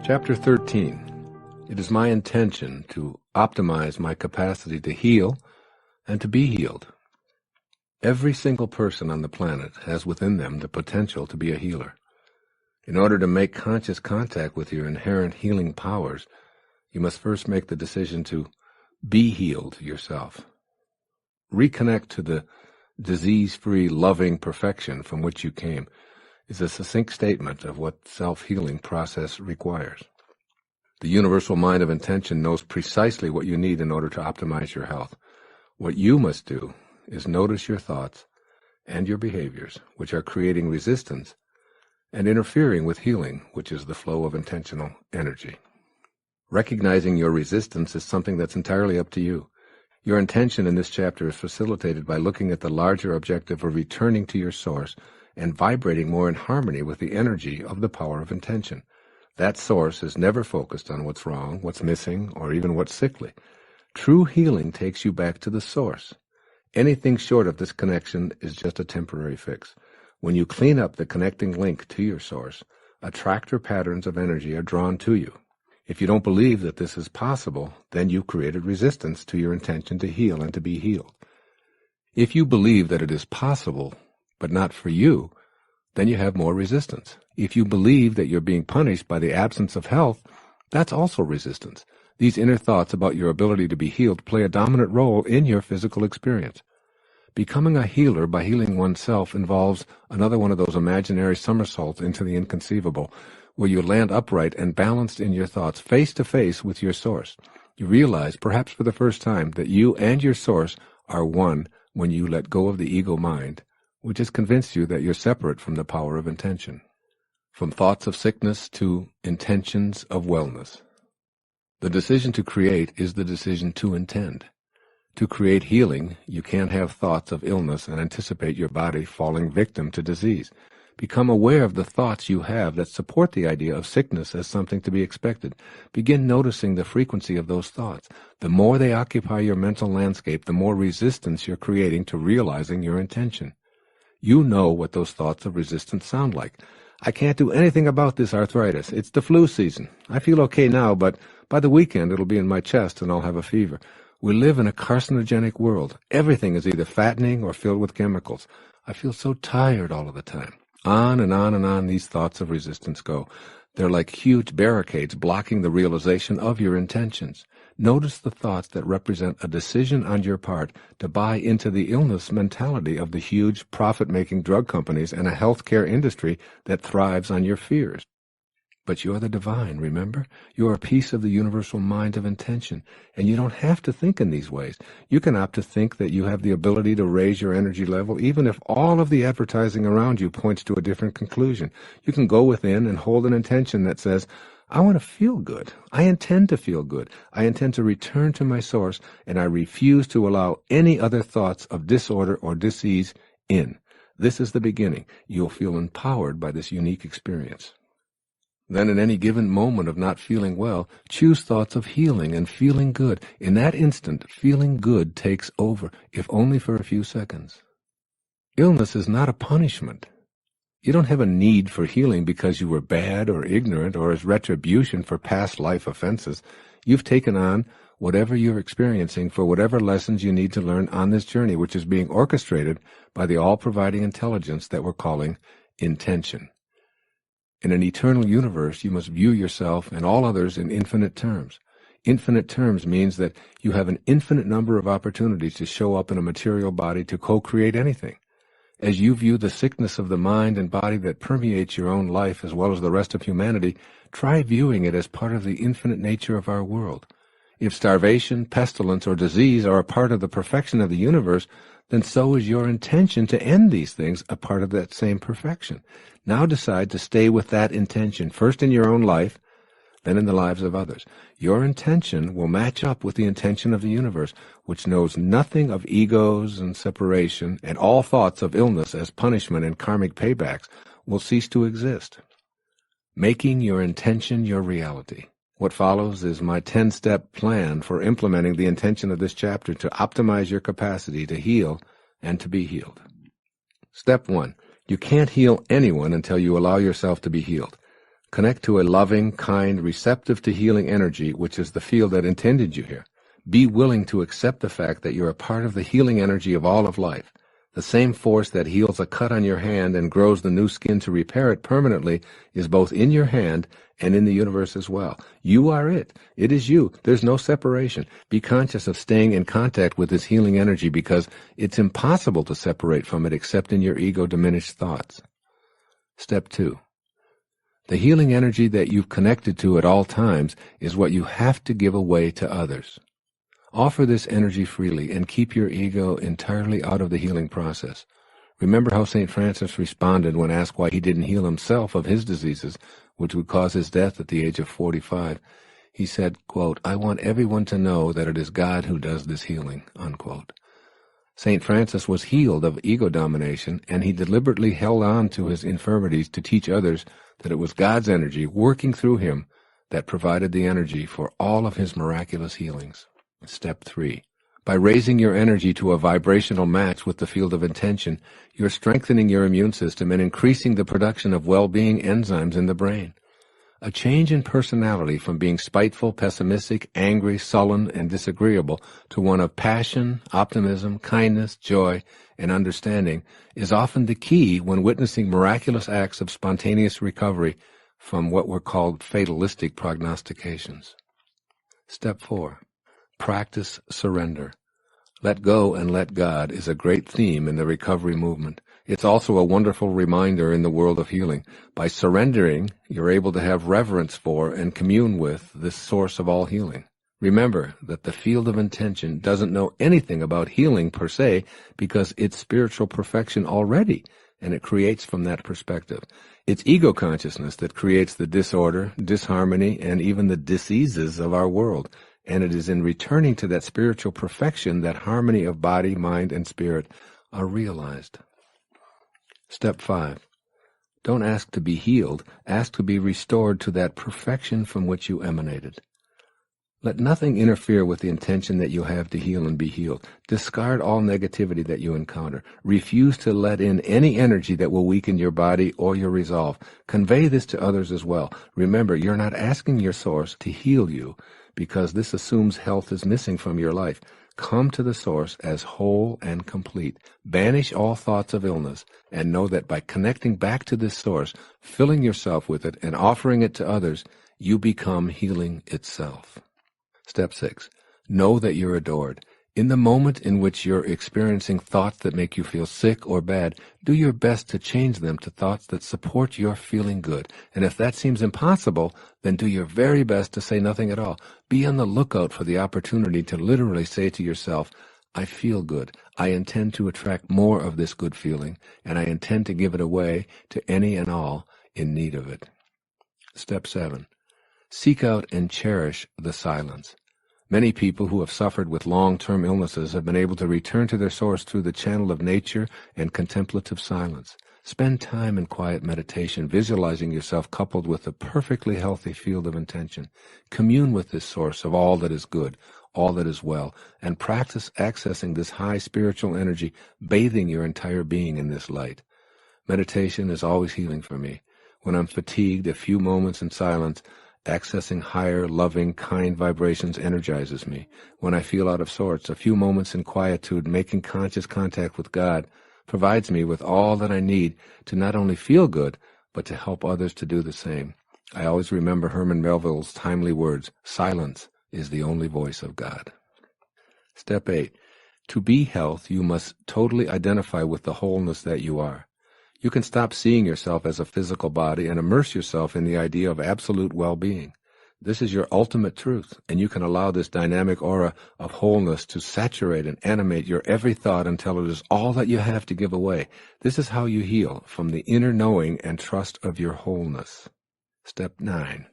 B: Chapter 13. It is my intention to optimize my capacity to heal and to be healed. Every single person on the planet has within them the potential to be a healer. In order to make conscious contact with your inherent healing powers, you must first make the decision to be healed yourself. Reconnect to the disease-free, loving perfection from which you came is a succinct statement of what self-healing process requires. The universal mind of intention knows precisely what you need in order to optimize your health. What you must do is notice your thoughts and your behaviors, which are creating resistance and interfering with healing, which is the flow of intentional energy. Recognizing your resistance is something that's entirely up to you. Your intention in this chapter is facilitated by looking at the larger objective of returning to your source and vibrating more in harmony with the energy of the power of intention. That source is never focused on what's wrong, what's missing, or even what's sickly. True healing takes you back to the source. Anything short of this connection is just a temporary fix. When you clean up the connecting link to your source, attractor patterns of energy are drawn to you. If you don't believe that this is possible, then you've created resistance to your intention to heal and to be healed. If you believe that it is possible, but not for you, then you have more resistance. If you believe that you're being punished by the absence of health, that's also resistance. These inner thoughts about your ability to be healed play a dominant role in your physical experience. Becoming a healer by healing oneself involves another one of those imaginary somersaults into the inconceivable, where you land upright and balanced in your thoughts, face to face with your source. You realize, perhaps for the first time, that you and your source are one when you let go of the ego mind, which has convinced you that you're separate from the power of intention. From thoughts of sickness to intentions of wellness. The decision to create is the decision to intend. To create healing, you can't have thoughts of illness and anticipate your body falling victim to disease. Become aware of the thoughts you have that support the idea of sickness as something to be expected. Begin noticing the frequency of those thoughts. The more they occupy your mental landscape, the more resistance you're creating to realizing your intention. You know what those thoughts of resistance sound like. I can't do anything about this arthritis. It's the flu season. I feel okay now, but by the weekend it'll be in my chest and I'll have a fever. We live in a carcinogenic world. Everything is either fattening or filled with chemicals. I feel so tired all of the time. On and on and on these thoughts of resistance go. They're like huge barricades blocking the realization of your intentions. Notice the thoughts that represent a decision on your part to buy into the illness mentality of the huge profit-making drug companies and a healthcare industry that thrives on your fears. But you're the divine, remember? You're a piece of the universal mind of intention, and you don't have to think in these ways. You can opt to think that you have the ability to raise your energy level, even if all of the advertising around you points to a different conclusion. You can go within and hold an intention that says, I want to feel good. I intend to feel good. I intend to return to my source, and I refuse to allow any other thoughts of disorder or disease in. This is the beginning. You'll feel empowered by this unique experience. Then in any given moment of not feeling well, choose thoughts of healing and feeling good. In that instant, feeling good takes over, if only for a few seconds. Illness is not a punishment. You don't have a need for healing because you were bad or ignorant or as retribution for past life offenses. You've taken on whatever you're experiencing for whatever lessons you need to learn on this journey, which is being orchestrated by the all-providing intelligence that we're calling intention. In an eternal universe, you must view yourself and all others in infinite terms. Infinite terms means that you have an infinite number of opportunities to show up in a material body to co-create anything. As you view the sickness of the mind and body that permeates your own life as well as the rest of humanity, try viewing it as part of the infinite nature of our world. If starvation, pestilence, or disease are a part of the perfection of the universe, then so is your intention to end these things a part of that same perfection. Now decide to stay with that intention, first in your own life, then in the lives of others. Your intention will match up with the intention of the universe, which knows nothing of egos and separation, and all thoughts of illness as punishment and karmic paybacks will cease to exist. Making your intention your reality. What follows is my 10-step plan for implementing the intention of this chapter to optimize your capacity to heal and to be healed. Step 1. You can't heal anyone until you allow yourself to be healed. Connect to a loving, kind, receptive to healing energy, which is the field that intended you here. Be willing to accept the fact that you're a part of the healing energy of all of life. The same force that heals a cut on your hand and grows the new skin to repair it permanently is both in your hand and in the universe as well. You are it. It is you. There's no separation. Be conscious of staying in contact with this healing energy because it's impossible to separate from it except in your ego-diminished thoughts. Step 2. The healing energy that you've connected to at all times is what you have to give away to others. Offer this energy freely and keep your ego entirely out of the healing process. Remember how St. Francis responded when asked why he didn't heal himself of his diseases, which would cause his death at the age of 45. He said, quote, I want everyone to know that it is God who does this healing, unquote. St. Francis was healed of ego domination, and he deliberately held on to his infirmities to teach others that it was God's energy working through him that provided the energy for all of his miraculous healings. Step 3. By raising your energy to a vibrational match with the field of intention, you're strengthening your immune system and increasing the production of well-being enzymes in the brain. A change in personality from being spiteful, pessimistic, angry, sullen, and disagreeable to one of passion, optimism, kindness, joy, and understanding is often the key when witnessing miraculous acts of spontaneous recovery from what were called fatalistic prognostications. Step 4. Practice surrender. Let go and let God is a great theme in the recovery movement. It's also a wonderful reminder in the world of healing. By surrendering, you're able to have reverence for and commune with this source of all healing. Remember that the field of intention doesn't know anything about healing per se because it's spiritual perfection already, and it creates from that perspective. It's ego consciousness that creates the disorder, disharmony, and even the diseases of our world. And it is in returning to that spiritual perfection that harmony of body, mind, and spirit are realized. Step 5. Don't ask to be healed. Ask to be restored to that perfection from which you emanated. Let nothing interfere with the intention that you have to heal and be healed. Discard all negativity that you encounter. Refuse to let in any energy that will weaken your body or your resolve. Convey this to others as well. Remember, you're not asking your source to heal you because this assumes health is missing from your life. Come to the source as whole and complete. Banish all thoughts of illness and know that by connecting back to this source, filling yourself with it and offering it to others, you become healing itself. Step 6. Know that you're adored. In the moment in which you're experiencing thoughts that make you feel sick or bad, do your best to change them to thoughts that support your feeling good. And if that seems impossible, then do your very best to say nothing at all. Be on the lookout for the opportunity to literally say to yourself, I feel good. I intend to attract more of this good feeling, and I intend to give it away to any and all in need of it. Step 7. Seek out and cherish the silence. Many people who have suffered with long-term illnesses have been able to return to their source through the channel of nature and contemplative silence. Spend time in quiet meditation, visualizing yourself coupled with a perfectly healthy field of intention. Commune with this source of all that is good, all that is well, and practice accessing this high spiritual energy, bathing your entire being in this light. Meditation is always healing for me. When I'm fatigued, a few moments in silence, accessing higher, loving, kind vibrations energizes me. When I feel out of sorts, a few moments in quietude, making conscious contact with God, provides me with all that I need to not only feel good, but to help others to do the same. I always remember Herman Melville's timely words, silence is the only voice of God. Step 8. To be health, you must totally identify with the wholeness that you are. You can stop seeing yourself as a physical body and immerse yourself in the idea of absolute well-being. This is your ultimate truth, and you can allow this dynamic aura of wholeness to saturate and animate your every thought until it is all that you have to give away. This is how you heal, from the inner knowing and trust of your wholeness. Step 9.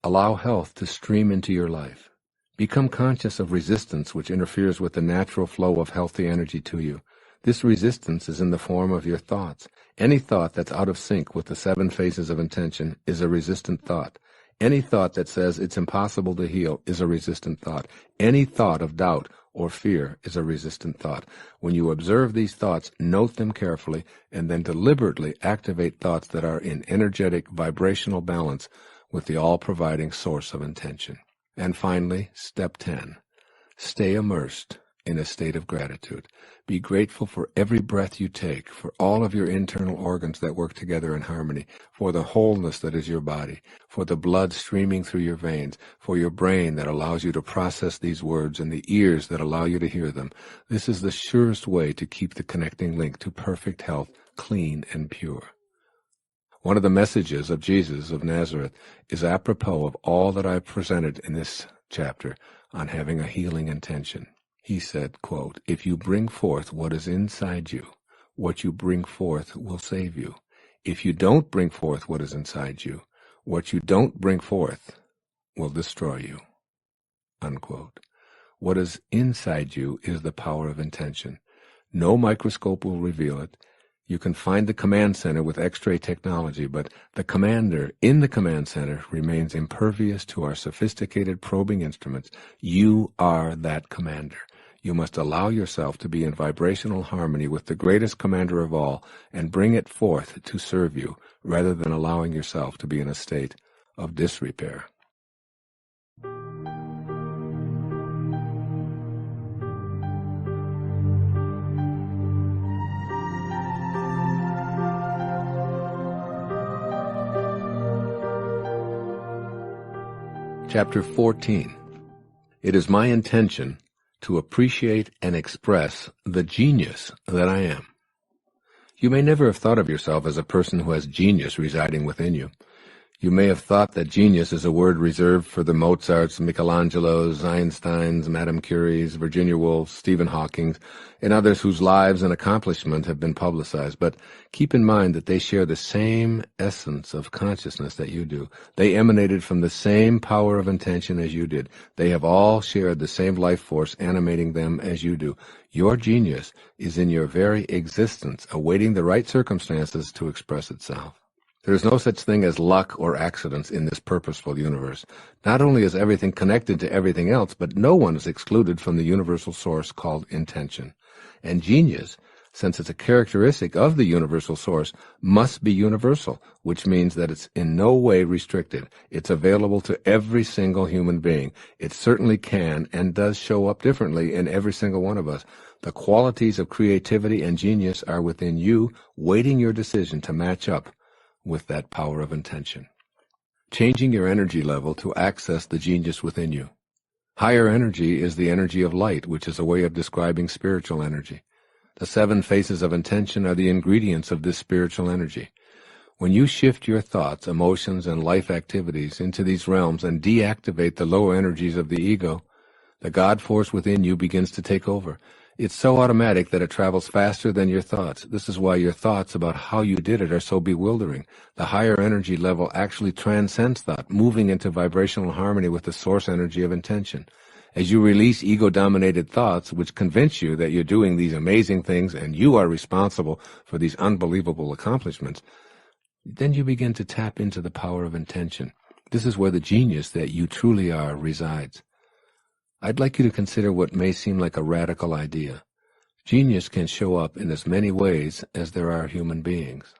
B: Allow health to stream into your life. Become conscious of resistance which interferes with the natural flow of healthy energy to you. This resistance is in the form of your thoughts. Any thought that's out of sync with the 7 phases of intention is a resistant thought. Any thought that says it's impossible to heal is a resistant thought. Any thought of doubt or fear is a resistant thought. When you observe these thoughts, note them carefully, and then deliberately activate thoughts that are in energetic, vibrational balance with the all-providing source of intention. And finally, step 10. Stay immersed in a state of gratitude. Be grateful for every breath you take, for all of your internal organs that work together in harmony, for the wholeness that is your body, for the blood streaming through your veins, for your brain that allows you to process these words and the ears that allow you to hear them. This is the surest way to keep the connecting link to perfect health clean and pure. One of the messages of Jesus of Nazareth is apropos of all that I've presented in this chapter on having a healing intention. He said, quote, if you bring forth what is inside you, what you bring forth will save you. If you don't bring forth what is inside you, what you don't bring forth will destroy you. Unquote. What is inside you is the power of intention. No microscope will reveal it. You can find the command center with X-ray technology, but the commander in the command center remains impervious to our sophisticated probing instruments. You are that commander. You must allow yourself to be in vibrational harmony with the greatest commander of all and bring it forth to serve you, rather than allowing yourself to be in a state of disrepair. Chapter 14. It is my intention to appreciate and express the genius that I am. You may never have thought of yourself as a person who has genius residing within you. You may have thought that genius is a word reserved for the Mozarts, Michelangelos, Einsteins, Madame Curies, Virginia Woolfs, Stephen Hawkings, and others whose lives and accomplishment have been publicized. But keep in mind that they share the same essence of consciousness that you do. They emanated from the same power of intention as you did. They have all shared the same life force animating them as you do. Your genius is in your very existence, awaiting the right circumstances to express itself. There is no such thing as luck or accidents in this purposeful universe. Not only is everything connected to everything else, but no one is excluded from the universal source called intention. And genius, since it's a characteristic of the universal source, must be universal, which means that it's in no way restricted. It's available to every single human being. It certainly can and does show up differently in every single one of us. The qualities of creativity and genius are within you, waiting your decision to match up with that power of intention. Changing your energy level to access the genius within you. Higher energy is the energy of light, which is a way of describing spiritual energy. The 7 phases of intention are the ingredients of this spiritual energy. When you shift your thoughts, emotions, and life activities into these realms and deactivate the lower energies of the ego, the God force within you begins to take over. It's so automatic that it travels faster than your thoughts. This is why your thoughts about how you did it are so bewildering. The higher energy level actually transcends thought, moving into vibrational harmony with the source energy of intention. As you release ego-dominated thoughts, which convince you that you're doing these amazing things and you are responsible for these unbelievable accomplishments, then you begin to tap into the power of intention. This is where the genius that you truly are resides. I'd like you to consider what may seem like a radical idea. Genius can show up in as many ways as there are human beings.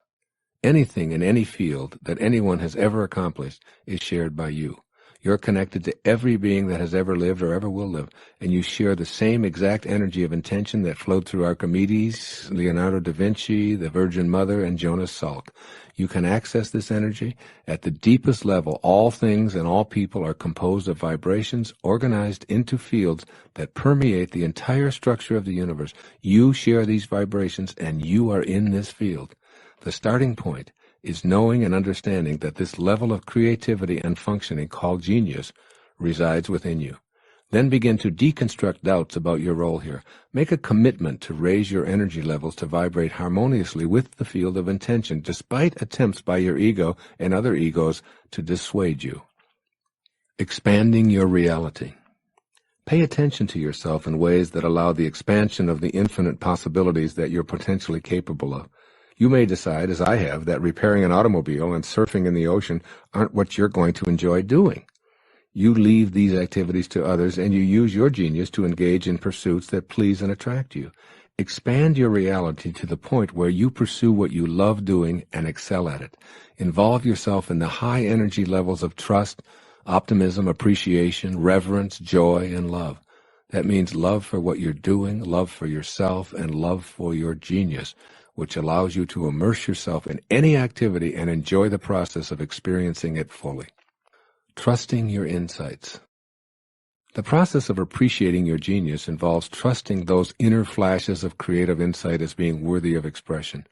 B: Anything in any field that anyone has ever accomplished is shared by you. You're connected to every being that has ever lived or ever will live, and you share the same exact energy of intention that flowed through Archimedes, Leonardo da Vinci, the Virgin Mother, and Jonas Salk. You can access this energy. At the deepest level, all things and all people are composed of vibrations organized into fields that permeate the entire structure of the universe. You share these vibrations, and you are in this field. The starting point is knowing and understanding that this level of creativity and functioning called genius resides within you. Then begin to deconstruct doubts about your role here. Make a commitment to raise your energy levels to vibrate harmoniously with the field of intention, despite attempts by your ego and other egos to dissuade you. Expanding your reality. Pay attention to yourself in ways that allow the expansion of the infinite possibilities that you're potentially capable of. You may decide, as I have, that repairing an automobile and surfing in the ocean aren't what you're going to enjoy doing. You leave these activities to others, and you use your genius to engage in pursuits that please and attract you. Expand your reality to the point where you pursue what you love doing and excel at it. Involve yourself in the high energy levels of trust, optimism, appreciation, reverence, joy, and love. That means love for what you're doing, love for yourself, and love for your genius, which allows you to immerse yourself in any activity and enjoy the process of experiencing it fully. Trusting your insights. The process of appreciating your genius involves trusting those inner flashes of creative insight as being worthy of expression.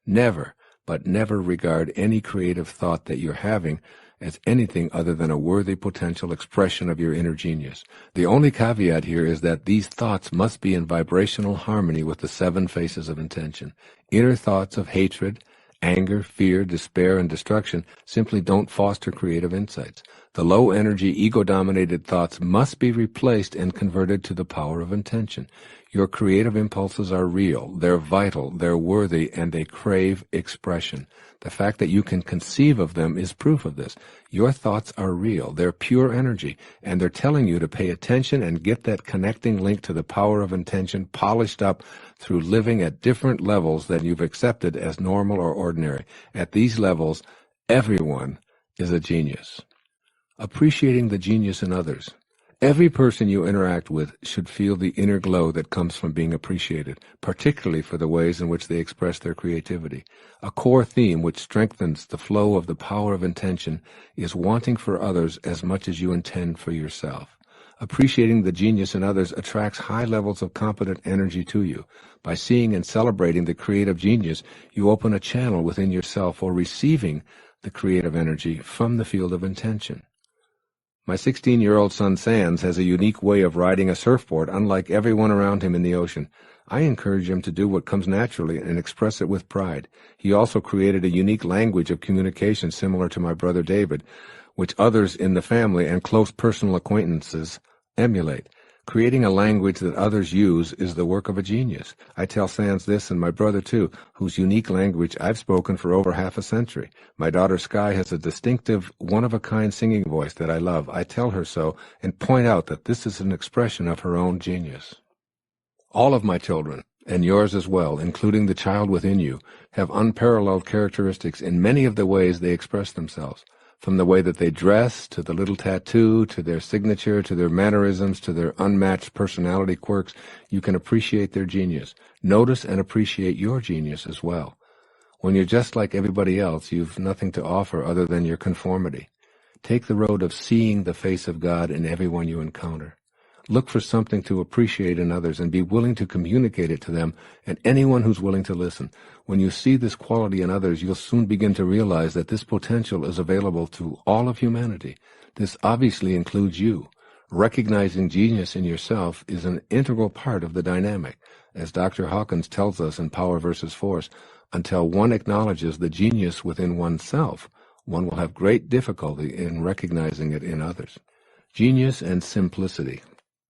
B: Never, but never regard any creative thought that you're having as anything other than a worthy potential expression of your inner genius. The only caveat here is that these thoughts must be in vibrational harmony with the 7 phases of intention. Inner thoughts of hatred, anger, fear, despair, and destruction simply don't foster creative insights. The low-energy, ego-dominated thoughts must be replaced and converted to the power of intention. Your creative impulses are real, they're vital, they're worthy, and they crave expression. The fact that you can conceive of them is proof of this. Your thoughts are real, they're pure energy, and they're telling you to pay attention and get that connecting link to the power of intention polished up through living at different levels than you've accepted as normal or ordinary. At these levels, everyone is a genius. Appreciating the genius in others. Every person you interact with should feel the inner glow that comes from being appreciated, particularly for the ways in which they express their creativity. A core theme which strengthens the flow of the power of intention is wanting for others as much as you intend for yourself. Appreciating the genius in others attracts high levels of competent energy to you. By seeing and celebrating the creative genius, you open a channel within yourself for receiving the creative energy from the field of intention. My 16-year-old son Sands has a unique way of riding a surfboard unlike everyone around him in the ocean. I encourage him to do what comes naturally and express it with pride. He also created a unique language of communication similar to my brother David, which others in the family and close personal acquaintances emulate. Creating a language that others use is the work of a genius. I tell Sands this, and my brother too, whose unique language I've spoken for over half a century. My daughter Sky has a distinctive, one-of-a-kind singing voice that I love. I tell her so and point out that this is an expression of her own genius. All of my children, and yours as well, including the child within you, have unparalleled characteristics in many of the ways they express themselves. From the way that they dress, to the little tattoo, to their signature, to their mannerisms, to their unmatched personality quirks, you can appreciate their genius. Notice and appreciate your genius as well. When you're just like everybody else, you've nothing to offer other than your conformity. Take the road of seeing the face of God in everyone you encounter. Look for something to appreciate in others and be willing to communicate it to them and anyone who's willing to listen. When you see this quality in others, you'll soon begin to realize that this potential is available to all of humanity. This obviously includes you. Recognizing genius in yourself is an integral part of the dynamic. As Dr. Hawkins tells us in Power versus Force, until one acknowledges the genius within oneself, one will have great difficulty in recognizing it in others. Genius and simplicity.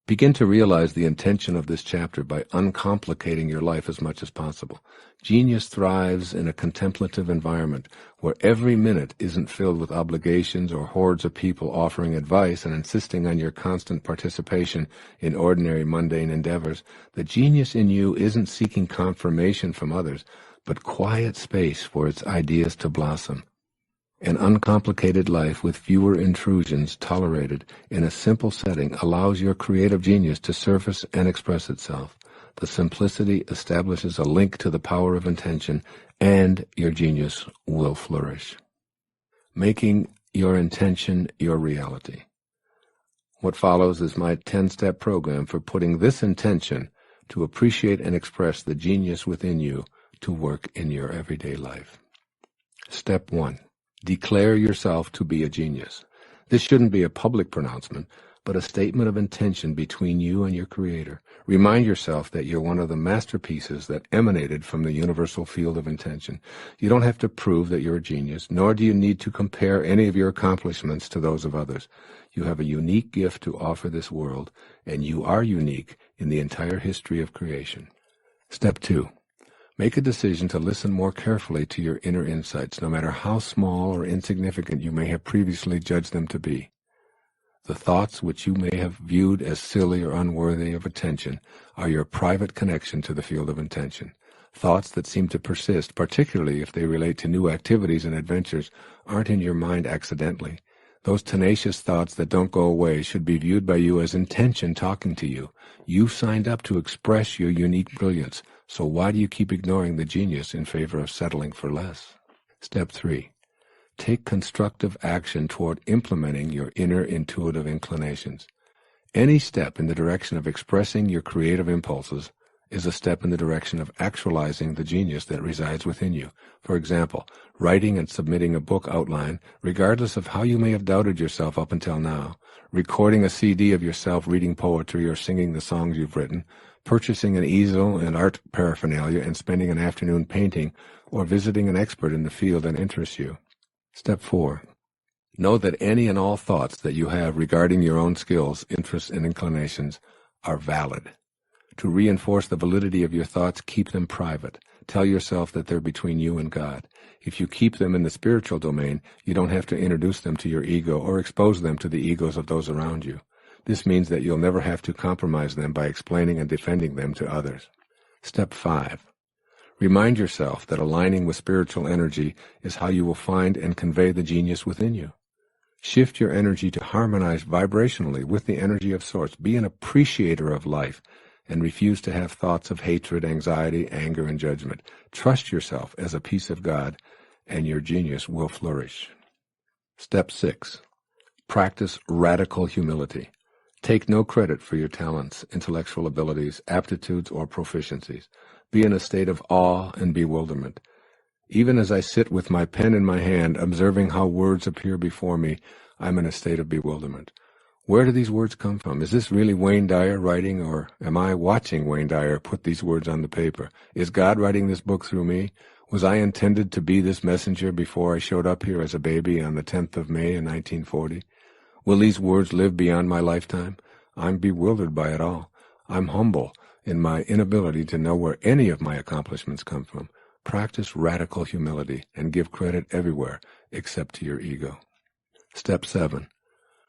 B: Begin to realize the intention of this chapter by uncomplicating your life as much as possible. Genius thrives in a contemplative environment where every minute isn't filled with obligations or hordes of people offering advice and insisting on your constant participation in ordinary mundane endeavors. The genius in you isn't seeking confirmation from others, but quiet space for its ideas to blossom. An uncomplicated life with fewer intrusions tolerated in a simple setting allows your creative genius to surface and express itself. The simplicity establishes a link to the power of intention, and your genius will flourish. Making your intention your reality. What follows is my 10-step program for putting this intention to appreciate and express the genius within you to work in your everyday life. Step 1. Declare yourself to be a genius. This shouldn't be a public pronouncement, but a statement of intention between you and your Creator. Remind yourself that you're one of the masterpieces that emanated from the universal field of intention. You don't have to prove that you're a genius, nor do you need to compare any of your accomplishments to those of others. You have a unique gift to offer this world, and you are unique in the entire history of creation. Step 2. Make a decision to listen more carefully to your inner insights, no matter how small or insignificant you may have previously judged them to be. The thoughts which you may have viewed as silly or unworthy of attention are your private connection to the field of intention. Thoughts that seem to persist, particularly if they relate to new activities and adventures, aren't in your mind accidentally. Those tenacious thoughts that don't go away should be viewed by you as intention talking to you. You've signed up to express your unique brilliance, so why do you keep ignoring the genius in favor of settling for less? Step 3. Take constructive action toward implementing your inner intuitive inclinations. Any step in the direction of expressing your creative impulses is a step in the direction of actualizing the genius that resides within you. For example, writing and submitting a book outline, regardless of how you may have doubted yourself up until now, recording a CD of yourself reading poetry or singing the songs you've written, purchasing an easel and art paraphernalia and spending an afternoon painting, or visiting an expert in the field that interests you. Step 4. Know that any and all thoughts that you have regarding your own skills, interests, and inclinations are valid. To reinforce the validity of your thoughts, keep them private. Tell yourself that they're between you and God. If you keep them in the spiritual domain, you don't have to introduce them to your ego or expose them to the egos of those around you. This means that you'll never have to compromise them by explaining and defending them to others. Step 5. Remind yourself that aligning with spiritual energy is how you will find and convey the genius within you. Shift your energy to harmonize vibrationally with the energy of Source. Be an appreciator of life and refuse to have thoughts of hatred, anxiety, anger, and judgment. Trust yourself as a piece of God, and your genius will flourish. Step 6. Practice radical humility. Take no credit for your talents, intellectual abilities, aptitudes, or proficiencies. Be in a state of awe and bewilderment. Even as I sit with my pen in my hand, observing how words appear before me, I'm in a state of bewilderment. Where do these words come from? Is this really Wayne Dyer writing, or am I watching Wayne Dyer put these words on the paper? Is God writing this book through me? Was I intended to be this messenger before I showed up here as a baby on the 10th of May in 1940? Will these words live beyond my lifetime? I'm bewildered by it all. I'm humble in my inability to know where any of my accomplishments come from. Practice radical humility and give credit everywhere except to your ego. Step 7.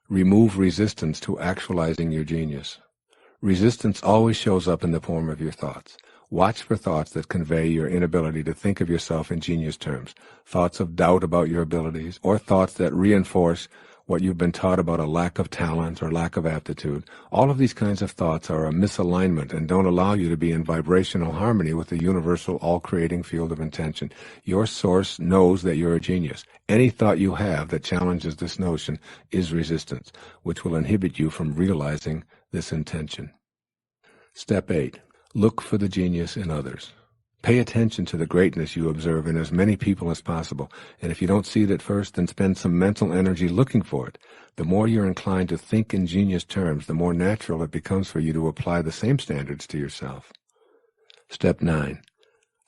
B: Remove resistance to actualizing your genius. Resistance always shows up in the form of your thoughts. Watch for thoughts that convey your inability to think of yourself in genius terms, thoughts of doubt about your abilities, or thoughts that reinforce what you've been taught about a lack of talent or lack of aptitude. All of these kinds of thoughts are a misalignment and don't allow you to be in vibrational harmony with the universal, all-creating field of intention. Your source knows that you're a genius. Any thought you have that challenges this notion is resistance, which will inhibit you from realizing this intention. Step 8. Look for the genius in others. Pay attention to the greatness you observe in as many people as possible, and if you don't see it at first, then spend some mental energy looking for it. The more you're inclined to think in genius terms, the more natural it becomes for you to apply the same standards to yourself. Step 9.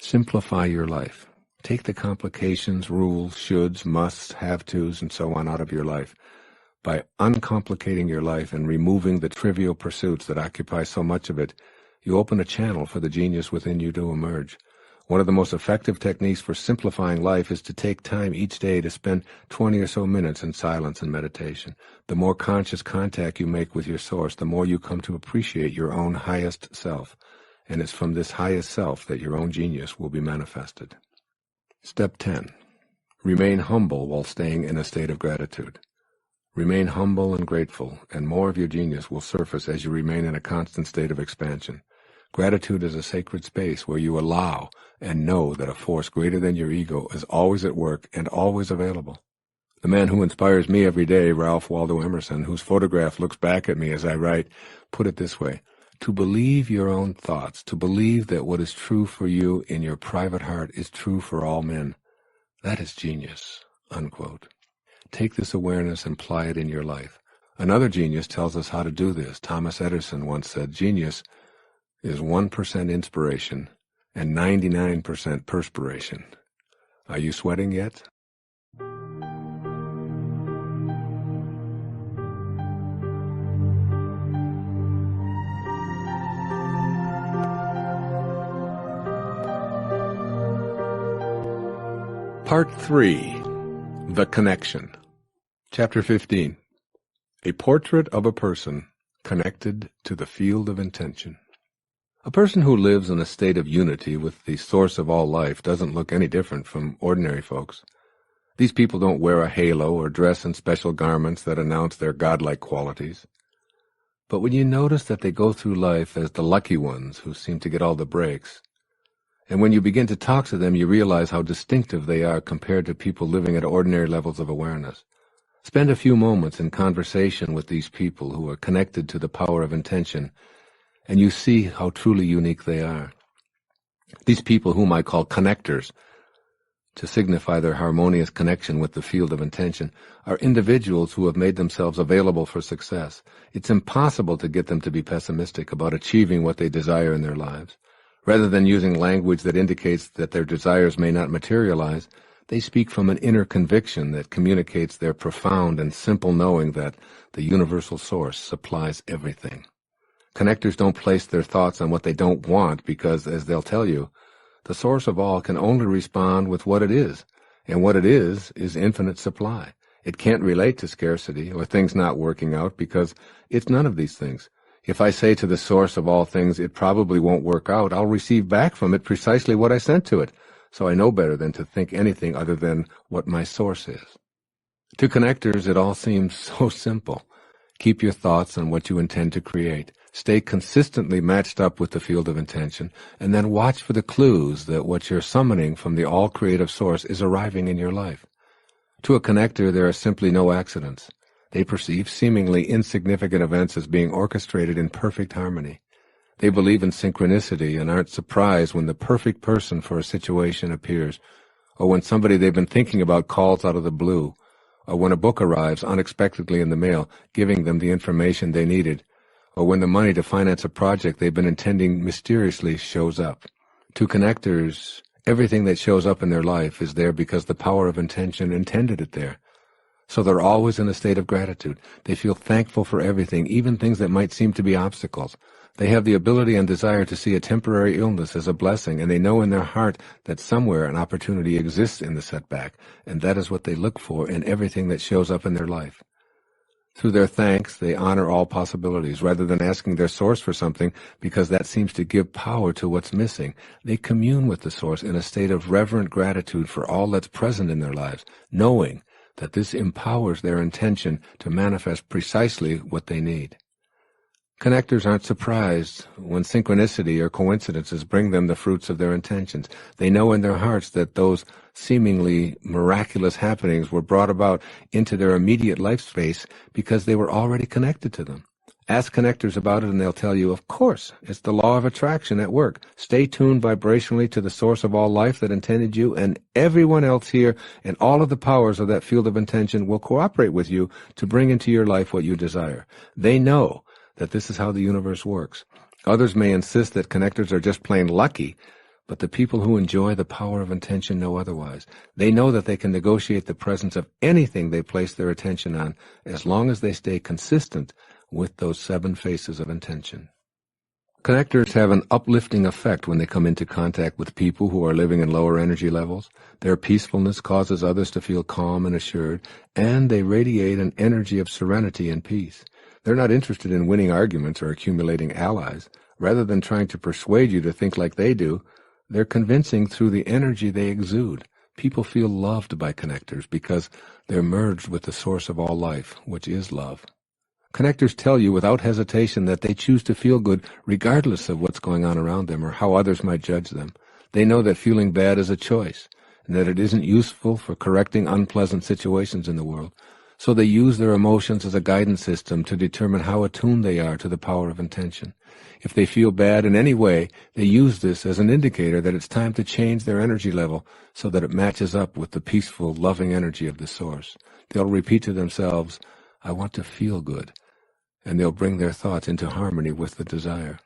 B: Simplify your life. Take the complications, rules, shoulds, musts, have-tos, and so on out of your life. By uncomplicating your life and removing the trivial pursuits that occupy so much of it, you open a channel for the genius within you to emerge. One of the most effective techniques for simplifying life is to take time each day to spend 20 or so minutes in silence and meditation. The more conscious contact you make with your source, the more you come to appreciate your own highest self. And it's from this highest self that your own genius will be manifested. Step 10. Remain humble while staying in a state of gratitude. Remain humble and grateful, and more of your genius will surface as you remain in a constant state of expansion. Gratitude is a sacred space where you allow and know that a force greater than your ego is always at work and always available. The man who inspires me every day, Ralph Waldo Emerson, whose photograph looks back at me as I write, put it this way: to believe your own thoughts, to believe that what is true for you in your private heart is true for all men, that is genius, unquote. Take this awareness and apply it in your life. Another genius tells us how to do this. Thomas Edison once said, genius is 1% inspiration and 99% perspiration. Are you sweating yet? Part 3. The Connection. Chapter 15. A portrait of a person connected to the field of intention. A person who lives in a state of unity with the source of all life doesn't look any different from ordinary folks. These people don't wear a halo or dress in special garments that announce their godlike qualities. But when you notice that they go through life as the lucky ones who seem to get all the breaks, and when you begin to talk to them, you realize how distinctive they are compared to people living at ordinary levels of awareness. Spend a few moments in conversation with these people who are connected to the power of intention, and you see how truly unique they are. These people, whom I call connectors, to signify their harmonious connection with the field of intention, are individuals who have made themselves available for success. It's impossible to get them to be pessimistic about achieving what they desire in their lives. Rather than using language that indicates that their desires may not materialize, they speak from an inner conviction that communicates their profound and simple knowing that the universal source supplies everything. Connectors don't place their thoughts on what they don't want because, as they'll tell you, the source of all can only respond with what it is, and what it is infinite supply. It can't relate to scarcity or things not working out because it's none of these things. If I say to the source of all things, it probably won't work out, I'll receive back from it precisely what I sent to it. So I know better than to think anything other than what my source is. To connectors, it all seems so simple. Keep your thoughts on what you intend to create. Stay consistently matched up with the field of intention, and then watch for the clues that what you're summoning from the all-creative source is arriving in your life. To a connector, there are simply no accidents. They perceive seemingly insignificant events as being orchestrated in perfect harmony. They believe in synchronicity and aren't surprised when the perfect person for a situation appears, or when somebody they've been thinking about calls out of the blue, or when a book arrives unexpectedly in the mail, giving them the information they needed, or when the money to finance a project they've been intending mysteriously shows up. To connectors, everything that shows up in their life is there because the power of intention intended it there. So they're always in a state of gratitude. They feel thankful for everything, even things that might seem to be obstacles. They have the ability and desire to see a temporary illness as a blessing, and they know in their heart that somewhere an opportunity exists in the setback, and that is what they look for in everything that shows up in their life. Through their thanks, they honor all possibilities. Rather than asking their source for something, because that seems to give power to what's missing, they commune with the source in a state of reverent gratitude for all that's present in their lives, knowing that this empowers their intention to manifest precisely what they need. Connectors aren't surprised when synchronicity or coincidences bring them the fruits of their intentions. They know in their hearts that those seemingly miraculous happenings were brought about into their immediate life space because they were already connected to them. Ask connectors about it and they'll tell you, of course, it's the law of attraction at work. Stay tuned vibrationally to the source of all life that intended you, and everyone else here and all of the powers of that field of intention will cooperate with you to bring into your life what you desire. They know that this is how the universe works. Others may insist that connectors are just plain lucky, but the people who enjoy the power of intention know otherwise. They know that they can negotiate the presence of anything they place their attention on, as long as they stay consistent with those 7 faces of intention. Connectors have an uplifting effect when they come into contact with people who are living in lower energy levels. Their peacefulness causes others to feel calm and assured, and they radiate an energy of serenity and peace. They're not interested in winning arguments or accumulating allies. Rather than trying to persuade you to think like they do, they're convincing through the energy they exude. People feel loved by connectors because they're merged with the source of all life, which is love. Connectors tell you without hesitation that they choose to feel good regardless of what's going on around them or how others might judge them. They know that feeling bad is a choice and that it isn't useful for correcting unpleasant situations in the world. So they use their emotions as a guidance system to determine how attuned they are to the power of intention. If they feel bad in any way, they use this as an indicator that it's time to change their energy level so that it matches up with the peaceful, loving energy of the source. They'll repeat to themselves, "I want to feel good," and they'll bring their thoughts into harmony with the desire.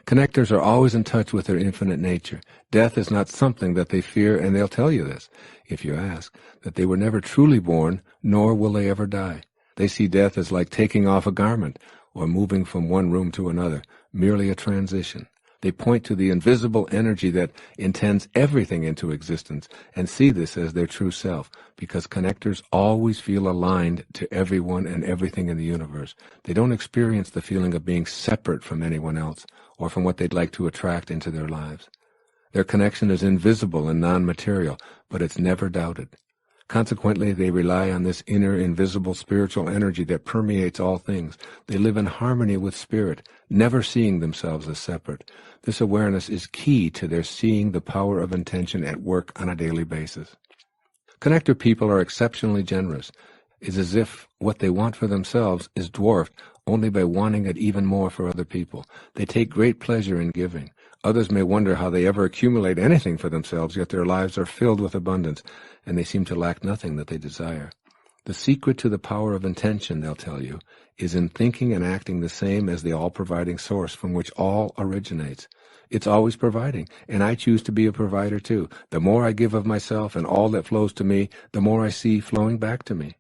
B: Connectors are always in touch with their infinite nature. Death is not something that they fear, and they'll tell you this, if you ask, that they were never truly born, nor will they ever die. They see death as like taking off a garment or moving from one room to another, merely a transition. They point to the invisible energy that intends everything into existence and see this as their true self, because connectors always feel aligned to everyone and everything in the universe. They don't experience the feeling of being separate from anyone else or from what they'd like to attract into their lives. Their connection is invisible and non-material, but it's never doubted. Consequently, they rely on this inner, invisible spiritual energy that permeates all things. They live in harmony with spirit, never seeing themselves as separate. This awareness is key to their seeing the power of intention at work on a daily basis. Connector people are exceptionally generous. It's as if what they want for themselves is dwarfed only by wanting it even more for other people. They take great pleasure in giving. Others may wonder how they ever accumulate anything for themselves, yet their lives are filled with abundance, and they seem to lack nothing that they desire. The secret to the power of intention, they'll tell you, is in thinking and acting the same as the all-providing source from which all originates. It's always providing, and I choose to be a provider too. The more I give of myself and all that flows to me, the more I see flowing back to me.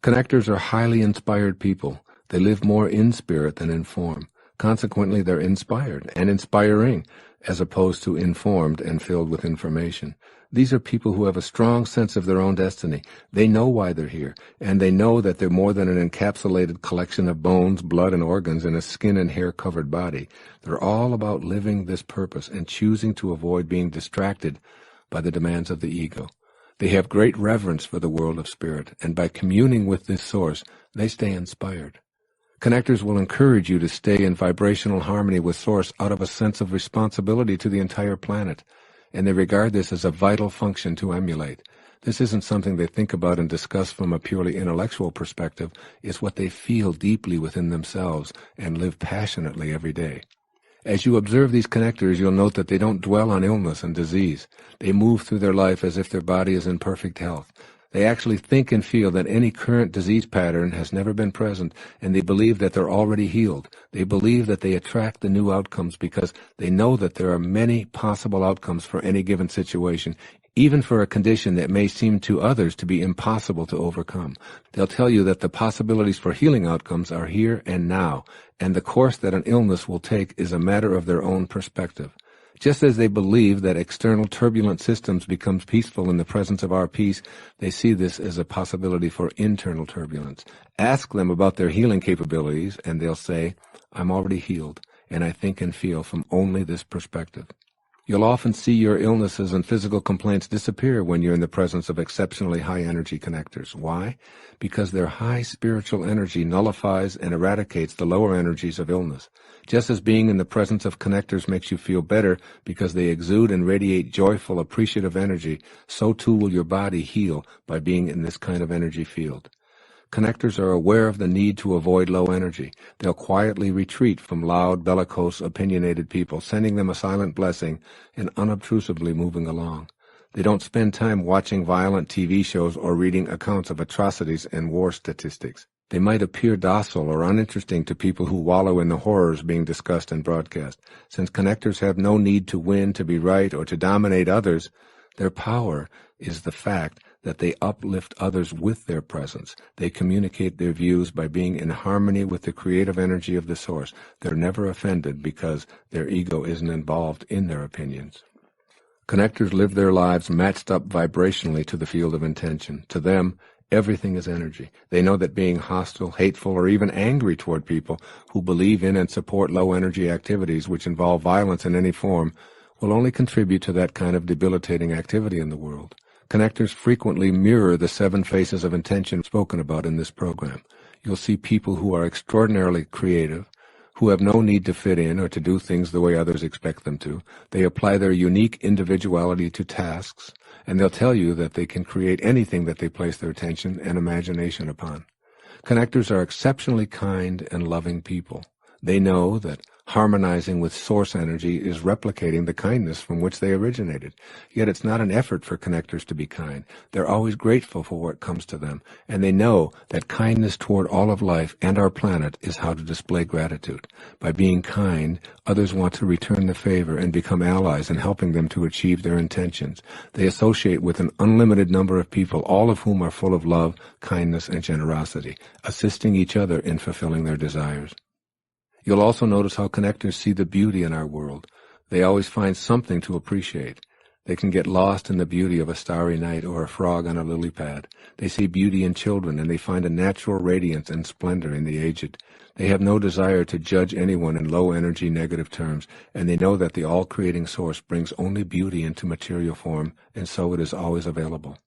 B: Connectors are highly inspired people. They live more in spirit than in form. Consequently, they're inspired and inspiring, as opposed to informed and filled with information. These are people who have a strong sense of their own destiny. They know why they're here, and they know that they're more than an encapsulated collection of bones, blood, and organs in a skin and hair-covered body. They're all about living this purpose and choosing to avoid being distracted by the demands of the ego. They have great reverence for the world of spirit, and by communing with this source, they stay inspired. Connectors will encourage you to stay in vibrational harmony with Source out of a sense of responsibility to the entire planet, and they regard this as a vital function to emulate. This isn't something they think about and discuss from a purely intellectual perspective. It's what they feel deeply within themselves and live passionately every day. As you observe these connectors, you'll note that they don't dwell on illness and disease. They move through their life as if their body is in perfect health. They actually think and feel that any current disease pattern has never been present, and they believe that they're already healed. They believe that they attract the new outcomes because they know that there are many possible outcomes for any given situation, even for a condition that may seem to others to be impossible to overcome. They'll tell you that the possibilities for healing outcomes are here and now, and the course that an illness will take is a matter of their own perspective. Just as they believe that external turbulent systems become peaceful in the presence of our peace, they see this as a possibility for internal turbulence. Ask them about their healing capabilities, and they'll say, I'm already healed, and I think and feel from only this perspective. You'll often see your illnesses and physical complaints disappear when you're in the presence of exceptionally high energy connectors. Why? Because their high spiritual energy nullifies and eradicates the lower energies of illness. Just as being in the presence of connectors makes you feel better because they exude and radiate joyful, appreciative energy, so too will your body heal by being in this kind of energy field. Connectors are aware of the need to avoid low energy. They'll quietly retreat from loud, bellicose, opinionated people, sending them a silent blessing and unobtrusively moving along. They don't spend time watching violent TV shows or reading accounts of atrocities and war statistics. They might appear docile or uninteresting to people who wallow in the horrors being discussed and broadcast. Since connectors have no need to win, to be right, or to dominate others, their power is the fact that they uplift others with their presence. They communicate their views by being in harmony with the creative energy of the source. They're never offended because their ego isn't involved in their opinions. Connectors live their lives matched up vibrationally to the field of intention. To them, everything is energy. They know that being hostile, hateful, or even angry toward people who believe in and support low-energy activities which involve violence in any form will only contribute to that kind of debilitating activity in the world. Connectors frequently mirror the 7 faces of intention spoken about in this program. You'll see people who are extraordinarily creative, who have no need to fit in or to do things the way others expect them to. They apply their unique individuality to tasks, and they'll tell you that they can create anything that they place their attention and imagination upon. Connectors are exceptionally kind and loving people. They know that harmonizing with source energy is replicating the kindness from which they originated. Yet it's not an effort for connectors to be kind. They're always grateful for what comes to them, and they know that kindness toward all of life and our planet is how to display gratitude. By being kind, others want to return the favor and become allies in helping them to achieve their intentions. They associate with an unlimited number of people, all of whom are full of love, kindness, and generosity, assisting each other in fulfilling their desires. You'll also notice how connectors see the beauty in our world. They always find something to appreciate. They can get lost in the beauty of a starry night or a frog on a lily pad. They see beauty in children, and they find a natural radiance and splendor in the aged. They have no desire to judge anyone in low-energy negative terms, and they know that the all-creating source brings only beauty into material form, and so it is always available.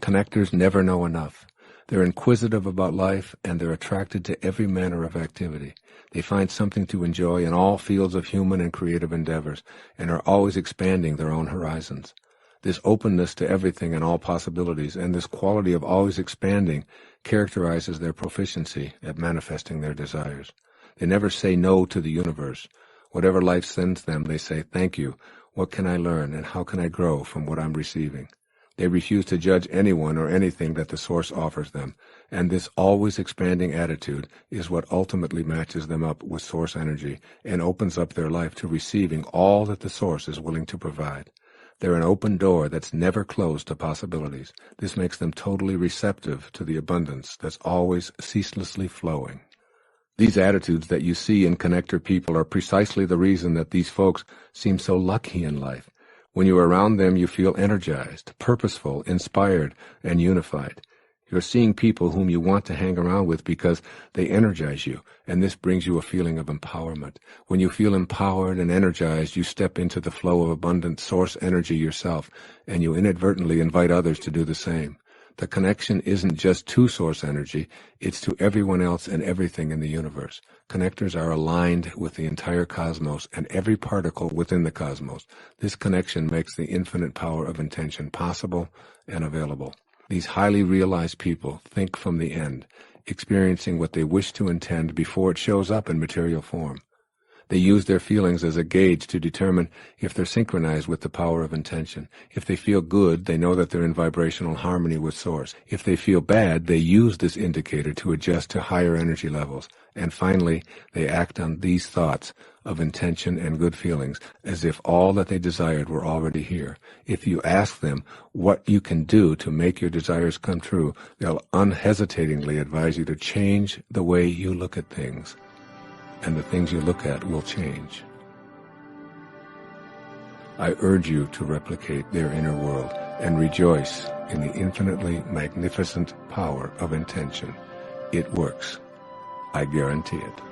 B: Connectors never know enough. They're inquisitive about life, and they're attracted to every manner of activity. They find something to enjoy in all fields of human and creative endeavors, and are always expanding their own horizons. This openness to everything and all possibilities, and this quality of always expanding, characterizes their proficiency at manifesting their desires. They never say no to the universe. Whatever life sends them, they say, "Thank you. What can I learn, and how can I grow from what I'm receiving?" They refuse to judge anyone or anything that the Source offers them, and this always expanding attitude is what ultimately matches them up with Source energy and opens up their life to receiving all that the Source is willing to provide. They're an open door that's never closed to possibilities. This makes them totally receptive to the abundance that's always ceaselessly flowing. These attitudes that you see in connector people are precisely the reason that these folks seem so lucky in life. When you're around them, you feel energized, purposeful, inspired, and unified. You're seeing people whom you want to hang around with because they energize you, and this brings you a feeling of empowerment. When you feel empowered and energized, you step into the flow of abundant source energy yourself, and you inadvertently invite others to do the same. The connection isn't just to source energy, it's to everyone else and everything in the universe. Connectors are aligned with the entire cosmos and every particle within the cosmos. This connection makes the infinite power of intention possible and available. These highly realized people think from the end, experiencing what they wish to intend before it shows up in material form. They use their feelings as a gauge to determine if they're synchronized with the power of intention. If they feel good, they know that they're in vibrational harmony with Source. If they feel bad, they use this indicator to adjust to higher energy levels. And finally, they act on these thoughts of intention and good feelings as if all that they desired were already here. If you ask them what you can do to make your desires come true, they'll unhesitatingly advise you to change the way you look at things. And the things you look at will change. I urge you to replicate their inner world and rejoice in the infinitely magnificent power of intention. It works. I guarantee it.